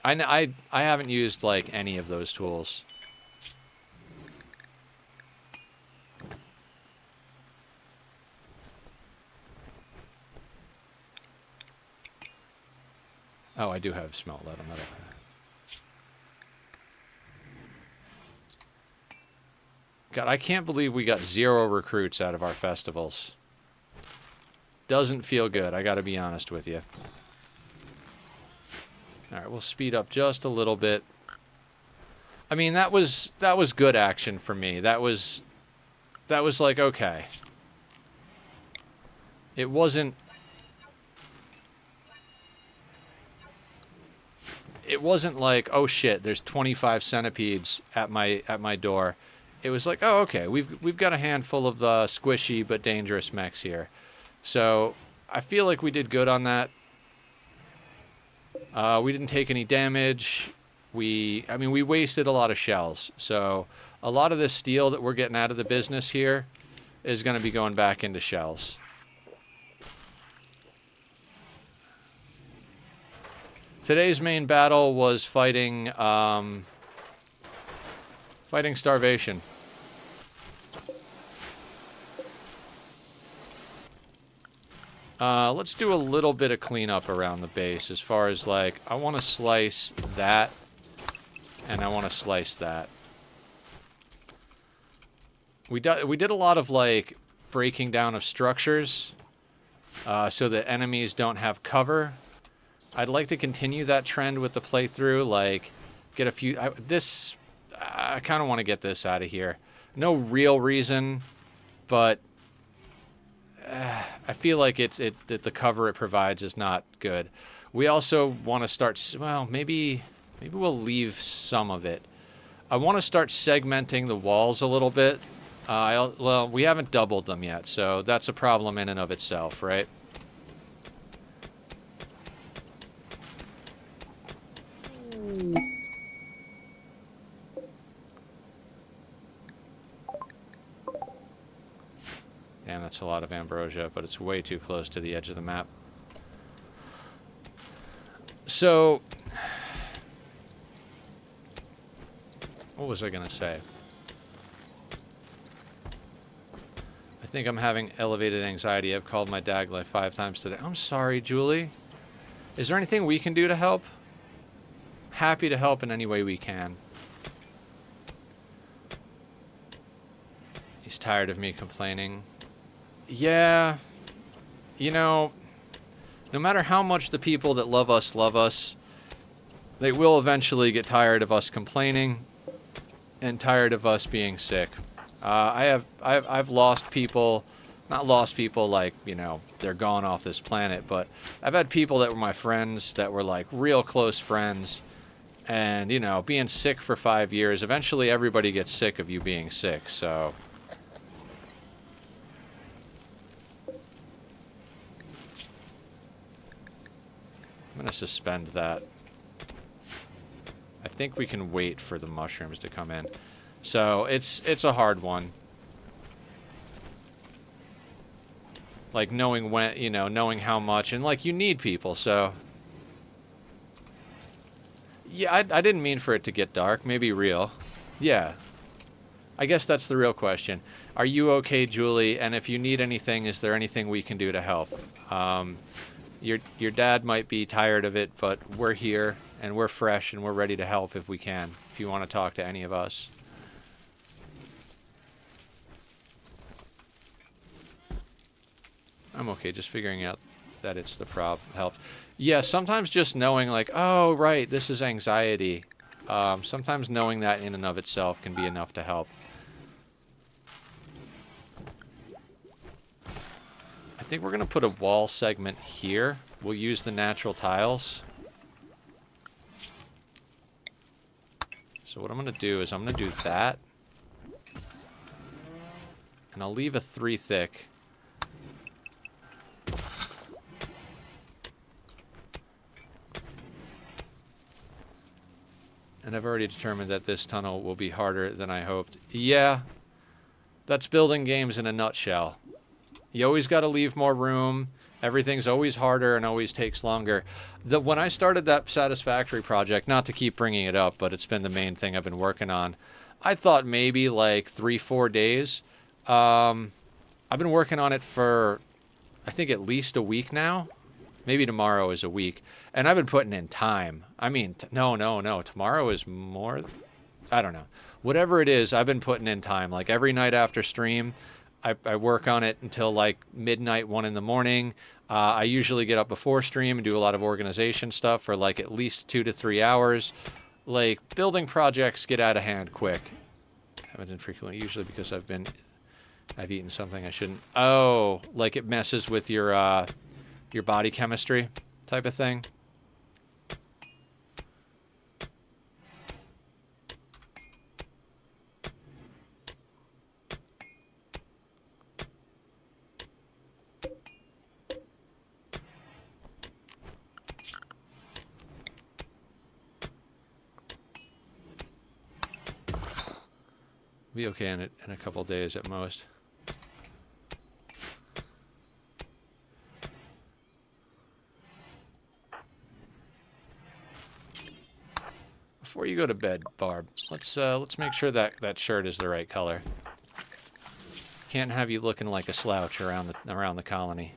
I haven't used, like, any of those tools. Oh, I do have smelt lead. I'm not opening. God, I can't believe we got 0 recruits out of our festivals. Doesn't feel good, I gotta be honest with you. Alright, we'll speed up just a little bit. I mean, that was good action for me. That was like, okay. It wasn't like, oh shit, there's 25 centipedes at my door. It was like, oh, okay, we've got a handful of squishy but dangerous mechs here. So I feel like we did good on that. We didn't take any damage. I mean, we wasted a lot of shells. So a lot of this steel that we're getting out of the business here is going to be going back into shells. Today's main battle was fighting starvation. Let's do a little bit of cleanup around the base as far as, like, I want to slice that, and I want to slice that. We did a lot of, like, breaking down of structures so that enemies don't have cover. I'd like to continue that trend with the playthrough, like, get a few... I kind of want to get this out of here. No real reason, but... I feel like that the cover it provides is not good. We also want to start... Well, maybe we'll leave some of it. I want to start segmenting the walls a little bit. Well, we haven't doubled them yet, so that's a problem in and of itself, right? Damn, that's a lot of ambrosia, but it's way too close to the edge of the map. So, what was I going to say? I think I'm having elevated anxiety. I've called my dad like 5 times today. I'm sorry, Julie. Is there anything we can do to help? Happy to help in any way we can. He's tired of me complaining. Yeah, you know, no matter how much the people that love us, they will eventually get tired of us complaining and tired of us being sick. I've lost people, not lost people like, you know, they're gone off this planet, but I've had people that were my friends that were like real close friends, and, you know, being sick for 5 years, eventually everybody gets sick of you being sick, so... I'm going to suspend that. I think we can wait for the mushrooms to come in. So, it's a hard one. Like, knowing when, you know, knowing how much, and, like, you need people, so... Yeah, I didn't mean for it to get dark. Maybe real. Yeah. I guess that's the real question. Are you okay, Julie? And if you need anything, is there anything we can do to help? Your dad might be tired of it, but we're here, and we're fresh, and we're ready to help if we can, if you want to talk to any of us. I'm okay, just figuring out that it's the problem helped. Yeah, sometimes just knowing, like, oh, right, this is anxiety. Sometimes knowing that in and of itself can be enough to help. I think we're going to put a wall segment here. We'll use the natural tiles. So what I'm going to do is I'm going to do that. And I'll leave a 3 thick. And I've already determined that this tunnel will be harder than I hoped. Yeah, that's building games in a nutshell. You always got to leave more room. Everything's always harder and always takes longer. When I started that Satisfactory project, not to keep bringing it up, but it's been the main thing I've been working on, I thought maybe like 3-4 days. I've been working on it for, I think, at least a week now. Maybe tomorrow is a week. And I've been putting in time. I mean, no. Tomorrow is more, I don't know. Whatever it is, I've been putting in time. Like every night after stream, I work on it until like midnight, 1 in the morning. I usually get up before stream and do a lot of organization stuff for like at least 2 to 3 hours. Like, building projects get out of hand quick. I haven't been frequently, usually because I've eaten something I shouldn't. Oh, like it messes with your body chemistry type of thing. Be okay in a couple days at most. before you go to bed, Barb, let's make sure that that shirt is the right color. Can't have you looking like a slouch around the colony.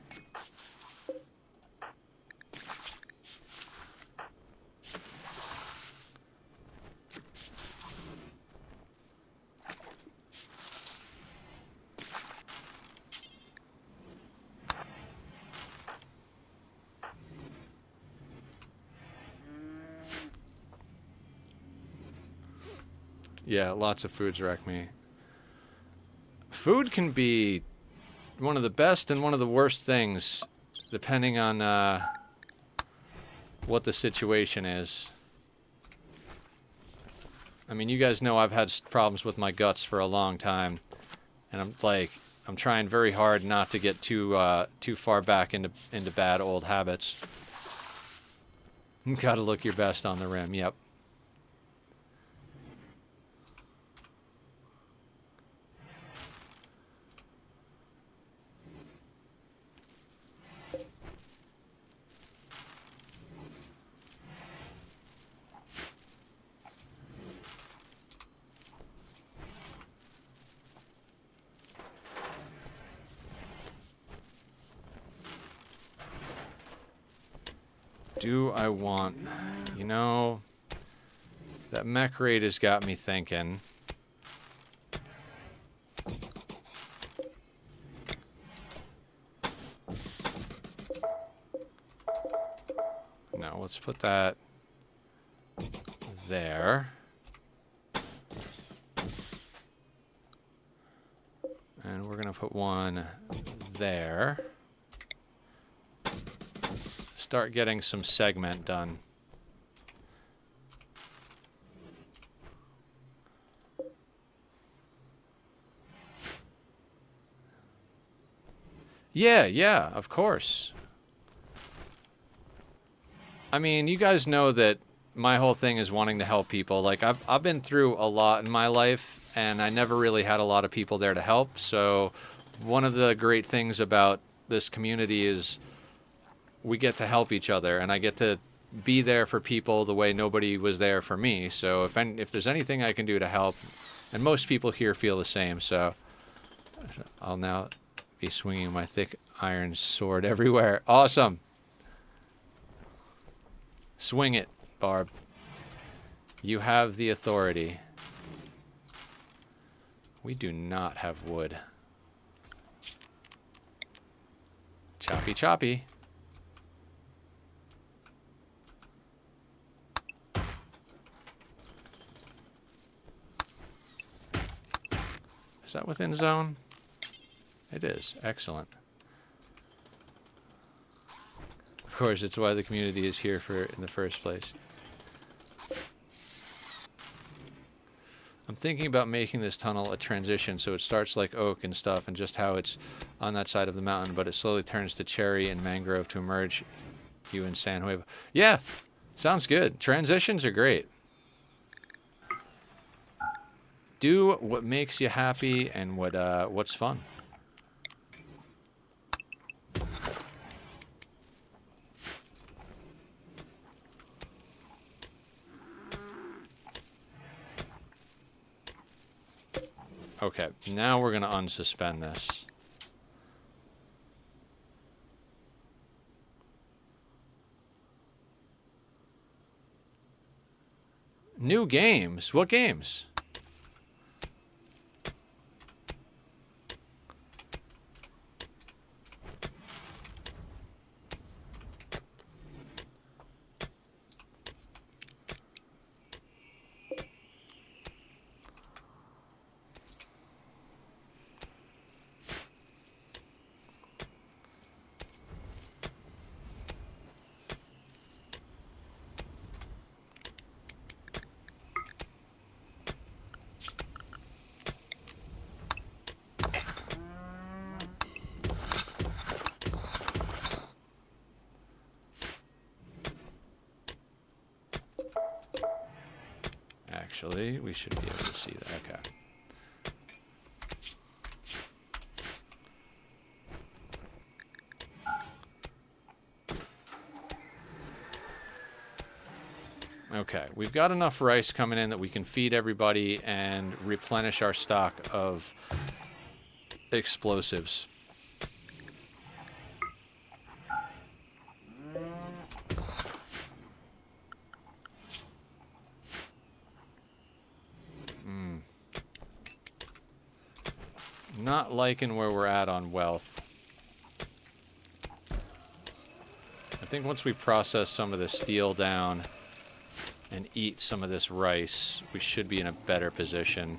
Yeah, lots of foods wreck me. Food can be one of the best and one of the worst things, depending on what the situation is. I mean, you guys know I've had problems with my guts for a long time, and I'm trying very hard not to get too far back into bad old habits. Gotta look your best on the rim. Yep. Do I want... You know, that mech raid has got me thinking. No, let's put that there. And we're going to put one there. Start getting some segment done. Yeah, of course. I mean, you guys know that my whole thing is wanting to help people. Like, I've been through a lot in my life, and I never really had a lot of people there to help. So one of the great things about this community is we get to help each other, and I get to be there for people the way nobody was there for me. So if there's anything I can do to help, and most people here feel the same, so I'll now be swinging my thick iron sword everywhere. Awesome. Swing it, Barb. You have the authority. We do not have wood. Choppy, choppy. Is that within zone? It is. Excellent. Of course, it's why the community is here in the first place. I'm thinking about making this tunnel a transition so it starts like oak and stuff and just how it's on that side of the mountain, but it slowly turns to cherry and mangrove to emerge you in San Juan. Yeah, sounds good. Transitions are great. Do what makes you happy and what's fun. Okay, now we're going to unsuspend this. New games? What games? Actually, we should be able to see that. Okay. Okay, we've got enough rice coming in that we can feed everybody and replenish our stock of explosives. Not liking where we're at on wealth. I think once we process some of the steel down and eat some of this rice, we should be in a better position.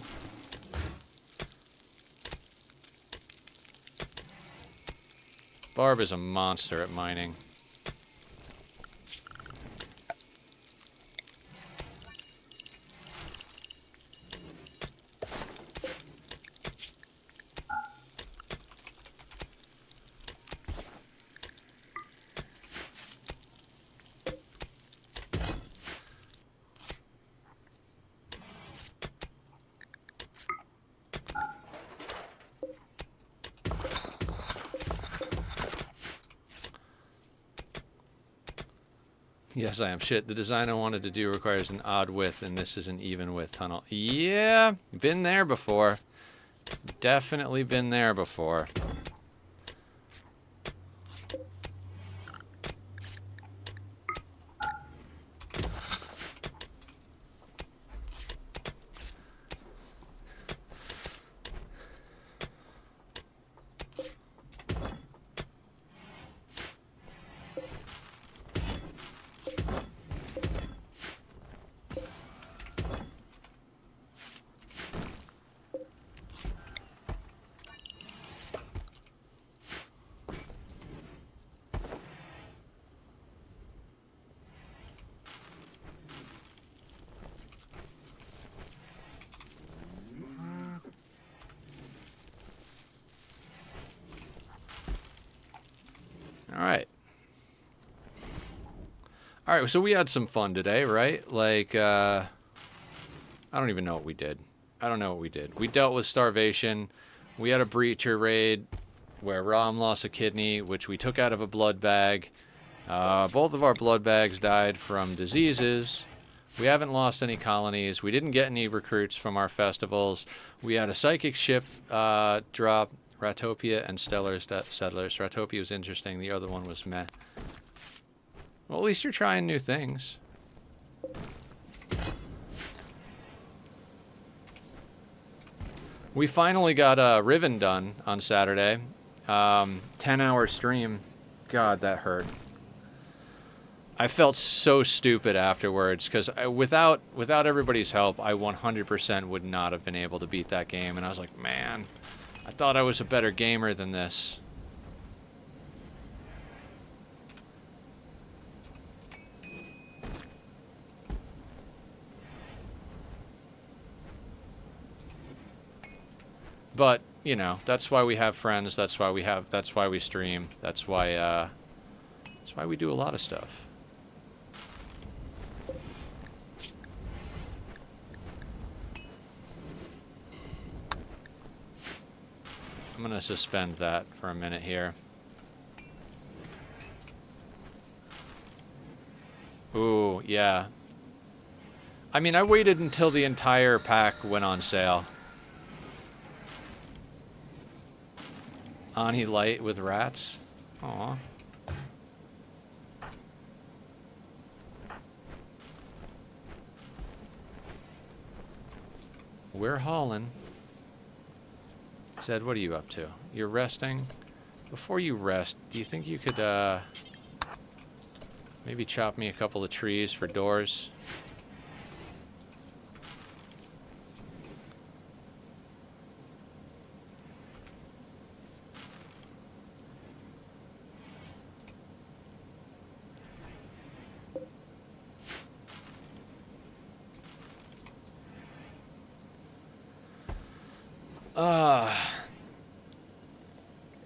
Barb is a monster at mining. Yes, I am. Shit, the design I wanted to do requires an odd width, and this is an even width tunnel. Yeah, been there before. Definitely been there before. All right, so we had some fun today, right? Like, I don't even know what we did. I don't know what we did. We dealt with starvation. We had a breacher raid where Rom lost a kidney, which we took out of a blood bag. Both of our blood bags died from diseases. We haven't lost any colonies. We didn't get any recruits from our festivals. We had a psychic ship drop, Ratopia and Stellar Settlers. Ratopia was interesting. The other one was meh. Well, at least you're trying new things. We finally got Riven done on Saturday. 10-hour stream. God, that hurt. I felt so stupid afterwards because without everybody's help, I 100% would not have been able to beat that game. And I was like, man, I thought I was a better gamer than this. But, you know, that's why we have friends. That's why we stream. That's why we do a lot of stuff. I'm going to suspend that for a minute here. Ooh, yeah. I mean, I waited until the entire pack went on sale. Ani Light with rats. Aw. We're hauling. Zed, what are you up to? You're resting? Before you rest, do you think you could, maybe chop me a couple of trees for doors?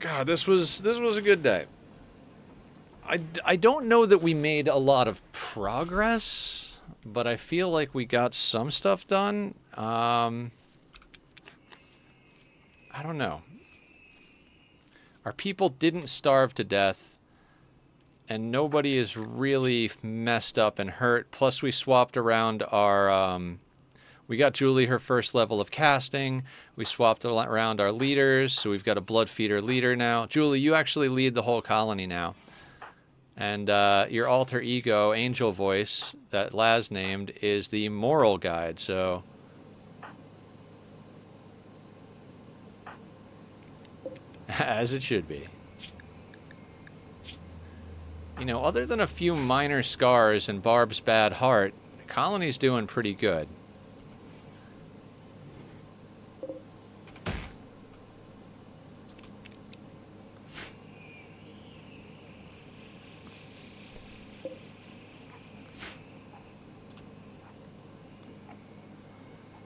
God, this was a good day. I don't know that we made a lot of progress, but I feel like we got some stuff done. I don't know. Our people didn't starve to death. and nobody is really messed up and hurt. Plus, we swapped around our... we got Julie her first level of casting. We swapped around our leaders, so we've got a blood feeder leader now. Julie, you actually lead the whole colony now. And your alter ego, Angel Voice, that Laz named, is the moral guide, so... As it should be. You know, other than a few minor scars and Barb's bad heart, the colony's doing pretty good.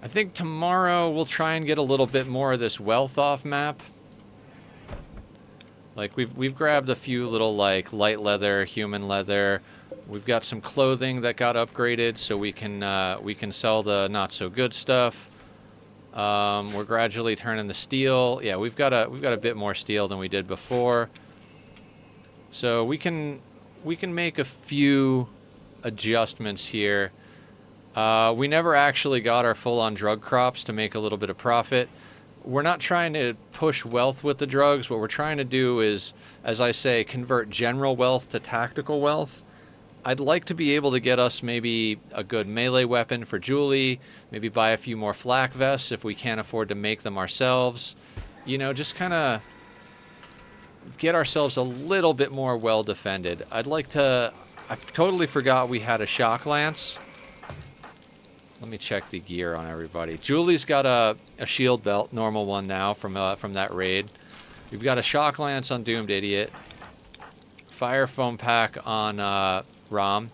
I think tomorrow we'll try and get a little bit more of this wealth off map. Like, we've grabbed a few little, like, light leather, human leather. We've got some clothing that got upgraded, so we can sell the not-so-good stuff. We're gradually turning the steel. Yeah, we've got a bit more steel than we did before. So we can make a few adjustments here. We never actually got our full-on drug crops to make a little bit of profit. We're not trying to push wealth with the drugs. What we're trying to do is, as I say, convert general wealth to tactical wealth. I'd like to be able to get us maybe a good melee weapon for Julie, maybe buy a few more flak vests if we can't afford to make them ourselves. You know, just kind of get ourselves a little bit more well defended. I'd like to... I totally forgot we had a shock lance. Let me check the gear on everybody. Julie's got a shield belt, normal one now from that raid. We've got a shock lance on Doomed Idiot. Fire foam pack on Rom.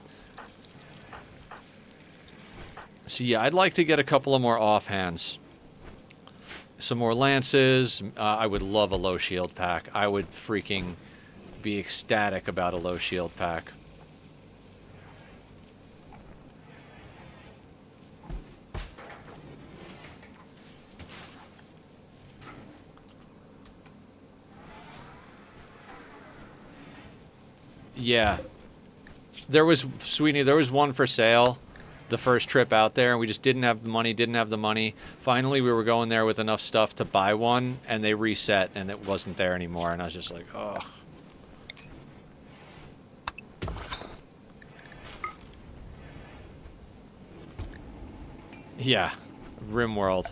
So yeah, I'd like to get a couple of more offhands. Some more lances. I would love a low shield pack. I would freaking be ecstatic about a low shield pack. Yeah. There was, Sweetie, there was one for sale the first trip out there, and we just didn't have the money, Finally, we were going there with enough stuff to buy one, and they reset, and it wasn't there anymore, and I was just like, ugh. Yeah. Rimworld.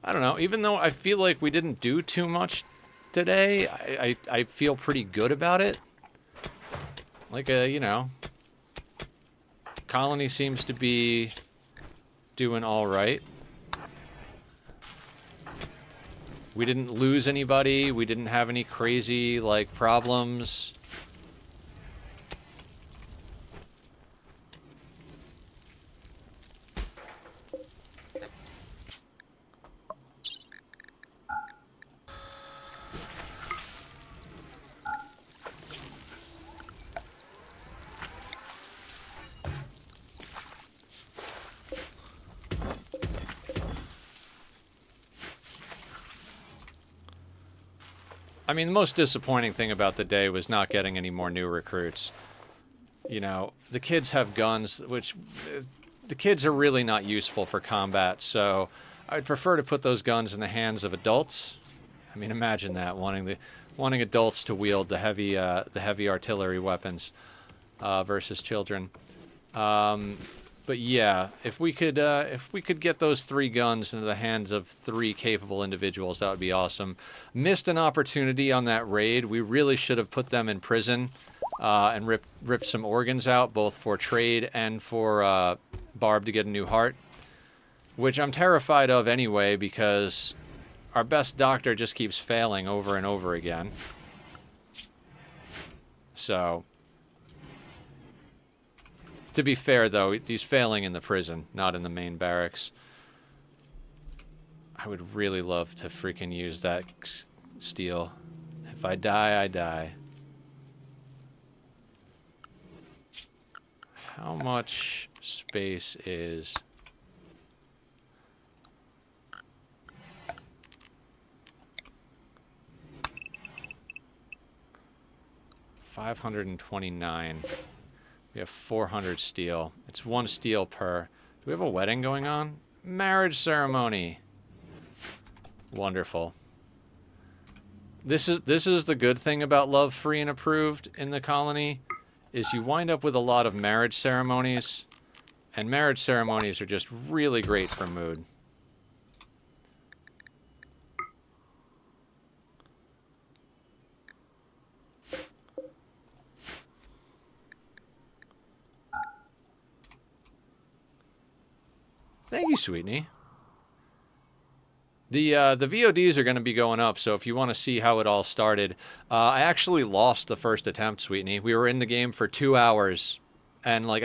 I don't know. Even though I feel like we didn't do too much today, I feel pretty good about it. Like, you know, colony seems to be doing all right. We didn't lose anybody. We didn't have any crazy, like, problems. I mean, the most disappointing thing about the day was not getting any more new recruits. You know, the kids have guns, which the kids are really not useful for combat, so I'd prefer to put those guns in the hands of adults. I mean, imagine that, wanting adults to wield the heavy artillery weapons versus children. But yeah, if we could get those 3 guns into the hands of 3 capable individuals, that would be awesome. Missed an opportunity on that raid. We really should have put them in prison and ripped some organs out, both for trade and for Barb to get a new heart, which I'm terrified of anyway because our best doctor just keeps failing over and over again. So To be fair, though, he's failing in the prison, not in the main barracks. I would really love to freaking use that steel. If I die, I die. How much space is... 529. We have 400 steel. It's 1 steel per. Do we have a wedding going on? Marriage ceremony. Wonderful. This is the good thing about Love Free and Approved in the colony, is you wind up with a lot of marriage ceremonies, and marriage ceremonies are just really great for mood. Thank you, Sweetney. The VODs are going to be going up, so if you want to see how it all started, I actually lost the first attempt, Sweetney. We were in the game for 2 hours, and like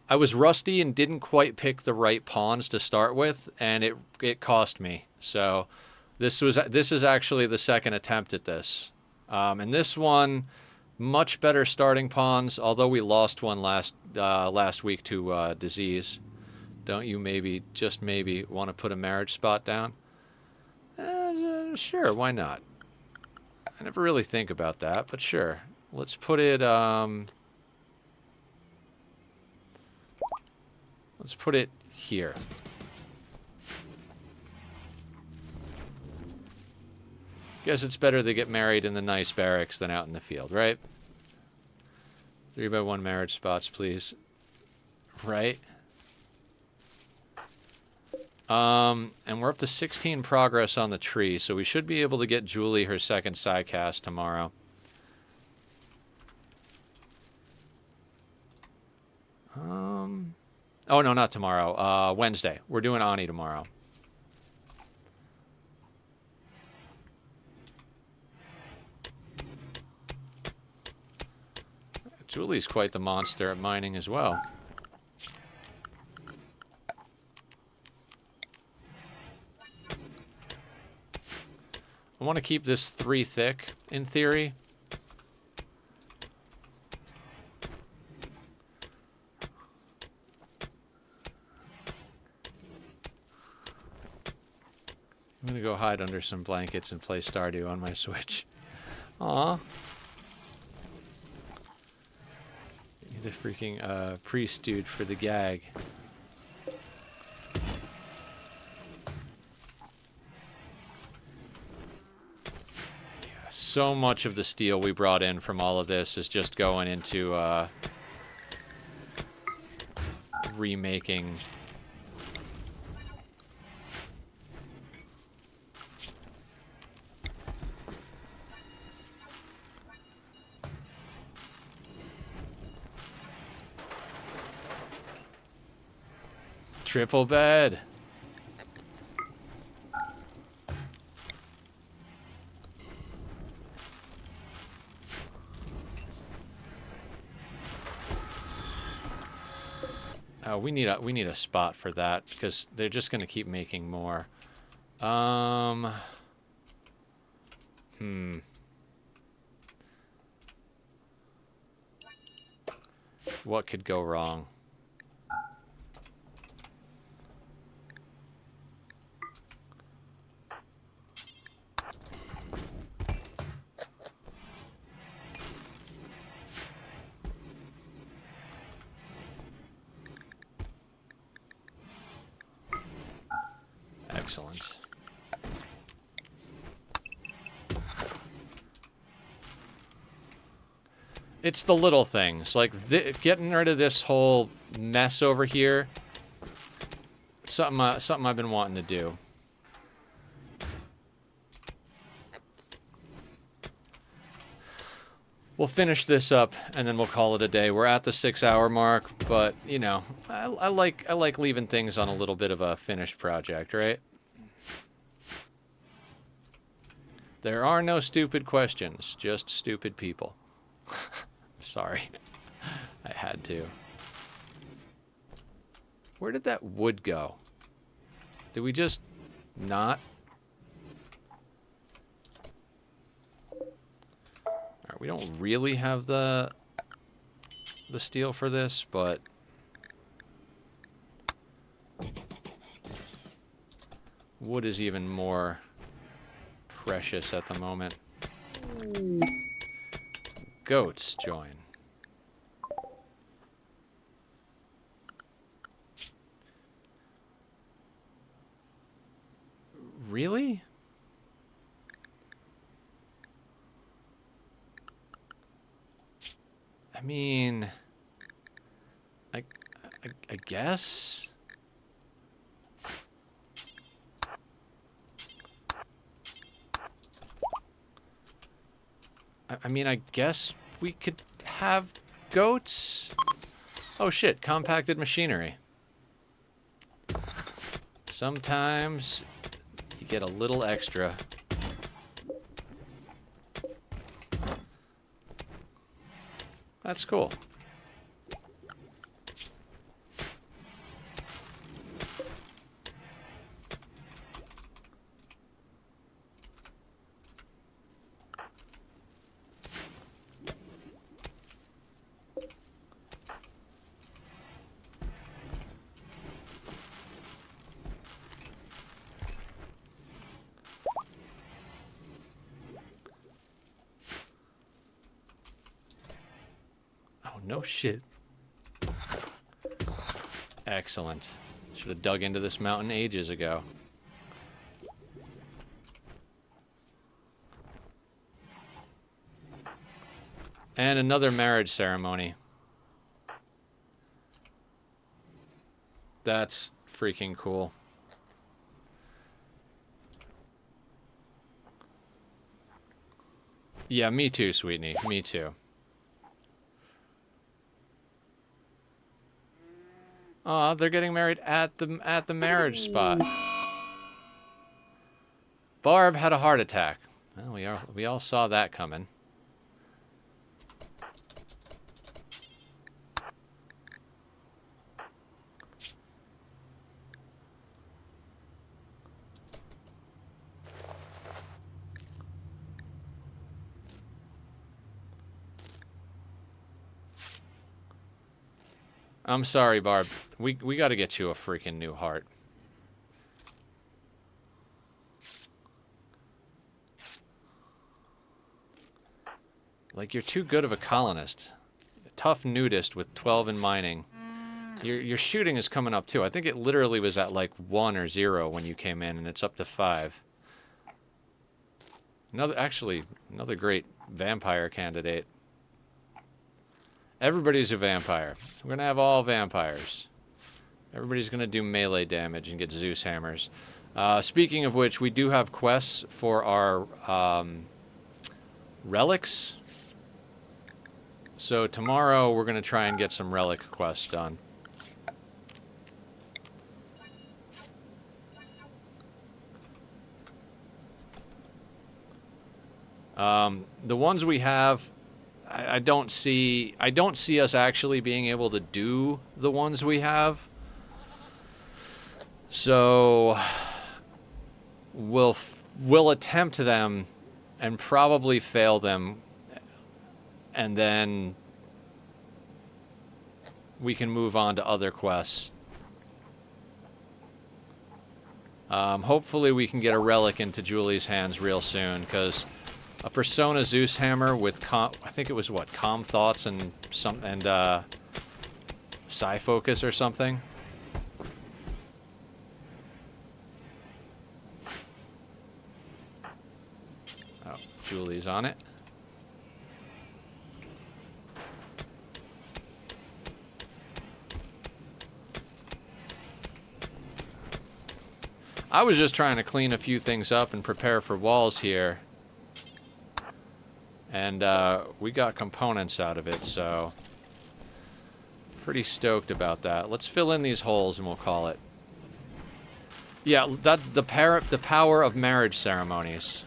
I was rusty and didn't quite pick the right pawns to start with, and it cost me. So this is actually the second attempt at this, and this one much better starting pawns. Although we lost one last week to disease. Don't you maybe, just maybe, want to put a marriage spot down? Sure, why not? I never really think about that, but sure. Let's put it, let's put it here. Guess it's better to get married in the nice barracks than out in the field, right? 3x1 marriage spots, please. Right? And we're up to 16 progress on the tree, so we should be able to get Julie her second sidecast tomorrow. Oh, no, not tomorrow. Wednesday. We're doing Ani tomorrow. Julie's quite the monster at mining as well. I want to keep this 3 thick, in theory. I'm going to go hide under some blankets and play Stardew on my Switch. Aw. Need a freaking priest dude for the gag. So much of the steel we brought in from all of this is just going into remaking. Triple bed. We need a spot for that because they're just going to keep making more. What could go wrong? Excellent. It's the little things, like getting rid of this whole mess over here. Something I've been wanting to do. We'll finish this up and then we'll call it a day. We're at the 6-hour mark, but you know, I like leaving things on a little bit of a finished project, right? There are no stupid questions, just stupid people. Sorry. I had to. Where did that wood go? Did we just not? Alright, we don't really have the steel for this, but wood is even more precious at the moment. Goats join. Really? I mean, I guess. I mean, I guess we could have goats. Oh shit, compacted machinery. Sometimes you get a little extra. That's cool. No shit. Excellent. Should have dug into this mountain ages ago. And another marriage ceremony. That's freaking cool. Yeah, me too, Sweetney. Me too. Aw, they're getting married at the marriage spot. Barb had a heart attack. Well, we all saw that coming. I'm sorry, Barb. We got to get you a freaking new heart. Like, you're too good of a colonist. A tough nudist with 12 in mining. Your shooting is coming up, too. I think it literally was at, like, 1 or 0 when you came in, and it's up to 5. Another great vampire candidate. Everybody's a vampire. We're going to have all vampires. Everybody's going to do melee damage and get Zeus hammers. Speaking of which, we do have quests for our relics. So tomorrow we're going to try and get some relic quests done. The ones we have, I don't see us actually being able to do the ones we have. So we'll attempt them and probably fail them, and then we can move on to other quests. Hopefully we can get a relic into Julie's hands real soon, because a Persona Zeus hammer with I think it was what, Calm Thoughts and Psi Focus or something. Oh, Julie's on it. I was just trying to clean a few things up and prepare for walls here. And we got components out of it, so pretty stoked about that. Let's fill in these holes and we'll call it. Yeah, the power of marriage ceremonies.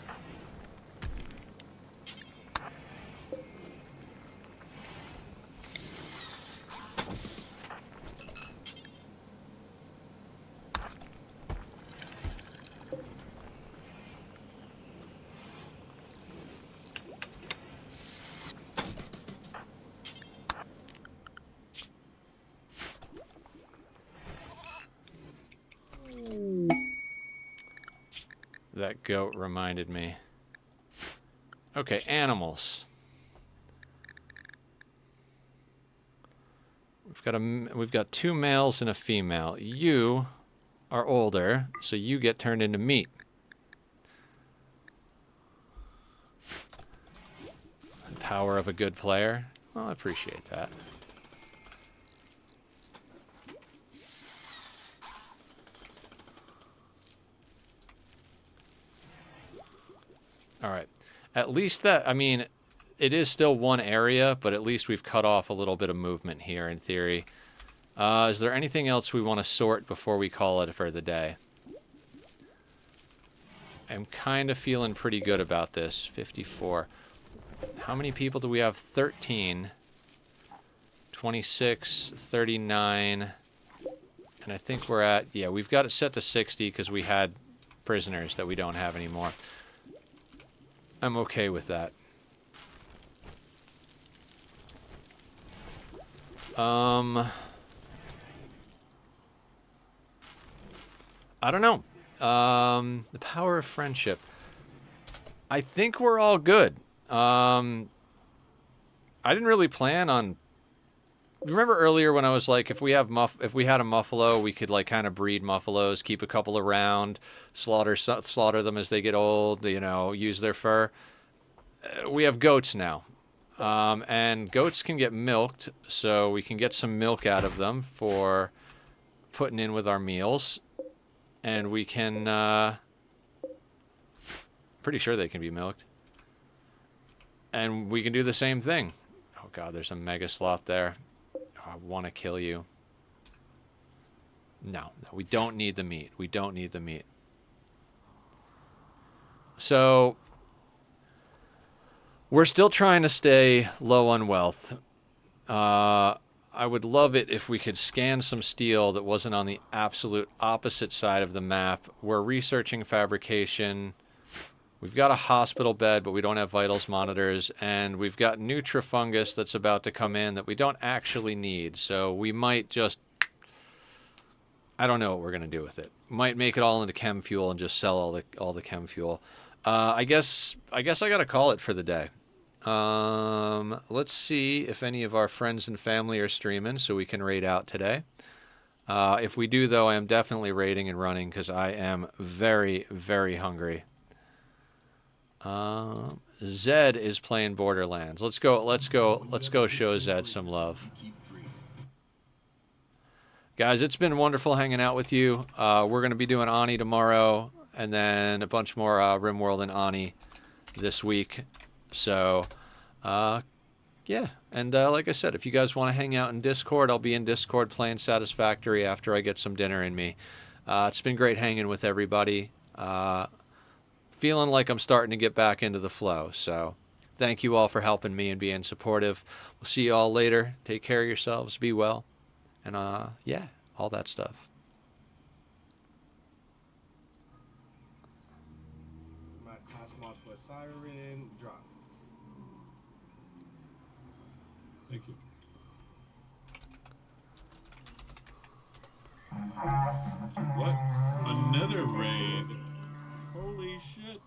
That goat reminded me. Okay, animals. We've got 2 males and a female. You are older, so you get turned into meat. The power of a good player. Well, I appreciate that. All right. At least that, I mean, it is still one area, but at least we've cut off a little bit of movement here in theory. Is there anything else we want to sort before we call it for the day? I'm kind of feeling pretty good about this. 54. How many people do we have? 13. 26, 39. And I think we're at, yeah, we've got it set to 60 because we had prisoners that we don't have anymore. I'm okay with that. I don't know. The power of friendship. I think we're all good. I didn't really plan on. Remember earlier when I was like, if we had a muffalo, we could like kind of breed muffalos, keep a couple around, slaughter them as they get old, you know, use their fur. We have goats now, and goats can get milked, so we can get some milk out of them for putting in with our meals, and we can. Pretty sure they can be milked, and we can do the same thing. Oh God, there's a mega sloth there. I want to kill you. No, we don't need the meat. We don't need the meat. So, we're still trying to stay low on wealth. I would love it if we could scan some steel that wasn't on the absolute opposite side of the map. We're researching fabrication. We've got a hospital bed, but we don't have vitals monitors, and we've got nutrifungus that's about to come in that we don't actually need. So we might just, I don't know what we're gonna do with it. Might make it all into chem fuel and just sell all the chem fuel. I guess I gotta call it for the day. Let's see if any of our friends and family are streaming, so we can raid out today. If we do, though, I am definitely raiding and running because I am very, very hungry. Zed is playing Borderlands. Let's go show Zed some love. Guys, it's been wonderful hanging out with you. We're going to be doing Ani tomorrow, and then a bunch more Rimworld and Ani this week. So, yeah. And like I said, if you guys want to hang out in Discord, I'll be in Discord playing Satisfactory after I get some dinner in me. It's been great hanging with everybody. Feeling like I'm starting to get back into the flow. So thank you all for helping me and being supportive. We'll see you all later. Take care of yourselves. Be well. And yeah, all that stuff. My Cosmos for Siren drop. Thank you. What? Another raid? Holy shit.